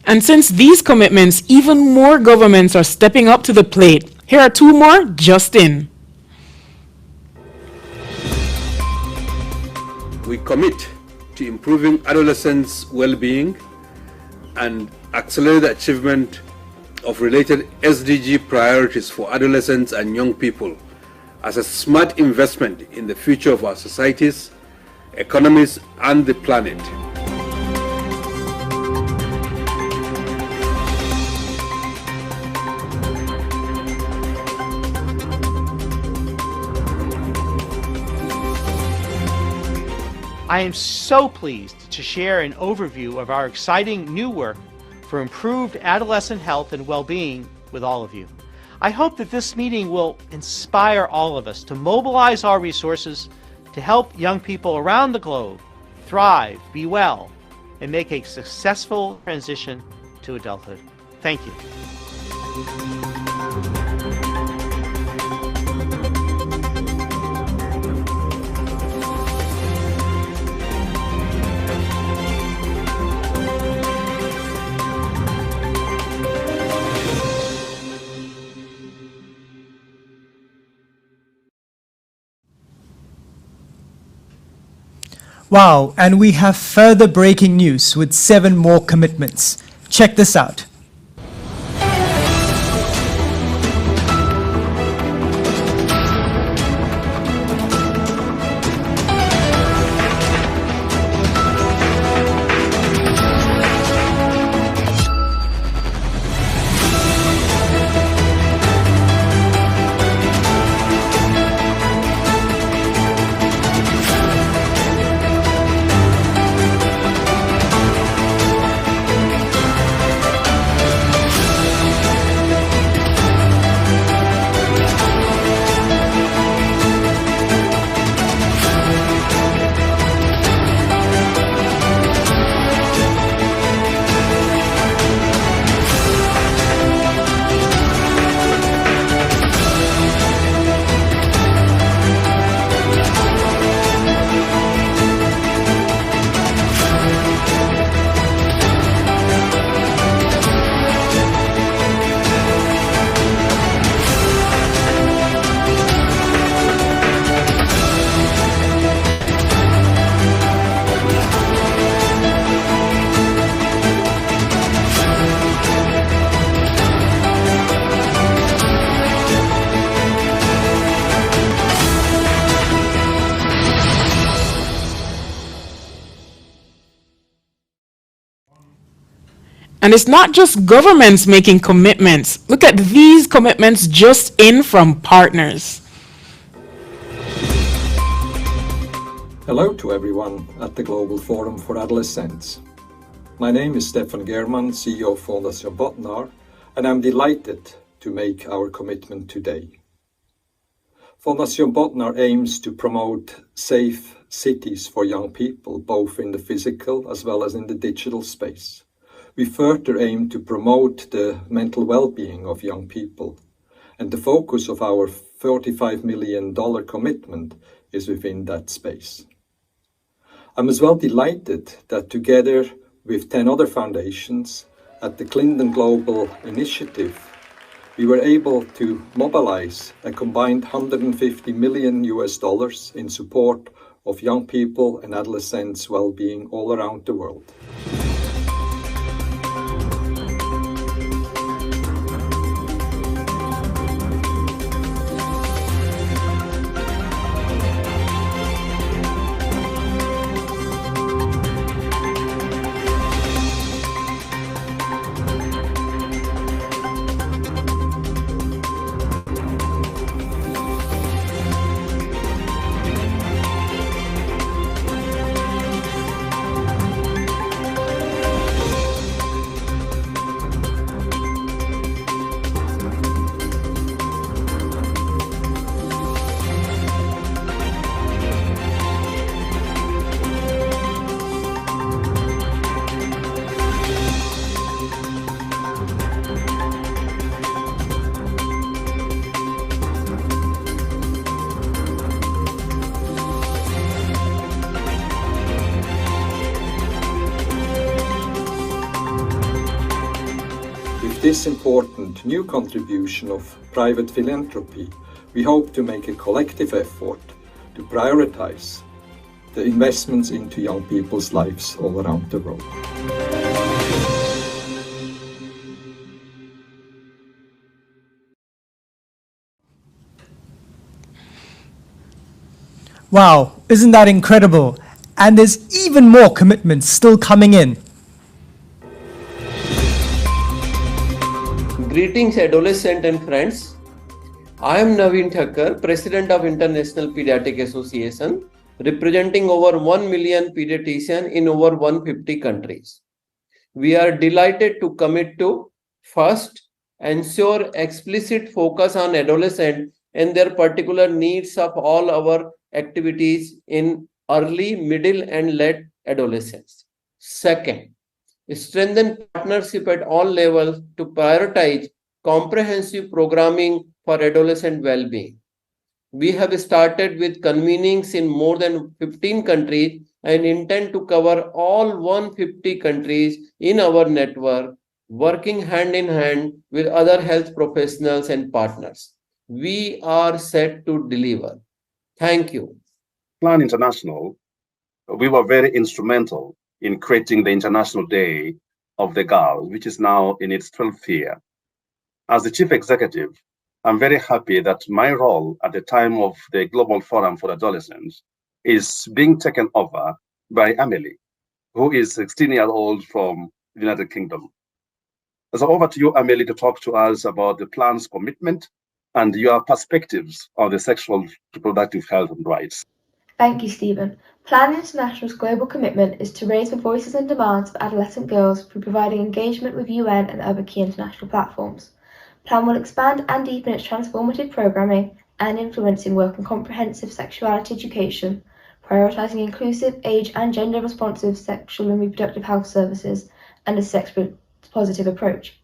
And since these commitments, even more governments are stepping up to the plate. Here are two more just in. We commit to improving adolescents' well-being and accelerate the achievement of related SDG priorities for adolescents and young people as a smart investment in the future of our societies, economies, and the planet. I am so pleased to share an overview of our exciting new work for improved adolescent health and well-being with all of you. I hope that this meeting will inspire all of us to mobilize our resources to help young people around the globe thrive, be well, and make a successful transition to adulthood. Thank you. Wow, and we have further breaking news with 7 more commitments. Check this out. And it's not just governments making commitments. Look at these commitments just in from partners. Hello to everyone at the Global Forum for Adolescents. My name is Stefan German, CEO of Fondation Botnar, and I'm delighted to make our commitment today. Fondation Botnar aims to promote safe cities for young people, both in the physical as well as in the digital space. We further aim to promote the mental well-being of young people, and the focus of our $45 million commitment is within that space. I'm as well delighted that together with 10 other foundations at the Clinton Global Initiative, we were able to mobilize a combined $150 million in support of young people and adolescents' well-being all around the world. this important new contribution of private philanthropy, we hope to make a collective effort to prioritize the investments into young people's lives all around the world. Wow, isn't that incredible? And there's even more commitments still coming in. Greetings, adolescent and friends. I am Naveen Thakkar, President of International Pediatric Association, representing over 1 million pediatricians in over 150 countries. We are delighted to commit to, first, ensure explicit focus on adolescents and their particular needs of all our activities in early, middle, and late adolescence. Second, strengthen partnership at all levels to prioritize comprehensive programming for adolescent well-being. We have started with convenings in more than 15 countries and intend to cover all 150 countries in our network, working hand in hand with other health professionals and partners. We are set to deliver. Thank you. Plan International, we were very instrumental in creating the International Day of the Girl, which is now in its 12th year. As the Chief Executive, I'm very happy that my role at the time of the Global Forum for Adolescents is being taken over by Amelie, who is 16-year-old from the United Kingdom. So over to you, Amelie, to talk to us about the plan's commitment and your perspectives on the sexual reproductive health and rights. Thank you, Stephen. Plan International's global commitment is to raise the voices and demands of adolescent girls through providing engagement with UN and other key international platforms. Plan will expand and deepen its transformative programming and influencing work on comprehensive sexuality education, prioritising inclusive, age and gender responsive sexual and reproductive health services, and a sex-positive approach.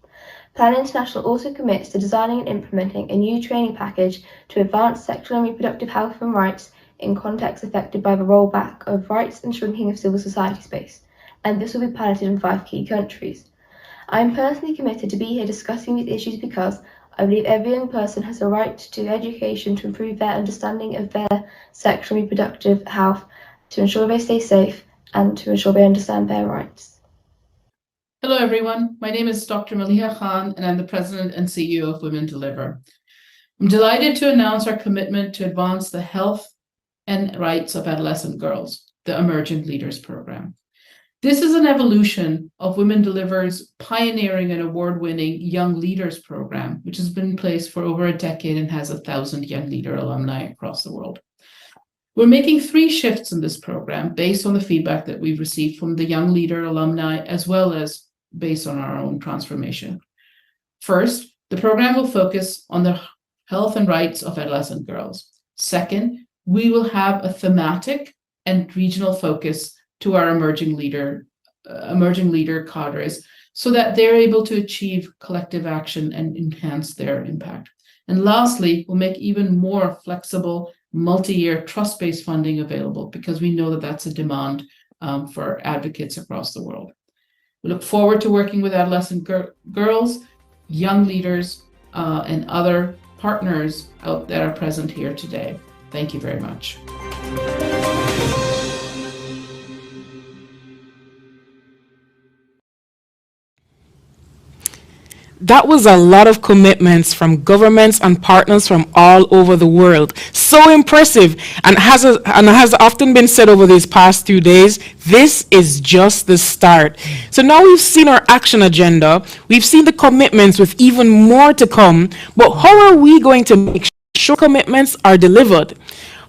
Plan International also commits to designing and implementing a new training package to advance sexual and reproductive health and rights in contexts affected by the rollback of rights and shrinking of civil society space, and this will be piloted in 5 key countries. I am personally committed to be here discussing these issues because I believe every young person has a right to education to improve their understanding of their sexual and reproductive health, to ensure they stay safe, and to ensure they understand their rights. Hello everyone, my name is Dr. Maliha Khan and I'm the President and CEO of Women Deliver. I'm delighted to announce our commitment to advance the health and rights of adolescent girls, the Emerging Leaders Program. This is an evolution of Women Deliver's pioneering and award-winning Young Leaders Program, which has been in place for over a decade and has 1,000 Young Leader alumni across the world. We're making 3 shifts in this program based on the feedback that we've received from the Young Leader alumni, as well as based on our own transformation. First, the program will focus on the health and rights of adolescent girls. Second, we will have a thematic and regional focus to our emerging leader cadres so that they're able to achieve collective action and enhance their impact. And lastly, we'll make even more flexible multi-year trust-based funding available because we know that that's a demand for advocates across the world. We look forward to working with adolescent girls, young leaders, and other partners that are present here today. Thank you very much. That was a lot of commitments from governments and partners from all over the world. So impressive, and has often been said over these past 2 days, this is just the start. So now we've seen our action agenda, we've seen the commitments with even more to come, but how are we going to make sure commitments are delivered?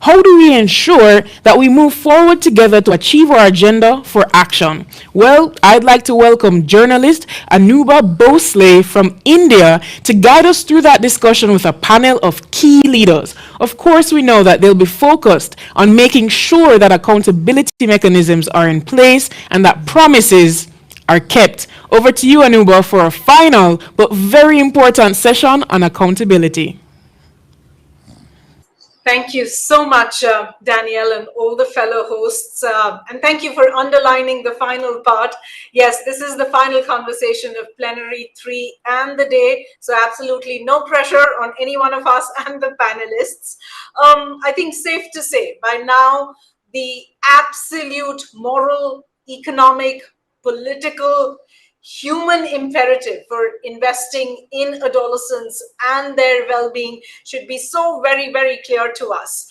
How do we ensure that we move forward together to achieve our agenda for action? Well, I'd like to welcome journalist Anuba Bhosle from India to guide us through that discussion with a panel of key leaders. Of course, we know that they'll be focused on making sure that accountability mechanisms are in place and that promises are kept. Over to you, Anuba, for a final but very important session on accountability. Thank you so much, Danielle, and all the fellow hosts. And thank you for underlining the final part. Yes, this is the final conversation of Plenary 3 and the day. So absolutely no pressure on any one of us and the panelists. I think safe to say by now, the absolute moral, economic, political, human imperative for investing in adolescents and their well-being should be so very, very clear to us.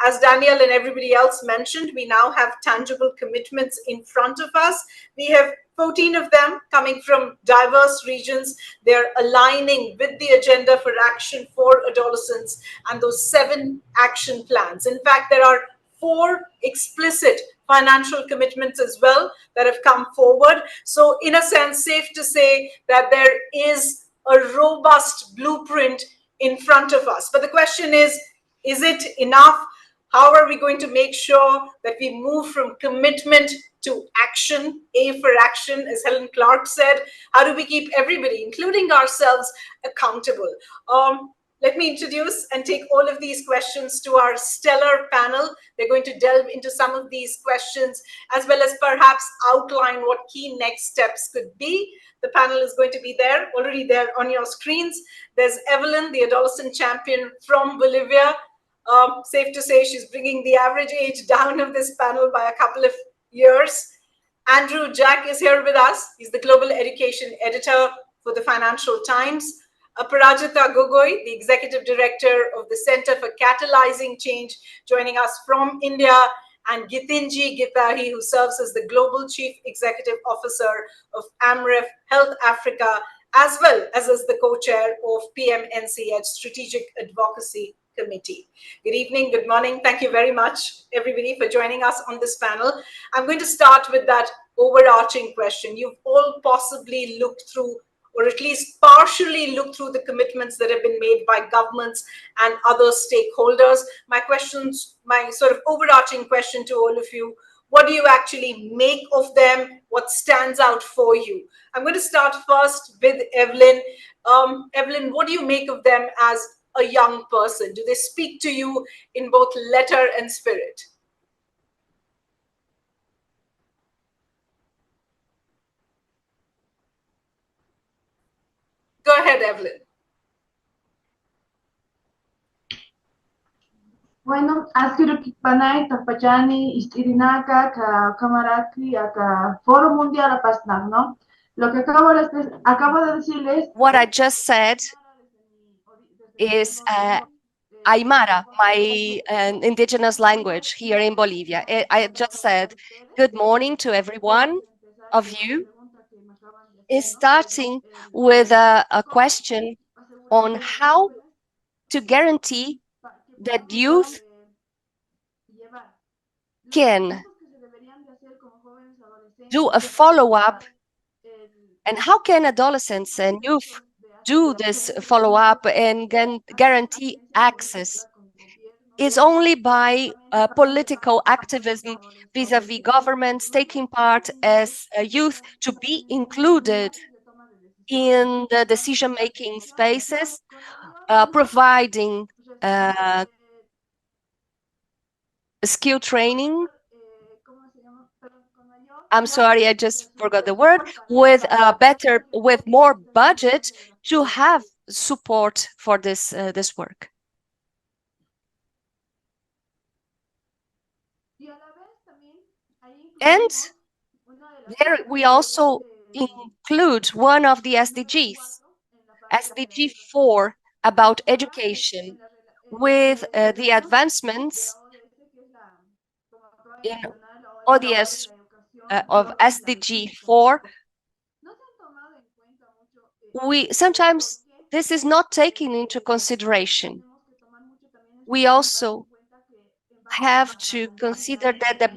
As Danielle and everybody else mentioned, we now have tangible commitments in front of us. We have 14 of them coming from diverse regions. They're aligning with the agenda for action for adolescents and those 7 action plans. In fact, there are 4 explicit financial commitments as well that have come forward. So in a sense, safe to say that there is a robust blueprint in front of us. But the question is it enough? How are we going to make sure that we move from commitment to action, A for action, as Helen Clark said? How do we keep everybody, including ourselves, accountable? Let me introduce and take all of these questions to our stellar panel. They're going to delve into some of these questions, as well as perhaps outline what key next steps could be. The panel is going to be there, already there on your screens. There's Evelyn, the adolescent champion from Bolivia. Safe to say she's bringing the average age down of this panel by a couple of years. Andrew Jack is here with us. He's the global education editor for the Financial Times. Aparajita Gogoi, the Executive Director of the Center for Catalyzing Change, joining us from India, and Gitinji Gitahi, who serves as the Global Chief Executive Officer of AMREF Health Africa, as well as the co-chair of PMNCH Strategic Advocacy Committee. Good evening, good morning. Thank you very much, everybody, for joining us on this panel. I'm going to start with that overarching question. You've all possibly looked through, or at least partially looked through, the commitments that have been made by governments and other stakeholders. My sort of overarching question to all of you: what do you actually make of them? What stands out for you? I'm going to start first with Evelyn. Evelyn, what do you make of them as a young person? Do they speak to you in both letter and spirit? Go ahead, Evelyn. Bueno, askiro kikpanay tapachani istirinaka ka kamaraki aka Foro Mundial Apasnak, ¿no? Lo que acabo de decirles. What I just said is Aymara, my indigenous language here in Bolivia. I just said good morning to every one of you, is starting with a question on how to guarantee that youth can do a follow-up, and how can adolescents and youth do this follow-up and guarantee access? Is only by political activism vis-a-vis governments, taking part as youth to be included in the decision-making spaces, providing skill training. I'm sorry, I just forgot the word. With more budget to have support for this work. And there we also include one of the SDGs, SDG 4, about education, with the advancements in ODS of SDG 4. Sometimes this is not taken into consideration. We also have to consider that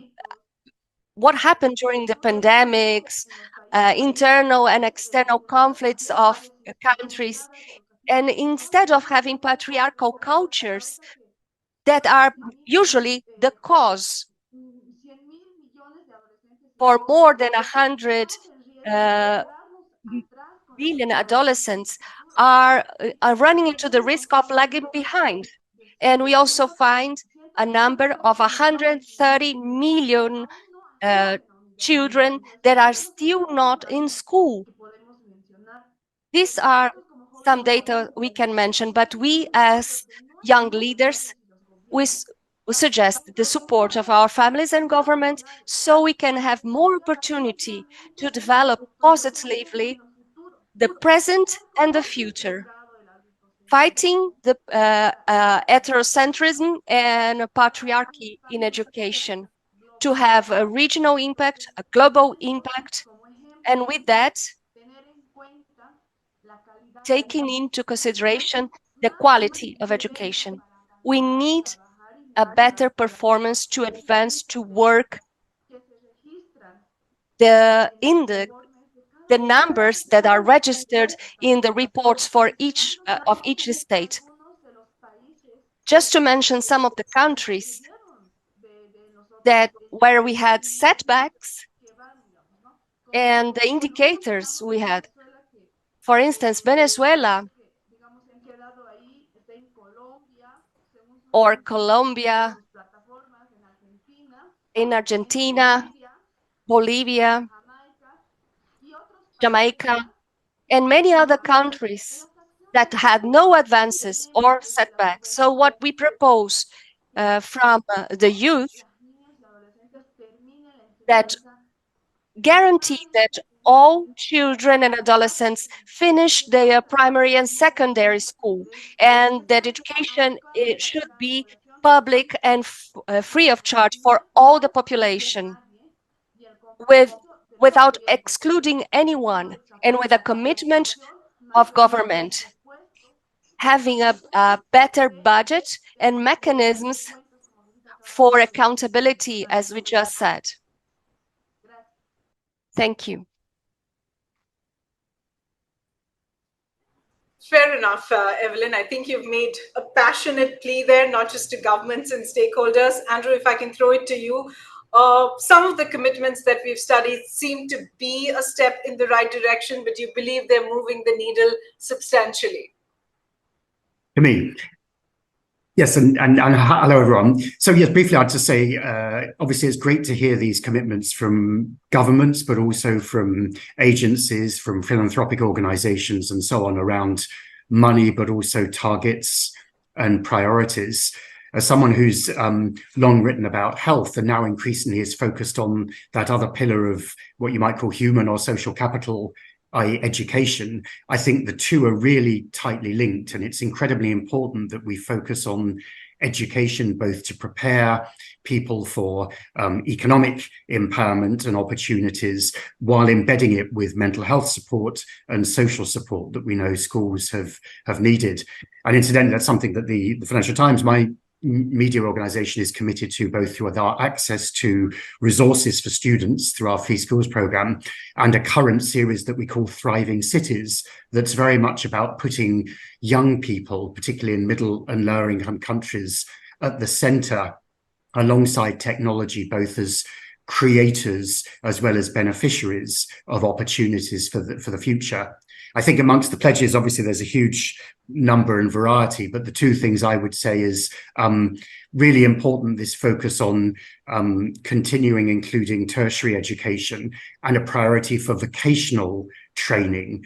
what happened during the pandemics, internal and external conflicts of countries, and instead of having patriarchal cultures that are usually the cause for more than 100 billion adolescents are running into the risk of lagging behind. And we also find a number of 130 million children that are still not in school. These are some data we can mention, but we as young leaders, we suggest the support of our families and government so we can have more opportunity to develop positively the present and the future, fighting the heterocentrism and patriarchy in education, to have a regional impact, a global impact, and with that, taking into consideration the quality of education. We need a better performance to advance to work the numbers that are registered in the reports for each of each state. Just to mention some of the countries where we had setbacks and the indicators we had. For instance, Venezuela or Colombia, in Argentina, Bolivia, Jamaica, and many other countries that had no advances or setbacks. So what we propose from the youth, that guarantee that all children and adolescents finish their primary and secondary school, and that education should be public and free of charge for all the population, without excluding anyone, and with a commitment of government, having a better budget and mechanisms for accountability, as we just said. Thank you. Fair enough, Evelyn. I think you've made a passionate plea there, not just to governments and stakeholders. Andrew, if I can throw it to you. Some of the commitments that we've studied seem to be a step in the right direction, but you believe they're moving the needle substantially. To me, yes, and hello everyone. So yes, briefly, I'd just say, obviously, it's great to hear these commitments from governments, but also from agencies, from philanthropic organizations, and so on, around money, but also targets and priorities. As someone who's long written about health and now increasingly is focused on that other pillar of what you might call human or social capital, i.e. education, I think the two are really tightly linked, and it's incredibly important that we focus on education both to prepare people for economic empowerment and opportunities, while embedding it with mental health support and social support that we know schools have needed. And incidentally, that's something that the Financial Times, my media organization, is committed to, both through our access to resources for students through our Free Schools program, and a current series that we call Thriving Cities, that's very much about putting young people, particularly in middle and lower income countries, at the center, alongside technology, both as creators as well as beneficiaries of opportunities for the future. I think amongst the pledges, obviously, there's a huge number and variety, but the two things I would say is really important, this focus on continuing including tertiary education, and a priority for vocational training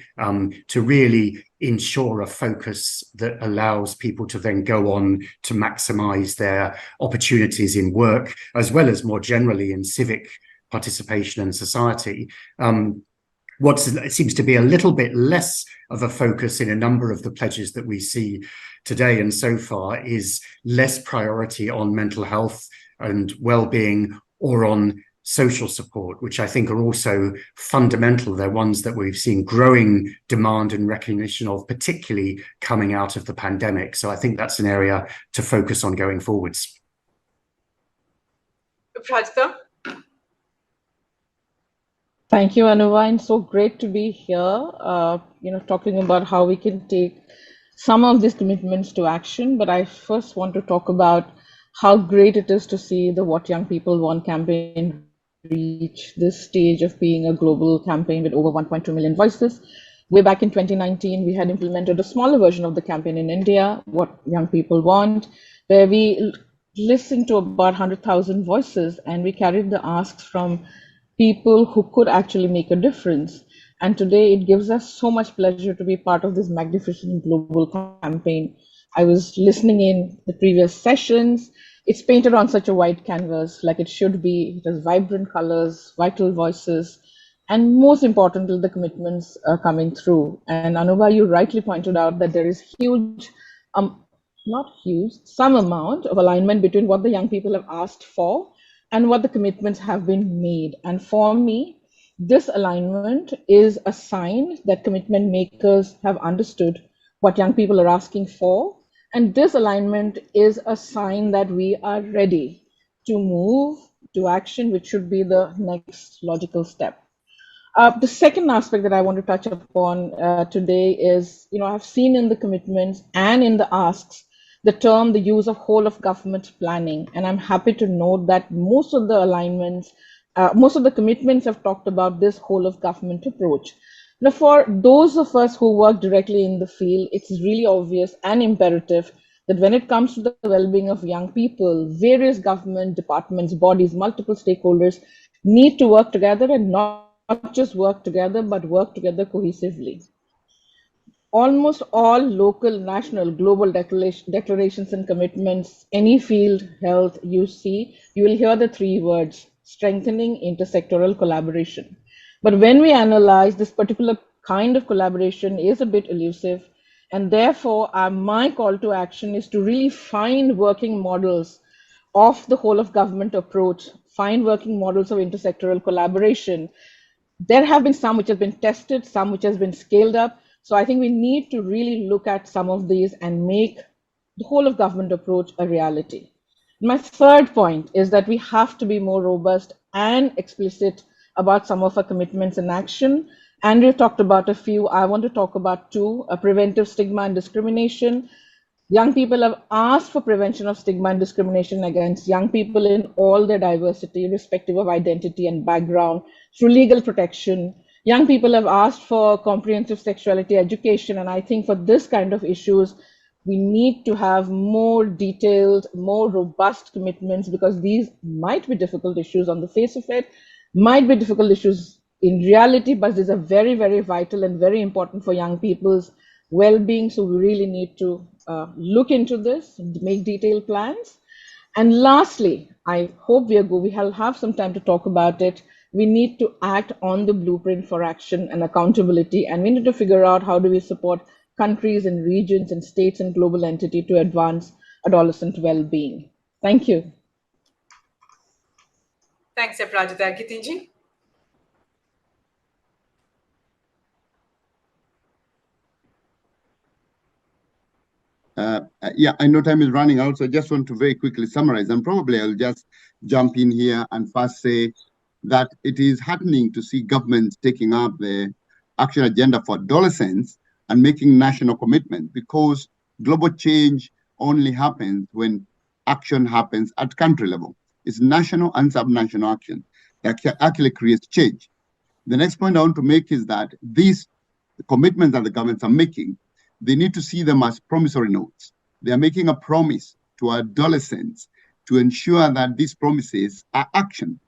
to really ensure a focus that allows people to then go on to maximize their opportunities in work, as well as more generally in civic participation in society. What seems to be a little bit less of a focus in a number of the pledges that we see today and so far is less priority on mental health and well-being, or on social support, which I think are also fundamental. They're ones that we've seen growing demand and recognition of, particularly coming out of the pandemic. So I think that's an area to focus on going forwards. Prajita? Thank you, Anuva, and so great to be here, talking about how we can take some of these commitments to action. But I first want to talk about how great it is to see the What Young People Want campaign reach this stage of being a global campaign with over 1.2 million voices. Way back in 2019, we had implemented a smaller version of the campaign in India, What Young People Want, where we listened to about 100,000 voices, and we carried the asks from people who could actually make a difference. And today it gives us so much pleasure to be part of this magnificent global campaign. I was listening in the previous sessions. It's painted on such a white canvas, like it should be. It has vibrant colors, vital voices, and most importantly, the commitments are coming through. And Anuba, you rightly pointed out that there is huge, not huge, some amount of alignment between what the young people have asked for and what the commitments have been made. And for me, this alignment is a sign that commitment makers have understood what young people are asking for. And this alignment is a sign that we are ready to move to action, which should be the next logical step. The second aspect that I want to touch upon today is, I've seen in the commitments and in the asks the term, the use of whole of government planning. And I'm happy to note that most of the alignments, most of the commitments have talked about this whole of government approach. Now, for those of us who work directly in the field, it's really obvious and imperative that when it comes to the well-being of young people, various government departments, bodies, multiple stakeholders need to work together, and not just work together, but work together cohesively. Almost all local, national, global declarations and commitments, any field, health, you see, you will hear the three words: strengthening intersectoral collaboration. But when we analyze, this particular kind of collaboration is a bit elusive, and therefore my call to action is to really find working models of the whole of government approach, find working models of intersectoral collaboration. There have been some which have been tested, some which has been scaled up. So I think we need to really look at some of these and make the whole of government approach a reality. My third point is that we have to be more robust and explicit about some of our commitments in action. Andrew talked about a few. I want to talk about two: preventive stigma and discrimination. Young people have asked for prevention of stigma and discrimination against young people in all their diversity, irrespective of identity and background, through legal protection. Young people have asked for comprehensive sexuality education, and I think for this kind of issues, we need to have more detailed, more robust commitments, because these might be difficult issues on the face of it, might be difficult issues in reality, but these are very, very vital and very important for young people's well-being. So we really need to look into this, make detailed plans. And lastly, I hope we'll have some time to talk about it. We need to act on the blueprint for action and accountability, and we need to figure out how do we support countries and regions and states and global entity to advance adolescent well-being. Thank you. Thanks, Aprajita. Gitinji? Yeah, I know time is running out, so I just want to very quickly summarize, and probably I'll just jump in here and first say that it is heartening to see governments taking up the action agenda for adolescents and making national commitment, because global change only happens when action happens at country level. It's national and subnational action that actually creates change. The next point I want to make is that these commitments that the governments are making, they need to see them as promissory notes. They are making a promise to adolescents to ensure that these promises are actioned.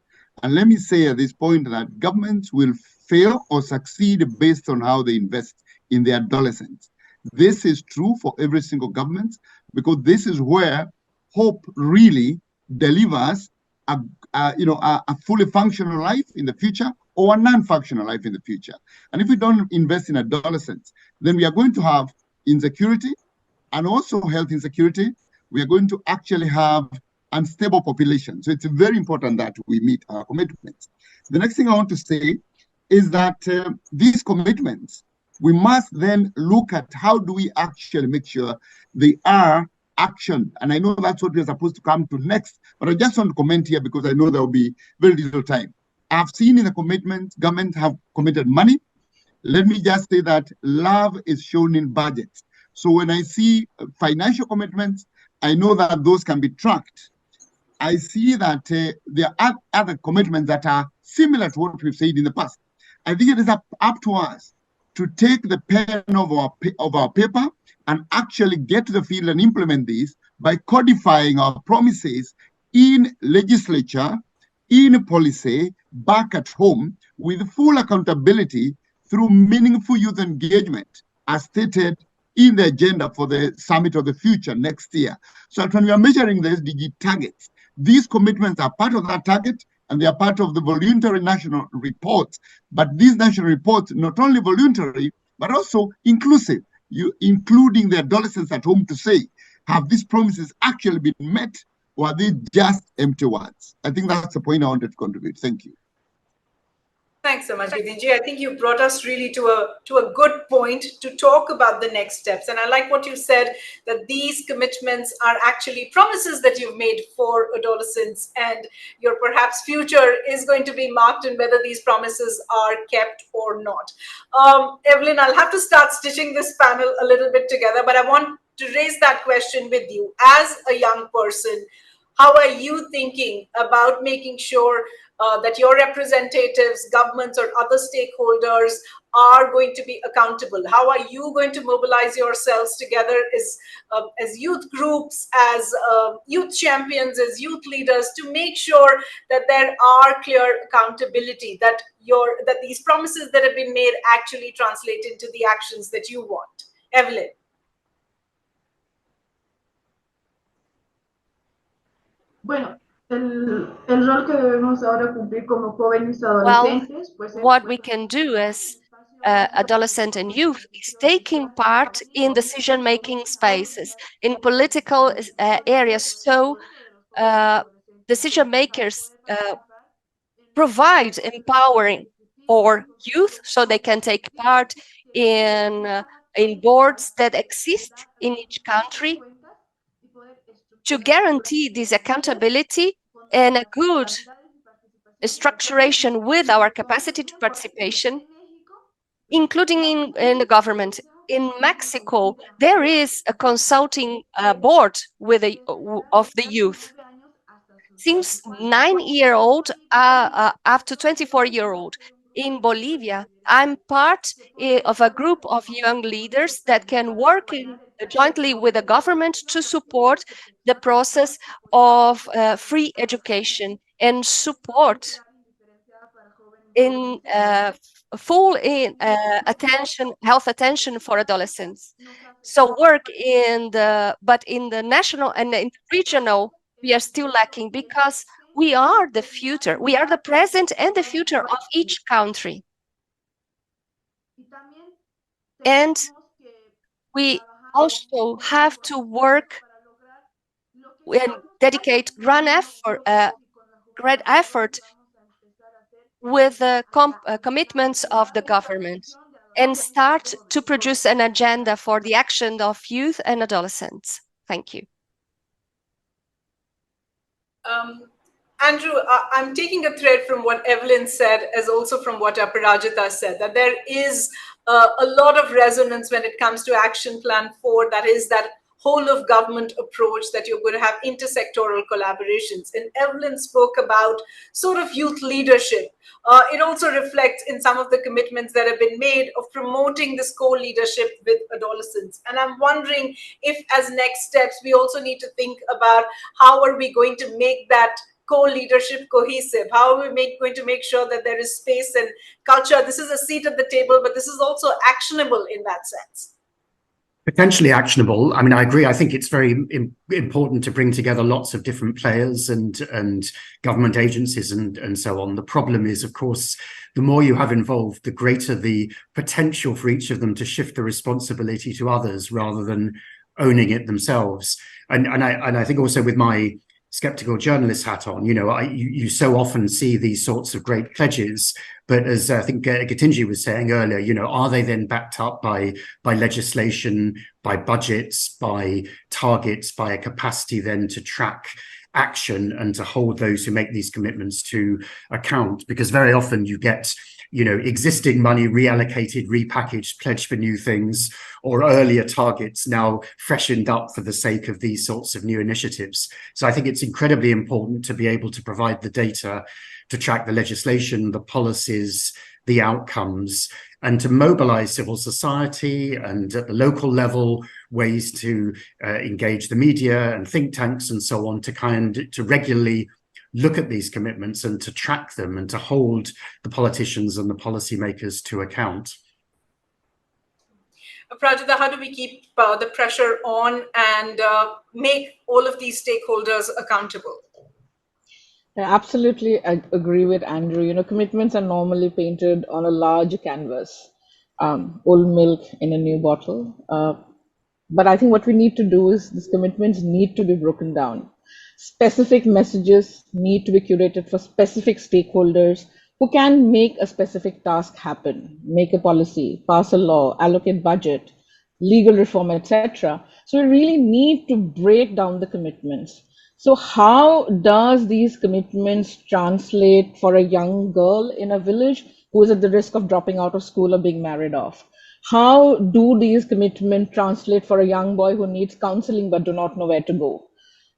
And let me say at this point that governments will fail or succeed based on how they invest in the adolescents. This is true for every single government, because this is where hope really delivers a fully functional life in the future, or a non-functional life in the future. And if we don't invest in adolescents, then we are going to have insecurity and also health insecurity. We are going to actually have unstable population. So it's very important that we meet our commitments. The next thing I want to say is that these commitments, we must then look at how do we actually make sure they are action. And I know that's what we're supposed to come to next, but I just want to comment here because I know there will be very little time. I've seen in the commitments, governments have committed money. Let me just say that love is shown in budgets. So when I see financial commitments, I know that those can be tracked. I see that there are other commitments that are similar to what we've said in the past. I think it is up to us to take the pen of our paper and actually get to the field and implement these by codifying our promises in legislature, in policy, back at home, with full accountability through meaningful youth engagement, as stated in the agenda for the Summit of the Future next year. So when we are measuring the SDG targets, these commitments are part of that target, and they are part of the voluntary national reports. But these national reports, not only voluntary, but also inclusive, including the adolescents at home to say, have these promises actually been met, or are they just empty words? I think that's the point I wanted to contribute. Thank you. Thanks so much, Vidinji. I think you brought us really to a good point to talk about the next steps. And I like what you said, that these commitments are actually promises that you've made for adolescents, and your perhaps future is going to be marked in whether these promises are kept or not. Evelyn, I'll have to start stitching this panel a little bit together, but I want to raise that question with you. As a young person, how are you thinking about making sure that your representatives, governments, or other stakeholders are going to be accountable? How are you going to mobilize yourselves together as youth groups, as youth champions, as youth leaders, to make sure that there are clear accountability, that these promises that have been made actually translate into the actions that you want? Evelyn. Bueno, el rol que debemos ahora cumplir como jóvenes y adolescentes, pues what we can do as adolescent and youth is taking part in decision-making spaces, in political areas, so decision makers provide empowering for youth so they can take part in boards that exist in each country, to guarantee this accountability and a good structuration with our capacity to participation, including in the government. In Mexico, there is a consulting board with of the youth. Since 9-year-old up to 24-year-old. In Bolivia, I'm part of a group of young leaders that can work jointly with the government to support the process of free education and support in full attention, health attention for adolescents. So work in the national and in the regional, we are still lacking, because we are the future. We are the present and the future of each country. And we also have to work and dedicate great effort with the commitments of the government, and start to produce an agenda for the action of youth and adolescents. Thank you. Andrew, I'm taking a thread from what Evelyn said, as also from what Aparajita said, that there is a lot of resonance when it comes to Action Plan 4, that is that whole of government approach, that you're going to have intersectoral collaborations. And Evelyn spoke about sort of youth leadership. It also reflects in some of the commitments that have been made of promoting this co-leadership with adolescents. And I'm wondering if, as next steps, we also need to think about how are we going to make that co-leadership cohesive? How are we going to make sure that there is space and culture? This is a seat at the table, but this is also actionable in that sense. Potentially actionable. I mean, I agree. I think it's very important to bring together lots of different players and government agencies and so on. The problem is, of course, the more you have involved, the greater the potential for each of them to shift the responsibility to others rather than owning it themselves. And I think also, with my skeptical journalist hat on, you know, you so often see these sorts of great pledges, but as I think Gitinji was saying earlier, you know, are they then backed up by legislation, by budgets, by targets, by a capacity then to track action and to hold those who make these commitments to account? Because very often you get, you know, existing money reallocated, repackaged, pledged for new things, or earlier targets now freshened up for the sake of these sorts of new initiatives. So I think it's incredibly important to be able to provide the data to track the legislation, the policies, the outcomes, and to mobilize civil society, and at the local level, ways to engage the media and think tanks and so on, to regularly look at these commitments and to track them and to hold the politicians and the policymakers to account. Prajita, how do we keep the pressure on and make all of these stakeholders accountable? Absolutely, I agree with Andrew. You know, commitments are normally painted on a large canvas, old milk in a new bottle. But I think what we need to do is these commitments need to be broken down. Specific messages need to be curated for specific stakeholders who can make a specific task happen, make a policy, pass a law, allocate budget, legal reform, etc. So we really need to break down the commitments. So how does these commitments translate for a young girl in a village who is at the risk of dropping out of school or being married off? How do these commitments translate for a young boy who needs counseling but do not know where to go?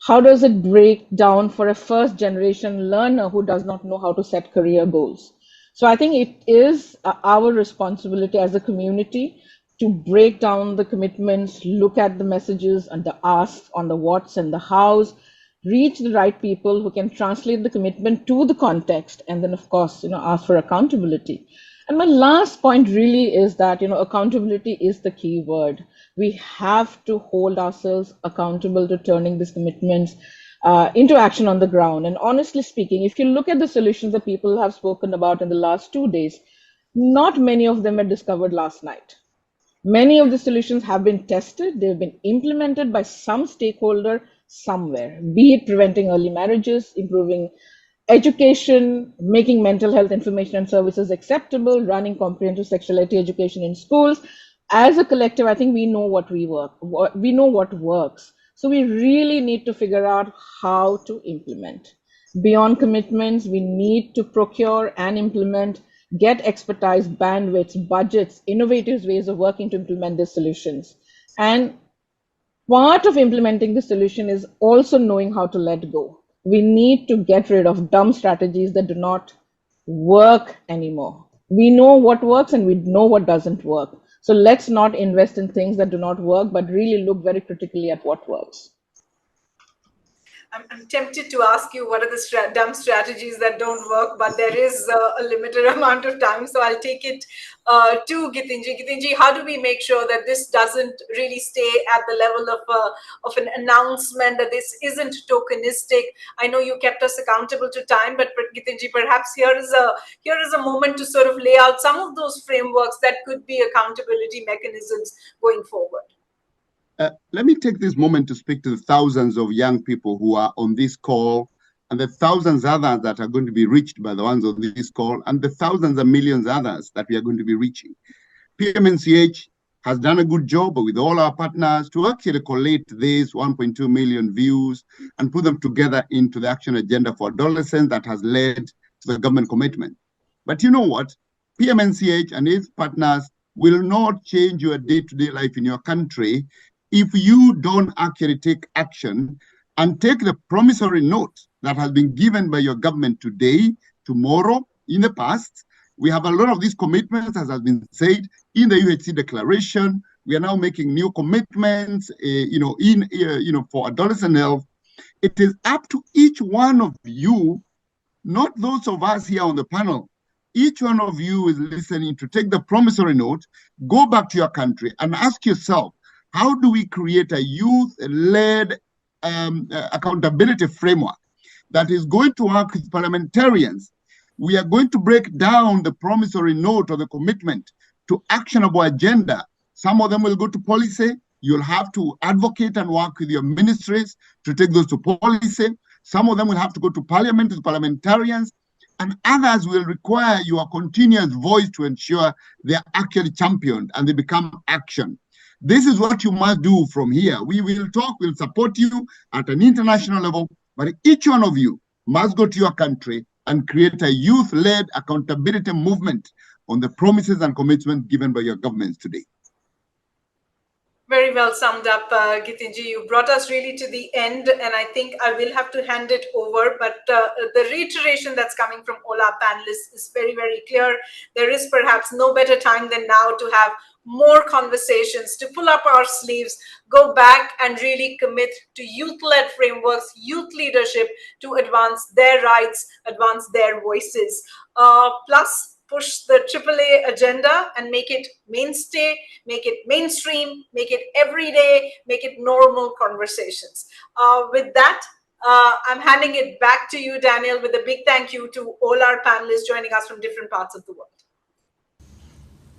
How does it break down for a first generation learner who does not know how to set career goals? So I think it is our responsibility as a community to break down the commitments, look at the messages and the asks on the what's and the how's, reach the right people who can translate the commitment to the context, and then of course, ask for accountability. And my last point really is that, accountability is the key word. We have to hold ourselves accountable to turning these commitments into action on the ground. And honestly speaking, if you look at the solutions that people have spoken about in the last 2 days, not many of them were discovered last night. Many of the solutions have been tested, they've been implemented by some stakeholder somewhere, be it preventing early marriages, improving education, making mental health information and services acceptable, running comprehensive sexuality education in schools. As a collective, I think we know what works. So we really need to figure out how to implement. Beyond commitments, we need to procure and implement, get expertise, bandwidths, budgets, innovative ways of working to implement these solutions. And part of implementing the solution is also knowing how to let go. We need to get rid of dumb strategies that do not work anymore. We know what works and we know what doesn't work. So let's not invest in things that do not work, but really look very critically at what works. I'm tempted to ask you what are the dumb strategies that don't work, but there is a limited amount of time, so I'll take it to Gitinji. Gitinji, how do we make sure that this doesn't really stay at the level of an announcement, that this isn't tokenistic? I know you kept us accountable to time, but Gitinji, perhaps here is a moment to sort of lay out some of those frameworks that could be accountability mechanisms going forward. Let me take this moment to speak to the thousands of young people who are on this call, and the thousands others that are going to be reached by the ones on this call, and the thousands and millions others that we are going to be reaching. PMNCH has done a good job with all our partners to actually collate these 1.2 million views and put them together into the action agenda for adolescents that has led to the government commitment. But you know what? PMNCH and its partners will not change your day-to-day life in your country if you don't actually take action and take the promissory note that has been given by your government today, tomorrow, in the past. We have a lot of these commitments, as has been said, in the UHC declaration. We are now making new commitments, for adolescent health. It is up to each one of you, not those of us here on the panel. Each one of you is listening to take the promissory note, go back to your country and ask yourself, how do we create a youth-led accountability framework that is going to work with parliamentarians? We are going to break down the promissory note or the commitment to actionable agenda. Some of them will go to policy. You'll have to advocate and work with your ministries to take those to policy. Some of them will have to go to parliament, to parliamentarians, and others will require your continuous voice to ensure they are actually championed and they become action. This is what you must do from here. We will talk, we'll support you at an international level, but each one of you must go to your country and create a youth-led accountability movement on the promises and commitments given by your governments today. Very well summed up, Gitinji. You brought us really to the end, and I think I will have to hand it over. But the reiteration that's coming from all our panelists is very, very clear. There is perhaps no better time than now to have more conversations, to pull up our sleeves, go back and really commit to youth-led frameworks, youth leadership to advance their rights, advance their voices. Plus, push the AAA agenda and make it mainstay, make it mainstream, make it everyday, make it normal conversations. With that, I'm handing it back to you, Daniel, with a big thank you to all our panelists joining us from different parts of the world.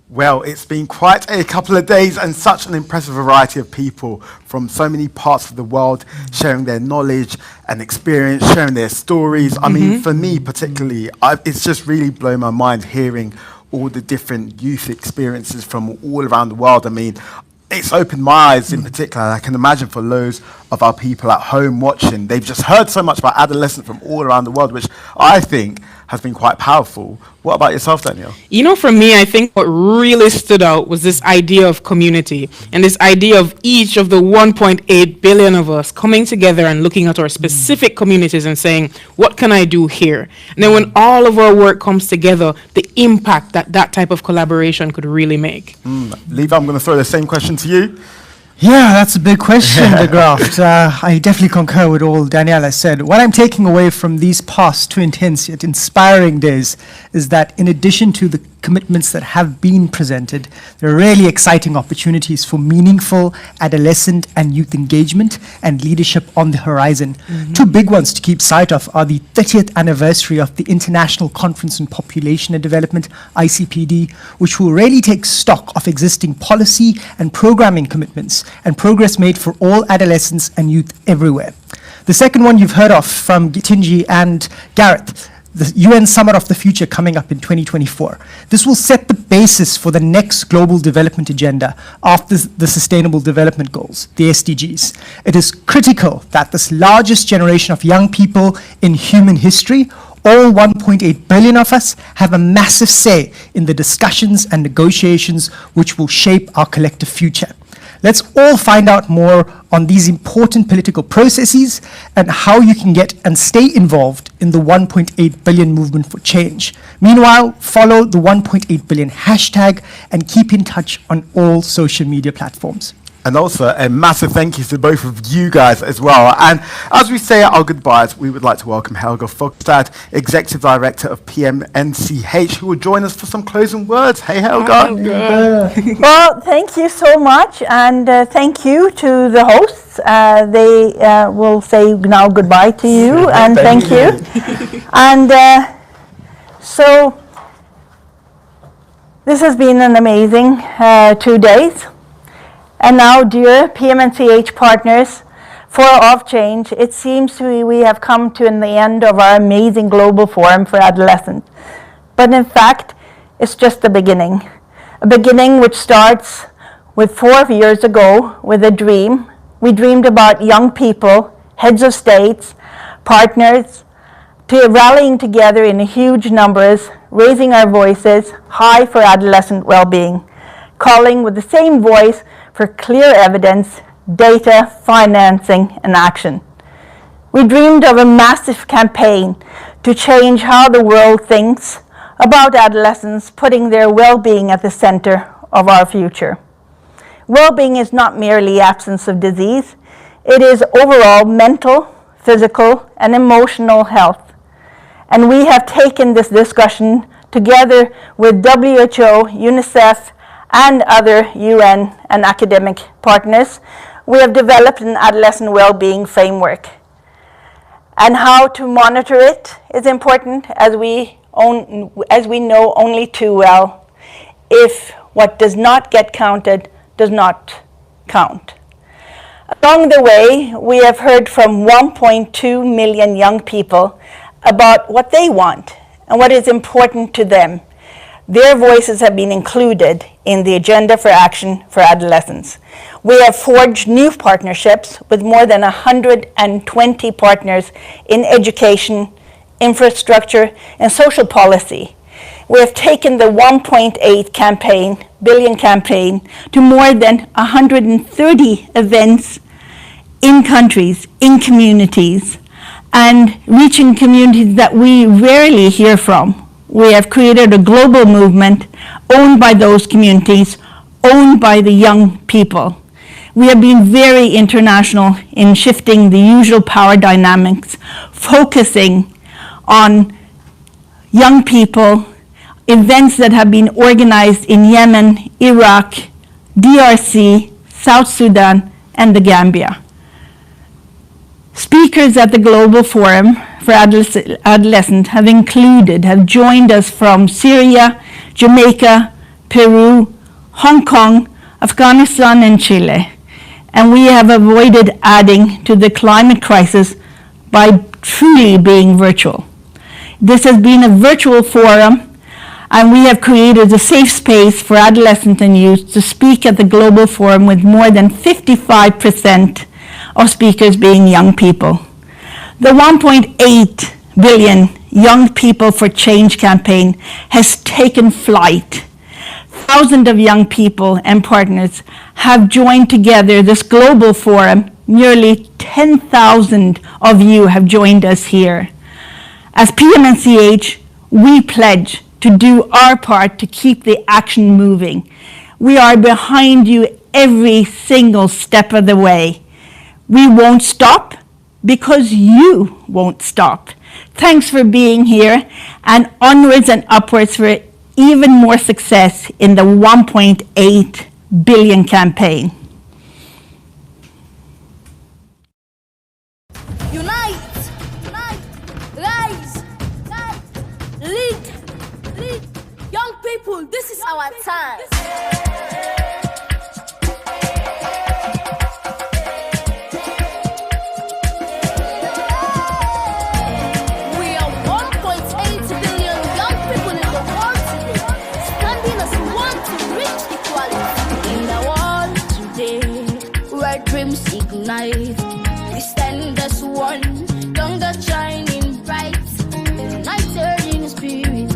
Well, it's been quite a couple of days and such an impressive variety of people from so many parts of the world sharing their knowledge and experience, sharing their stories. I mean, for me particularly, it's just really blown my mind hearing all the different youth experiences from all around the world. I mean, it's opened my eyes in particular. I can imagine for loads of our people at home watching, they've just heard so much about adolescents from all around the world, which I think has been quite powerful. What about yourself, Danielle? You know, for me, I think what really stood out was this idea of community and this idea of each of the 1.8 billion of us coming together and looking at our specific communities and saying, what can I do here? And then when all of our work comes together, the impact that that type of collaboration could really make. Levi, I'm going to throw the same question to you. Yeah, that's a big question, De Graft. I definitely concur with all Danielle has said. What I'm taking away from these past 2 intense yet inspiring days is that in addition to the commitments that have been presented, there are really exciting opportunities for meaningful adolescent and youth engagement and leadership on the horizon. 2 big ones to keep sight of are the 30th anniversary of the International Conference on Population and Development, ICPD, which will really take stock of existing policy and programming commitments and progress made for all adolescents and youth everywhere. The second one you've heard of from Gitinji and Gareth, the UN Summit of the Future coming up in 2024. This will set the basis for the next global development agenda after the Sustainable Development Goals, the SDGs. It is critical that this largest generation of young people in human history, all 1.8 billion of us, have a massive say in the discussions and negotiations which will shape our collective future. Let's all find out more on these important political processes and how you can get and stay involved in the 1.8 billion movement for change. Meanwhile, follow the 1.8 billion hashtag and keep in touch on all social media platforms. And also a massive thank you to both of you guys as well. And as we say our goodbyes, we would like to welcome Helga Fogstad, Executive Director of PMNCH, who will join us for some closing words. Hey, Helga. Well, thank you so much. And thank you to the hosts. They will say now goodbye to you. And thank you. And so this has been an amazing 2 days. And now, dear PMNCH partners, of change, it seems to me we have come to the end of our amazing global forum for adolescents. But in fact, it's just the beginning. A beginning which starts with 4 years ago with a dream. We dreamed about young people, heads of states, partners, rallying together in huge numbers, raising our voices high for adolescent well-being, calling with the same voice for clear evidence, data, financing, and action. We dreamed of a massive campaign to change how the world thinks about adolescents, putting their well-being at the center of our future. Well-being is not merely absence of disease, it is overall mental, physical, and emotional health. And we have taken this discussion together with WHO, UNICEF, and other UN and academic partners. We have developed an adolescent well-being framework. And how to monitor it is important, as we know only too well. If what does not get counted does not count. Along the way, we have heard from 1.2 million young people about what they want and what is important to them. Their voices have been included in the Agenda for Action for Adolescents. We have forged new partnerships with more than 120 partners in education, infrastructure, and social policy. we have taken the 1.8 billion campaign to more than 130 events in countries, in communities, and reaching communities that we rarely hear from. We have created a global movement owned by those communities, owned by the young people. We have been very international in shifting the usual power dynamics, focusing on young people, events that have been organized in Yemen, Iraq, DRC, South Sudan, and the Gambia. Speakers at the Global Forum for Adolescent have joined us from Syria, Jamaica, Peru, Hong Kong, Afghanistan, and Chile. And we have avoided adding to the climate crisis by truly being virtual. This has been a virtual forum, and we have created a safe space for adolescents and youth to speak at the Global Forum, with more than 55% of speakers being young people. The 1.8 billion Young People for Change campaign has taken flight. Thousands of young people and partners have joined together this global forum. Nearly 10,000 of you have joined us here. As PMNCH, we pledge to do our part to keep the action moving. We are behind you every single step of the way. We won't stop because you won't stop. Thanks for being here, and onwards and upwards for even more success in the 1.8 billion campaign. Unite, rise, lead. Young people, this is our time. We stand as one, younger shining bright, united in spirit.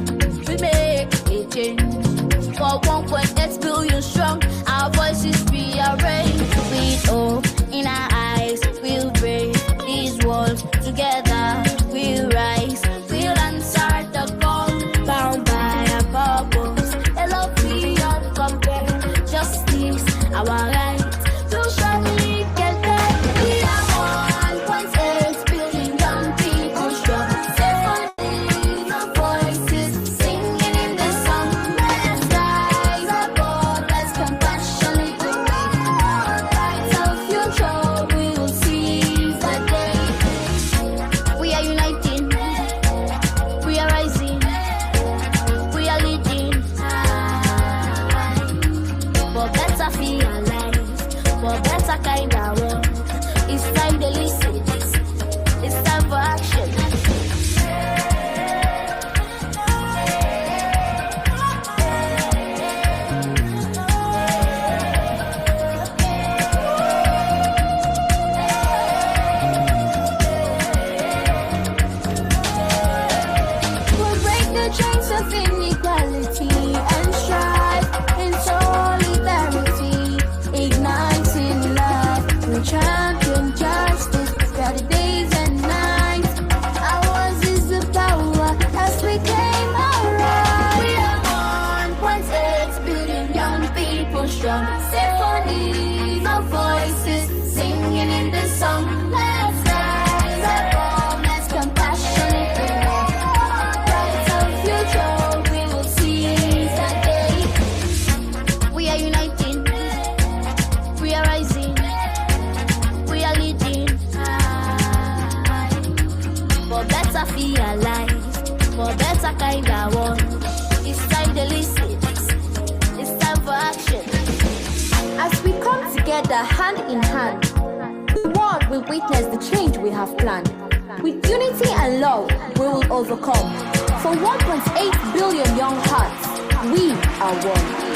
We make a change for 1.8 billion strong. Our voices rearrange with hope in our eyes. We'll break these walls together. We'll rise. We'll answer the call, bound by our purpose. A love beyond compare, justice, our right. We'll surely get there. We are 1.8 billion young people strong. Symphonies of voices singing in the song. Let's rise above, let's compassionately create our future. We will seize the day. We are uniting, we are rising, we are leading. For better feel alive, for better kind of world. It's time to listen. It's time for action. We'll break the chains of inequality and strive in solidarity, igniting love. We'll champion justice, better days and nights. Ours is the power as we claim our rights. We are 1.8 billion young people strong. Symphonies of voices singing in the song. Let's rise above, let's compassionately create our future. We will seize the day. We are uniting, we are rising, we are leading. For better feel alive, for better kind of world. It's time to listen, it's time for action. As we come together hand in hand, the world will witness the change we have planned. With unity and love, we will overcome. For 1.8 billion young hearts, we are one.